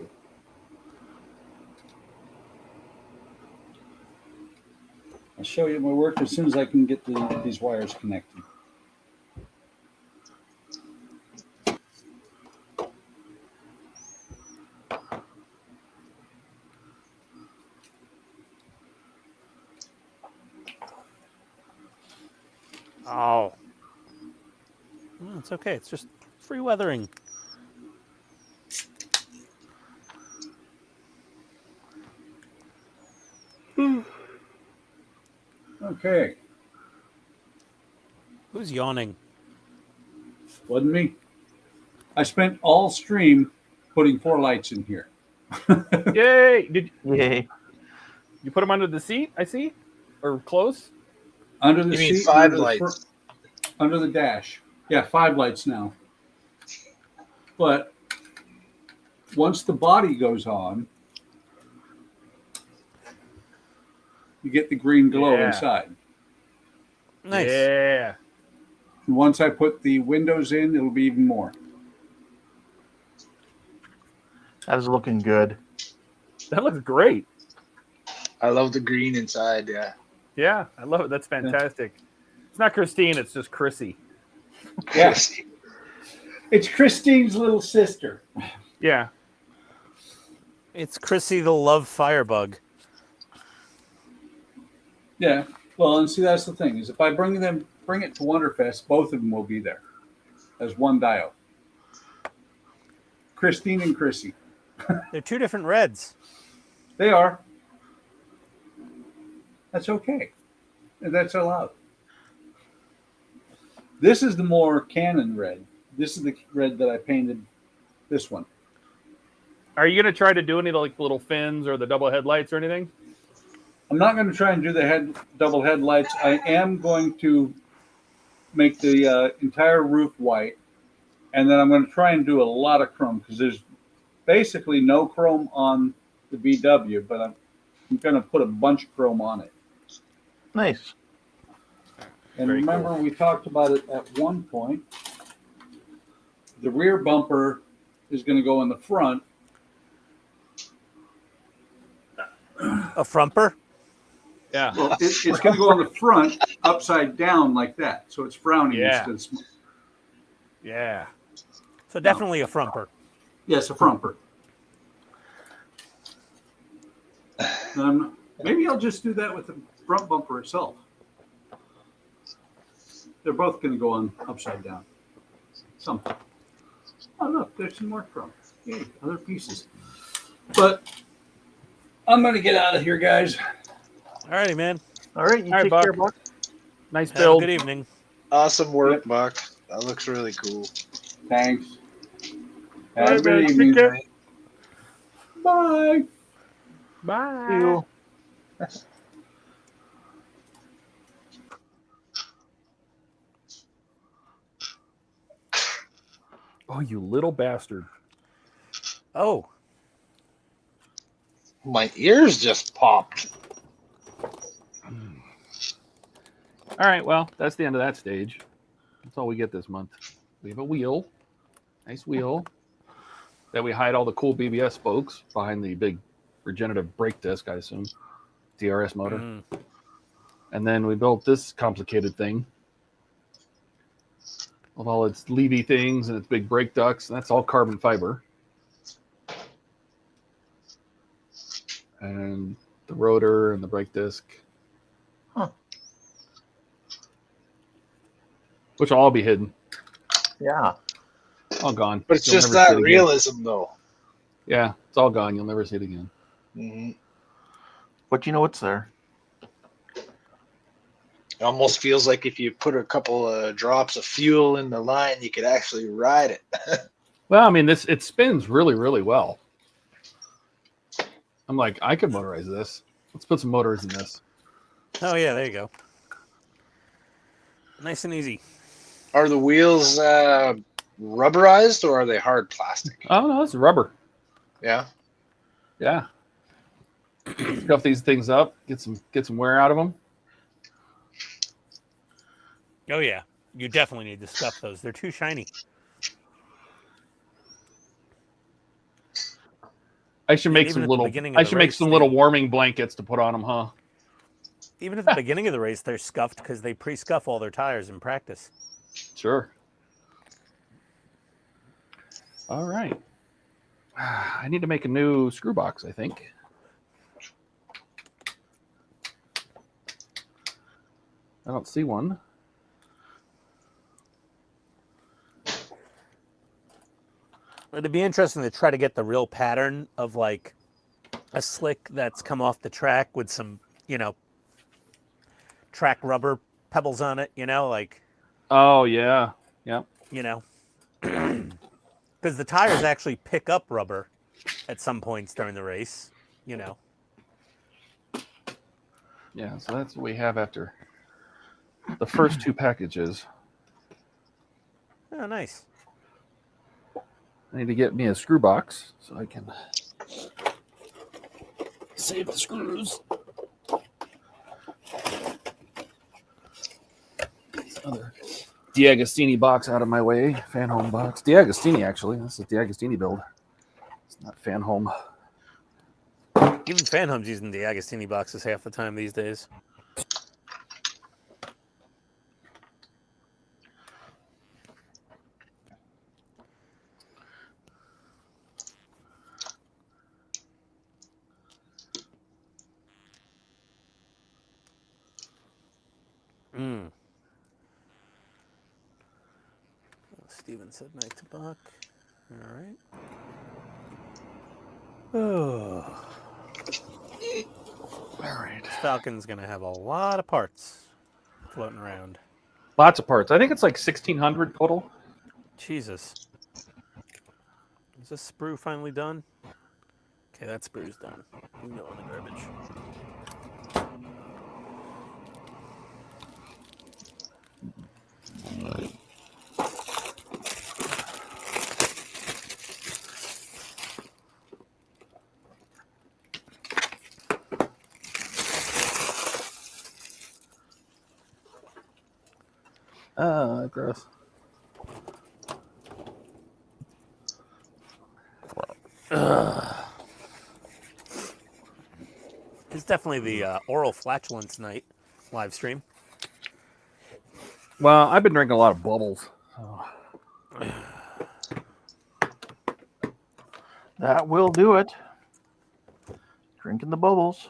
I'll show you my work as soon as I can get these wires connected.
Oh. It's okay. It's just free weathering.
Okay.
Who's yawning?
Wasn't me. I spent all stream putting 4 lights in here.
Yay!
Yay.
You put them under the seat, I see? Or close?
Under the
You
seat.
mean 5
under the
lights?
under the dash. Yeah, 5 lights now. But once the body goes on, you get the green glow inside.
Nice.
Yeah.
And once I put the windows in, it'll be even more.
That is looking good.
That looks great.
I love the green inside, yeah.
Yeah, I love it. That's fantastic. It's not Christine, it's just Chrissy.
Yes. It's Christine's little sister.
Yeah.
It's Chrissy the Love Firebug.
Yeah. Well, and see, that's the thing, is if I bring it to Wonderfest, both of them will be there as one diode. Christine and Chrissy.
They're 2 different reds.
They are. That's okay. That's allowed. This is the more Canon red. This is the red that I painted. This one.
Are you going to try to do any like little fins or the double headlights or anything?
I'm not going to try and do the double headlights. I am going to make the entire roof white, and then I'm going to try and do a lot of chrome because there's basically no chrome on the VW, but I'm going to put a bunch of chrome on it.
Nice.
And
Very
remember,
cool.
we talked about it at one point. The rear bumper is going to go in the front.
A frumper?
Yeah.
Well, it's going to go on the front upside down like that. So it's frowning
Yeah.
instead of
Yeah.
So definitely a frumper.
Yes, a frumper. Maybe I'll just do that with the front bumper itself. They're both going to go on upside down. Something. Oh, look, there's some more chrome. Yay, other pieces. But I'm going to get out of here, guys.
All righty, man.
All right, you
All right,
take
Buck.
care, Buck.
Nice
Have a
build.
good evening.
Awesome work,
Yep.
Buck. That looks really cool.
Thanks.
All
Have
right,
a good
man.
evening.
Take care.
Bye.
Bye.
See you.
Oh, you little bastard.
Oh,
My ears just popped.
All right, well, that's the end of that stage. That's all we get this month. We have a wheel, nice wheel, that we hide all the cool BBS spokes behind the big regenerative brake disc, I assume, DRS motor. And then we built this complicated thing with all its Levy things and its big brake ducts, and that's all carbon fiber. And the rotor and the brake disc.
Huh.
Which will all be hidden.
Yeah.
All gone.
But it's
You'll
just
never see
that
it again.
realism, though.
Yeah, it's all gone. You'll never see it again.
Mm-hmm.
But you know it's there.
It almost feels like if you put a couple of drops of fuel in the line, you could actually ride it.
Well, I mean, it spins really, really well. I'm like, I could motorize this. Let's put some motors in this.
oh yeah, there you go. Nice and easy.
Are the wheels rubberized or are they hard plastic?
Oh no, it's rubber.
Yeah.
Yeah. Scuff these things up. Get some wear out of them.
Oh yeah, you definitely need to scuff those. They're too shiny.
I should make
even
some
at the
little.
beginning of
I
the
should make
race,
some
they-
little warming blankets to put on them, huh?
Even at the beginning of the race, they're scuffed because they pre-scuff all their tires in practice.
Sure. All right. I need to make a new screw box, I think. I don't see one.
It'd be interesting to try to get the real pattern of like a slick that's come off the track with some, track rubber pebbles on it, like,
Oh yeah. Yeah.
because the tires actually pick up rubber at some points during the race,
Yeah, so that's what we have after the first two packages.
Oh, nice.
I need to get me a screw box so I can save the screws. This other D'Agostini box out of my way. Fan home box. D'Agostini, actually. This is D'Agostini build. It's not fan home.
Even Fan Home's using the Agostini boxes half the time these days. Steven said night to Buck. All right. Oh.
All right.
This Falcon's going to have a lot of parts floating around.
Lots of parts. I think it's like 1,600 total.
Jesus. Is this sprue finally done? Okay, that sprue's done. You can go in the garbage.
Gross.
It's definitely the oral flatulence night live stream.
Well, I've been drinking a lot of bubbles. Oh.
That will do it. Drinking the bubbles.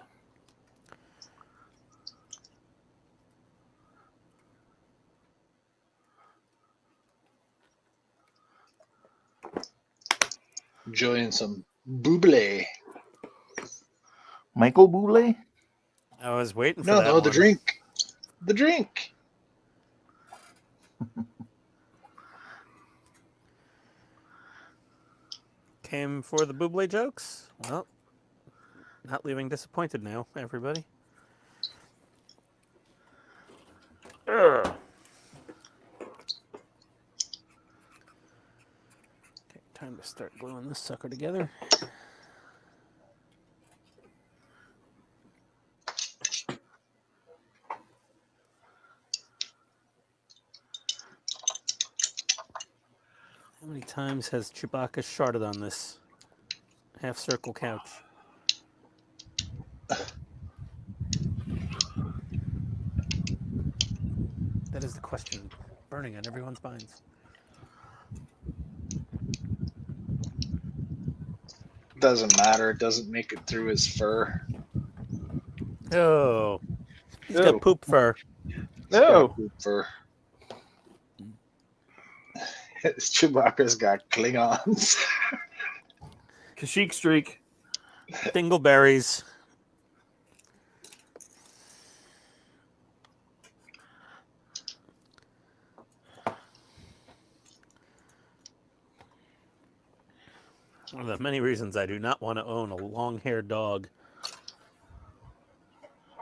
Enjoying some buble.
Michael Bublé?
I was waiting for
No,
that
no,
one.
the drink. The drink.
Came for the Bublé jokes? Well, not leaving disappointed now, everybody. Ugh. Okay, time to start gluing this sucker together. How many times has Chewbacca sharted on this half-circle couch? That is the question burning on everyone's minds.
Doesn't matter. It doesn't make it through his fur.
Oh, he's got poop fur.
No. Poop fur. Chewbacca's got Klingons.
Kashyyyk streak.
Dingleberries. One of the many reasons I do not want to own a long-haired dog.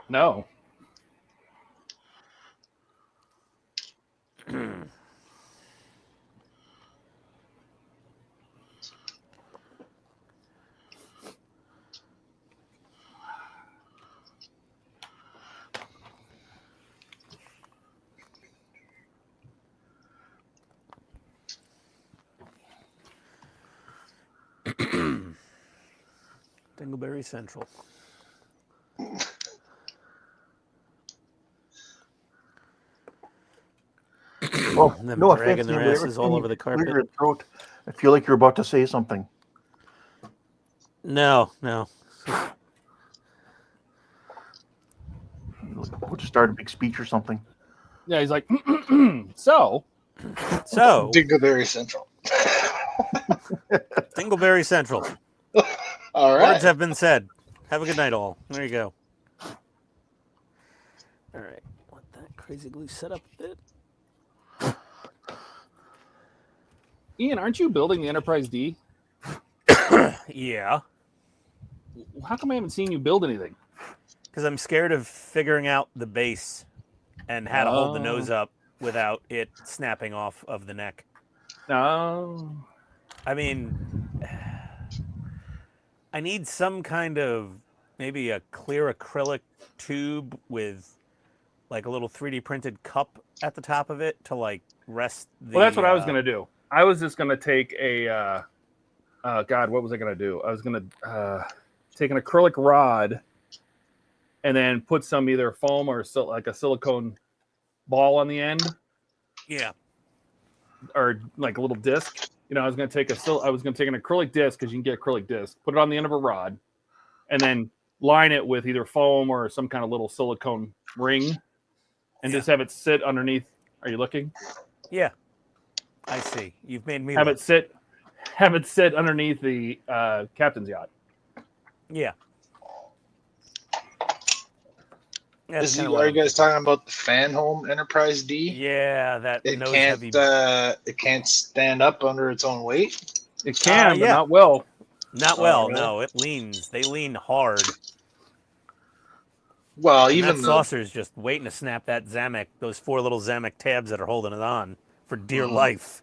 No.
Dingleberry Central.
Oh,
Them
no
dragging
offense,
their
Neil,
asses all over the
clear your
carpet.
throat. I feel like you're about to say something.
No, no.
About to start a big speech or something.
Yeah, he's like, so.
Dingleberry Central.
Dingleberry Central.
All right.
Words have been said. Have a good night, all. There you go. All right. Let that crazy glue set up a bit.
Ian, aren't you building the Enterprise D?
Yeah.
How come I haven't seen you build anything?
Because I'm scared of figuring out the base and how to hold the nose up without it snapping off of the neck.
No.
I mean, I need some kind of maybe a clear acrylic tube with like a little 3D printed cup at the top of it to like rest the...
Well, that's what I was going to do. I was just going to take a... God, what was I going to do? I was going to take an acrylic rod and then put some either foam or like a silicone ball on the end.
Yeah.
Or like a little disc. You know, I was going to take an acrylic disc, because you can get acrylic disc, put it on the end of a rod, and then line it with either foam or some kind of little silicone ring, and just have it sit underneath. Are you looking?
Yeah. I see. You've made me
have
look.
it sit underneath the captain's yacht.
Yeah.
Are you guys talking about the fan home Enterprise D?
Yeah, that
it
nose
can't.
heavy.
It can't stand up under its own weight.
It can, but not well.
Not well.
Really?
No, it leans. They lean hard.
Well,
and
even
that saucer's just waiting to snap that Zamek. Those 4 little Zamek tabs that are holding it on for dear life.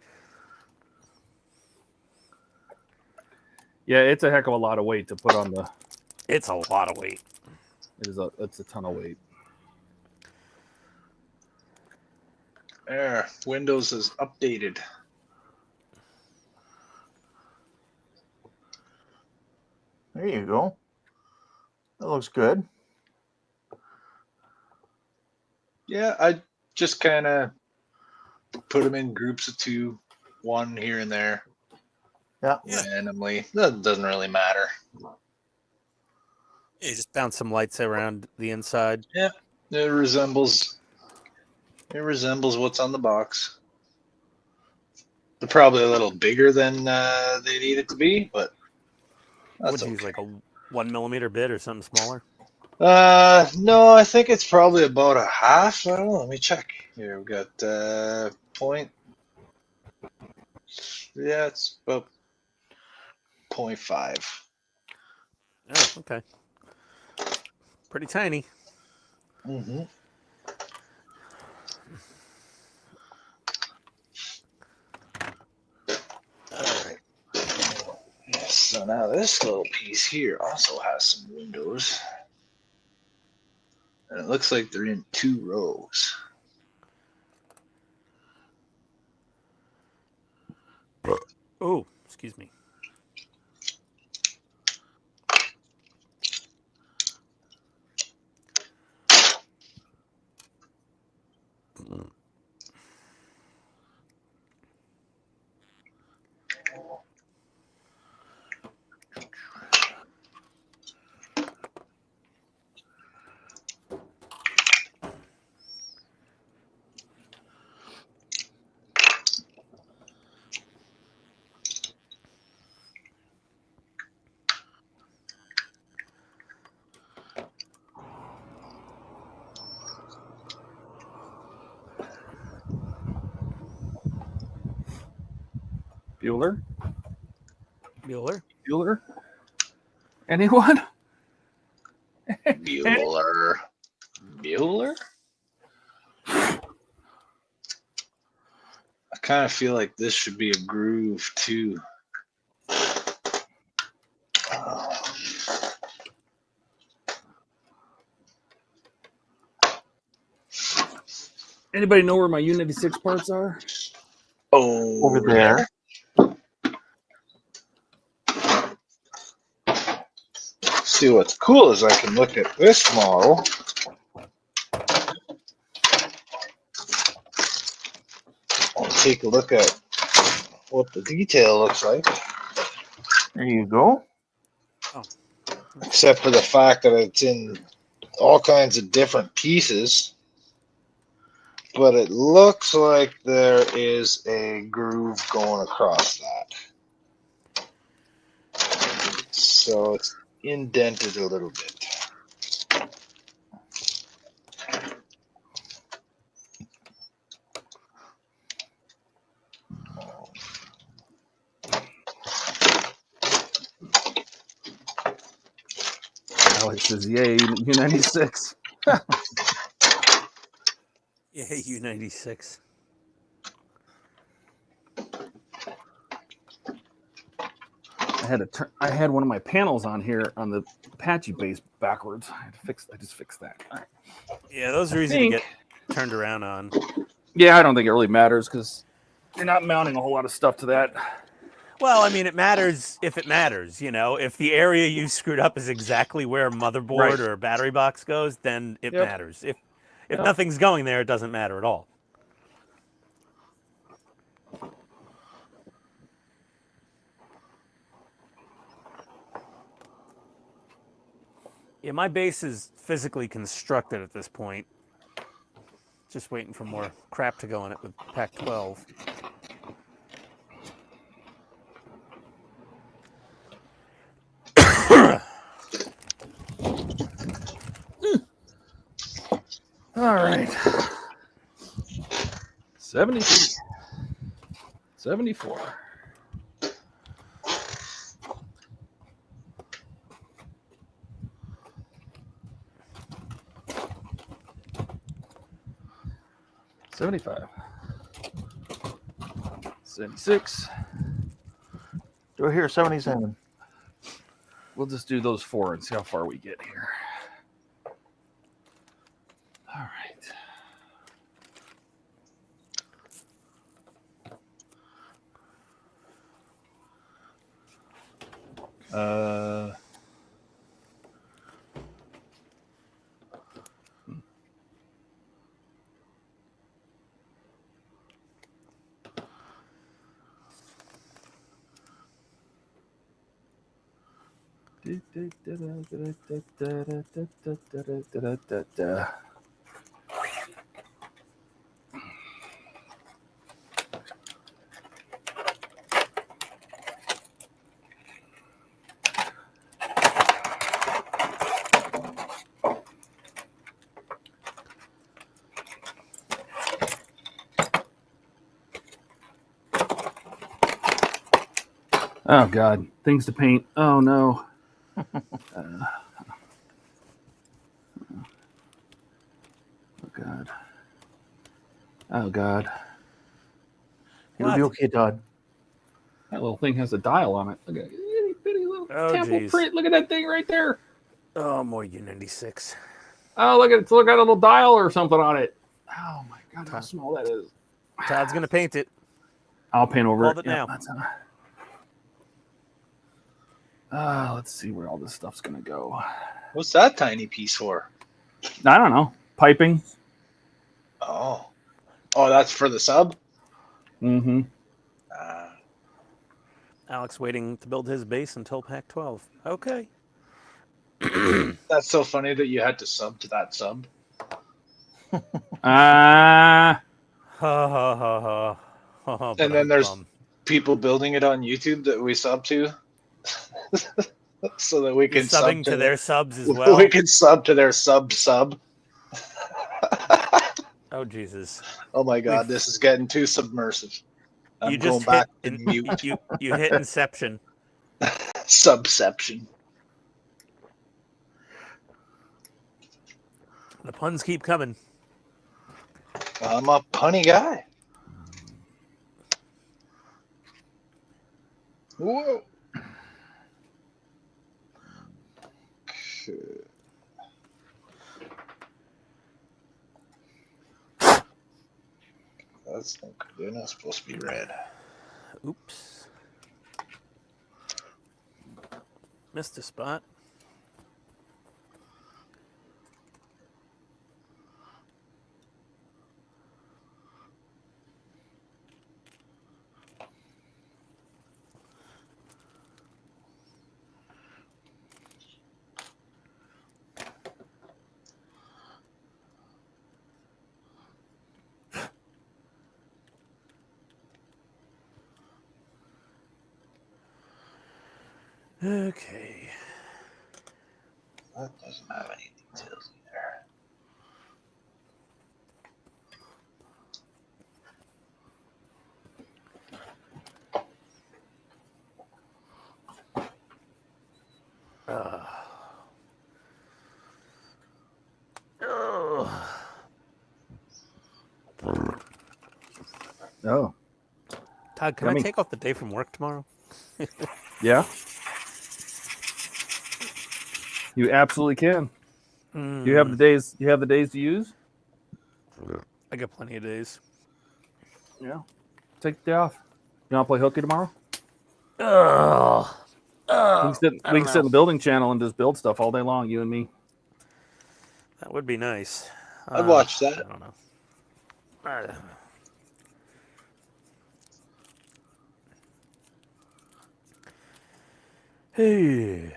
Yeah, it's a heck of a lot of weight to put on the.
It's a lot of weight.
It's a ton of weight.
There, Windows is updated.
There you go. That looks good.
Yeah, I just kind of put them in groups of 2, 1 here and there.
Yeah.
Randomly. That doesn't really matter.
Yeah, you just bounce some lights around the inside.
Yeah, it resembles what's on the box. They're probably a little bigger than they need it to be, but that's
Would you use like a 1 millimeter bit or something smaller?
No, I think it's probably about a half. I don't know. Let me check. Here we got point. Yeah, it's about 0.5.
Oh, okay. Pretty tiny.
Mm-hmm. All right. So now this little piece here also has some windows. And it looks like they're in 2 rows.
Oh, excuse me.
Bueller?
Bueller?
Anyone?
Bueller. Bueller? I kind of feel like this should be a groove too.
Anybody know where my U96 parts are?
Oh,
Over there.
See, what's cool is I can look at this model. I'll take a look at what the detail looks like.
There you go.
Except for the fact that it's in all kinds of different pieces. But it looks like there is a groove going across that. So it's indented a little bit.
Alex says, yay, U96.
Yeah, U96.
I had one of my panels on here on the Apache base backwards. I just fixed that. All right.
Yeah, those are easy to get turned around on.
Yeah, I don't think it really matters because you're not mounting a whole lot of stuff to that.
Well, I mean, it matters if it matters, you know. If the area you screwed up is exactly where motherboard or battery box goes, then it matters. If nothing's going there, it doesn't matter at all. Yeah, my base is physically constructed at this point. Just waiting for more crap to go in it with Pack 12.
All right. 73. 74. $75. 76.
Do I hear 77?
We'll just do those 4 and see how far we get here. All right. Oh God, things to paint. Oh no. Oh God. Oh God.
It'll be okay, Todd.
That little thing has a dial on it. Look at itty bitty little
Oh,
temple
geez.
print. Look at that thing right there.
Oh, more U96.
Oh, look at it. Look at a little dial or something on it. Oh my God, how small that is.
Todd's gonna paint it.
I'll paint over
Hold
it.
it now.
Let's see where all this stuff's gonna go.
What's that tiny piece for?
I don't know. Piping.
Oh, that's for the sub.
Mm-hmm.
Alex waiting to build his base until Pac-12. Okay.
That's so funny that you had to sub to that sub.
Ha ha ha ha. Oh,
And then there's people building it on YouTube that we sub to, so that we can
subbing
sub
to their subs as well.
We can sub to their sub.
Oh Jesus!
Oh my God, this is getting too submersive. I'm
You
going
just
back
hit
to mute.
You hit Inception.
Subception.
The puns keep coming.
I'm a punny guy. Whoa. Okay. That's not good. They're not supposed to be red.
Oops. Missed a spot. Okay.
That doesn't have any details either.
Oh.
Todd, can I take off the day from work tomorrow?
Yeah. You absolutely can. You have the days. You have the days to use.
I got plenty of days.
Yeah. Take the day off. You want to play hooky tomorrow? We can sit in the building channel and just build stuff all day long. You and me.
That would be nice.
I'd watch that.
I don't know. Hey.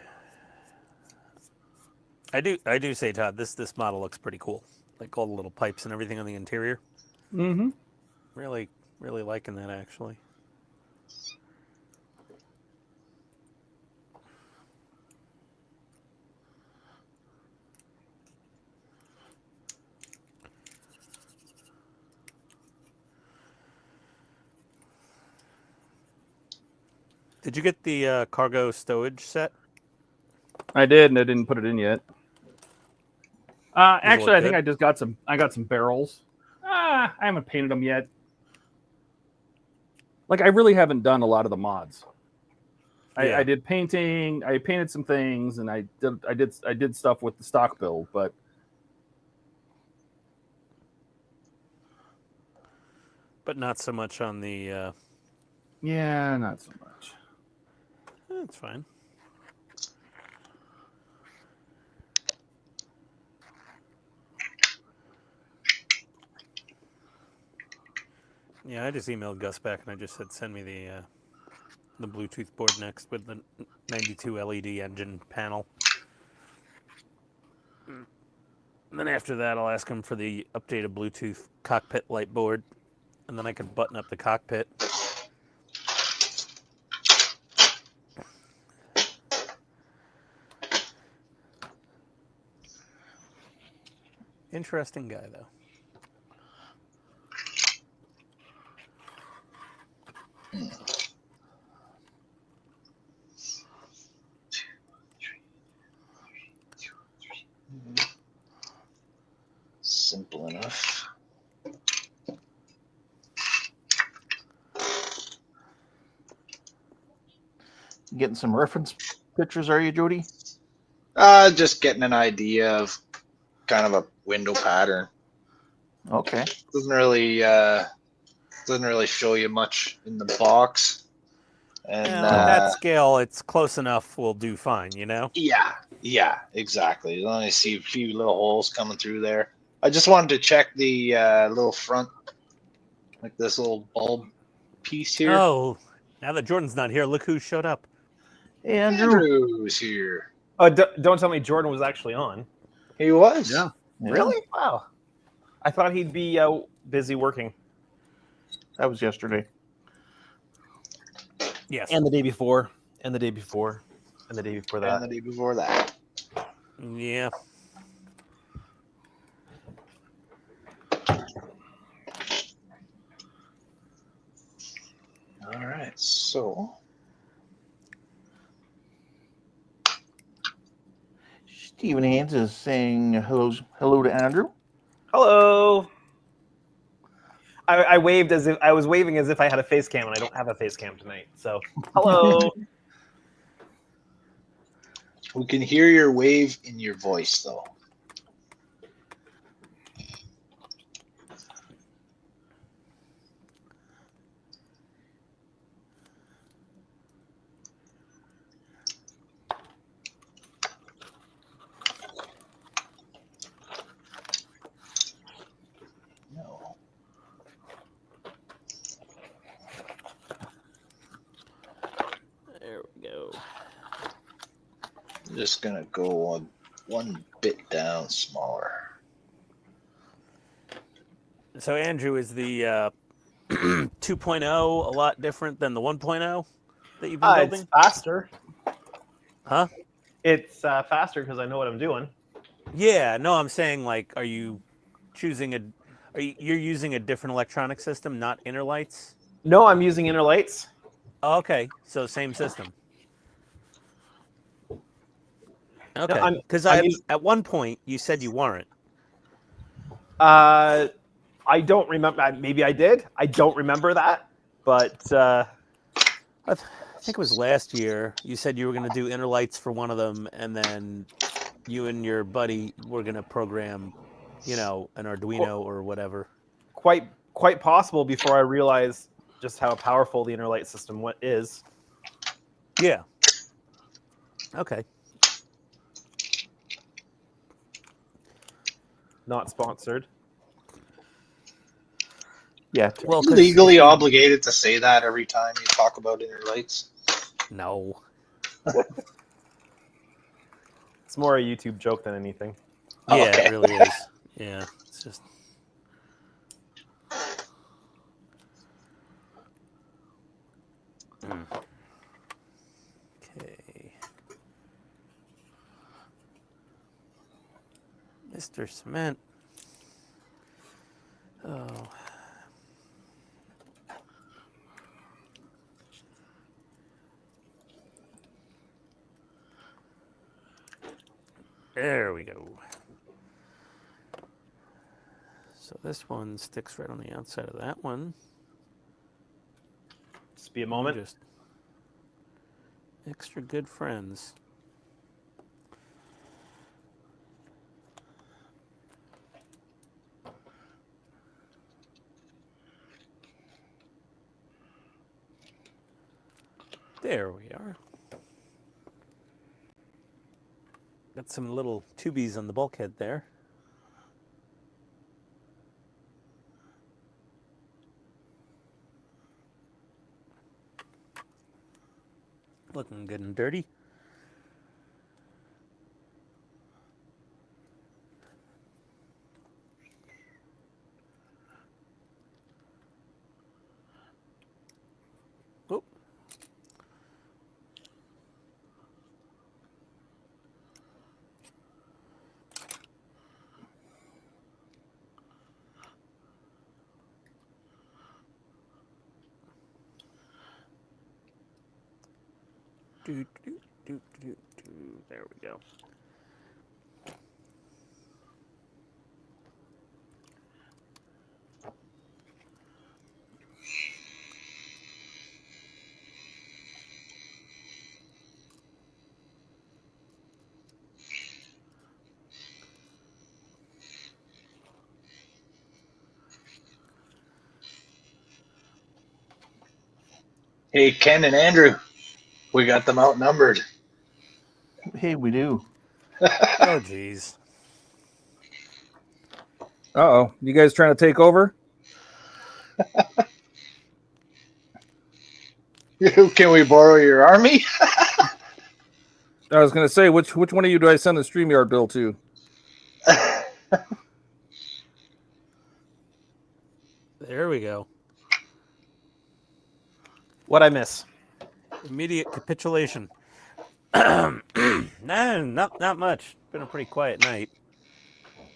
I do say, Todd, this model looks pretty cool. Like all the little pipes and everything on the interior.
Mm-hmm.
Really liking that actually. Did you get the cargo stowage set?
I did, and I didn't put it in yet. Actually, I think I just got some. I got some barrels. I haven't painted them yet. Like I really haven't done a lot of the mods. I did painting. I painted some things, and I did stuff with the stock build, but
not so much on the.
Yeah, not so much.
That's fine. Yeah, I just emailed Gus back and I just said send me the Bluetooth board next with the 92 LED engine panel. And then after that, I'll ask him for the updated Bluetooth cockpit light board, and then I can button up the cockpit. Interesting guy, though.
Simple enough.
Getting some reference pictures, are you, Jody?
Just getting an idea of kind of a window pattern.
Okay.
Doesn't really show you much in the box. And
At that scale, it's close enough. We'll do fine, you know.
Yeah, exactly. You only see a few little holes coming through there. I just wanted to check the little front, like this little bulb piece here.
Oh, now that Jordan's not here, look who showed up.
Andrew's here.
Don't tell me Jordan was actually on.
He was.
Yeah.
Really? Wow. I thought he'd be busy working.
That was yesterday.
Yes.
And the day before. And the day before. And the day before that.
And the day before that.
Yeah.
All right, so
Stephen Haynes is saying hello to Andrew.
Hello. I waved as if I was waving as if I had a face cam, and I don't have a face cam tonight. So hello.
we can hear your wave in your voice, though.
There we go.
I'm just gonna go one bit down smaller.
So Andrew, is the 2.0 a lot different than the 1.0 that you've been building?
It's faster.
Huh?
It's faster because I know what I'm doing.
Yeah. No, I'm saying like, are you choosing you're using a different electronic system, not inner lights?
No, I'm using inner lights.
Oh, okay, so same system. Okay,
No,
because at one point you said you weren't.
I don't remember. Maybe I did. I don't remember that. But
I think it was last year. You said you were going to do inner lights for one of them, and then you and your buddy were going to program, an Arduino or whatever.
Quite possible before I realized just how powerful the inner light system is.
Yeah. Okay.
Not sponsored.
Yeah.
Well, legally obligated to say that every time you talk about inner lights.
No.
It's more a YouTube joke than anything.
Yeah,
Okay.
It really is. Yeah, it's just. Okay. Mr. Cement. Oh. There we go. So this one sticks right on the outside of that one.
Just be a moment.
Just extra good friends. There we are. Got some little tubies on the bulkhead there. good and dirty. Oh. There we go.
Hey, Ken and Andrew, we got them outnumbered.
Hey, we do.
Oh, geez.
Uh-oh. You guys trying to take over?
Can we borrow your army?
I was going to say, which one of you do I send the StreamYard bill to?
There we go.
What'd I miss?
Immediate capitulation. No, not much. Been a pretty quiet night.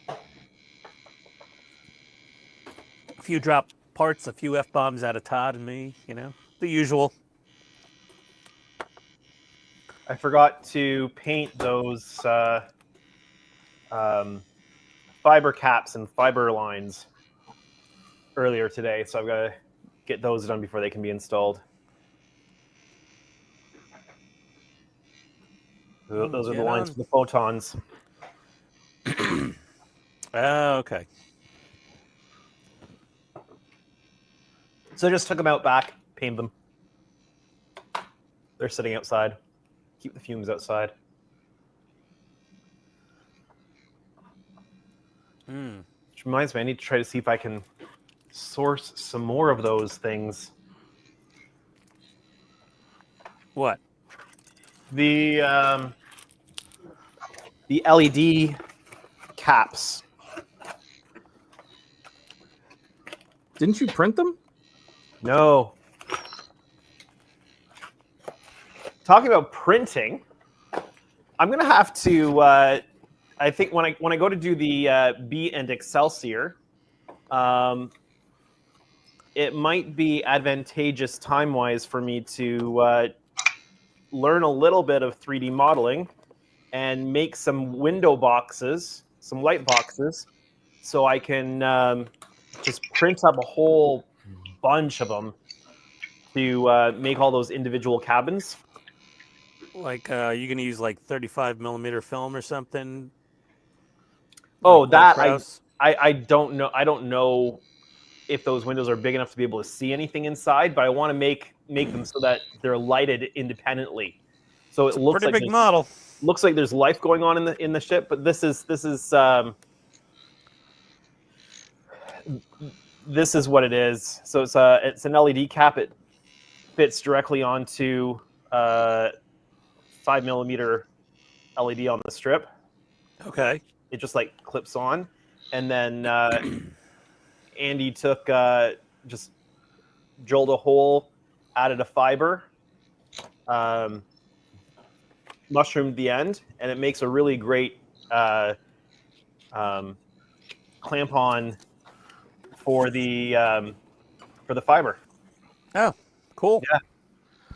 A few drop parts, a few F-bombs out of Todd and me, you know, the usual.
I forgot to paint those fiber caps and fiber lines earlier today, so I've got to get those done before they can be installed. Those are the lines for the photons.
Okay.
So I just took them out back, painted them. They're sitting outside. Keep the fumes outside. Which reminds me, I need to try to see if I can source some more of those things.
What?
The LED caps.
Didn't you print them?
No. Talking about printing, I'm gonna have to. I think when I go to do the B and Excelsior, it might be advantageous time-wise for me to learn a little bit of 3D modeling and make some window boxes, some light boxes, so I can just print up a whole bunch of them to make all those individual cabins.
Like, you going to use like 35mm film or something?
Oh,
like
that
Krauss?
I don't know. I don't know if those windows are big enough to be able to see anything inside, but I want to make them so that they're lighted independently. So it looks
pretty
like
big model.
Looks like there's life going on in the ship, but this is what it is. So it's an LED cap. It fits directly onto 5mm LED on the strip.
Okay.
It just like clips on, and then Andy took just drilled a hole, added a fiber, mushroomed the end, and it makes a really great clamp on for the fiber.
Oh, cool.
Yeah.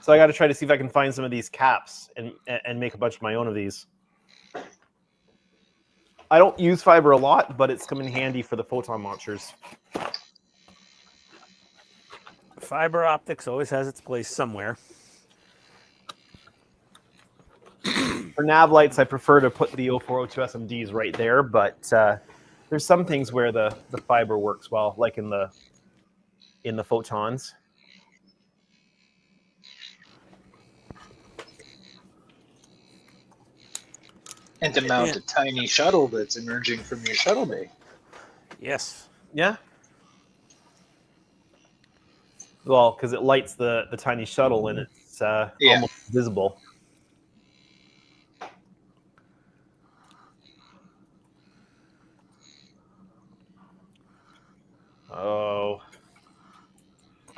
So I got to try to see if I can find some of these caps and make a bunch of my own of these. I don't use fiber a lot, but it's come in handy for the photon launchers.
Fiber optics always has its place somewhere.
For nav lights, I prefer to put the 0402 SMDs right there, but there's some things where the fiber works well, like in the photons.
And to mount a tiny shuttle that's emerging from your shuttle bay.
Yes.
Yeah. Well, because it lights the tiny shuttle and it's almost visible.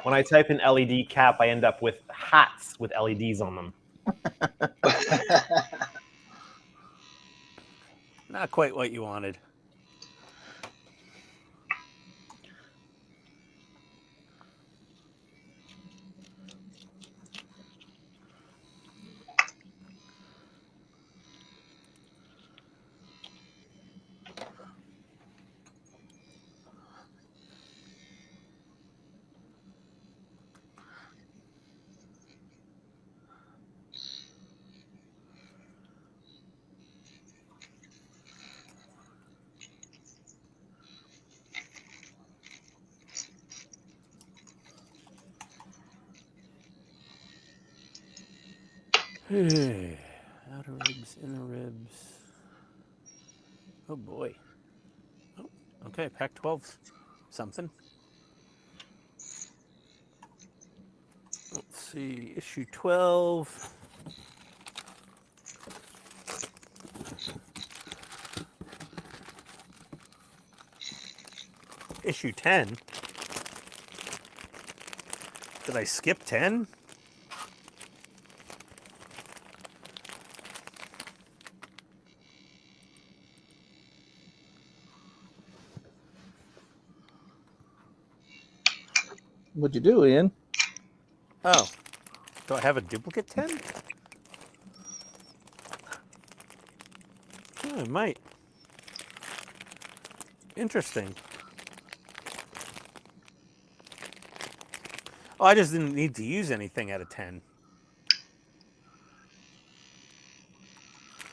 When I type in LED cap, I end up with hats with LEDs on them.
Not quite what you wanted. Outer ribs, inner ribs. Oh boy. Oh, okay, Pac-12's something. Let's see, issue 12. Issue 10. Did I skip 10?
What'd you do, Ian?
Oh. Do I have a duplicate 10? Oh, I might. Interesting. Oh, I just didn't need to use anything out of 10.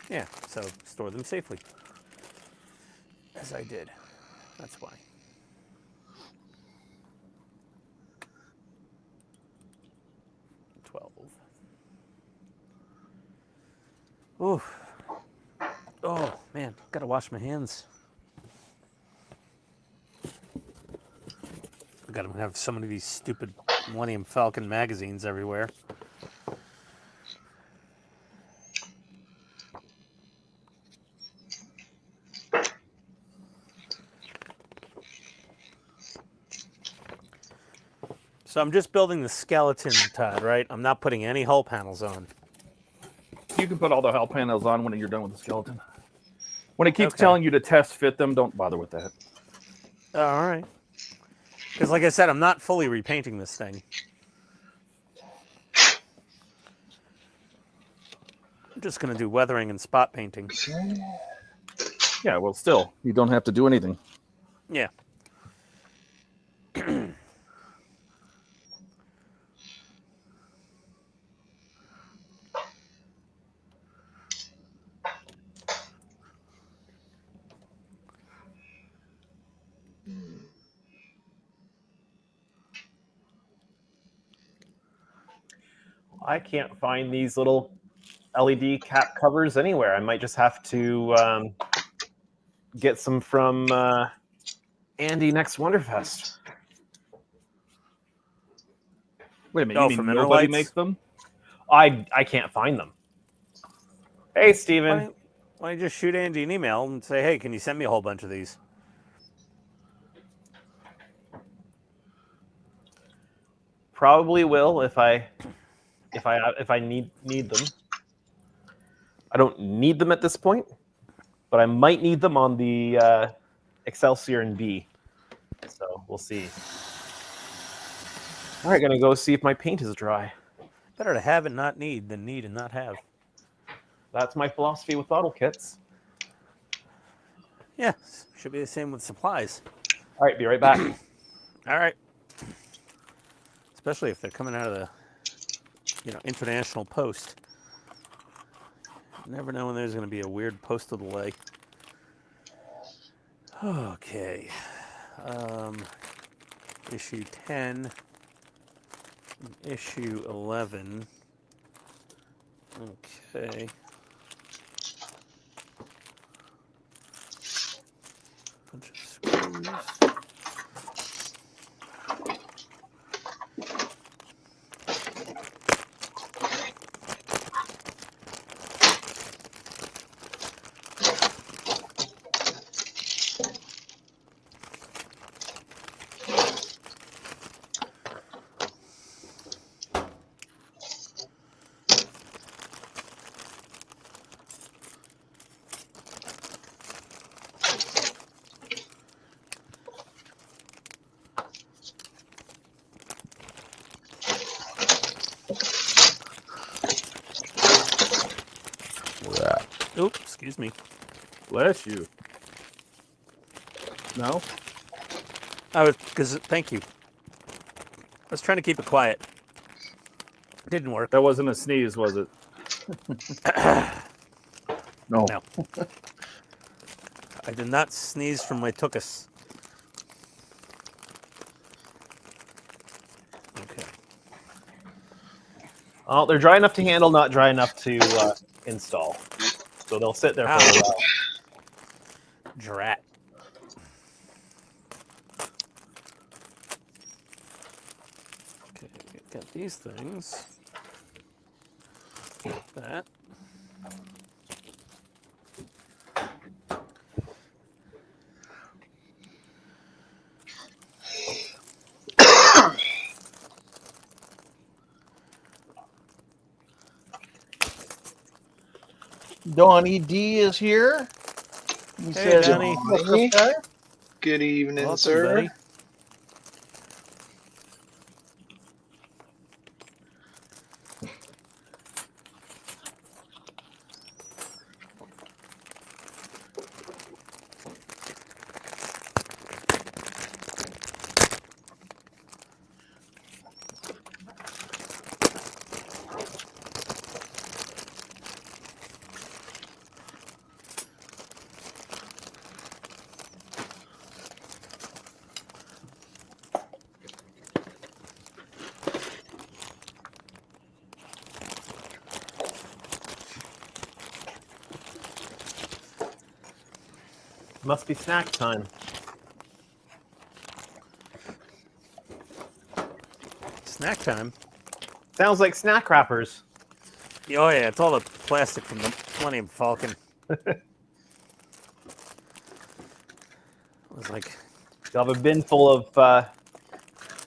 Yeah, so store them safely. As I did. That's why. Ooh. Oh, man. Gotta wash my hands. I gotta have so many of these stupid Millennium Falcon magazines everywhere. So I'm just building the skeleton, Todd, right? I'm not putting any hull panels on.
You can put all the hull panels on when you're done with the skeleton. When it keeps telling you to test fit them, don't bother with that.
All right. Because like I said, I'm not fully repainting this thing. I'm just going to do weathering and spot painting.
Yeah, well, still, you don't have to do anything.
Yeah.
I can't find these little LED cap covers anywhere. I might just have to get some from Andy next Wonderfest.
Wait a minute, you mean nobody makes them?
I can't find them. Hey, Steven.
Why don't you just shoot Andy an email and say, hey, can you send me a whole bunch of these?
Probably will if I need them. I don't need them at this point, but I might need them on the Excelsior and B. So we'll see. All right, gonna go see if my paint is dry.
Better to have and not need than need and not have.
That's my philosophy with bottle kits.
Yeah, should be the same with supplies.
All right, be right back.
All right. Especially if they're coming out of the, international post. You never know when there's going to be a weird postal delay. Okay. Issue 10. Issue 11. Okay. Bunch of screws. Oops, excuse me.
Bless you. No?
Thank you. I was trying to keep it quiet. Didn't work.
That wasn't a sneeze, was it?
No.
No. I did not sneeze from my tuchus. Okay.
Oh, they're dry enough to handle, not dry enough to install. So they'll sit there for a while.
Drat. Okay, got these things. That.
Donnie D is here. He
Hey,
says,
Donnie.
Good evening,
Welcome,
sir.
buddy.
Must be snack time.
Snack time.
Sounds like snack wrappers.
Oh yeah, it's all the plastic from the Millennium Falcon. It was like,
You'll have a bin full of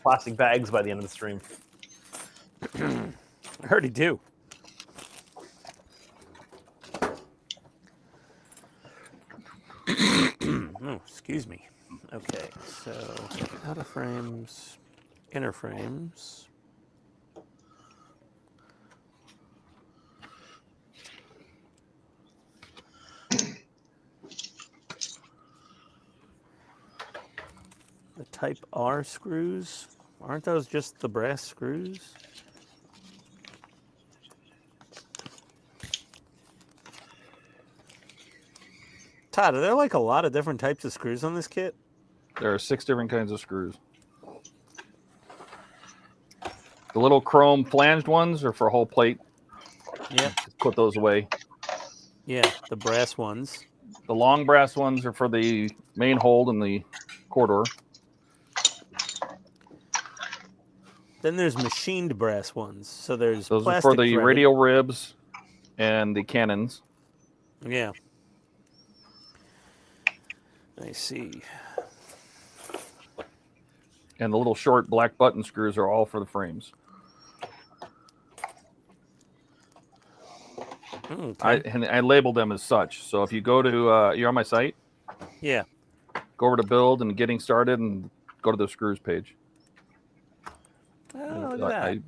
plastic bags by the end of the stream.
I already do. Oh, excuse me. Okay, so outer frames, inner frames. The Type R screws, aren't those just the brass screws? Todd, are there like a lot of different types of screws on this kit?
There are 6 different kinds of screws. The little chrome flanged ones are for a whole plate.
Yeah.
Just put those away.
Yeah, the brass ones.
The long brass ones are for the main hold and the corridor.
Then there's machined brass ones. So there's
Those are
plastic
for the
threaded.
radio ribs and the cannons.
Yeah. I see.
And the little short black button screws are all for the frames.
Okay.
I labeled them as such. So if you go to, you're on my site?
Yeah.
Go over to build and getting started and go to the screws page.
Oh, look at that.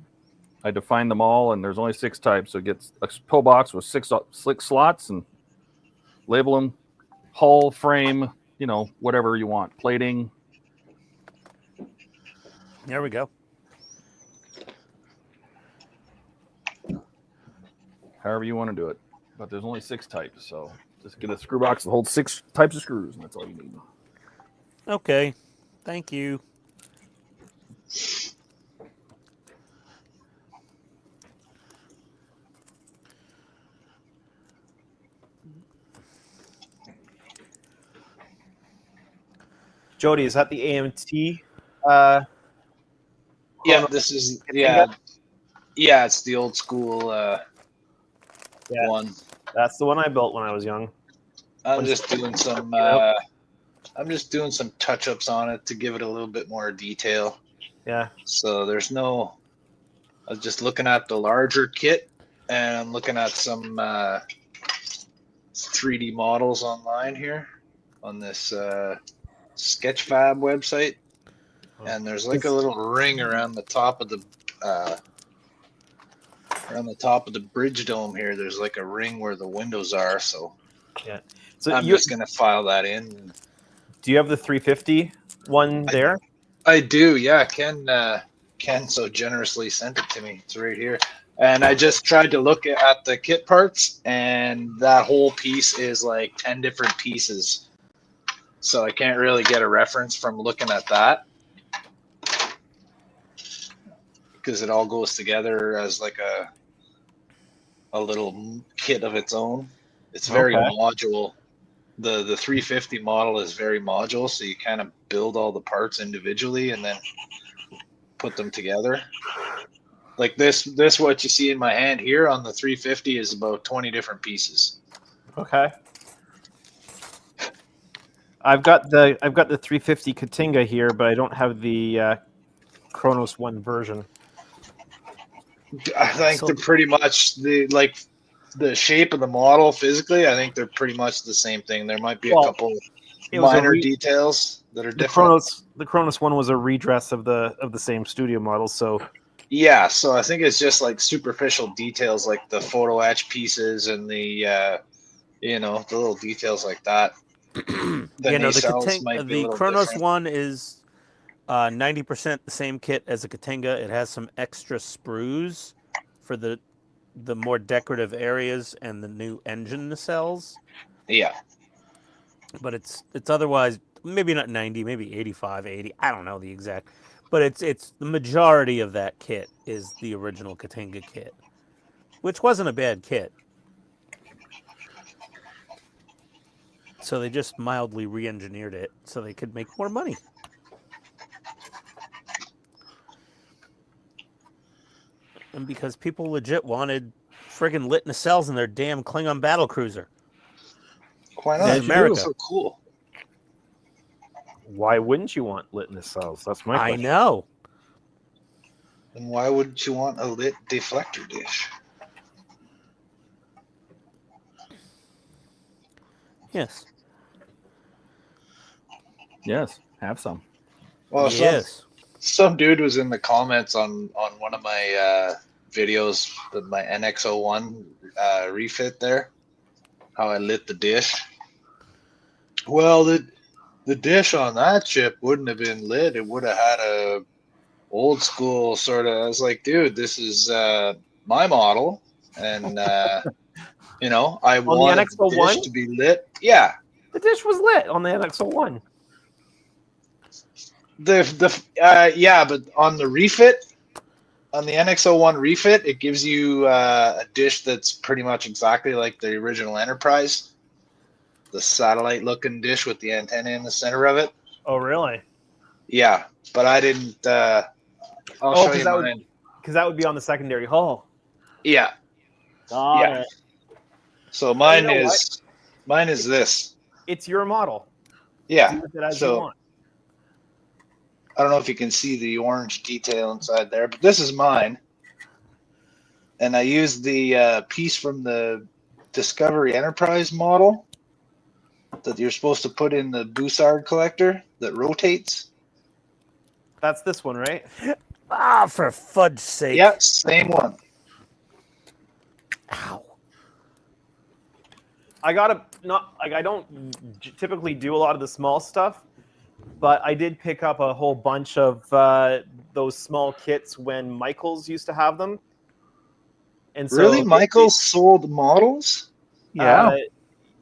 I defined them all, and there's only 6 types. So it gets a pillbox with 6 slots and label them. Hull, frame, you know, whatever you want. Plating.
There we go.
However you want to do it. But there's only 6 types, so just get a screw box that holds 6 types of screws, and that's all you need.
Okay. Thank you.
Jody, is that the AMT?
Yeah, this is yeah, it's the old school one.
That's the one I built when I was young.
I'm just doing some touch-ups on it to give it a little bit more detail.
Yeah.
So there's no. I was just looking at the larger kit, and I'm looking at some 3D models online here on this Sketchfab website, and there's like a little ring around the top of the On the top of the bridge dome here, there's like a ring where the windows are. So
Yeah. So
I'm just gonna file that in.
Do you have the 350 one there?
I do. Yeah, Ken so generously sent it to me. It's right here. And I just tried to look at the kit parts, and that whole piece is like 10 different pieces. So I can't really get a reference from looking at that, because it all goes together as like a little kit of its own. It's very modular. The 350 model is very modular, so you kind of build all the parts individually and then put them together. Like this what you see in my hand here on the 350 is about 20 different pieces.
Okay. I've got the 350 Katinga here, but I don't have the Kronos 1 version.
I think they're pretty much the shape of the model physically. I think they're pretty much the same thing. There might be a couple minor details that are different.
The Kronos 1 was a redress of the same studio model, so
yeah. So I think it's just like superficial details, like the photo etch pieces and the the little details like that.
The Kronos different. One is 90% the same kit as a Katinga. It has some extra sprues for the more decorative areas and the new engine nacelles.
Yeah.
But it's otherwise maybe not 90, maybe 85, 80. I don't know the exact. But it's the majority of that kit is the original Katinga kit, which wasn't a bad kit. So they just mildly re-engineered it so they could make more money. And because people legit wanted friggin' lit nacelles in their damn Klingon battle cruiser.
Why not?
America.
So cool.
Why wouldn't you want lit nacelles? That's my question.
I know.
And why wouldn't you want a lit deflector dish?
Yes.
Yes, have some.
Well,
yes.
Some dude was in the comments on one of my videos with my NX01 refit there, how I lit the dish. Well, the dish on that ship wouldn't have been lit. It would have had a old school sort of. I was like, dude, this is my model, and I want the dish to be lit. Yeah,
the dish was lit on the NX01.
Yeah, but on the refit, on the NX01 refit, it gives you a dish that's pretty much exactly like the original Enterprise, the satellite-looking dish with the antenna in the center of it.
Oh, really?
Yeah, but I didn't. I'll show you mine.
Because that would be on the secondary hull.
Yeah.
Yeah.
So mine is this.
It's your model.
Yeah.
Use it as you want.
I don't know if you can see the orange detail inside there, but this is mine. And I used the piece from the Discovery Enterprise model that you're supposed to put in the Bussard collector that rotates.
That's this one, right?
Ah, for fudge's sake.
Yeah, same one.
Ow.
I don't typically do a lot of the small stuff, but I did pick up a whole bunch of those small kits when Michaels used to have them. And so
really, Michaels sold models?
Yeah.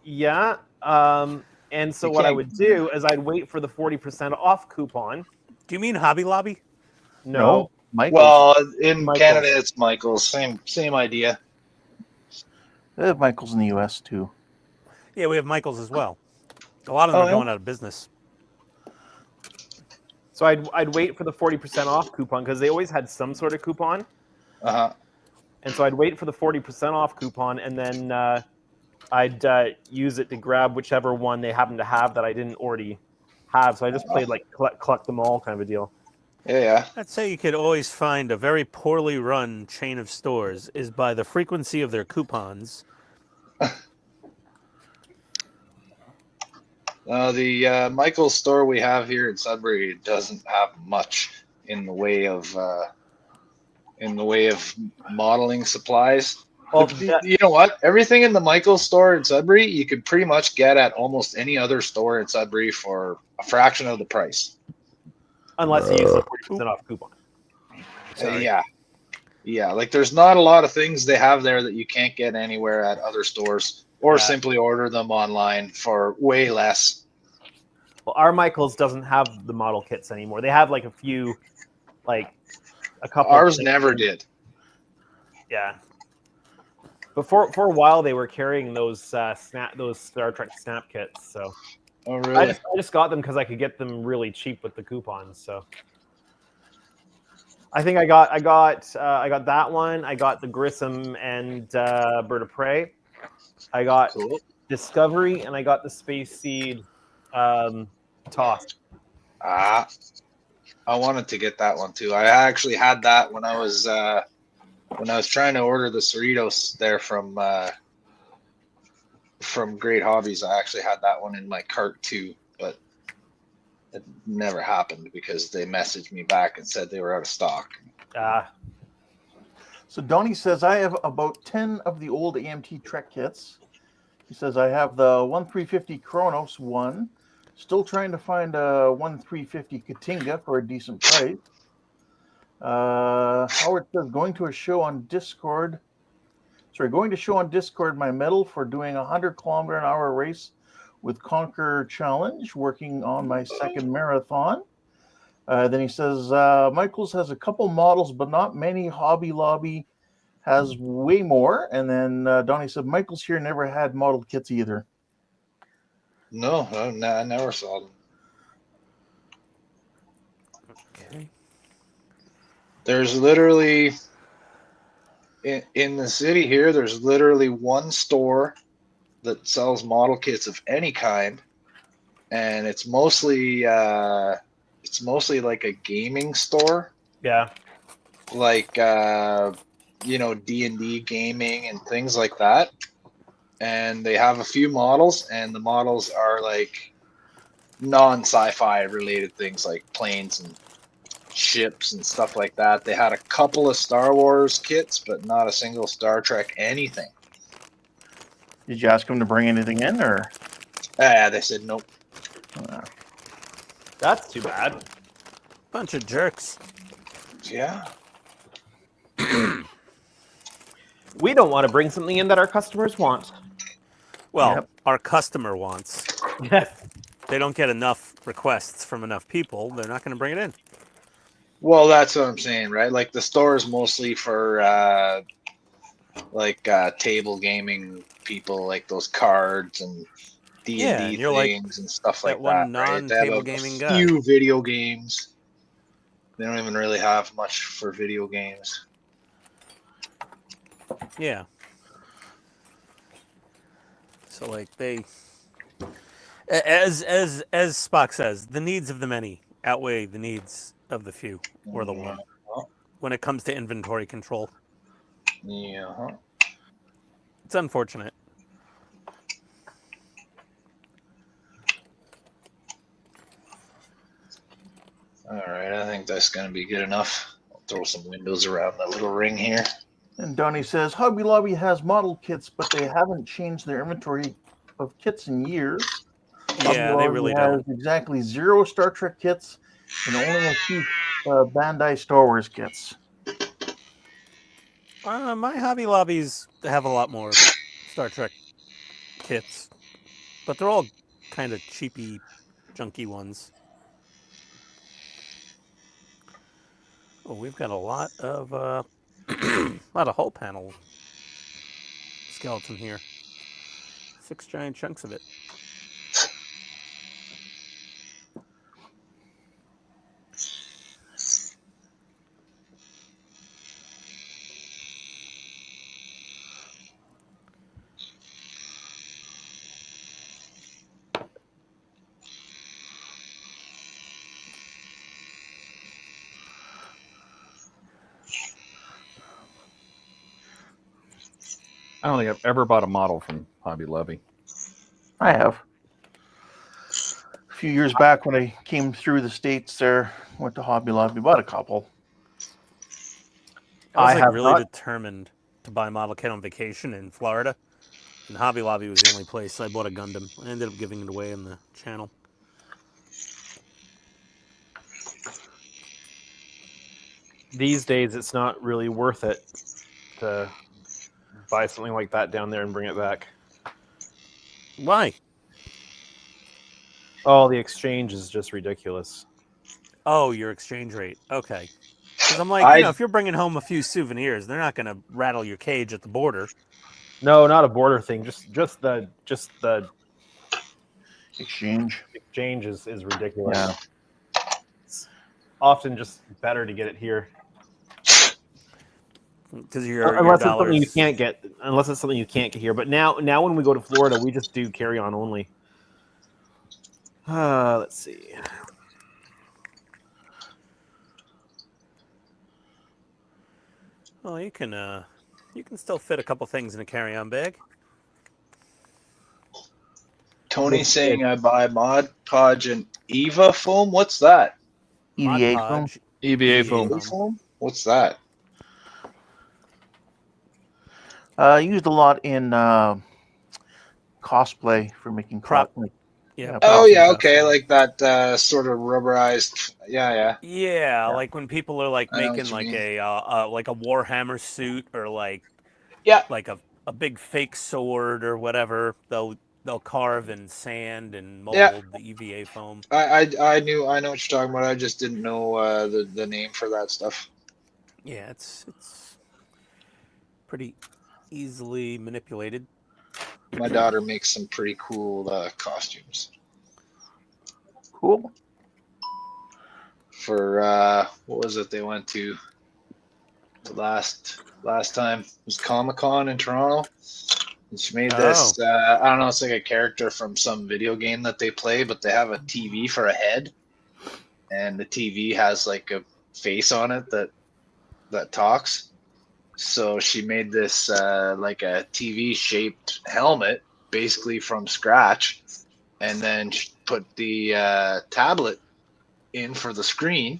Yeah. And so what I would do is I'd wait for the 40% off coupon.
Do you mean Hobby Lobby?
No.
Michaels.
Well, in Canada, it's Michaels. Same idea.
They have Michaels in the U.S. too.
Yeah, we have Michaels as well. A lot of them are going out of business.
So I'd wait for the 40% off coupon because they always had some sort of coupon.
Uh-huh.
And so I'd wait for the 40% off coupon, and then I'd use it to grab whichever one they happen to have that I didn't already have. So I just played like collect them all kind of a deal.
Yeah.
I'd say you could always find a very poorly run chain of stores is by the frequency of their coupons.
The Michaels store we have here in Sudbury doesn't have much in the way of in the way of modeling supplies.
Well,
You know what? Everything in the Michaels store in Sudbury, you could pretty much get at almost any other store in Sudbury for a fraction of the price.
Unless you use the 40% off coupon.
Yeah. Like there's not a lot of things they have there that you can't get anywhere at other stores, or simply order them online for way less.
Well, our Michaels doesn't have the model kits anymore. They have like a few, like a couple.
Ours never did.
Yeah. But for a while they were carrying those those Star Trek snap kits. So
oh really?
I just got them because I could get them really cheap with the coupons. So I think I got that one. I got the Grissom and Bird of Prey. I got Discovery, and I got the Space Seed Toss.
I wanted to get that one too. I actually had that when I was trying to order the Cerritos there from Great Hobbies. I actually had that one in my cart too, but it never happened because they messaged me back and said they were out of stock.
So Donnie says, I have about 10 of the old AMT Trek kits. He says, I have the 1350 Kronos one. Still trying to find a 1350 Katinga for a decent price. Howard says, going to show on Discord my medal for doing a 100-kilometer-an-hour race with Conquer Challenge, working on my second marathon. Then he says, Michaels has a couple models, but not many. Hobby Lobby has way more. And then Donnie said, Michaels here never had model kits either.
No, I never saw them.
Okay.
There's literally, in the city here, there's literally one store that sells model kits of any kind, and it's mostly like a gaming store.
Yeah.
Like D&D gaming and things like that. And they have a few models, and the models are like non-sci-fi related things like planes and ships and stuff like that. They had a couple of Star Wars kits, but not a single Star Trek anything.
Did you ask him to bring anything in, or?
They said nope.
That's too bad.
Bunch of jerks.
Yeah.
We don't want to bring something in that our customers want.
Well, our customer wants.
Yes.
They don't get enough requests from enough people. They're not going to bring it in.
Well, that's what I'm saying, right? Like the store is mostly for table gaming people, like those cards and D&D things and stuff like that.
One non-table gaming guy.
Few video games. They don't even really have much for video games.
Yeah. So like they, as Spock says, the needs of the many outweigh the needs of the few or the one when it comes to inventory control.
Yeah.
It's unfortunate.
All right, I think that's going to be good enough. I'll throw some windows around that little ring here.
And Donnie says, Hobby Lobby has model kits, but they haven't changed their inventory of kits in years.
Yeah, they really
has
don't.
exactly 0 Star Trek kits and only a few Bandai Star Wars kits.
My Hobby Lobbies have a lot more Star Trek kits, but they're all kind of cheapy, junky ones. Oh, we've got a lot of hull panel skeleton here. 6 giant chunks of it.
I don't think I've ever bought a model from Hobby Lobby.
I have. A few years back when I came through the States there, went to Hobby Lobby, bought a couple.
I was
I
like
have
really
not.
determined to buy a model kit on vacation in Florida, and Hobby Lobby was the only place I bought a Gundam. I ended up giving it away in the channel.
These days, it's not really worth it to buy something like that down there and bring it back.
Why?
Oh, the exchange is just ridiculous.
Oh, your exchange rate. Okay. Because I'm like, if you're bringing home a few souvenirs, they're not going to rattle your cage at the border.
No, not a border thing. Just the
Exchange.
exchange is ridiculous.
Yeah.
It's often just better to get it here.
Because your
unless it's
dollars...
something you can't get, here. But now when we go to Florida, we just do carry on only. Let's see.
Well, you can still fit a couple things in a carry-on bag.
Tony saying I buy Mod Podge and Eva foam. What's that?
EVA foam.
EVA foam.
What's that?
Used a lot in cosplay for making
Prop.
Yeah.
Oh yeah, okay, like that sort of rubberized. Yeah.
Yeah, like when people are like
I know
making
what you
like a Warhammer suit or like a big fake sword or whatever, they'll carve in sand and mold the EVA foam.
I know what you're talking about. I just didn't know the name for that stuff.
Yeah, it's pretty easily manipulated.
My daughter makes some pretty cool costumes.
Cool.
For what was it they went to the last time? It was Comic-Con in Toronto. And she made this, I don't know, it's like a character from some video game that they play, but they have a TV for a head. And the TV has like a face on it that talks. So she made this like a TV-shaped helmet, basically from scratch, and then she put the tablet in for the screen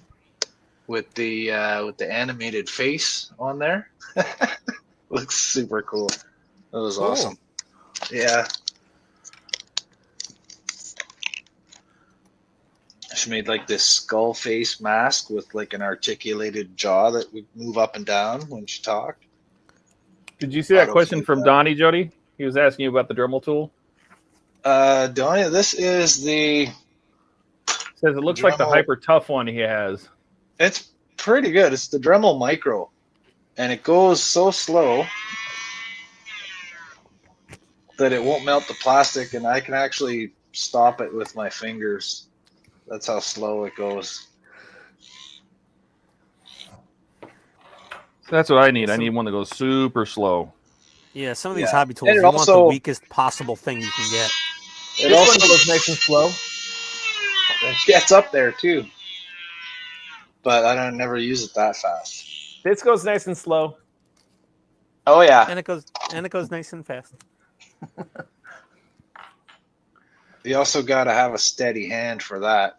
with the animated face on there. Looks super cool. That was awesome. Yeah. She made like this skull face mask with like an articulated jaw that would move up and down when she talked.
Did you see that question from Donnie, Jody? He was asking you about the Dremel tool.
Donnie, this is the...
Says it looks like the hyper tough one he has.
It's pretty good. It's the Dremel Micro. And it goes so slow that it won't melt the plastic, and I can actually stop it with my fingers. That's how slow it goes.
That's what I need. I need one that goes super slow.
Yeah, some of these hobby tools, you want the weakest possible thing you can get.
It also
goes nice and slow.
It gets up there too, but I don't never use it that fast.
This goes nice and slow.
Oh yeah,
and it goes nice and fast.
You also got to have a steady hand for that,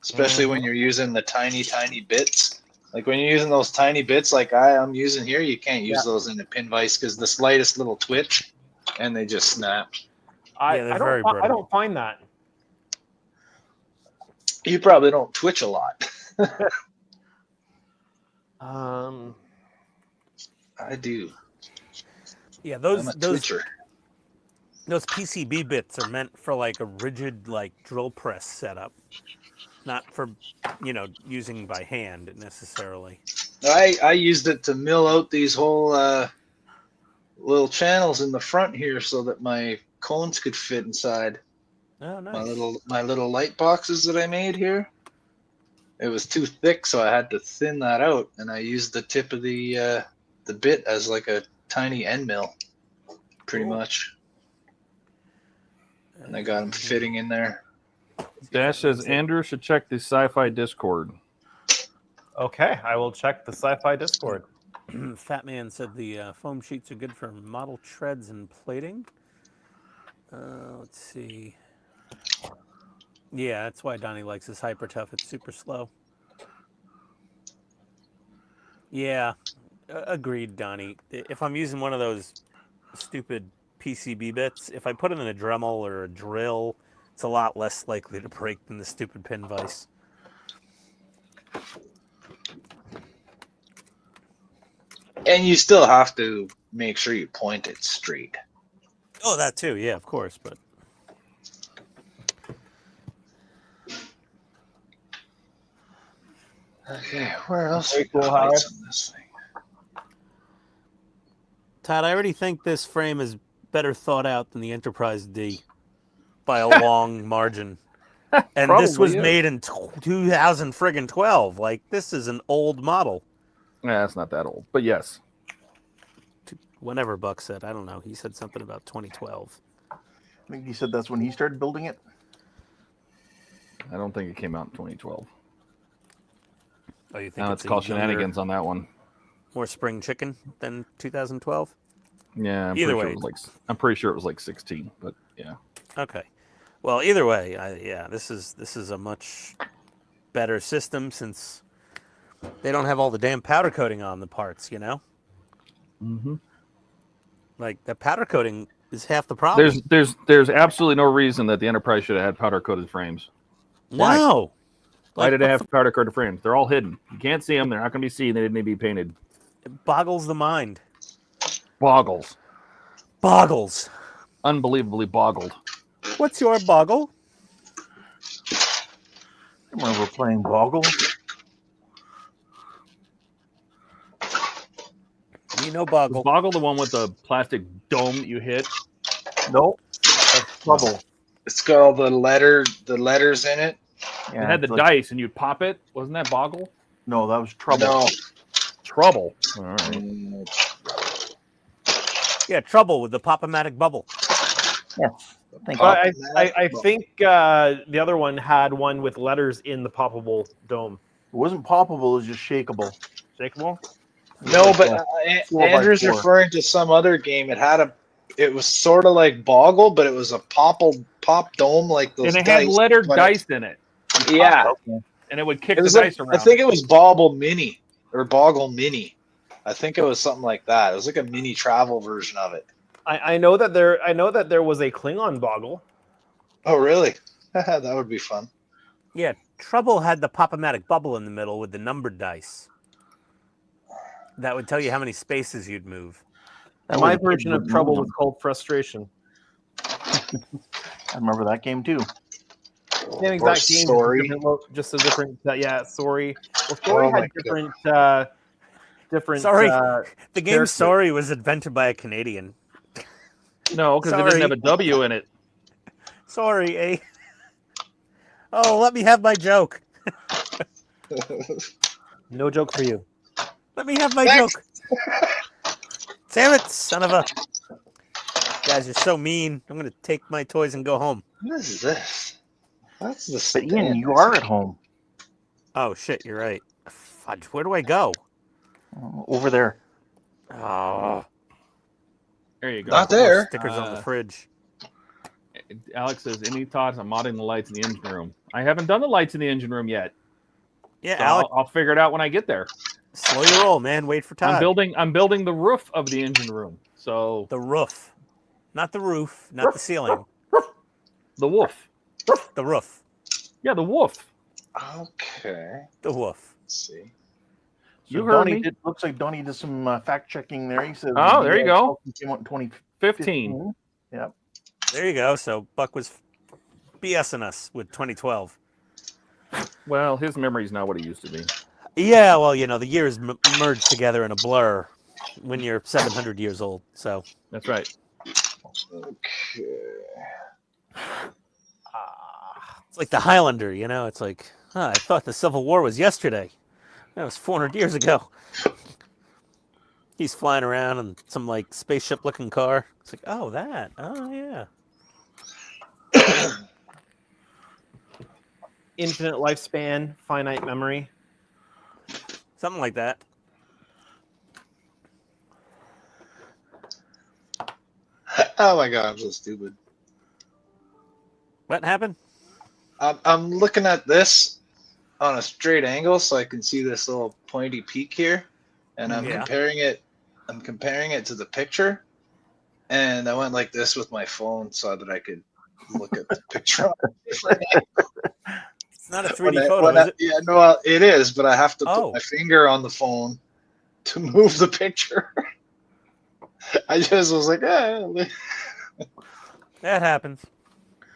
especially when you're using the tiny bits. Like when you're using those tiny bits like I'm using here, you can't use those in a pin vise because the slightest little twitch and they just snap.
I don't find that.
You probably don't twitch a lot. I do.
Yeah,
I'm a twitcher.
Those PCB bits are meant for like a rigid like drill press setup, not for using by hand necessarily.
I used it to mill out these whole little channels in the front here so that my cones could fit inside.
Oh, nice.
My little light boxes that I made here. It was too thick, so I had to thin that out, and I used the tip of the bit as like a tiny end mill, pretty much. And I got them fitting in there.
Dash says Andrew should check the Sci-Fi Discord.
Okay, I will check the Sci-Fi Discord.
Fat Man said the foam sheets are good for model treads and plating. Let's see. Yeah, that's why Donnie likes his hyper tough. It's super slow. Yeah, Agreed, Donnie. If I'm using one of those stupid PCB bits, if I put it in a Dremel or a drill, it's a lot less likely to break than the stupid pin vise.
And you still have to make sure you point it straight.
Oh, that too. Yeah, of course. But
Okay, where else
Very
we got
cool, Howard.
lights on this thing?
Todd, I already think this frame is better thought out than the Enterprise D by a long margin. And this was
Probably is.
made in 2012. Like, this is an old model.
Yeah, it's not that old, but yes.
Whenever Buck said, I don't know. He said something about 2012.
I think he said that's when he started building it.
I don't think it came out in 2012.
Oh, you think
Now it's called shenanigans on that one.
More spring chicken than 2012?
Yeah,
Either way.
I'm pretty sure it was like 16, but yeah.
Okay. Well, either way, yeah, this is a much better system since they don't have all the damn powder coating on the parts, you know?
Mm-hmm.
Like, the powder coating is half the problem.
There's absolutely no reason that the Enterprise should have had powder coated frames. Why?
No.
Why did it have powder coated frames? They're all hidden. You can't see them. They're not going to be seen. They didn't need to be painted.
It boggles the mind.
Boggles.
Boggles.
Unbelievably boggled.
What's your boggle?
I remember playing Boggle.
You know Boggle.
Was Boggle the one with the plastic dome that you hit?
Nope. That's Trouble.
It's got all the letters in it.
Yeah,
it had the
it's like-
dice, and you'd pop it. Wasn't that Boggle?
No, that was Trouble.
No.
Trouble. All right.
Yeah, Trouble with the Pop-O-Matic bubble.
Yes. Thank
Well,
you.
I think the other one had one with letters in the poppable dome.
It wasn't poppable, it was just shakeable.
Shakeable?
No, but Andrew's
4x4.
referring to some other game. It was sort of like Boggle, but it was a pop dome like those.
And it had
dice,
lettered
but
dice in it.
Yeah,
And it would kick
it
the
was
dice
like,
around.
I think it was Bobble Mini or Boggle Mini. I think it was something like that. It was like a mini travel version of it.
I know that there was a Klingon Boggle.
Oh, really? That would be fun.
Yeah, Trouble had the Pop-O-Matic bubble in the middle with the numbered dice. That would tell you how many spaces you'd move.
My version of Trouble was called Frustration.
I remember that game too.
Same exact game,
Sorry.
just a different. Sorry. Well, Sorry had different.
Sorry, the game
characters.
Sorry was invented by a Canadian.
No, because it didn't have a W in it.
Sorry, eh? Oh, let me have my joke.
No joke for you.
Let me have my joke. Damn it, son of a... Guys, you're so mean. I'm going to take my toys and go home.
What is this? That's the.
But Ian, you are at home.
Oh, shit, you're right. Fudge, where do I go?
Over there.
Oh.
There you go.
Not there.
Stickers on the fridge.
Alex says, any thoughts on modding the lights in the engine room? I haven't done the lights in the engine room yet.
Yeah,
So
Alex,
I'll figure it out when I get there.
slow your roll, man. Wait for Todd.
I'm building the roof of the engine room. So
The roof. Not the roof, not the ceiling.
the wolf.
The roof.
Yeah, the wolf.
Okay.
The wolf.
Let's see.
So
You heard
Donnie
me.
looks like Donnie did some fact checking there. He says,
Oh, there you go.
Came out in
15.
2015. Yeah.
There you go. So Buck was BSing us with 2012.
Well, his memory's not what it used to be.
Yeah, well, you know, the years merge together in a blur when you're 700 years old. So
That's right.
Okay.
it's like the Highlander, you know? It's like, I thought the Civil War was yesterday. That was 400 years ago. He's flying around in some, like, spaceship-looking car. It's like, oh, that. Oh, yeah.
Infinite lifespan, finite memory.
Something like that.
Oh my god, I'm so stupid.
What happened?
I'm looking at this on a straight angle so I can see this little pointy peak here. and I'm
Yeah.
comparing it. I'm comparing it to the picture, and I went like this with my phone so that I could look at the picture.
It's not a 3D photo, is it?
Yeah, no, it is, but I have to
Oh.
put my finger on the phone to move the picture. I just was like, eh.
That happens.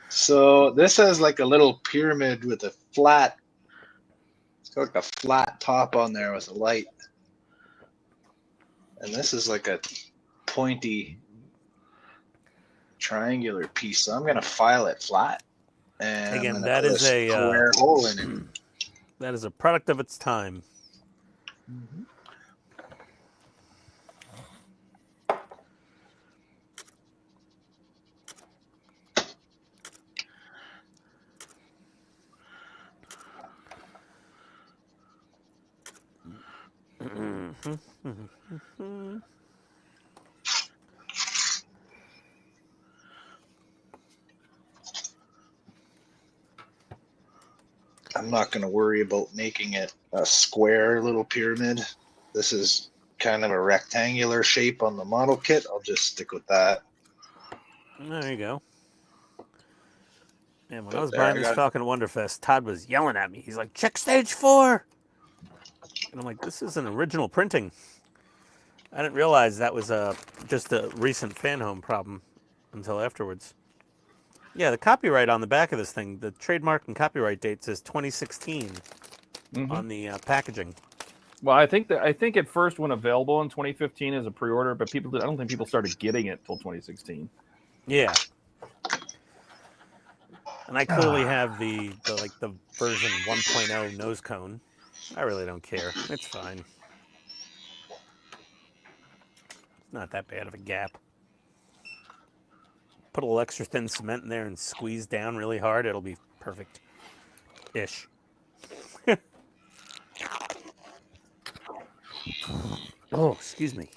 So this has like a little pyramid with a flat. It's got like a flat top on there with a light, and this is like a pointy triangular piece. So I'm gonna file it flat, and
Again,
I'm
that
gonna
is
put a square hole in it.
That is a product of its time.
I'm not going to worry about making it a square little pyramid. This is kind of a rectangular shape on the model kit. I'll just stick with that.
There you go. And when I
But
was
there,
buying
I
this
got-
Falcon Wonderfest, Todd was yelling at me. He's like, check stage 4. And I'm like, this is an original printing. I didn't realize that was just a recent fan home problem until afterwards. Yeah, the copyright on the back of this thing, the trademark and copyright date says 2016 on the packaging.
Well, I think it first went available in 2015 as a pre-order, but I don't think people started getting it till 2016.
Yeah. And I clearly have the version 1.0 nose cone. I really don't care. It's fine. It's not that bad of a gap. Put a little extra thin cement in there and squeeze down really hard. It'll be perfect-ish. Oh, excuse me.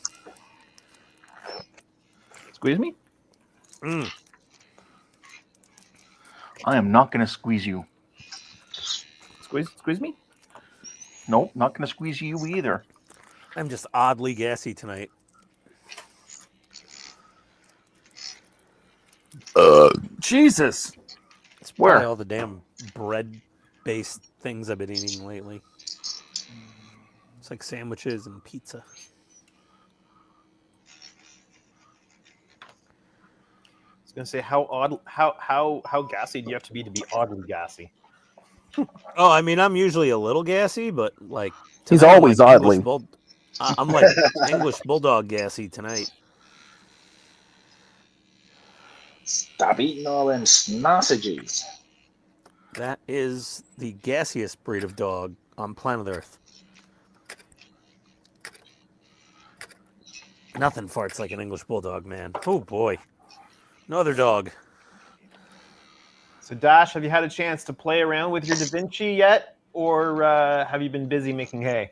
Squeeze me?
I am not going to squeeze you.
Squeeze me?
Nope, not going to squeeze you either.
I'm just oddly gassy tonight.
Jesus.
It's probably
Where?
all the damn bread-based things I've been eating lately. It's like sandwiches and pizza.
I was gonna say how gassy do you have to be oddly gassy?
Oh, I mean, I'm usually a little gassy, but like
He's
tonight I'm
always
like
oddly.
I'm like English bulldog gassy tonight.
Stop eating all them sausages.
That is the gassiest breed of dog on planet Earth. Nothing farts like an English bulldog, man. Oh boy, no other dog.
So Dash, have you had a chance to play around with your Da Vinci yet, or have you been busy making hay?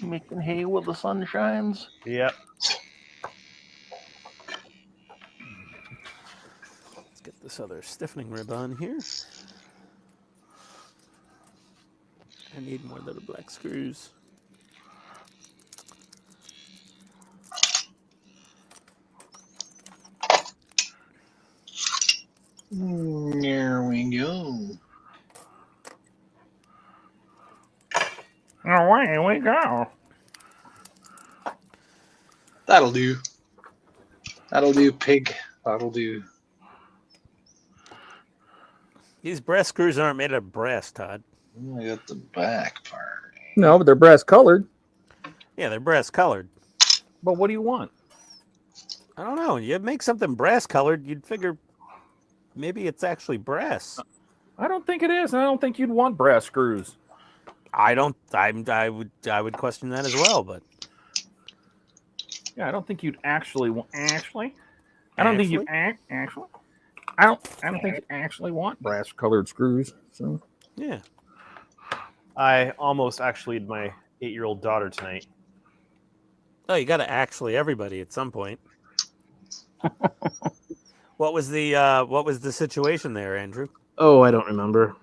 Making hay while the sun shines.
Yep.
Let's get this other stiffening rib on here. I need more little black screws.
There we go.
Away we go.
That'll do. That'll do, pig. That'll do.
These brass screws aren't made of brass, Todd.
I got the back part.
No, but they're brass colored.
Yeah, they're brass colored.
But what do you want?
I don't know. You make something brass colored, you'd figure maybe it's actually brass.
I don't think it is, and I don't think you'd want brass screws.
I would question that as well, but
Yeah, I don't think you'd actually want I don't think you I don't think you actually want brass colored screws. So
yeah.
I almost actually my 8-year-old daughter tonight.
Oh, you got to actually everybody at some point. What was the situation there, Andrew?
Oh, I don't remember.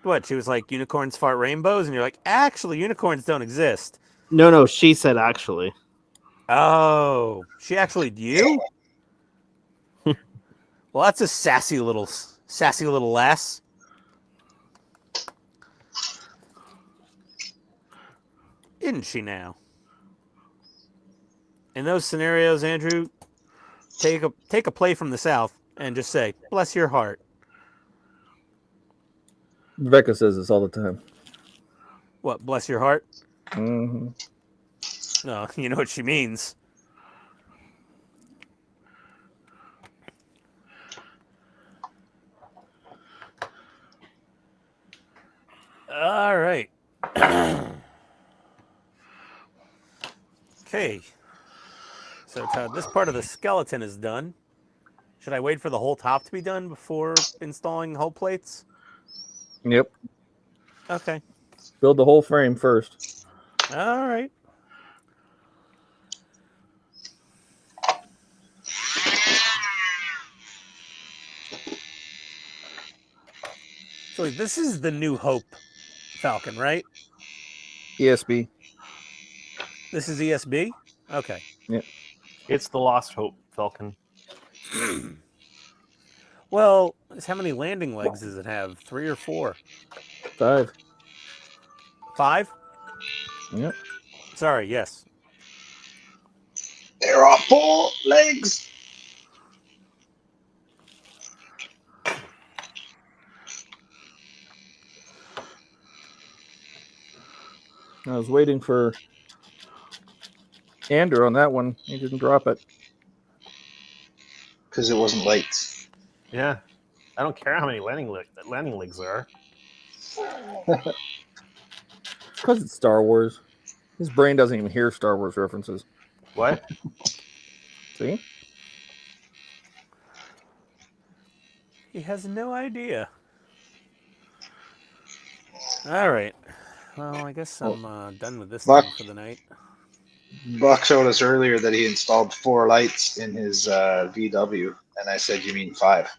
What? She was like, unicorns fart rainbows, and you're like, actually, unicorns don't exist.
No, she said actually.
Oh, she actually you? Well, that's a sassy little lass. Isn't she now? In those scenarios, Andrew, take a play from the South and just say, bless your heart.
Rebecca says this all the time.
What, bless your heart?
Mm-hmm.
No, you know what she means. All right. Okay. So, Todd, this part of the skeleton is done. Should I wait for the whole top to be done before installing hull plates?
Yep.
Okay.
Build the whole frame first.
All right. So this is the New Hope Falcon, right?
ESB.
This is ESB? Okay.
Yeah.
It's the Lost Hope Falcon.
Well, how many landing legs does it have? 3 or 4?
5.
5?
Yep.
Sorry, yes.
There are 4 legs.
I was waiting for Andrew on that one. He didn't drop it.
Because it wasn't lights.
Yeah. I don't care how many landing legs there are.
It's because it's Star Wars. His brain doesn't even hear Star Wars references.
What?
See?
He has no idea. All right. Well, I guess I'm done with this
Buck.
thing for the night.
Buck showed us earlier that he installed 4 lights in his VW, and I said, you mean 5.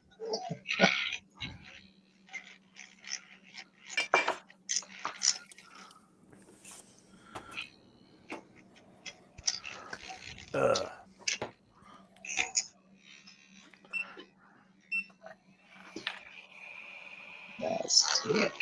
That's sick.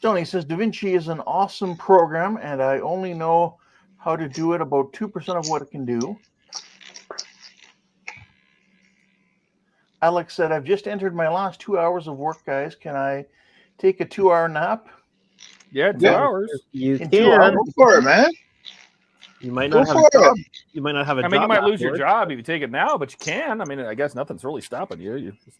Donnie says DaVinci is an awesome program, and I only know how to do it about 2% of what it can do. Alex said, I've just entered my last 2 hours of work, guys. Can I take a 2-hour nap?
Yeah, 2 hours.
You
In
can.
2 hours?
Go for it, man.
You might
Go
not have
for
a job.
it.
You might not have a
I
job.
mean, you might lose your
afterwards.
job if you take it now, but you can. I mean, I guess nothing's really stopping you. You just...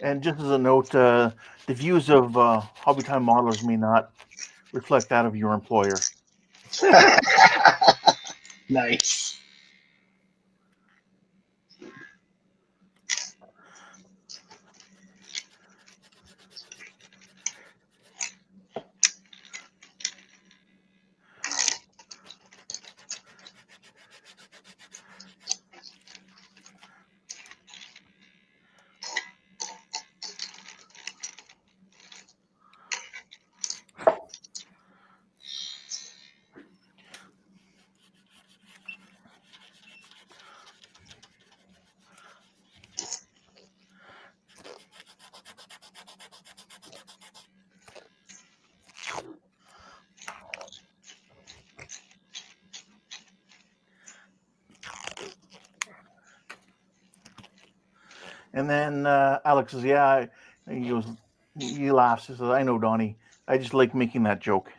And just as a note, the views of Hobby Time modelers may not reflect that of your employer.
Nice.
And then Alex says, "Yeah." He goes, he laughs. He says, "I know, Donnie. I just like making that joke."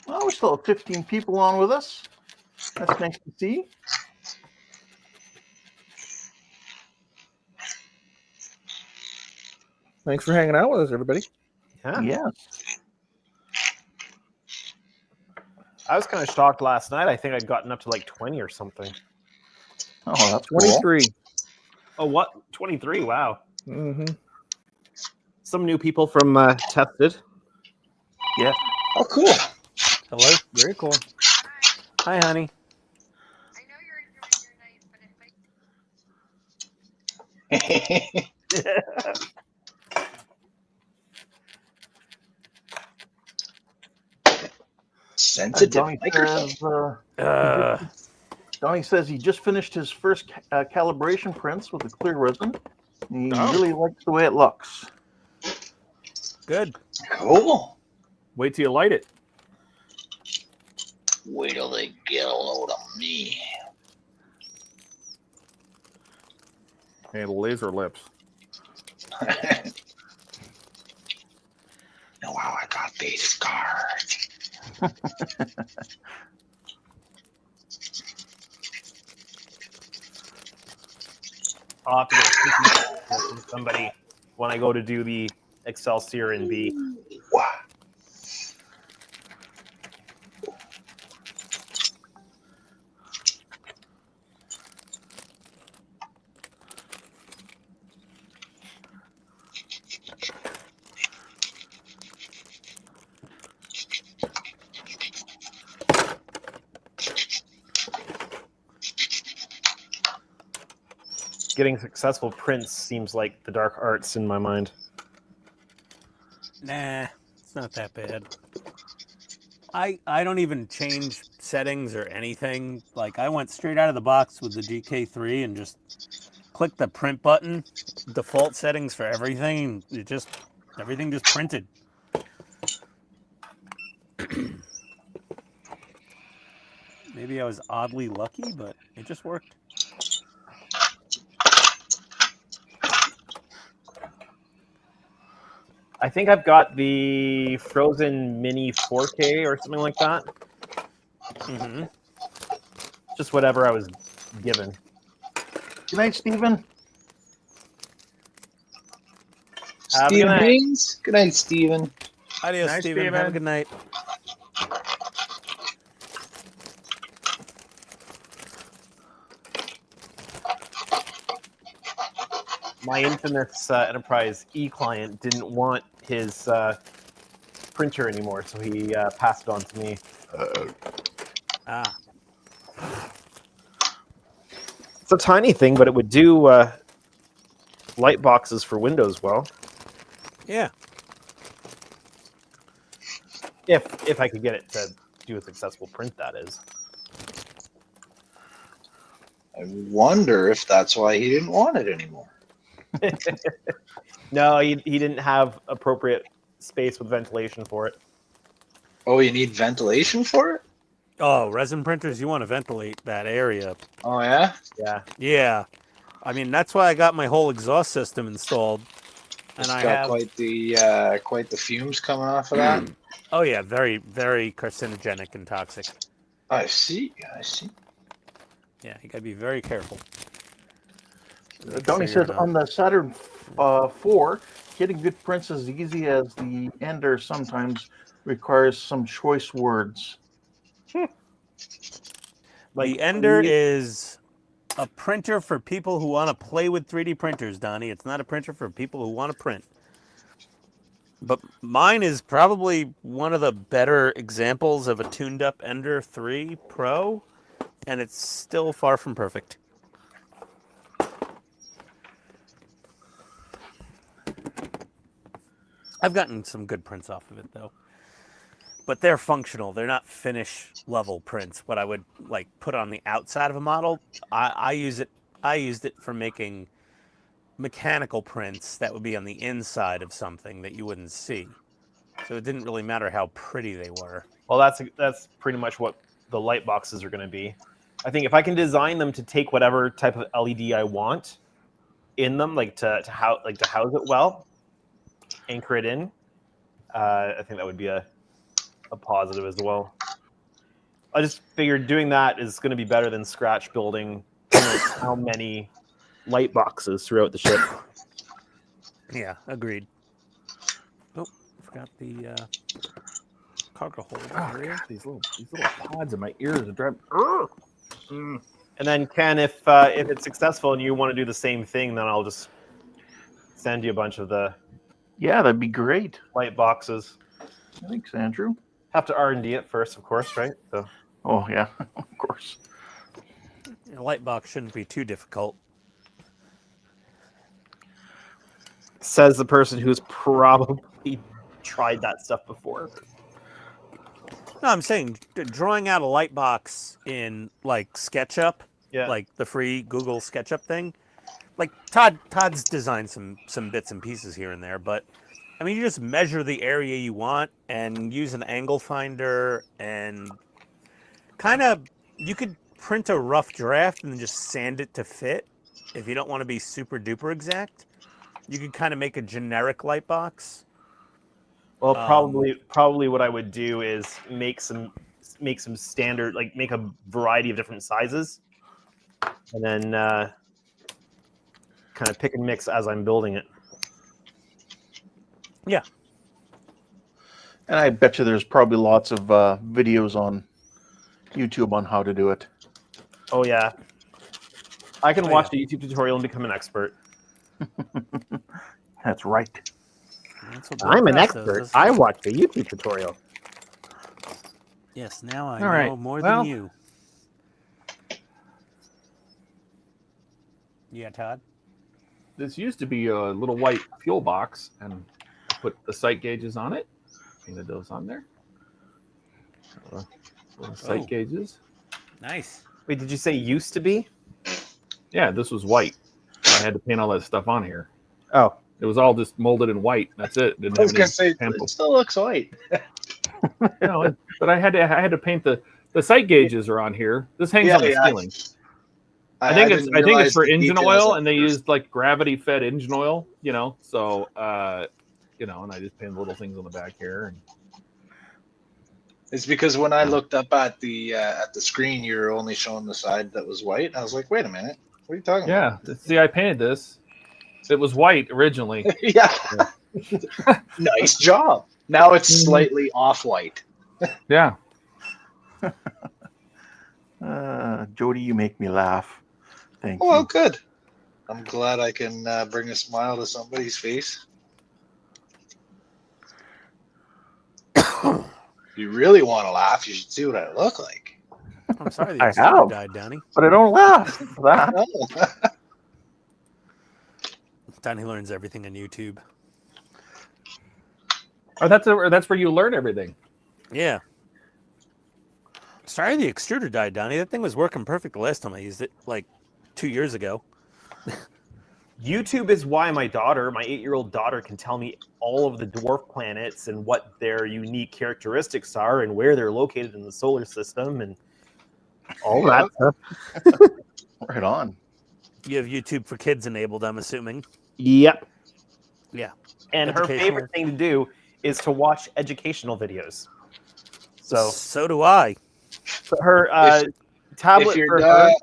Well, we still have 15 people on with us. That's nice to see.
Thanks for hanging out with us, everybody.
Yeah.
Yes.
I was kind of shocked last night. I think I'd gotten up to like 20 or something.
Oh, that's
23.
Cool.
Oh, what? 23? Wow.
Mm-hmm.
Some new people from Tested.
Yeah.
Oh, cool.
Hello.
Very cool.
Hi, honey.
Sensitive
Donnie
microphone.
Donnie says he just finished his first calibration prints with a clear resin. He really likes the way it looks.
Good.
Cool.
Wait till you light it.
Wait till they get a load of me.
And laser lips.
Know how I got these scars.
I'll have to get a from somebody when I go to do the Excelsior in B. Getting successful prints seems like the dark arts in my mind.
Nah, it's not that bad. I don't even change settings or anything. Like, I went straight out of the box with the GK3 and just clicked the print button, default settings for everything. Everything just printed. Maybe I was oddly lucky, but it just worked.
I think I've got the Frozen Mini 4K or something like that.
Mm-hmm.
Just whatever I was given.
Good night, Stephen.
Stephen Haynes. Good night, Stephen.
Adios,
Nice,
Stephen. Have a good night.
My infamous Enterprise E client didn't want his printer anymore, so he passed it on to me.
Ah.
It's a tiny thing, but it would do light boxes for Windows well.
Yeah.
If I could get it to do a successful print, that is.
I wonder if that's why he didn't want it anymore.
No, he didn't have appropriate space with ventilation for it.
Oh, you need ventilation for it?
Oh, resin printers, you want to ventilate that area.
Oh, yeah?
Yeah.
Yeah. I mean, that's why I got my whole exhaust system installed. And
It's
I
got
have
quite the fumes coming off of that.
Oh yeah, very, very carcinogenic and toxic.
I see.
Yeah, you gotta be very careful.
Donnie says on the Saturn 4, getting good prints as easy as the Ender sometimes requires some choice words.
The Ender is a printer for people who want to play with 3D printers, Donnie. It's not a printer for people who want to print. But mine is probably one of the better examples of a tuned-up Ender 3 Pro, and it's still far from perfect. I've gotten some good prints off of it, though. But they're functional. They're not finish level prints. What I would like put on the outside of a model, I use it. I used it for making mechanical prints that would be on the inside of something that you wouldn't see. So it didn't really matter how pretty they were.
Well, that's pretty much what the light boxes are going to be. I think if I can design them to take whatever type of LED I want in them, like to house it well, anchor it in, I think that would be a positive as well. I just figured doing that is going to be better than scratch building how many light boxes throughout the ship.
Yeah, agreed. Oh, forgot the cargo hold area.
These little pods in my ears are driving.
And then Ken, if it's successful and you want to do the same thing, then I'll just send you a bunch of the
that'd be great.
Light boxes.
Thanks, Andrew.
Have to R&D it first, of course, right? So.
Oh yeah, of course.
A light box shouldn't be too difficult.
Says the person who's probably tried that stuff before.
No, I'm saying drawing out a light box in like SketchUp, like the free Google SketchUp thing. Like Todd's designed some bits and pieces here and there, but I mean, you just measure the area you want and use an angle finder and kind of, you could print a rough draft and then just sand it to fit. If you don't want to be super duper exact, you could kind of make a generic light box.
Well, probably what I would do is make some standard, like make a variety of different sizes, and then kind of pick and mix as I'm building it.
Yeah.
And I bet you there's probably lots of videos on YouTube on how to do it.
Oh yeah, I can watch the YouTube tutorial and become an expert.
That's right.
I'm an expert. I watched the YouTube tutorial.
Yes, now I
All right.
know more
Well,
than you. Yeah, Todd?
This used to be a little white fuel box, and I put the sight gauges on it. Painted those on there. Little sight gauges.
Nice.
Wait, did you say used to be?
Yeah, this was white. I had to paint all that stuff on here.
Oh.
It was all just molded in white. That's it. Didn't
I was
have
gonna
any
say
sample.
it still looks white.
No, but I had to paint the sight gauges are on here. This hangs on the ceiling. I think it's for engine oil, and they used like gravity fed engine oil. So and I just painted little things on the back here. And
it's because when I looked up at the screen, you were only showing the side that was white. I was like, wait a minute, what are you talking about?
Yeah, see, I painted this. It was white originally.
Yeah. Nice job. Now it's slightly off white.
Yeah.
Jody, you make me laugh. Thank
Oh, well,
you.
good. I'm glad I can bring a smile to somebody's face. you really want to laugh, you should see what I look like.
I'm sorry the
I
extruder
have.
died, Donnie.
But I don't laugh for that.
Oh.
Donnie learns everything on YouTube.
Oh, that's where you learn everything.
Yeah. Sorry the extruder died, Donnie. That thing was working perfect the last time I used it, like 2 years ago.
YouTube is why my 8-year-old daughter, can tell me all of the dwarf planets and what their unique characteristics are and where they're located in the solar system and all that stuff.
Right on.
You have YouTube for Kids enabled, I'm assuming.
Yep.
Yeah.
And her favorite thing to do is to watch educational videos.
So do I.
Her tablet
if your
for
dad,
her.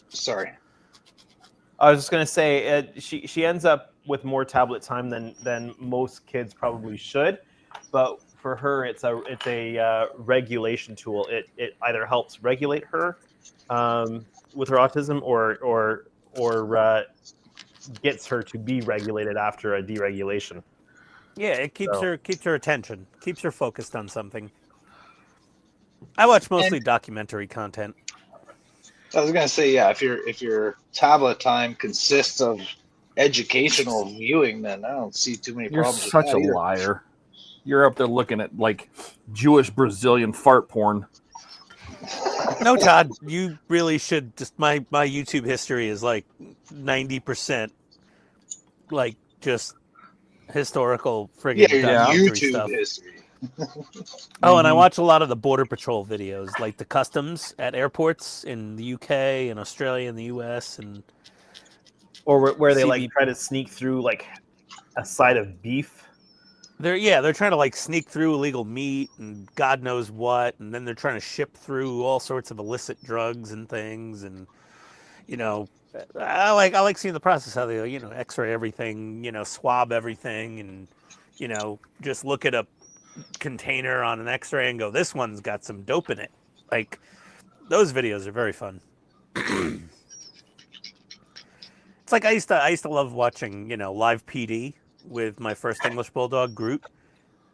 Sorry.
I was just gonna say she ends up with more tablet time than most kids probably should, but for her it's a regulation tool. It either helps regulate her with her autism or gets her to be regulated after a deregulation.
Yeah, it keeps her attention, keeps her focused on something. I watch mostly documentary content.
I was gonna say, yeah, if your tablet time consists of educational viewing, then I don't see too many
You're
problems.
such
with
a
that either.
liar. You're up there looking at like Jewish Brazilian fart porn.
No, Todd, you really should just my YouTube history is like 90% like just historical friggin' documentary
YouTube
stuff.
history.
Oh, and I watch a lot of the Border Patrol videos, like the customs at airports in the UK and Australia and the US, and
or where they like try to sneak through like a side of beef.
They're trying to like sneak through illegal meat and God knows what, and then they're trying to ship through all sorts of illicit drugs and things, and you know, I like seeing the process how they X-ray everything, swab everything, and just look at a container on an X-ray and go, this one's got some dope in it. Like those videos are very fun. It's like I used to love watching live PD with my first English bulldog Groot,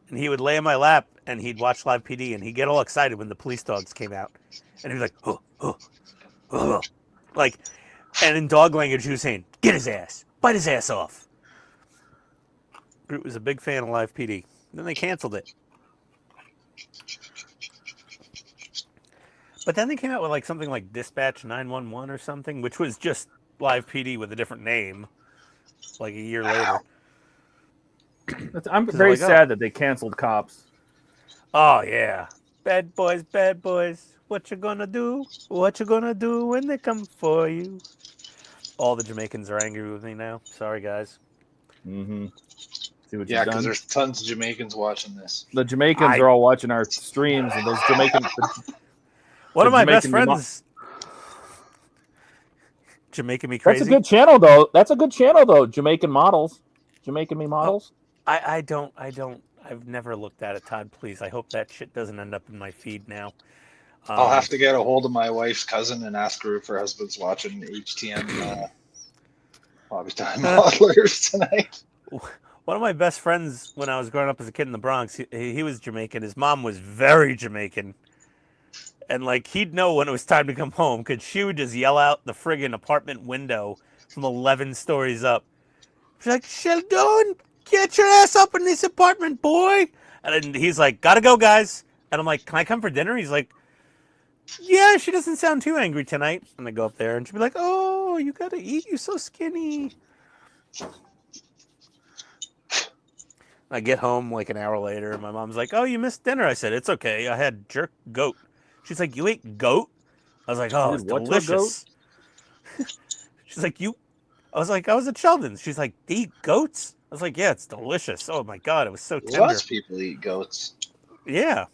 and he would lay in my lap and he'd watch live PD and he'd get all excited when the police dogs came out, and he'd be like, like, and in dog language he was saying, get his ass, bite his ass off. Groot was a big fan of live PD. Then they canceled it. But then they came out with like something like Dispatch 911 or something, which was just live PD with a different name, like a year later.
I'm very sad that they canceled Cops.
Oh yeah, bad boys, what you gonna do? What you gonna do when they come for you? All the Jamaicans are angry with me now. Sorry, guys.
Mm-hmm. See what
Yeah,
you've
because
done?
there's tons of Jamaicans watching this.
The Jamaicans are all watching our streams, and those Jamaicans.
One of my best
Jamaican
friends. Jamaican me crazy.
That's a good channel, though. Jamaican models. Jamaican me models.
I've never looked at it, Todd. Please, I hope that shit doesn't end up in my feed now.
I'll have to get a hold of my wife's cousin and ask her if her husband's watching HTM Hobby Time Modelers tonight.
One of my best friends when I was growing up as a kid in the Bronx, he was Jamaican. His mom was very Jamaican. And like he'd know when it was time to come home because she would just yell out the friggin' apartment window from 11 stories up. She's like, Sheldon, get your ass up in this apartment, boy. And then he's like, gotta go, guys. And I'm like, can I come for dinner? He's like, yeah, she doesn't sound too angry tonight. And I go up there and she'd be like, oh, you gotta eat. You're so skinny. I get home like an hour later and my mom's like, oh, you missed dinner. I said, it's okay. I had jerk goat. She's like, you ate goat? I was like, oh, it's delicious. She's like, I was like, I was at Sheldon's. She's like, they eat goats? I was like, yeah, it's delicious. Oh my God, it was so tender.
Lots of people eat goats.
Yeah.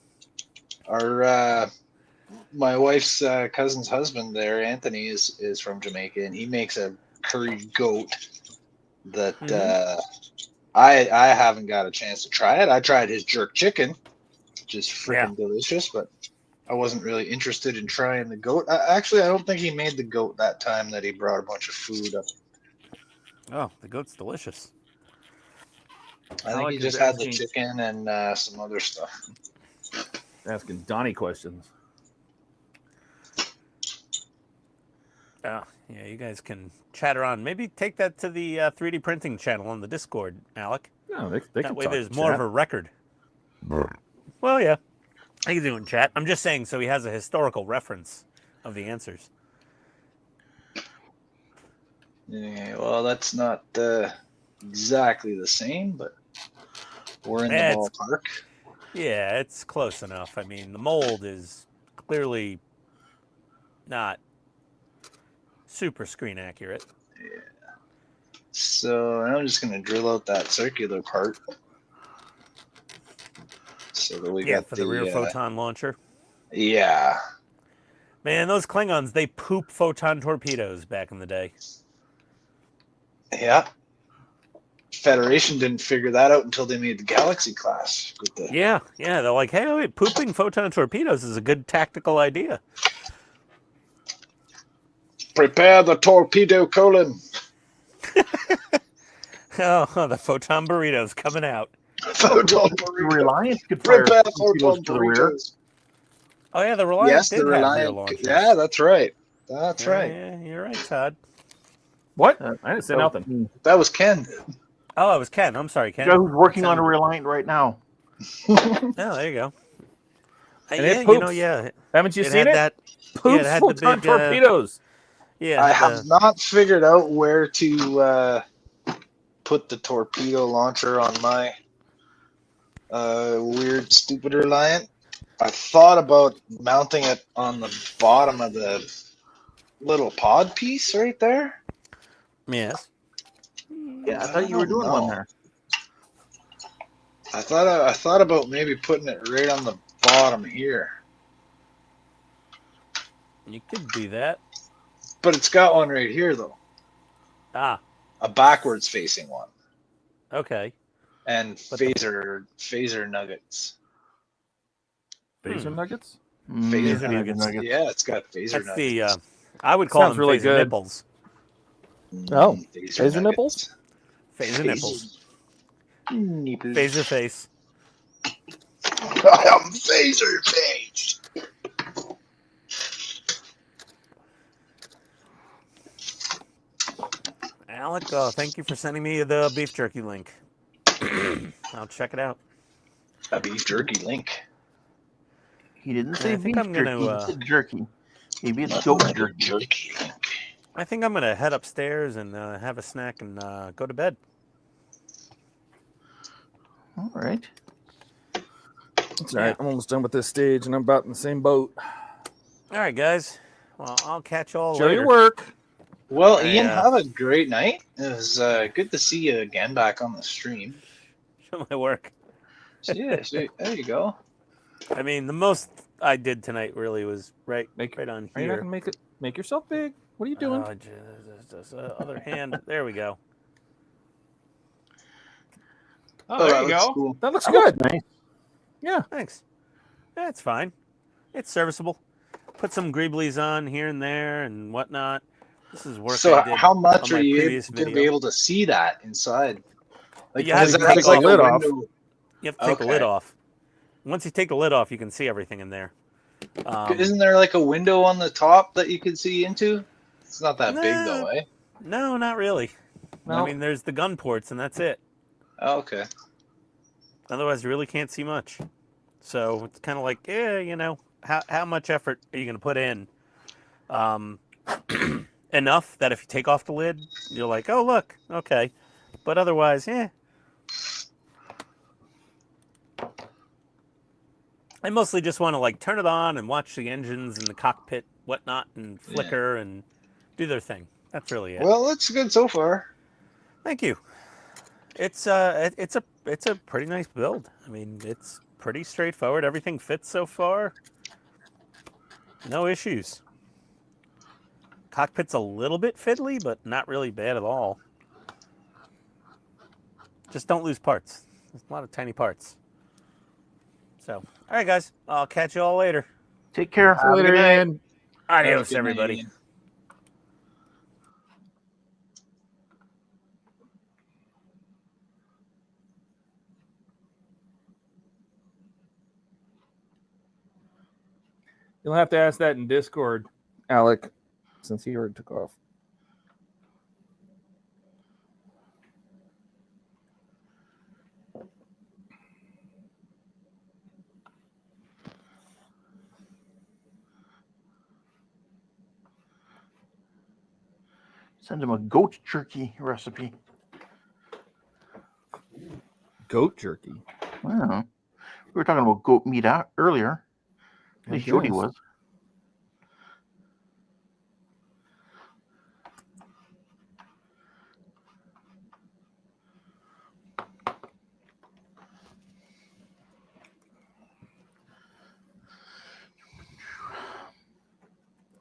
My wife's cousin's husband there, Anthony, is from Jamaica, and he makes a curried goat that I haven't got a chance to try it. I tried his jerk chicken, which is freaking delicious, but I wasn't really interested in trying the goat. Actually, I don't think he made the goat that time that he brought a bunch of food up.
Oh, the goat's delicious.
I think he just had the chicken and some other stuff.
Asking Donnie questions.
Oh, yeah, you guys can chatter on. Maybe take that to the 3D printing channel on the Discord, Alec.
No, they
That
can
way
talk
there's
in
more of
chat.
a record. Well, yeah. I can do it in chat. I'm just saying so he has a historical reference of the answers.
Yeah, well, that's not exactly the same, but we're in the ballpark.
Yeah, it's close enough. I mean, the mold is clearly not super screen accurate.
Yeah. So I'm just going to drill out that circular part. So that we got
for the rear photon launcher.
Yeah.
Man, those Klingons, they poop photon torpedoes back in the day.
Yeah. Federation didn't figure that out until they made the Galaxy class.
Yeah, they're like, hey, wait, pooping photon torpedoes is a good tactical idea.
Prepare the torpedo colon.
Oh, the photon burritos coming out.
Photon burritos.
Reliance could fire
Prepare
torpedoes
photon
to the rear.
burritos.
Oh yeah, the Reliant
Yes,
did
the
have rear
Reliant.
launchers.
Yeah, that's right. That's right.
Yeah, you're right, Todd.
What? I didn't say nothing.
That was Ken.
Oh, it was Ken. I'm sorry, Ken.
The guy who's working on a Reliant right now.
Oh, there you go.
And
yeah,
it poops.
you know, yeah.
Haven't you
it
seen
had
it?
That,
Poops
it had
photon
the big,
torpedoes.
Yeah,
I have not figured out where to put the torpedo launcher on my weird, stupid Reliant. I thought about mounting it on the bottom of the little pod piece right there.
Yes.
Yeah, I thought you were doing one there.
I thought about maybe putting it right on the bottom here.
You could do that.
But it's got one right here though.
Ah.
A backwards facing one.
Okay.
And phaser nuggets.
Phaser nuggets?
Phaser nuggets. Yeah, it's got phaser nuggets.
I would call
Sounds
them
really
phaser
good.
nipples.
Oh, phaser nipples?
Phaser nipples. Phaser face.
I'm phaser face.
Alec, thank you for sending me the beef jerky link. I'll check it out.
A beef jerky link.
He didn't say
I think
beef
I'm
jerky.
gonna,
He said jerky. Maybe it's goat jerky.
I think I'm gonna head upstairs and have a snack and go to bed.
All right.
That's all right. I'm almost done with this stage, and I'm about in the same boat.
All right, guys. Well, I'll catch you all
Enjoy
later.
your work.
Well, Ian, have a great night. It was good to see you again back on the stream.
Show my work.
Yeah, so there you go.
I mean, the most I did tonight really was right on
Are you not
here.
gonna make yourself big? What are you doing?
Oh, just other hand. There we go.
Oh, there you
that looks
go.
cool.
That looks good.
Nice.
Yeah.
Thanks. That's fine. It's serviceable. Put some greeblies on here and there and whatnot. This is work
So
I did
how much
on
are
my
you
previous
going to be
video.
able to see that inside? Like,
You have
does
to
it have
take
like
the
a
lid off.
window?
You have to take the lid
Okay.
off. Once you take the lid off, you can see everything in there.
Isn't there like a window on the top that you can see into? It's not that big though, eh?
No, not really.
No.
I mean, there's the gun ports, and that's it.
Oh, okay.
Otherwise, you really can't see much. So it's kind of like, how much effort are you going to put in? Enough that if you take off the lid, you're like, oh, look, okay. But otherwise, I mostly just want to like turn it on and watch the engines and the cockpit, whatnot, and flicker and do their thing. That's really it.
Well, it's good so far.
Thank you. It's a pretty nice build. I mean, it's pretty straightforward. Everything fits so far. No issues. Cockpit's a little bit fiddly, but not really bad at all. Just don't lose parts. There's a lot of tiny parts. So, all right, guys. I'll catch you all later.
Take care.
See you later, Ian.
Adios,
Good night,
everybody.
Ian.
You'll have to ask that in Discord, Alec, since he already took off.
Send him a goat jerky recipe.
Goat jerky.
Wow. We were talking about goat meat earlier. At least Jody was.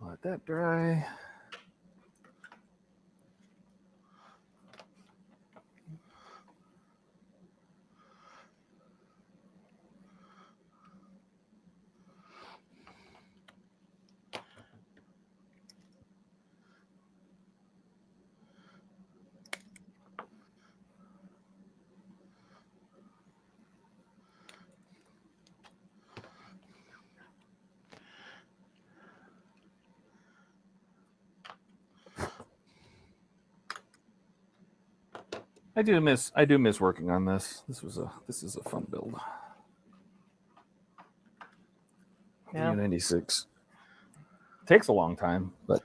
Let that dry. I do miss working on this. This is a fun build.
Yeah.
96. Takes a long time, but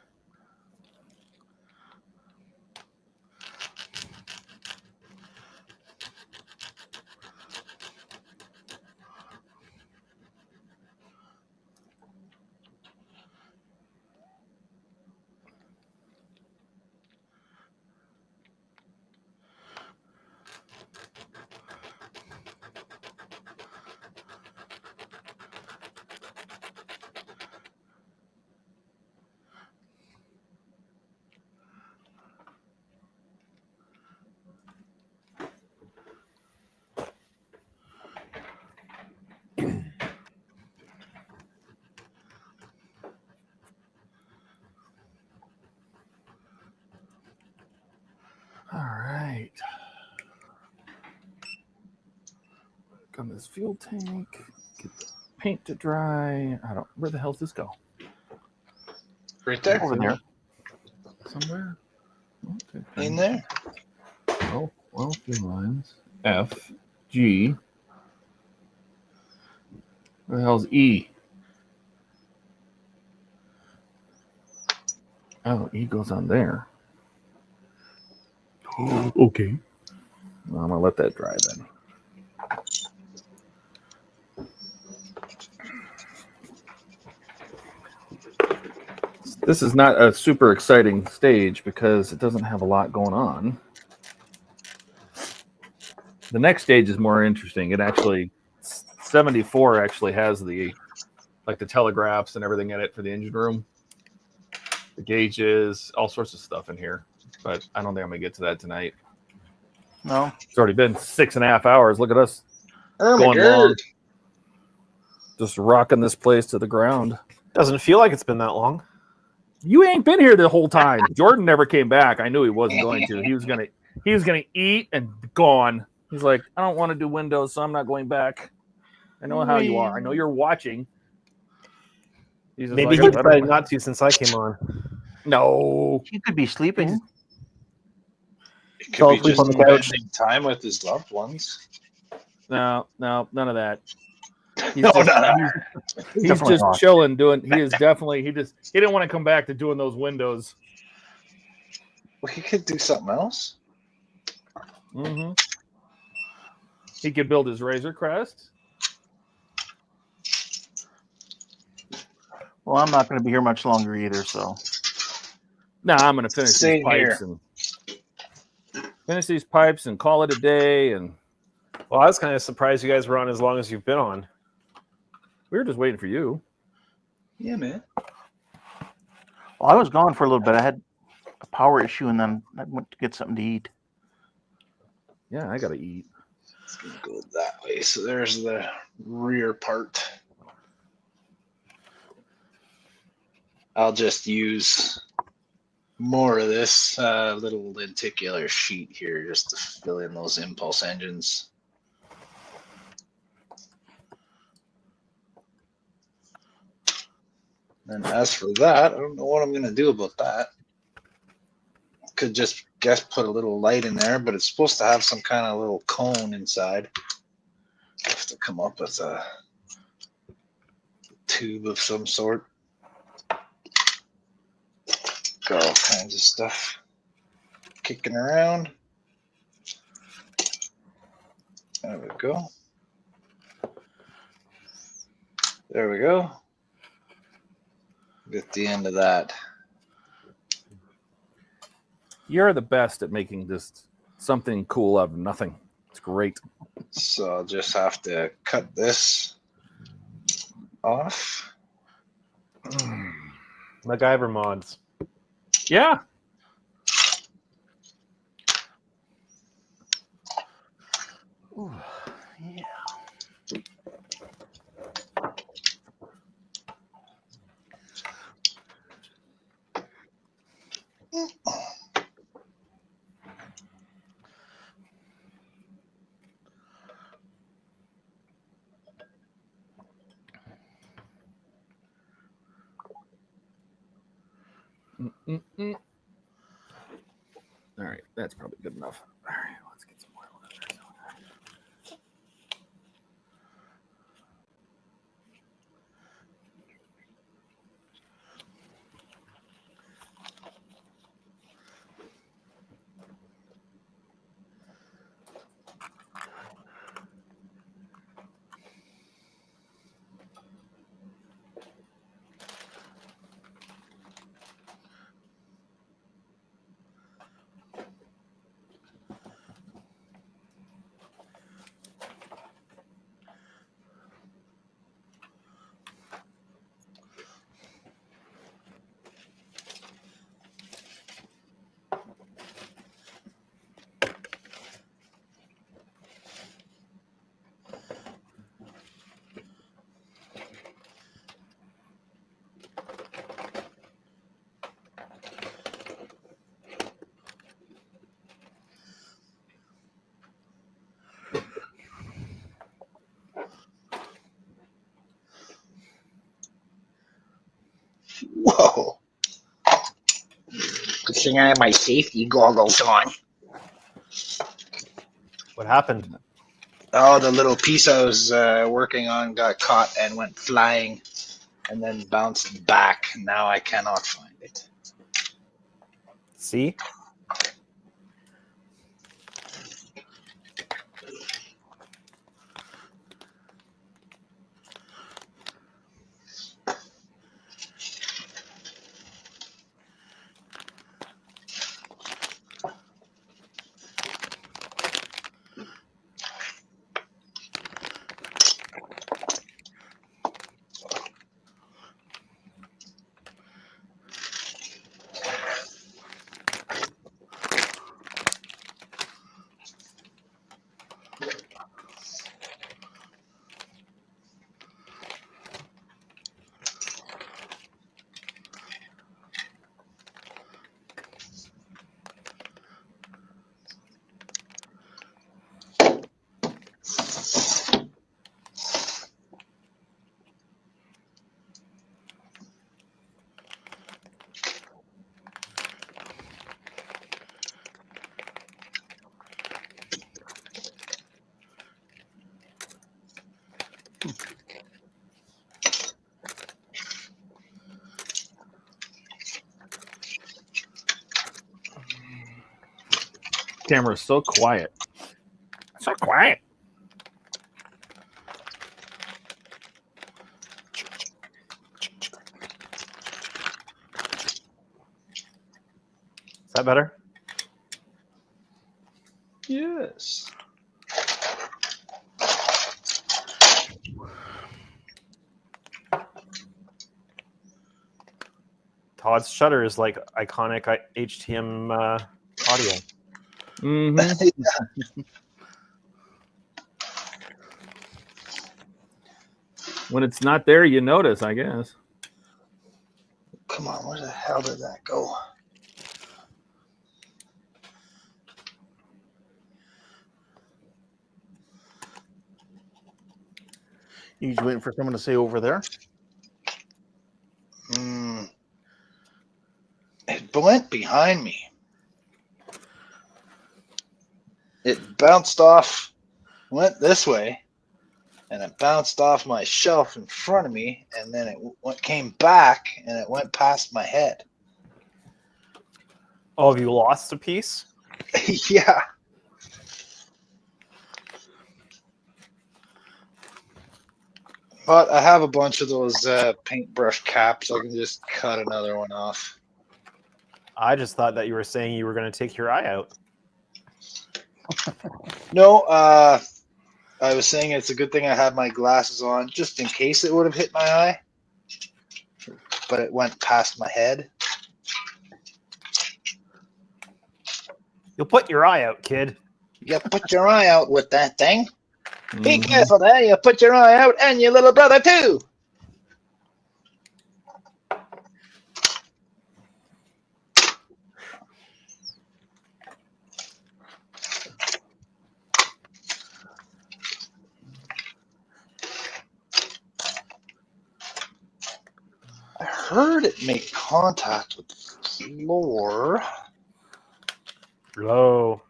all right. On this fuel tank, get the paint to dry. Where the hell does this go?
Right there.
Over there.
Somewhere. Okay.
In there.
Well, fuel lines. F, G. Where the hell's E? Oh, E goes on there. Okay. Well, I'm gonna let that dry then. This is not a super exciting stage because it doesn't have a lot going on. The next stage is more interesting. It actually, 74 actually has the telegraphs and everything in it for the engine room. The gauges, all sorts of stuff in here. But I don't think I'm going to get to that tonight.
No.
It's already been 6.5 hours. Look at us.
Oh
going
my God.
long. Just rocking this place to the ground.
Doesn't feel like it's been that long.
You ain't been here the whole time. Jordan never came back. I knew he wasn't going to. He was gonna eat and gone. He's like, I don't want to do Windows, so I'm not going back. I know how you are. I know you're watching.
Maybe he decided not to since I came on.
No.
He could be sleeping.
It could be just spending time with his loved ones.
No, none of that. He's
No,
just,
no.
he's just chilling, doing. He didn't want to come back to doing those windows.
Well, he could do something else.
Mm-hmm. He could build his Razor Crest.
Well, I'm not going to be here much longer either, so.
Nah, I'm going to finish these pipes and call it a day. And
well, I was kind of surprised you guys were on as long as you've been on.
We were just waiting for you.
Yeah, man.
Well, I was gone for a little bit. I had a power issue, and then I went to get something to eat.
Yeah, I got to eat.
It's going to go that way. So there's the rear part. I'll just use more of this little lenticular sheet here just to fill in those impulse engines. And as for that, I don't know what I'm going to do about that. Could just put a little light in there, but it's supposed to have some kind of little cone inside. I have to come up with a tube of some sort. Got all kinds of stuff kicking around. There we go. There we go. Get the end of that.
You're the best at making just something cool out of nothing. It's great.
So I'll just have to cut this off.
MacGyver mods.
Yeah.
Ooh, yeah.
Mm-mm-mm. All right, that's probably good enough. All right, let's get some oil in there.
Whoa. Good thing I have my safety goggles on.
What happened?
Oh, the little piece I was working on got caught and went flying and then bounced back. Now I cannot find it.
See?
Camera is so quiet. So quiet.
Is that better?
Yes.
Todd's shutter is like iconic HTM audio.
Mm-hmm. When it's not there, you notice, I guess.
Come on, where the hell did that go?
You just waiting for someone to say over there?
went behind me. It bounced off, went this way, and it bounced off my shelf in front of me, and then it came back, and it went past my head.
Oh, have you lost a piece?
Yeah. But I have a bunch of those paintbrush caps. I can just cut another one off.
I just thought that you were saying you were going to take your eye out.
No, I was saying it's a good thing I had my glasses on, just in case it would have hit my eye. But it went past my head.
You'll put your eye out, kid.
You put your eye out with that thing. Be careful there. You put your eye out and your little brother too. I heard it make contact with the floor.
Oh,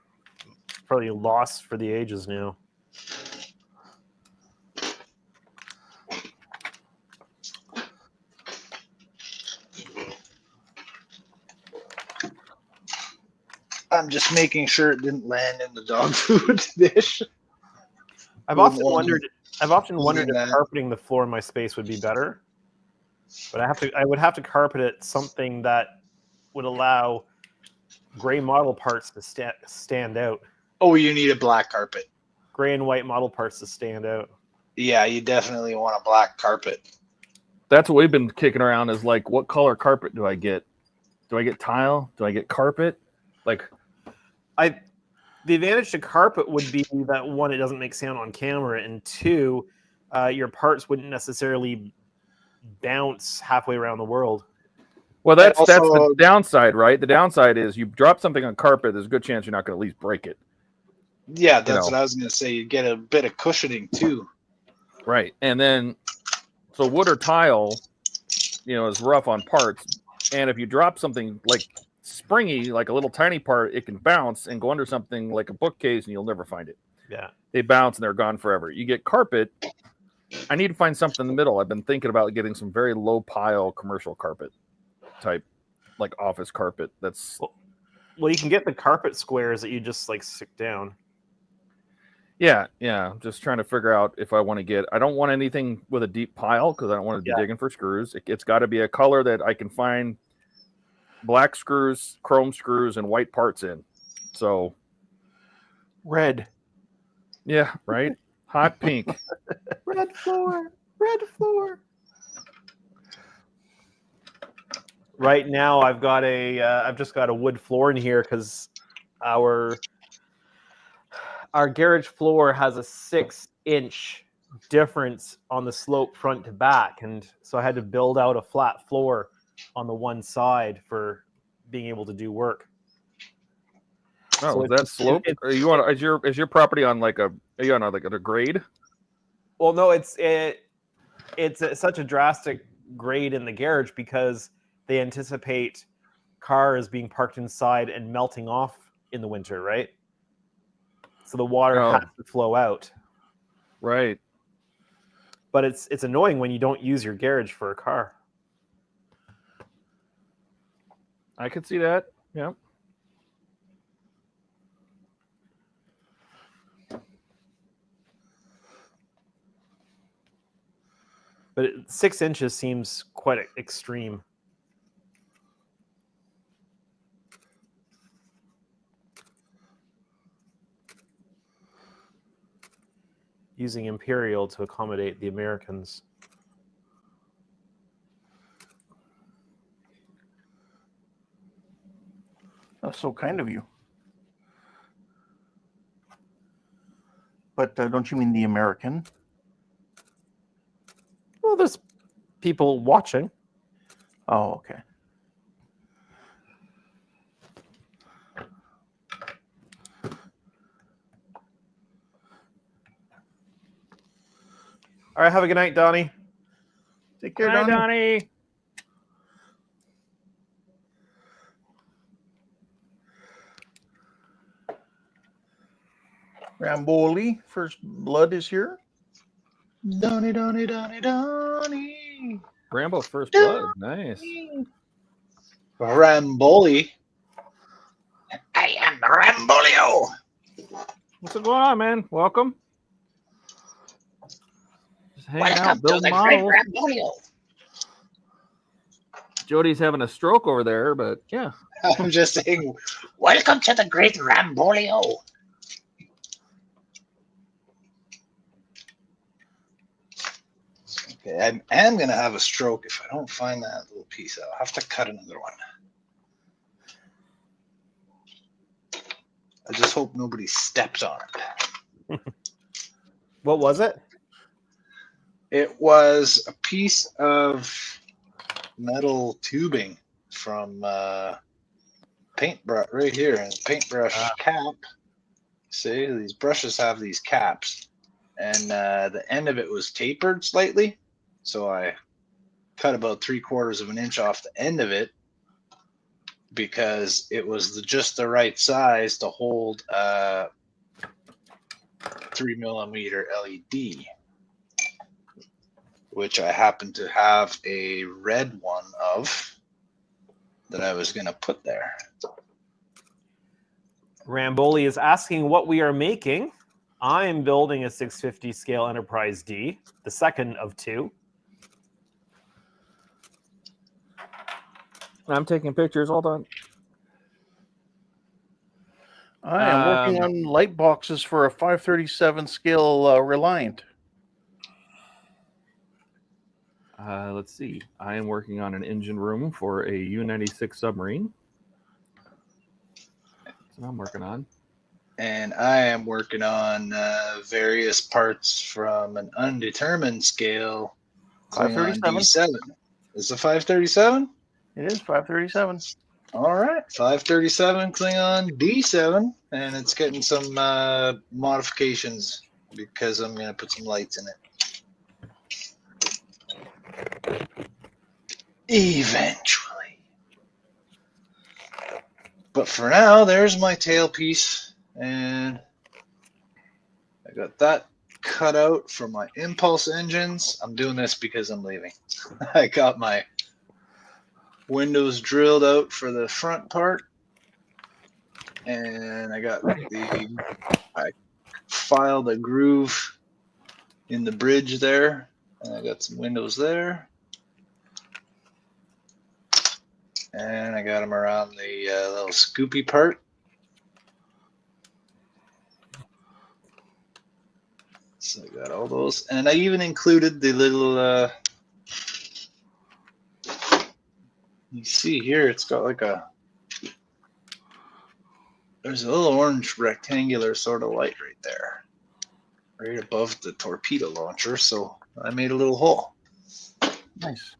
probably lost for the ages now.
I'm just making sure it didn't land in the dog food dish.
I've often wondered if carpeting the floor in my space would be better. But I would have to carpet it something that would allow gray model parts to stand out.
Oh, you need a black carpet.
Gray and white model parts to stand out.
Yeah, you definitely want a black carpet.
That's what we've been kicking around is like, what color carpet do I get? Do I get tile? Do I get carpet? Like,
the advantage to carpet would be that one, it doesn't make sound on camera, and two, your parts wouldn't necessarily bounce halfway around the world.
Well, that's the downside, right? The downside is you drop something on carpet, there's a good chance you're not going to at least break it.
Yeah, that's what I was going to say. You get a bit of cushioning too.
Right. And then, so wood or tile, is rough on parts. And if you drop something like springy, like a little tiny part, it can bounce and go under something like a bookcase and you'll never find it.
Yeah.
They bounce and they're gone forever. You get carpet. I need to find something in the middle. I've been thinking about getting some very low pile commercial carpet type, like office carpet. That's
well, you can get the carpet squares that you just like stick down.
Yeah. I'm just trying to figure out if I want to get. I don't want anything with a deep pile because I don't want to be digging for screws. It's got to be a color that I can find black screws, chrome screws, and white parts in. So
red.
Yeah, right. Hot pink.
Red floor. Red floor. Right now, I've just got a wood floor in here because our garage floor has a 6-inch difference on the slope front to back, and so I had to build out a flat floor on the one side for being able to do work.
Oh,
so
is that slope? Are you on? Is your property on like a? Are you on a grade?
Well, no, it's such a drastic grade in the garage because they anticipate cars being parked inside and melting off in the winter, right? So the water has to flow out.
Right.
But it's annoying when you don't use your garage for a car.
I could see that. Yeah.
But 6 inches seems quite extreme. Using Imperial to accommodate the Americans.
That's so kind of you. But don't you mean the American?
Well, there's people watching.
Oh, okay.
All right, have a good night, Donnie.
Take care,
Donnie.
Ramboli, First Blood is here.
Donnie, Donnie, Donnie, Donnie.
Rambo First Blood. Nice.
Ramboli.
I am Rambolio.
What's going on, man? Welcome. Just hanging
Welcome
out,
to
building
the great
models.
Rambolio.
Jody's having a stroke over there, but yeah.
I'm just saying,
Welcome to the great Rambolio.
okay, I am going to have a stroke if I don't find that little piece. I'll have to cut another one. I just hope nobody steps on it.
What was it?
It was a piece of metal tubing from paintbrush right here, and paintbrush cap. See, these brushes have these caps, and the end of it was tapered slightly, so I cut about 3/4 of an inch off the end of it because it was just the right size to hold a 3mm LED, which I happen to have a red one of that I was going to put there.
Ramboli is asking what we are making. I am building a 650 scale Enterprise D, the second of two.
I'm taking pictures. Hold on.
I am working on light boxes for a 537 scale Reliant.
Let's see. I am working on an engine room for a U-96 submarine. That's what I'm working on.
And I am working on various parts from an undetermined scale.
537.
D7. Is it 537?
It is 537.
All right, 537 Klingon D7, and it's getting some modifications because I'm going to put some lights in it. Eventually. But for now, there's my tailpiece, and I got that cut out for my impulse engines. I'm doing this because I'm leaving. I got my windows drilled out for the front part, and I filed a groove in the bridge there, and I got some windows there, and I got them around the little scoopy part. So I got all those, and I even included the little you see here, it's got like there's a little orange rectangular sort of light right there, right above the torpedo launcher. So I made a little hole.
Nice.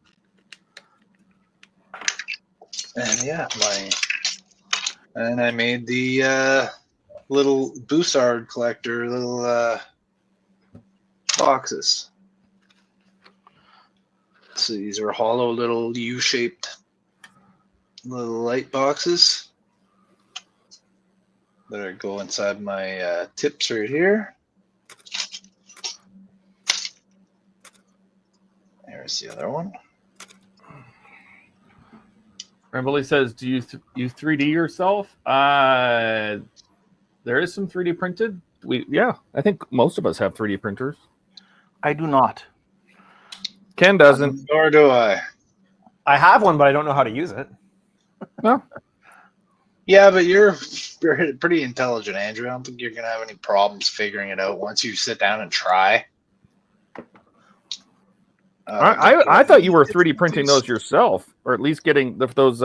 And yeah, and I made the little Bussard collector, little boxes. So these are hollow little U-shaped little light boxes that go inside my tips right here. There's the other one.
Ramboli says, do you 3D yourself? There is some 3D printed. Yeah, I think most of us have 3D printers.
I do not.
Ken doesn't.
Nor do I.
I have one, but I don't know how to use it.
No.
Yeah, but you're pretty intelligent, Andrew. I don't think you're going to have any problems figuring it out once you sit down and try.
I thought you were 3D printing those yourself, or at least getting those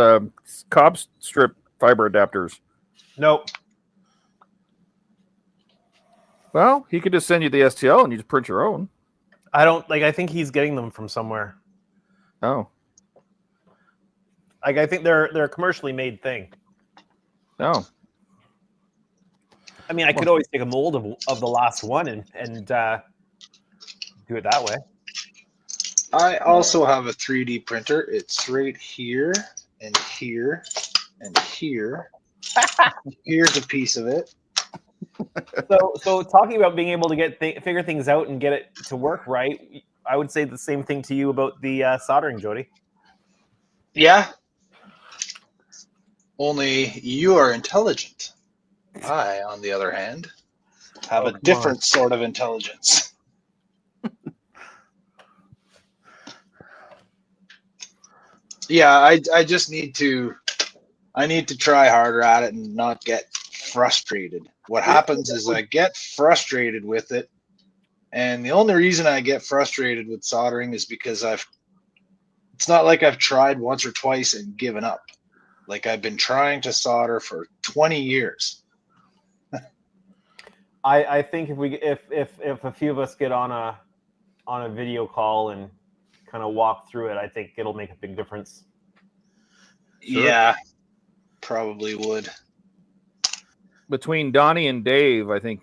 cob strip fiber adapters.
Nope.
Well, he could just send you the STL and you just print your own.
I think he's getting them from somewhere.
Oh.
I think they're a commercially made thing.
Oh.
I mean, I could always take a mold of the last one and do it that way.
I also have a 3D printer. It's right here and here and here. Here's a piece of it.
So talking about being able to get figure things out and get it to work right, I would say the same thing to you about the soldering, Jody.
Yeah. Only you are intelligent. I, on the other hand, have a different sort of intelligence. Yeah, I just need to try harder at it and not get frustrated. What happens is I get frustrated with it, and the only reason I get frustrated with soldering is because it's not like I've tried once or twice and given up. Like I've been trying to solder for 20 years.
I think if a few of us get on a video call and kind of walk through it, I think it'll make a big difference.
Sure. Yeah, probably would.
Between Donnie and Dave, I think,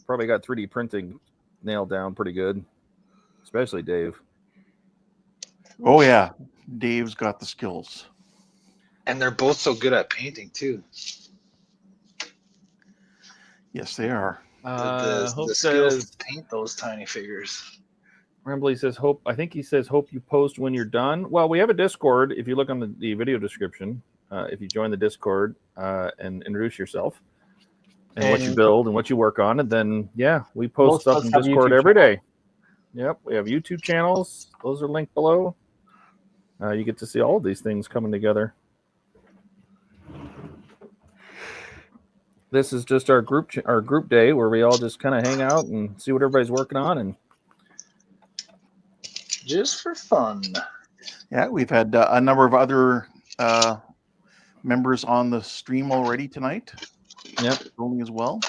probably got 3D printing nailed down pretty good, especially Dave.
Oh, yeah. Dave's got the skills.
And they're both so good at painting, too.
Yes, they are.
The skills to paint those tiny figures.
Rambley says, hope you post when you're done. Well, we have a Discord. If you look on the video description, if you join the Discord and introduce yourself and what you build and what you work on, and then, yeah, we post stuff in Discord every day. Yep, we have YouTube channels. Those are linked below. You get to see all of these things coming together. This is just our group day where we all just kind of hang out and see what everybody's working on, and
just for fun.
Yeah, we've had a number of other members on the stream already tonight.
Yep,
rolling as well.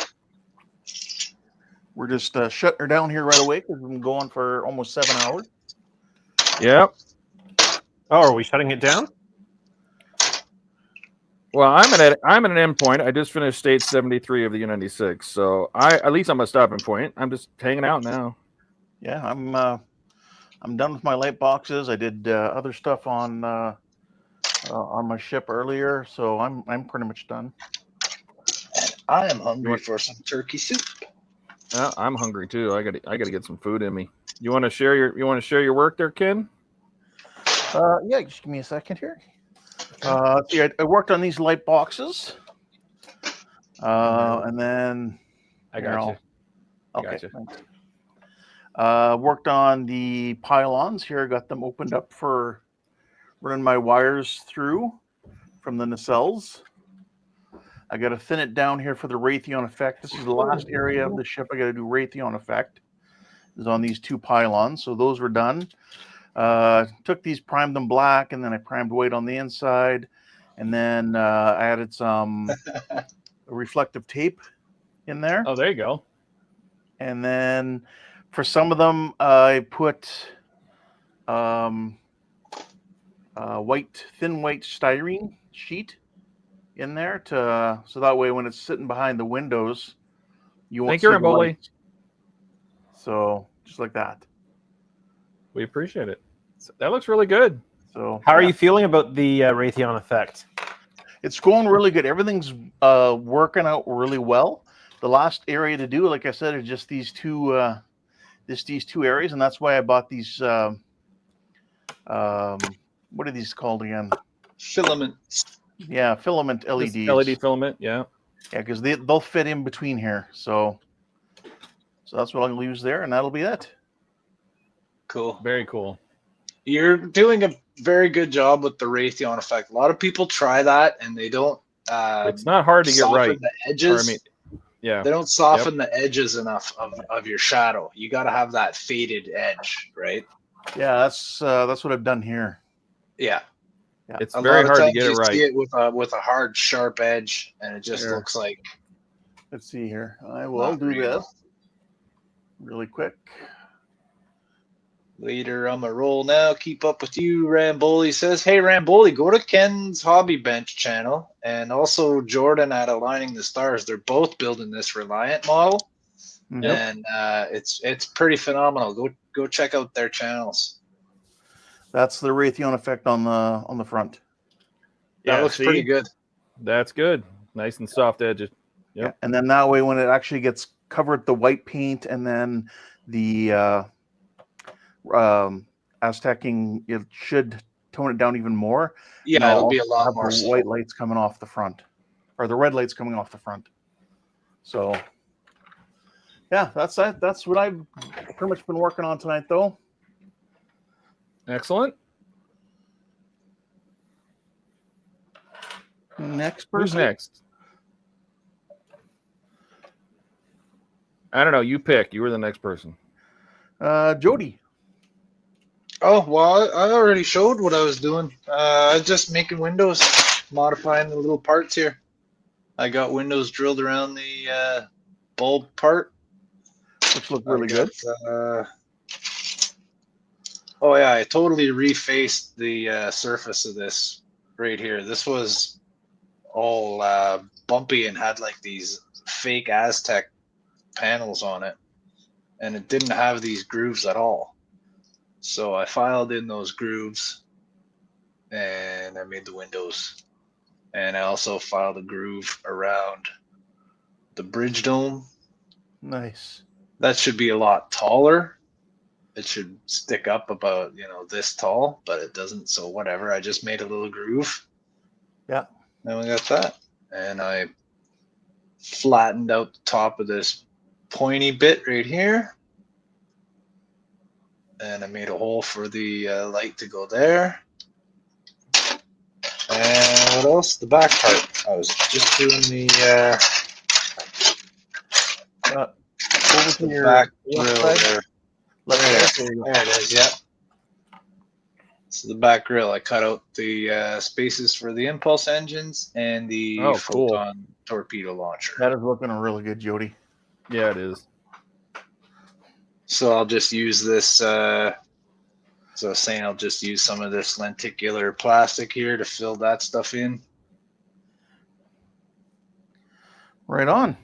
We're just shutting her down here right away because we've been going for almost 7 hours.
Yep.
Oh, are we shutting it down?
Well, I'm at an end point. I just finished stage 73 of the U96, so at least I'm a stopping point. I'm just hanging out now.
Yeah, I'm done with my light boxes. I did other stuff on my ship earlier, so I'm pretty much done.
I am hungry for some turkey soup.
I'm hungry too. I gotta get some food in me. You want to share your work there, Ken?
Yeah, just give me a second here. See, I worked on these light boxes, and then
I got you.
Okay, thanks. Worked on the pylons here. I got them opened up for running my wires through from the nacelles. I got to thin it down here for the Raytheon effect. This is the last area of the ship I got to do Raytheon effect. Is on these two pylons, so those were done. Took these, primed them black, and then I primed white on the inside, and then I added some reflective tape in there.
Oh, there you go.
And then for some of them, I put thin white styrene sheet in there so that way when it's sitting behind the windows, you won't see the light. So just like that.
We appreciate it. That looks really good.
So
how are you feeling about the Raytheon effect?
It's going really good. Everything's working out really well. The last area to do, like I said, is just these two areas, and that's why I bought these. What are these called again?
Filaments.
Yeah, filament LEDs.
LED filament. Yeah.
Yeah, because they'll fit in between here. So that's what I'll use there, and that'll be it.
Cool.
Very cool.
You're doing a very good job with the Raytheon effect. A lot of people try that, and they don't.
It's not hard to get right.
The edges.
Yeah.
They don't soften the edges enough of your shadow. You got to have that faded edge, right?
Yeah, that's what I've done here.
Yeah.
It's very hard to get it
you
right.
See it with a hard, sharp edge, and it just looks like.
Let's see here. I will do this really quick.
Later on my roll now. Keep up with you, Ramboli says. Hey, Ramboli, go to Ken's Hobby Bench channel, and also Jordan at Aligning the Stars. They're both building this Reliant model, and it's pretty phenomenal. Go check out their channels.
That's the Raytheon effect on the front.
That looks pretty good.
That's good. Nice and soft edges.
Yeah, and then that way, when it actually gets covered, the white paint, and then the Aztecing, it should tone it down even more.
Yeah,
And
it'll be a lot
have
more
the
subtle.
white lights coming off the front, or the red lights coming off the front. So, yeah, that's what I've pretty much been working on tonight, though.
Excellent.
Next
Who's
person.
next? I don't know. You pick. You were the next person.
Jody.
Oh, well, I already showed what I was doing. I was just making windows, modifying the little parts here. I got windows drilled around the bulb part.
Which look really good.
Oh, yeah, I totally refaced the surface of this right here. This was all bumpy and had like these fake Aztec panels on it. And it didn't have these grooves at all. So I filed in those grooves and I made the windows. And I also filed a groove around the bridge dome.
Nice.
That should be a lot taller. It should stick up about, this tall, but it doesn't. So whatever. I just made a little groove.
Yeah.
And we got that. And I flattened out the top of this pointy bit right here. And I made a hole for the light to go there. And what else? The back part. I was just doing the
over to your
back
left
grill
side.
there it is, yeah. So the back grill, I cut out the spaces for the impulse engines and the photon torpedo launcher.
That is looking really good, Jody.
Yeah, it is.
So I'll just use this. So I was saying I'll just use some of this lenticular plastic here to fill that stuff in.
Right on.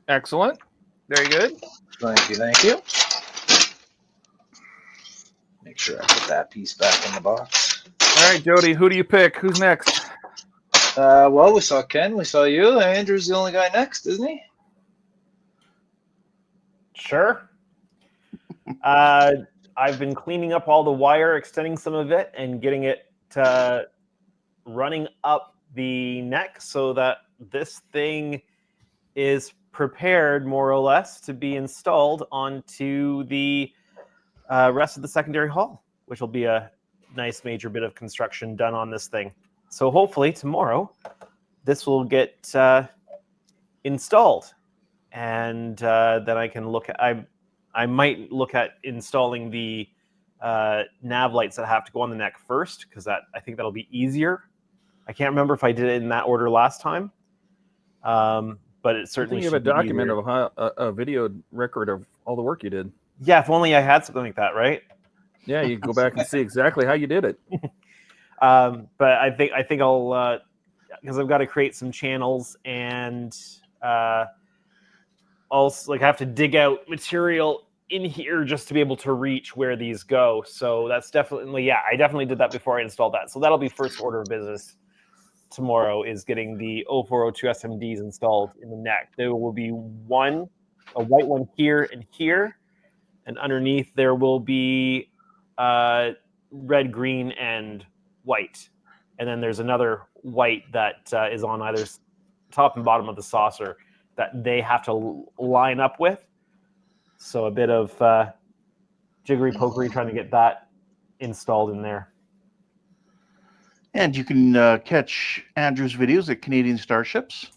Excellent. Very good.
Thank you, thank you. Make sure I put that piece back in the box.
All right, Jody, who do you pick? Who's next?
Well, we saw Ken, we saw you. Andrew's the only guy next, isn't he?
Sure. I've been cleaning up all the wire, extending some of it, and getting it running up the neck so that this thing is prepared, more or less, to be installed onto the rest of the secondary hull, which will be a nice major bit of construction done on this thing. So hopefully tomorrow this will get installed, and then I can look at I might look at installing the nav lights that have to go on the neck first, because I think that'll be easier. I can't remember if I did it in that order last time, but it certainly
you have a document of a video record of all the work you did.
Yeah, if only I had something like that, right?
Yeah, you go back and see exactly how you did it.
But I think I'll because I've got to create some channels, and also I have to dig out material in here just to be able to reach where these go. So that's definitely, I definitely did that before I installed that. So that'll be first order of business tomorrow, is getting the 0402 SMDs installed in the neck. There will be a white one here and here, and underneath there will be red, green, and white. And then there's another white that is on either top and bottom of the saucer that they have to line up with. So a bit of jiggery pokery trying to get that installed in there.
And you can catch Andrew's videos at Canadian Starships.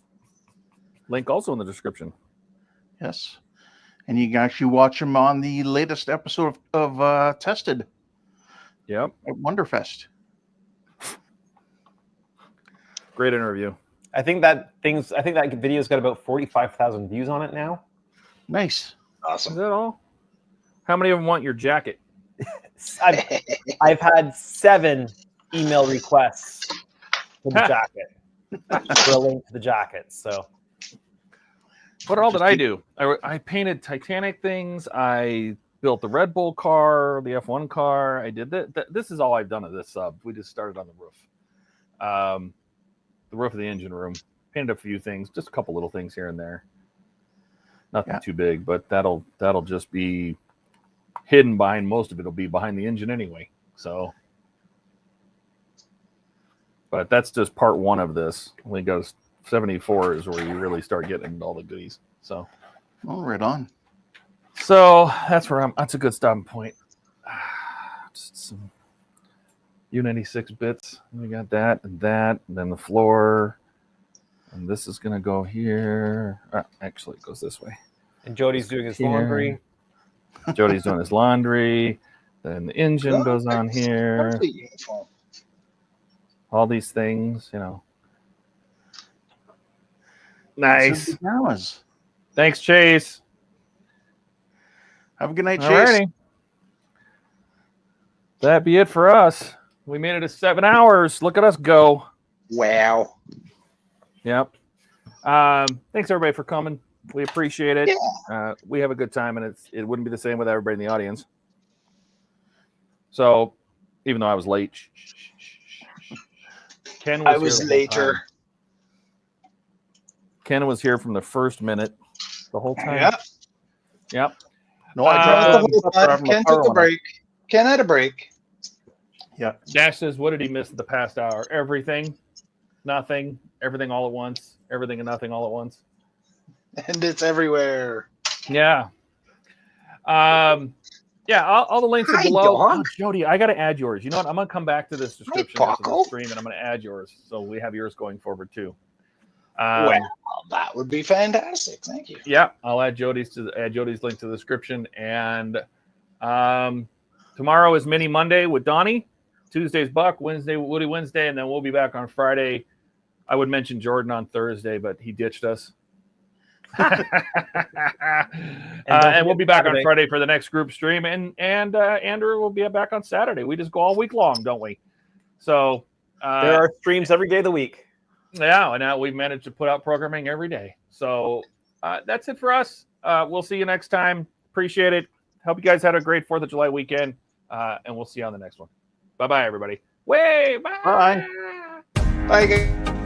Link also in the description.
Yes. And you can actually watch him on the latest episode of Tested.
Yep.
At Wonderfest.
Great interview.
I think that video's got about 45,000 views on it now.
Nice.
Awesome.
Is that all? How many of them want your jacket?
I've had 7 email requests for the jacket, for a link to the jacket. So,
what all did I do? I painted Titanic things. I built the Red Bull car, the F1 car. I did that. This is all I've done of this sub. We just started on the roof. The roof of the engine room. painted a few things, just a couple little things here and there. Nothing
Yeah.
too big, but that'll just be hidden behind. Most of it'll be behind the engine anyway. So, but that's just part one of this. When it goes 74 is where you really start getting into all the goodies. So,
Oh, right on.
so that's where that's a good stopping point. Just some U96 bits. We got that, and then the floor. And this is going to go here. Actually, it goes this way.
And Jody's doing his
Here.
laundry.
Jody's doing his laundry. Then the engine goes on here.
Complete uniform.
All these things, you know. Nice.
Hours.
Thanks, Chase.
Have a good night, Chase.
Alrighty. That be it for us. We made it to 7 hours. Look at us go.
Wow.
Yep. Thanks everybody for coming. We appreciate it.
Yeah.
We have a good time, and it wouldn't be the same with everybody in the audience. So, even though I was late, Ken was
I was
here the whole
later.
time. Ken was here from the first minute, the whole time.
Yeah.
Yep.
No, I dropped
The whole time. Ken took a break. Ken had a break.
Yeah.
Dash says, what did he miss the past hour? Everything, nothing, everything all at once, everything and nothing all at once.
And it's everywhere.
Yeah. Yeah, all the links are
Hi,
below.
dog.
Oh, Jody, I got to add yours. You know what? I'm going to come back to this description after the
Paco.
stream, and I'm going to add yours. So we have yours going forward, too.
Well, that would be fantastic. Thank you.
Yeah, I'll add Jody's link to the description. And tomorrow is Mini Monday with Donnie. Tuesday's Buck. Wednesday, Woody Wednesday. And then we'll be back on Friday. I would mention Jordan on Thursday, but he ditched us. And we'll be back on Friday for the next group stream. And Andrew will be back on Saturday. We just go all week long, don't we? So
There are streams every day of the week.
yeah, and now we've managed to put out programming every day. So that's it for us. We'll see you next time. Appreciate it. Hope you guys had a great 4th of July weekend. And we'll see you on the next one. Bye-bye, everybody. Way, bye.
Bye.
Bye, guys.